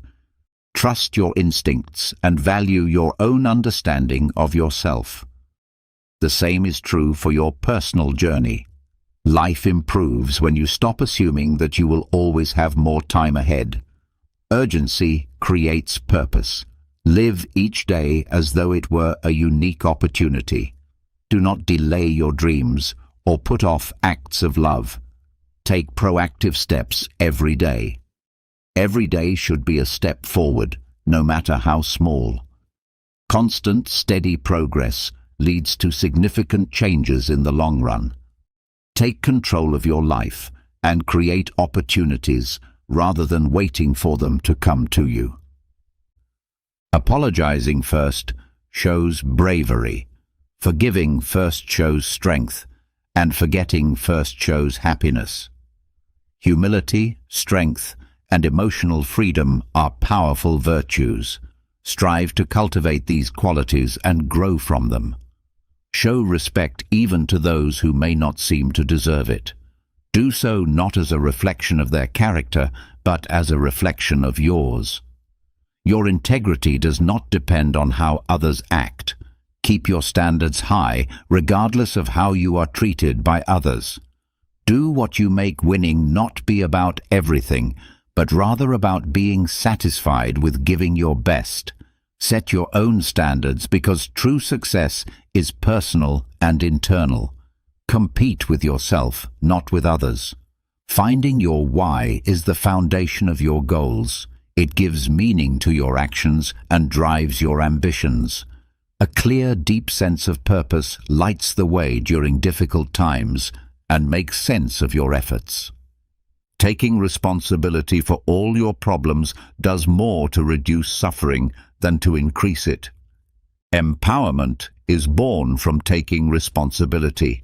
Trust your instincts and value your own understanding of yourself. The same is true for your personal journey. Life improves when you stop assuming that you will always have more time ahead. Urgency creates purpose. Live each day as though it were a unique opportunity. Do not delay your dreams or put off acts of love. Take proactive steps every day. Every day should be a step forward, no matter how small. Constant, steady progress leads to significant changes in the long run. Take control of your life and create opportunities rather than waiting for them to come to you. Apologizing first shows bravery. Forgiving first shows strength, and forgetting first shows happiness. Humility, strength, and emotional freedom are powerful virtues. Strive to cultivate these qualities and grow from them. Show respect even to those who may not seem to deserve it. Do so not as a reflection of their character, but as a reflection of yours. Your integrity does not depend on how others act. Keep your standards high, regardless of how you are treated by others. Do what you make winning not be about everything, but rather about being satisfied with giving your best. Set your own standards because true success is personal and internal. Compete with yourself, not with others. Finding your why is the foundation of your goals. It gives meaning to your actions and drives your ambitions. A clear, deep sense of purpose lights the way during difficult times and makes sense of your efforts. Taking responsibility for all your problems does more to reduce suffering than to increase it. Empowerment is born from taking responsibility.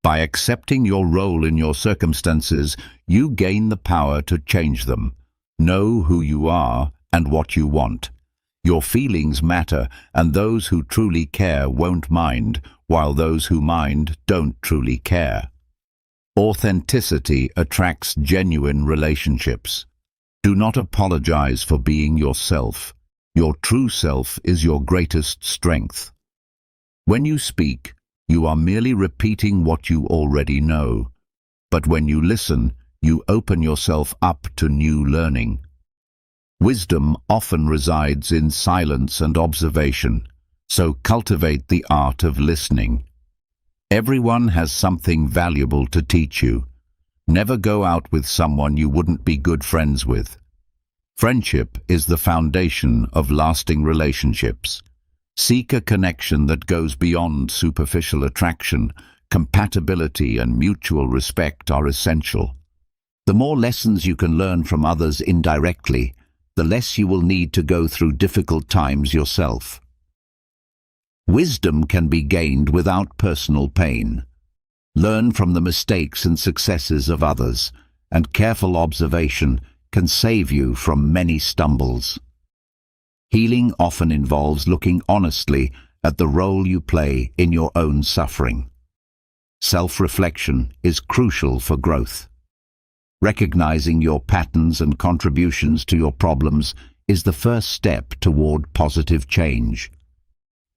By accepting your role in your circumstances, you gain the power to change them. Know who you are and what you want. Your feelings matter, and those who truly care won't mind, while those who mind don't truly care. Authenticity attracts genuine relationships. Do not apologize for being yourself. Your true self is your greatest strength. When you speak, You are merely repeating what you already know. But when you listen, you open yourself up to new learning. Wisdom often resides in silence and observation, so cultivate the art of listening. Everyone has something valuable to teach you. Never go out with someone you wouldn't be good friends with. Friendship is the foundation of lasting relationships. Seek a connection that goes beyond superficial attraction. Compatibility and mutual respect are essential. The more lessons you can learn from others indirectly, the less you will need to go through difficult times yourself. Wisdom can be gained without personal pain. Learn from the mistakes and successes of others, and careful observation can save you from many stumbles. Healing often involves looking honestly at the role you play in your own suffering. Self-reflection is crucial for growth. Recognizing your patterns and contributions to your problems is the first step toward positive change.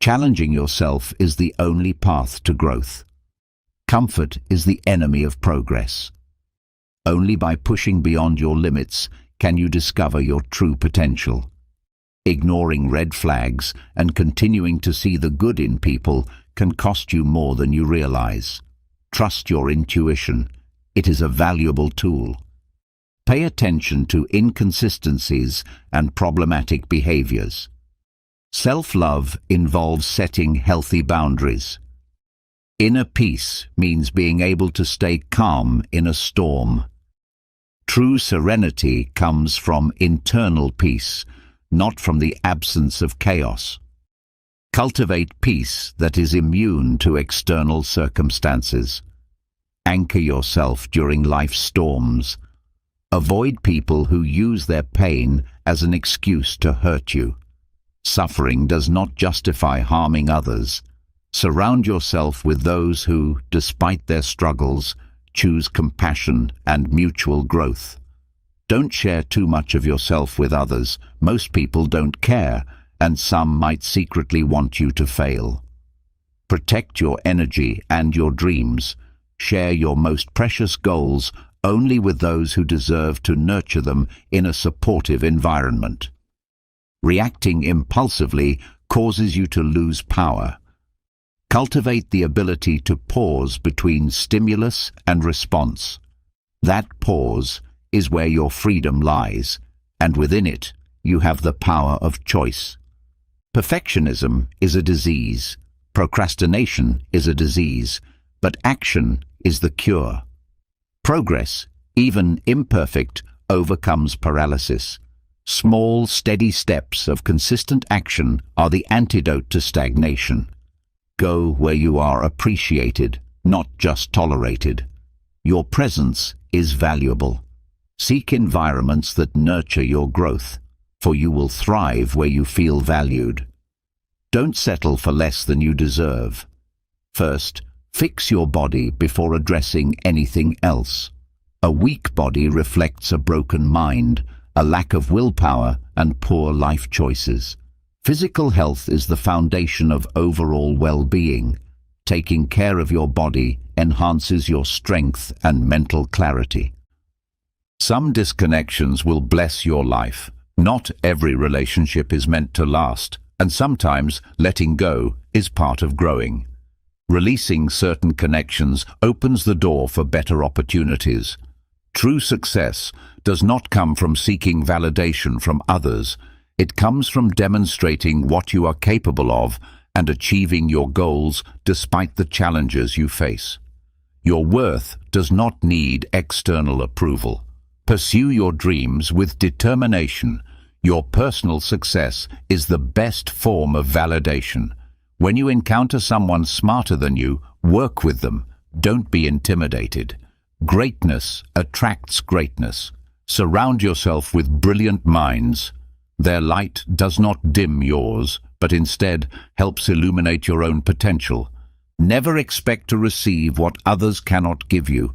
Challenging yourself is the only path to growth. Comfort is the enemy of progress. Only by pushing beyond your limits can you discover your true potential. Ignoring red flags and continuing to see the good in people can cost you more than you realize. Trust your intuition. It is a valuable tool. Pay attention to inconsistencies and problematic behaviors. Self-love involves setting healthy boundaries. Inner peace means being able to stay calm in a storm. True serenity comes from internal peace, not from the absence of chaos. Cultivate peace that is immune to external circumstances. Anchor yourself during life's storms. Avoid people who use their pain as an excuse to hurt you. Suffering does not justify harming others. Surround yourself with those who, despite their struggles, choose compassion and mutual growth. Don't share too much of yourself with others. Most people don't care, and some might secretly want you to fail. Protect your energy and your dreams. Share your most precious goals only with those who deserve to nurture them in a supportive environment. Reacting impulsively causes you to lose power. Cultivate the ability to pause between stimulus and response. That pause is where your freedom lies, and within it, you have the power of choice. Perfectionism is a disease. Procrastination is a disease, but action is the cure. Progress, even imperfect, overcomes paralysis. Small, steady steps of consistent action are the antidote to stagnation. Go where you are appreciated, not just tolerated. Your presence is valuable. Seek environments that nurture your growth, for you will thrive where you feel valued. Don't settle for less than you deserve. First, fix your body before addressing anything else. A weak body reflects a broken mind, a lack of willpower, and poor life choices. Physical health is the foundation of overall well-being. Taking care of your body enhances your strength and mental clarity. Some disconnections will bless your life. Not every relationship is meant to last, and sometimes letting go is part of growing. Releasing certain connections opens the door for better opportunities. True success does not come from seeking validation from others. It comes from demonstrating what you are capable of and achieving your goals despite the challenges you face. Your worth does not need external approval. Pursue your dreams with determination. Your personal success is the best form of validation. When you encounter someone smarter than you, work with them. Don't be intimidated. Greatness attracts greatness. Surround yourself with brilliant minds. Their light does not dim yours, but instead helps illuminate your own potential. Never expect to receive what others cannot give you.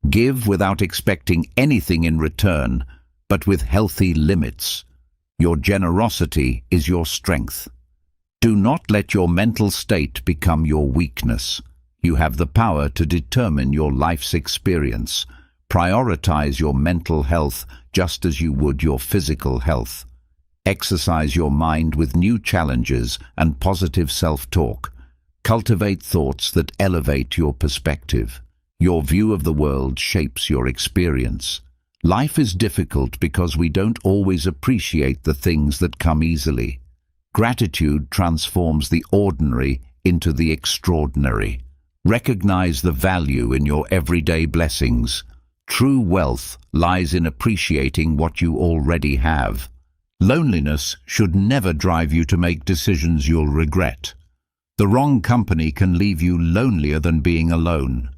Give without expecting anything in return, but with healthy limits. Your generosity is your strength. Do not let your mental state become your weakness. You have the power to determine your life's experience. Prioritize your mental health just as you would your physical health. Exercise your mind with new challenges and positive self-talk. Cultivate thoughts that elevate your perspective. Your view of the world shapes your experience. Life is difficult because we don't always appreciate the things that come easily. Gratitude transforms the ordinary into the extraordinary. Recognize the value in your everyday blessings. True wealth lies in appreciating what you already have. Loneliness should never drive you to make decisions you'll regret. The wrong company can leave you lonelier than being alone.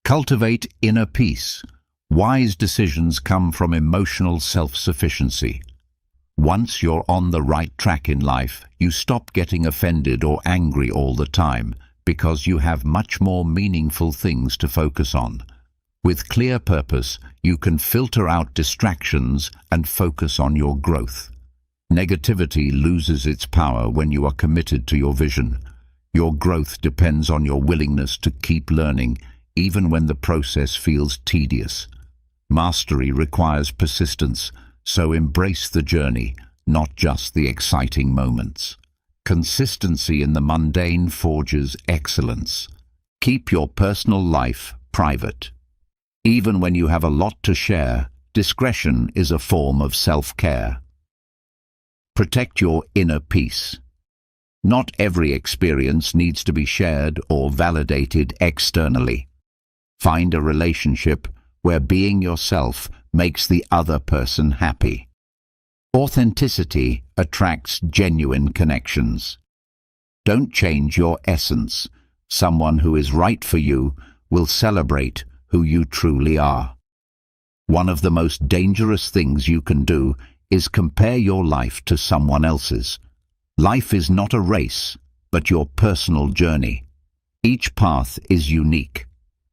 Cultivate inner peace. Wise decisions come from emotional self-sufficiency. Once you're on the right track in life, you stop getting offended or angry all the time because you have much more meaningful things to focus on. With clear purpose, you can filter out distractions and focus on your growth. Negativity loses its power when you are committed to your vision. Your growth depends on your willingness to keep learning, even when the process feels tedious. Mastery requires persistence, so embrace the journey, not just the exciting moments. Consistency in the mundane forges excellence. Keep your personal life private. Even when you have a lot to share, discretion is a form of self-care. Protect your inner peace. Not every experience needs to be shared or validated externally. Find a relationship where being yourself makes the other person happy. Authenticity attracts genuine connections. Don't change your essence. Someone who is right for you will celebrate who you truly are. One of the most dangerous things you can do is compare your life to someone else's. Life is not a race, but your personal journey. Each path is unique.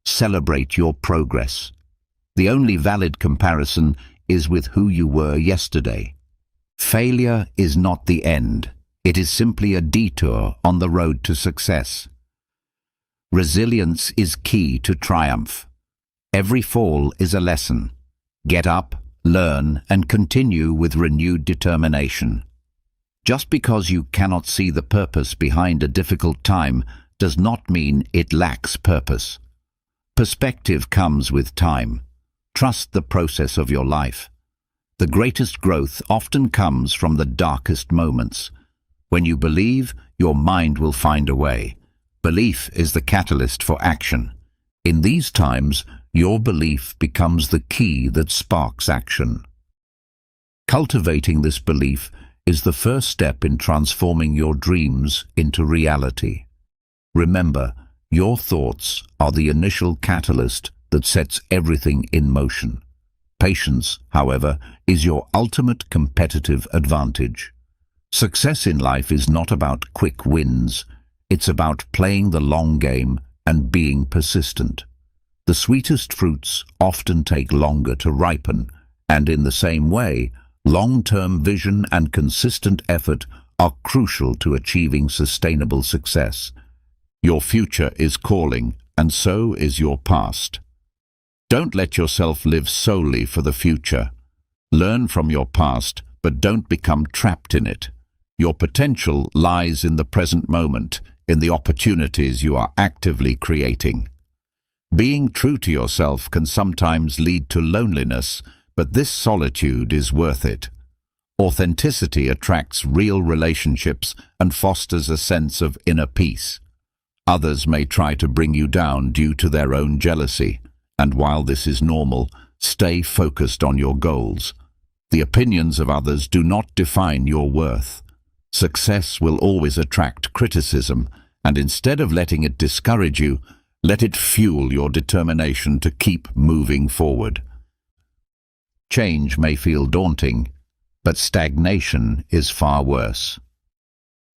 Celebrate your progress. The only valid comparison is with who you were yesterday. Failure is not the end. It is simply a detour on the road to success. Resilience is key to triumph. Every fall is a lesson. Get up, learn, and continue with renewed determination. Just because you cannot see the purpose behind a difficult time does not mean it lacks purpose. Perspective comes with time. Trust the process of your life. The greatest growth often comes from the darkest moments. When you believe, your mind will find a way. Belief is the catalyst for action. In these times, your belief becomes the key that sparks action. Cultivating this belief is the first step in transforming your dreams into reality. Remember, your thoughts are the initial catalyst that sets everything in motion. Patience, however, is your ultimate competitive advantage. Success in life is not about quick wins. It's about playing the long game and being persistent. The sweetest fruits often take longer to ripen, and in the same way, long-term vision and consistent effort are crucial to achieving sustainable success. Your future is calling, and so is your past. Don't let yourself live solely for the future. Learn from your past, but don't become trapped in it. Your potential lies in the present moment, in the opportunities you are actively creating. Being true to yourself can sometimes lead to loneliness, but this solitude is worth it. Authenticity attracts real relationships and fosters a sense of inner peace. Others may try to bring you down due to their own jealousy, and while this is normal, stay focused on your goals. The opinions of others do not define your worth. Success will always attract criticism, and instead of letting it discourage you, let it fuel your determination to keep moving forward. Change may feel daunting, but stagnation is far worse.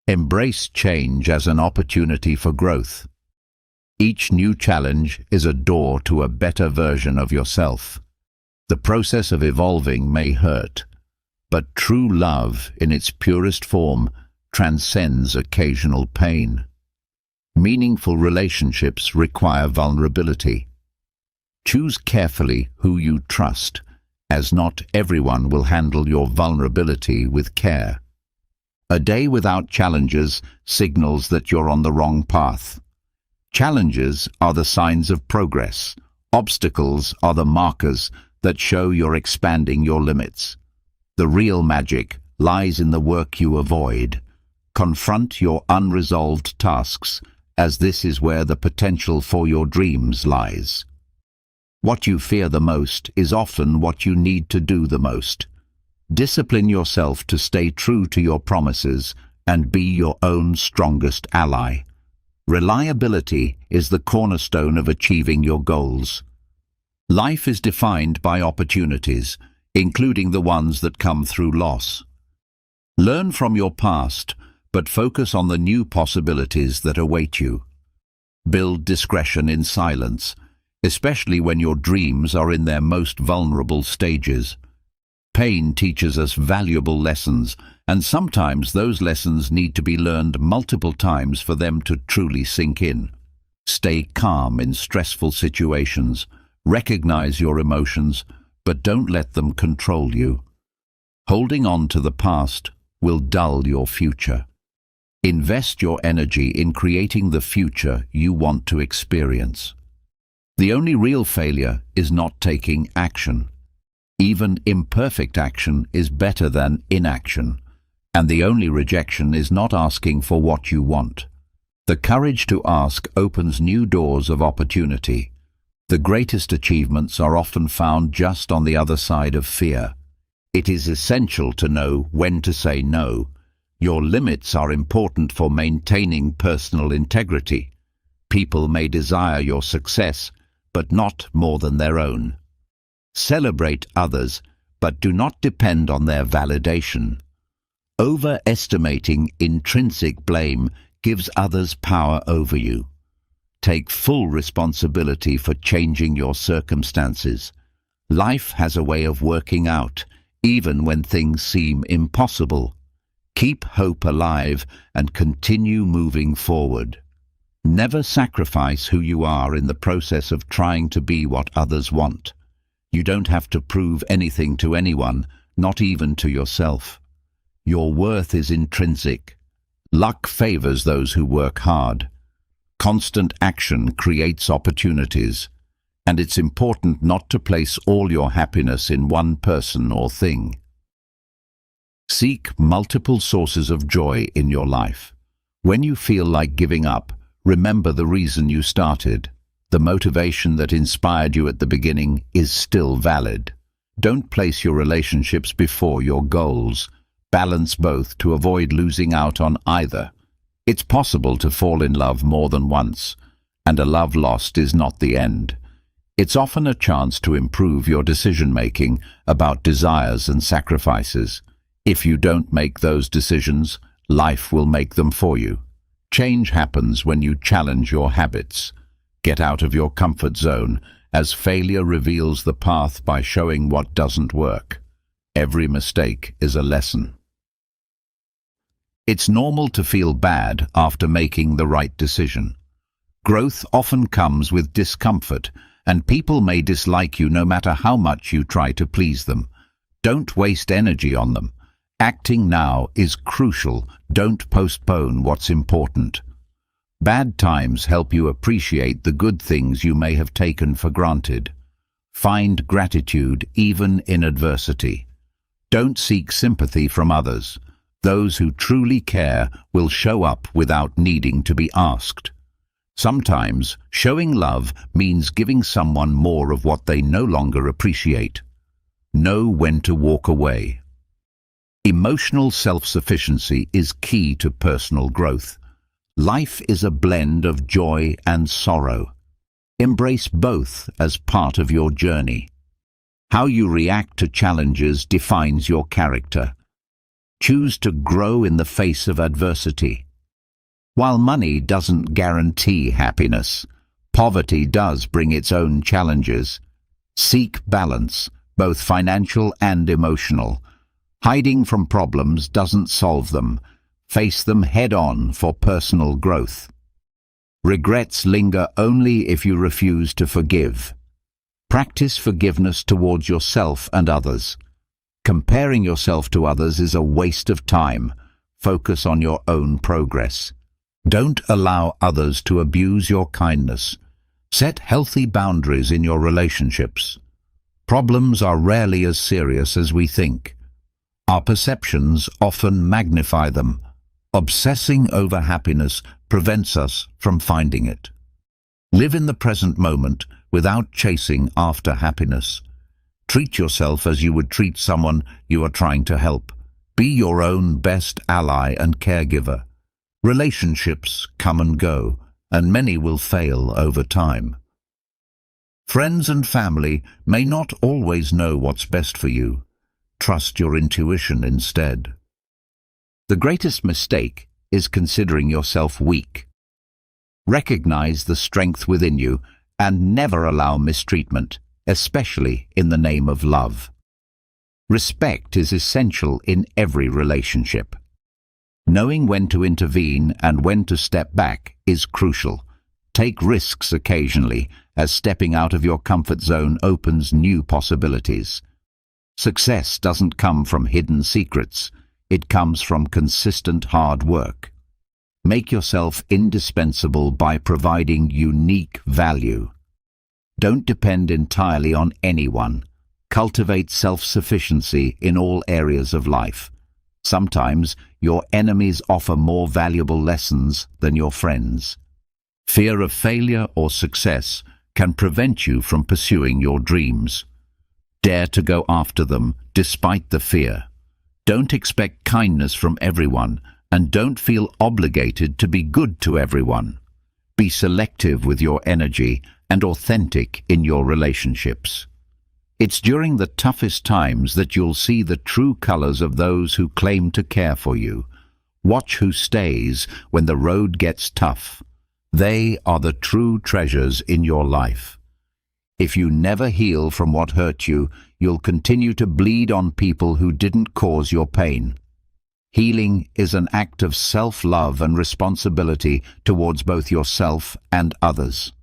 Embrace change as an opportunity for growth. Each new challenge is a door to a better version of yourself. The process of evolving may hurt, but true love, in its purest form, transcends occasional pain. Meaningful relationships require vulnerability. Choose carefully who you trust, as not everyone will handle your vulnerability with care. A day without challenges signals that you're on the wrong path. Challenges are the signs of progress. Obstacles are the markers that show you're expanding your limits. The real magic lies in the work you avoid. Confront your unresolved tasks, as this is where the potential for your dreams lies. What you fear the most is often what you need to do the most. Discipline yourself to stay true to your promises and be your own strongest ally. Reliability is the cornerstone of achieving your goals. Life is defined by opportunities, including the ones that come through loss. Learn from your past, but focus on the new possibilities that await you. Build discretion in silence, especially when your dreams are in their most vulnerable stages. Pain teaches us valuable lessons, and sometimes those lessons need to be learned multiple times for them to truly sink in. Stay calm in stressful situations. Recognize your emotions, but don't let them control you. Holding on to the past will dull your future. Invest your energy in creating the future you want to experience. The only real failure is not taking action. Even imperfect action is better than inaction, and the only rejection is not asking for what you want. The courage to ask opens new doors of opportunity. The greatest achievements are often found just on the other side of fear. It is essential to know when to say no. Your limits are important for maintaining personal integrity. People may desire your success, but not more than their own. Celebrate others, but do not depend on their validation. Overestimating intrinsic blame gives others power over you. Take full responsibility for changing your circumstances. Life has a way of working out, even when things seem impossible. Keep hope alive and continue moving forward. Never sacrifice who you are in the process of trying to be what others want. You don't have to prove anything to anyone, not even to yourself. Your worth is intrinsic. Luck favors those who work hard. Constant action creates opportunities, and it's important not to place all your happiness in one person or thing. Seek multiple sources of joy in your life. When you feel like giving up, remember the reason you started. The motivation that inspired you at the beginning is still valid. Don't place your relationships before your goals. Balance both to avoid losing out on either. It's possible to fall in love more than once, and a love lost is not the end. It's often a chance to improve your decision-making about desires and sacrifices. If you don't make those decisions, life will make them for you. Change happens when you challenge your habits. Get out of your comfort zone, as failure reveals the path by showing what doesn't work. Every mistake is a lesson. It's normal to feel bad after making the right decision. Growth often comes with discomfort, and people may dislike you no matter how much you try to please them. Don't waste energy on them. Acting now is crucial. Don't postpone what's important. Bad times help you appreciate the good things you may have taken for granted. Find gratitude even in adversity. Don't seek sympathy from others. Those who truly care will show up without needing to be asked. Sometimes, showing love means giving someone more of what they no longer appreciate. Know when to walk away. Emotional self-sufficiency is key to personal growth. Life is a blend of joy and sorrow. Embrace both as part of your journey. How you react to challenges defines your character. Choose to grow in the face of adversity. While money doesn't guarantee happiness, poverty does bring its own challenges. Seek balance, both financial and emotional. Hiding from problems doesn't solve them. Face them head-on for personal growth. Regrets linger only if you refuse to forgive. Practice forgiveness towards yourself and others. Comparing yourself to others is a waste of time. Focus on your own progress. Don't allow others to abuse your kindness. Set healthy boundaries in your relationships. Problems are rarely as serious as we think. Our perceptions often magnify them. Obsessing over happiness prevents us from finding it. Live in the present moment without chasing after happiness. Treat yourself as you would treat someone you are trying to help. Be your own best ally and caregiver. Relationships come and go, and many will fail over time. Friends and family may not always know what's best for you. Trust your intuition instead. The greatest mistake is considering yourself weak. Recognize the strength within you and never allow mistreatment, especially in the name of love. Respect is essential in every relationship. Knowing when to intervene and when to step back is crucial. Take risks occasionally, as stepping out of your comfort zone opens new possibilities. Success doesn't come from hidden secrets. It comes from consistent hard work. Make yourself indispensable by providing unique value. Don't depend entirely on anyone. Cultivate self-sufficiency in all areas of life. Sometimes your enemies offer more valuable lessons than your friends. Fear of failure or success can prevent you from pursuing your dreams. Dare to go after them despite the fear. Don't expect kindness from everyone, and don't feel obligated to be good to everyone. Be selective with your energy and authentic in your relationships. It's during the toughest times that you'll see the true colors of those who claim to care for you. Watch who stays when the road gets tough. They are the true treasures in your life. If you never heal from what hurt you, you'll continue to bleed on people who didn't cause your pain. Healing is an act of self-love and responsibility towards both yourself and others.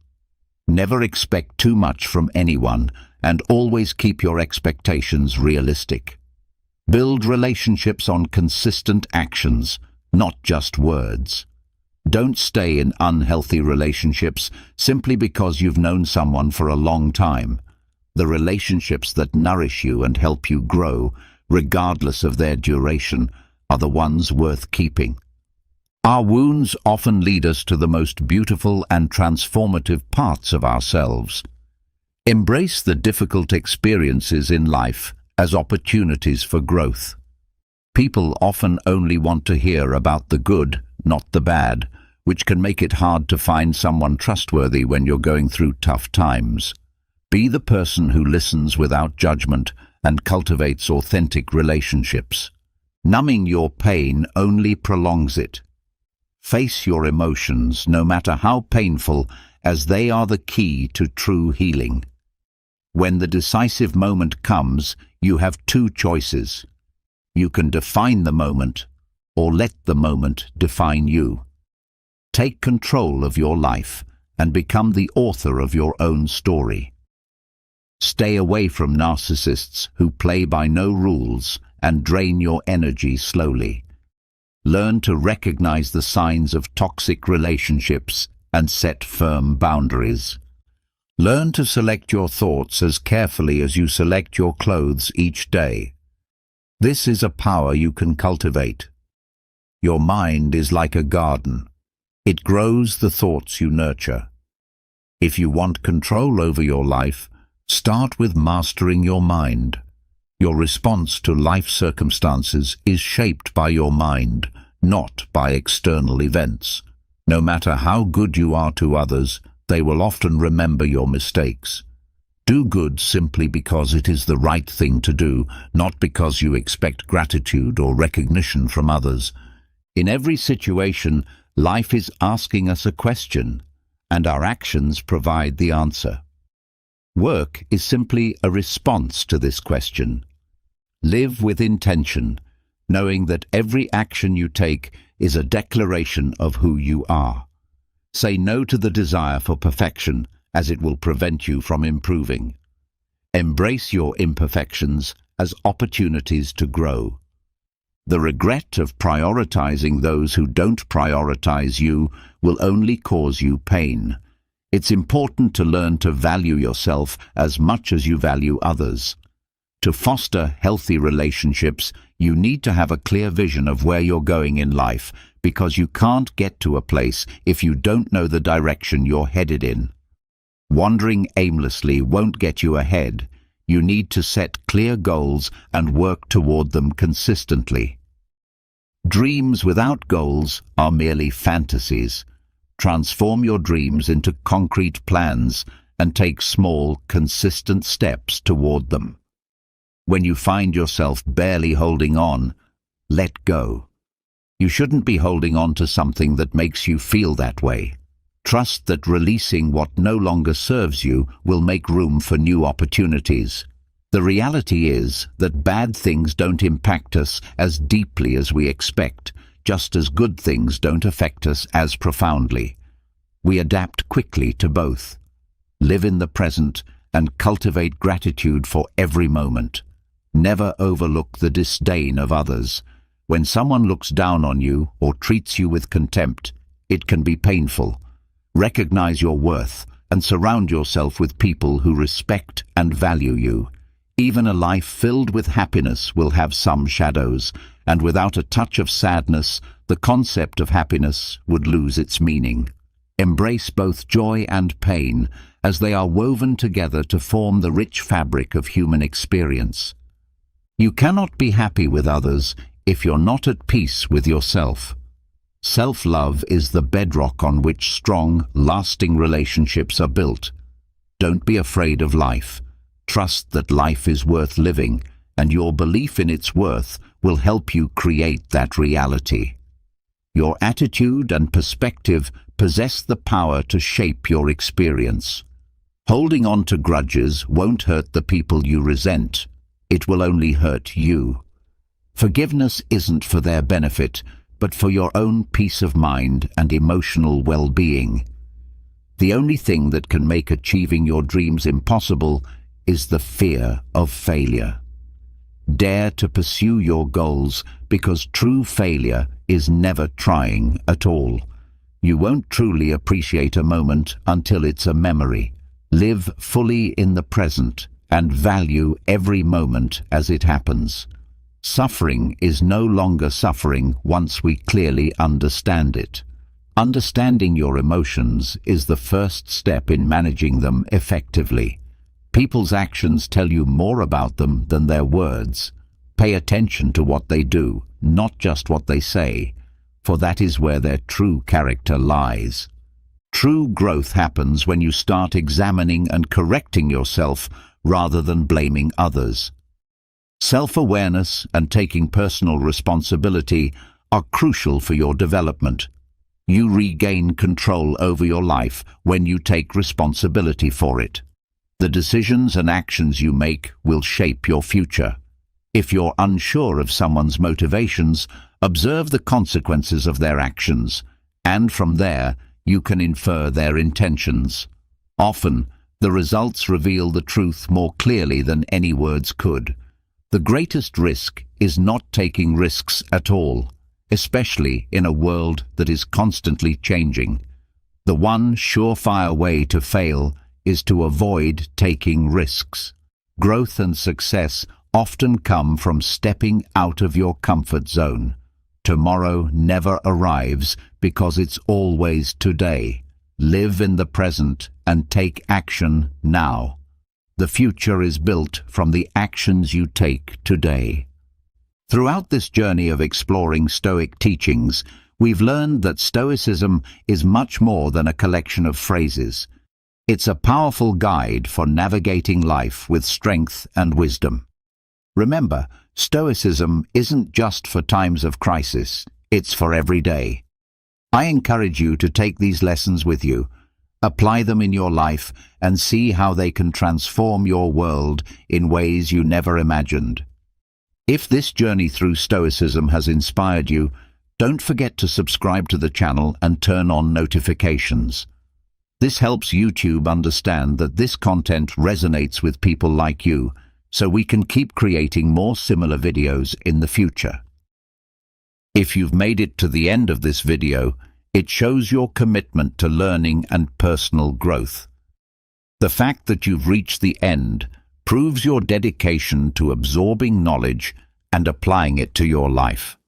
Never expect too much from anyone, and always keep your expectations realistic. Build relationships on consistent actions, not just words. Don't stay in unhealthy relationships simply because you've known someone for a long time. The relationships that nourish you and help you grow, regardless of their duration, are the ones worth keeping. Our wounds often lead us to the most beautiful and transformative parts of ourselves. Embrace the difficult experiences in life as opportunities for growth. People often only want to hear about the good, not the bad, which can make it hard to find someone trustworthy when you're going through tough times. Be the person who listens without judgment and cultivates authentic relationships. Numbing your pain only prolongs it. Face your emotions, no matter how painful, as they are the key to true healing. When the decisive moment comes, you have two choices. You can define the moment, or let the moment define you. Take control of your life and become the author of your own story. Stay away from narcissists who play by no rules and drain your energy slowly. Learn to recognize the signs of toxic relationships and set firm boundaries. Learn to select your thoughts as carefully as you select your clothes each day. This is a power you can cultivate. Your mind is like a garden. It grows the thoughts you nurture. If you want control over your life, start with mastering your mind. Your response to life circumstances is shaped by your mind, not by external events. No matter how good you are to others, they will often remember your mistakes. Do good simply because it is the right thing to do, not because you expect gratitude or recognition from others. In every situation, life is asking us a question, and our actions provide the answer. Work is simply a response to this question. Live with intention, knowing that every action you take is a declaration of who you are. Say no to the desire for perfection, as it will prevent you from improving. Embrace your imperfections as opportunities to grow. The regret of prioritizing those who don't prioritize you will only cause you pain. It's important to learn to value yourself as much as you value others. To foster healthy relationships, you need to have a clear vision of where you're going in life, because you can't get to a place if you don't know the direction you're headed in. Wandering aimlessly won't get you ahead. You need to set clear goals and work toward them consistently. Dreams without goals are merely fantasies. Transform your dreams into concrete plans and take small, consistent steps toward them. When you find yourself barely holding on, let go. You shouldn't be holding on to something that makes you feel that way. Trust that releasing what no longer serves you will make room for new opportunities. The reality is that bad things don't impact us as deeply as we expect, just as good things don't affect us as profoundly. We adapt quickly to both. Live in the present and cultivate gratitude for every moment. Never overlook the disdain of others. When someone looks down on you or treats you with contempt, it can be painful. Recognize your worth and surround yourself with people who respect and value you. Even a life filled with happiness will have some shadows, and without a touch of sadness, the concept of happiness would lose its meaning. Embrace both joy and pain, as they are woven together to form the rich fabric of human experience. You cannot be happy with others if you're not at peace with yourself. Self-love is the bedrock on which strong, lasting relationships are built. Don't be afraid of life. Trust that life is worth living, and your belief in its worth will help you create that reality. Your attitude and perspective possess the power to shape your experience. Holding on to grudges won't hurt the people you resent. It will only hurt you. Forgiveness isn't for their benefit, but for your own peace of mind and emotional well-being. The only thing that can make achieving your dreams impossible is the fear of failure. Dare to pursue your goals, because true failure is never trying at all. You won't truly appreciate a moment until it's a memory. Live fully in the present and value every moment as it happens. Suffering is no longer suffering once we clearly understand it. Understanding your emotions is the first step in managing them effectively. People's actions tell you more about them than their words. Pay attention to what they do, not just what they say, for that is where their true character lies. True growth happens when you start examining and correcting yourself rather than blaming others. Self-awareness and taking personal responsibility are crucial for your development. You regain control over your life when you take responsibility for it. The decisions and actions you make will shape your future. If you're unsure of someone's motivations, observe the consequences of their actions, and from there, you can infer their intentions. Often, the results reveal the truth more clearly than any words could. The greatest risk is not taking risks at all, especially in a world that is constantly changing. The one surefire way to fail is to avoid taking risks. Growth and success often come from stepping out of your comfort zone. Tomorrow never arrives because it's always today. Live in the present and take action now. The future is built from the actions you take today. Throughout this journey of exploring Stoic teachings, we've learned that Stoicism is much more than a collection of phrases. It's a powerful guide for navigating life with strength and wisdom. Remember, Stoicism isn't just for times of crisis, it's for every day. I encourage you to take these lessons with you, apply them in your life, and see how they can transform your world in ways you never imagined. If this journey through Stoicism has inspired you, Don't forget to subscribe to the channel and turn on notifications. This helps YouTube understand that this content resonates with people like you, so we can keep creating more similar videos in the future. If you've made it to the end of this video, it shows your commitment to learning and personal growth. The fact that you've reached the end proves your dedication to absorbing knowledge and applying it to your life.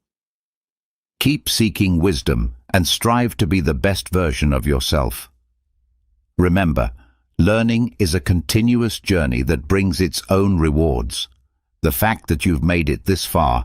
Keep seeking wisdom and strive to be the best version of yourself. Remember, learning is a continuous journey that brings its own rewards. The fact that you've made it this far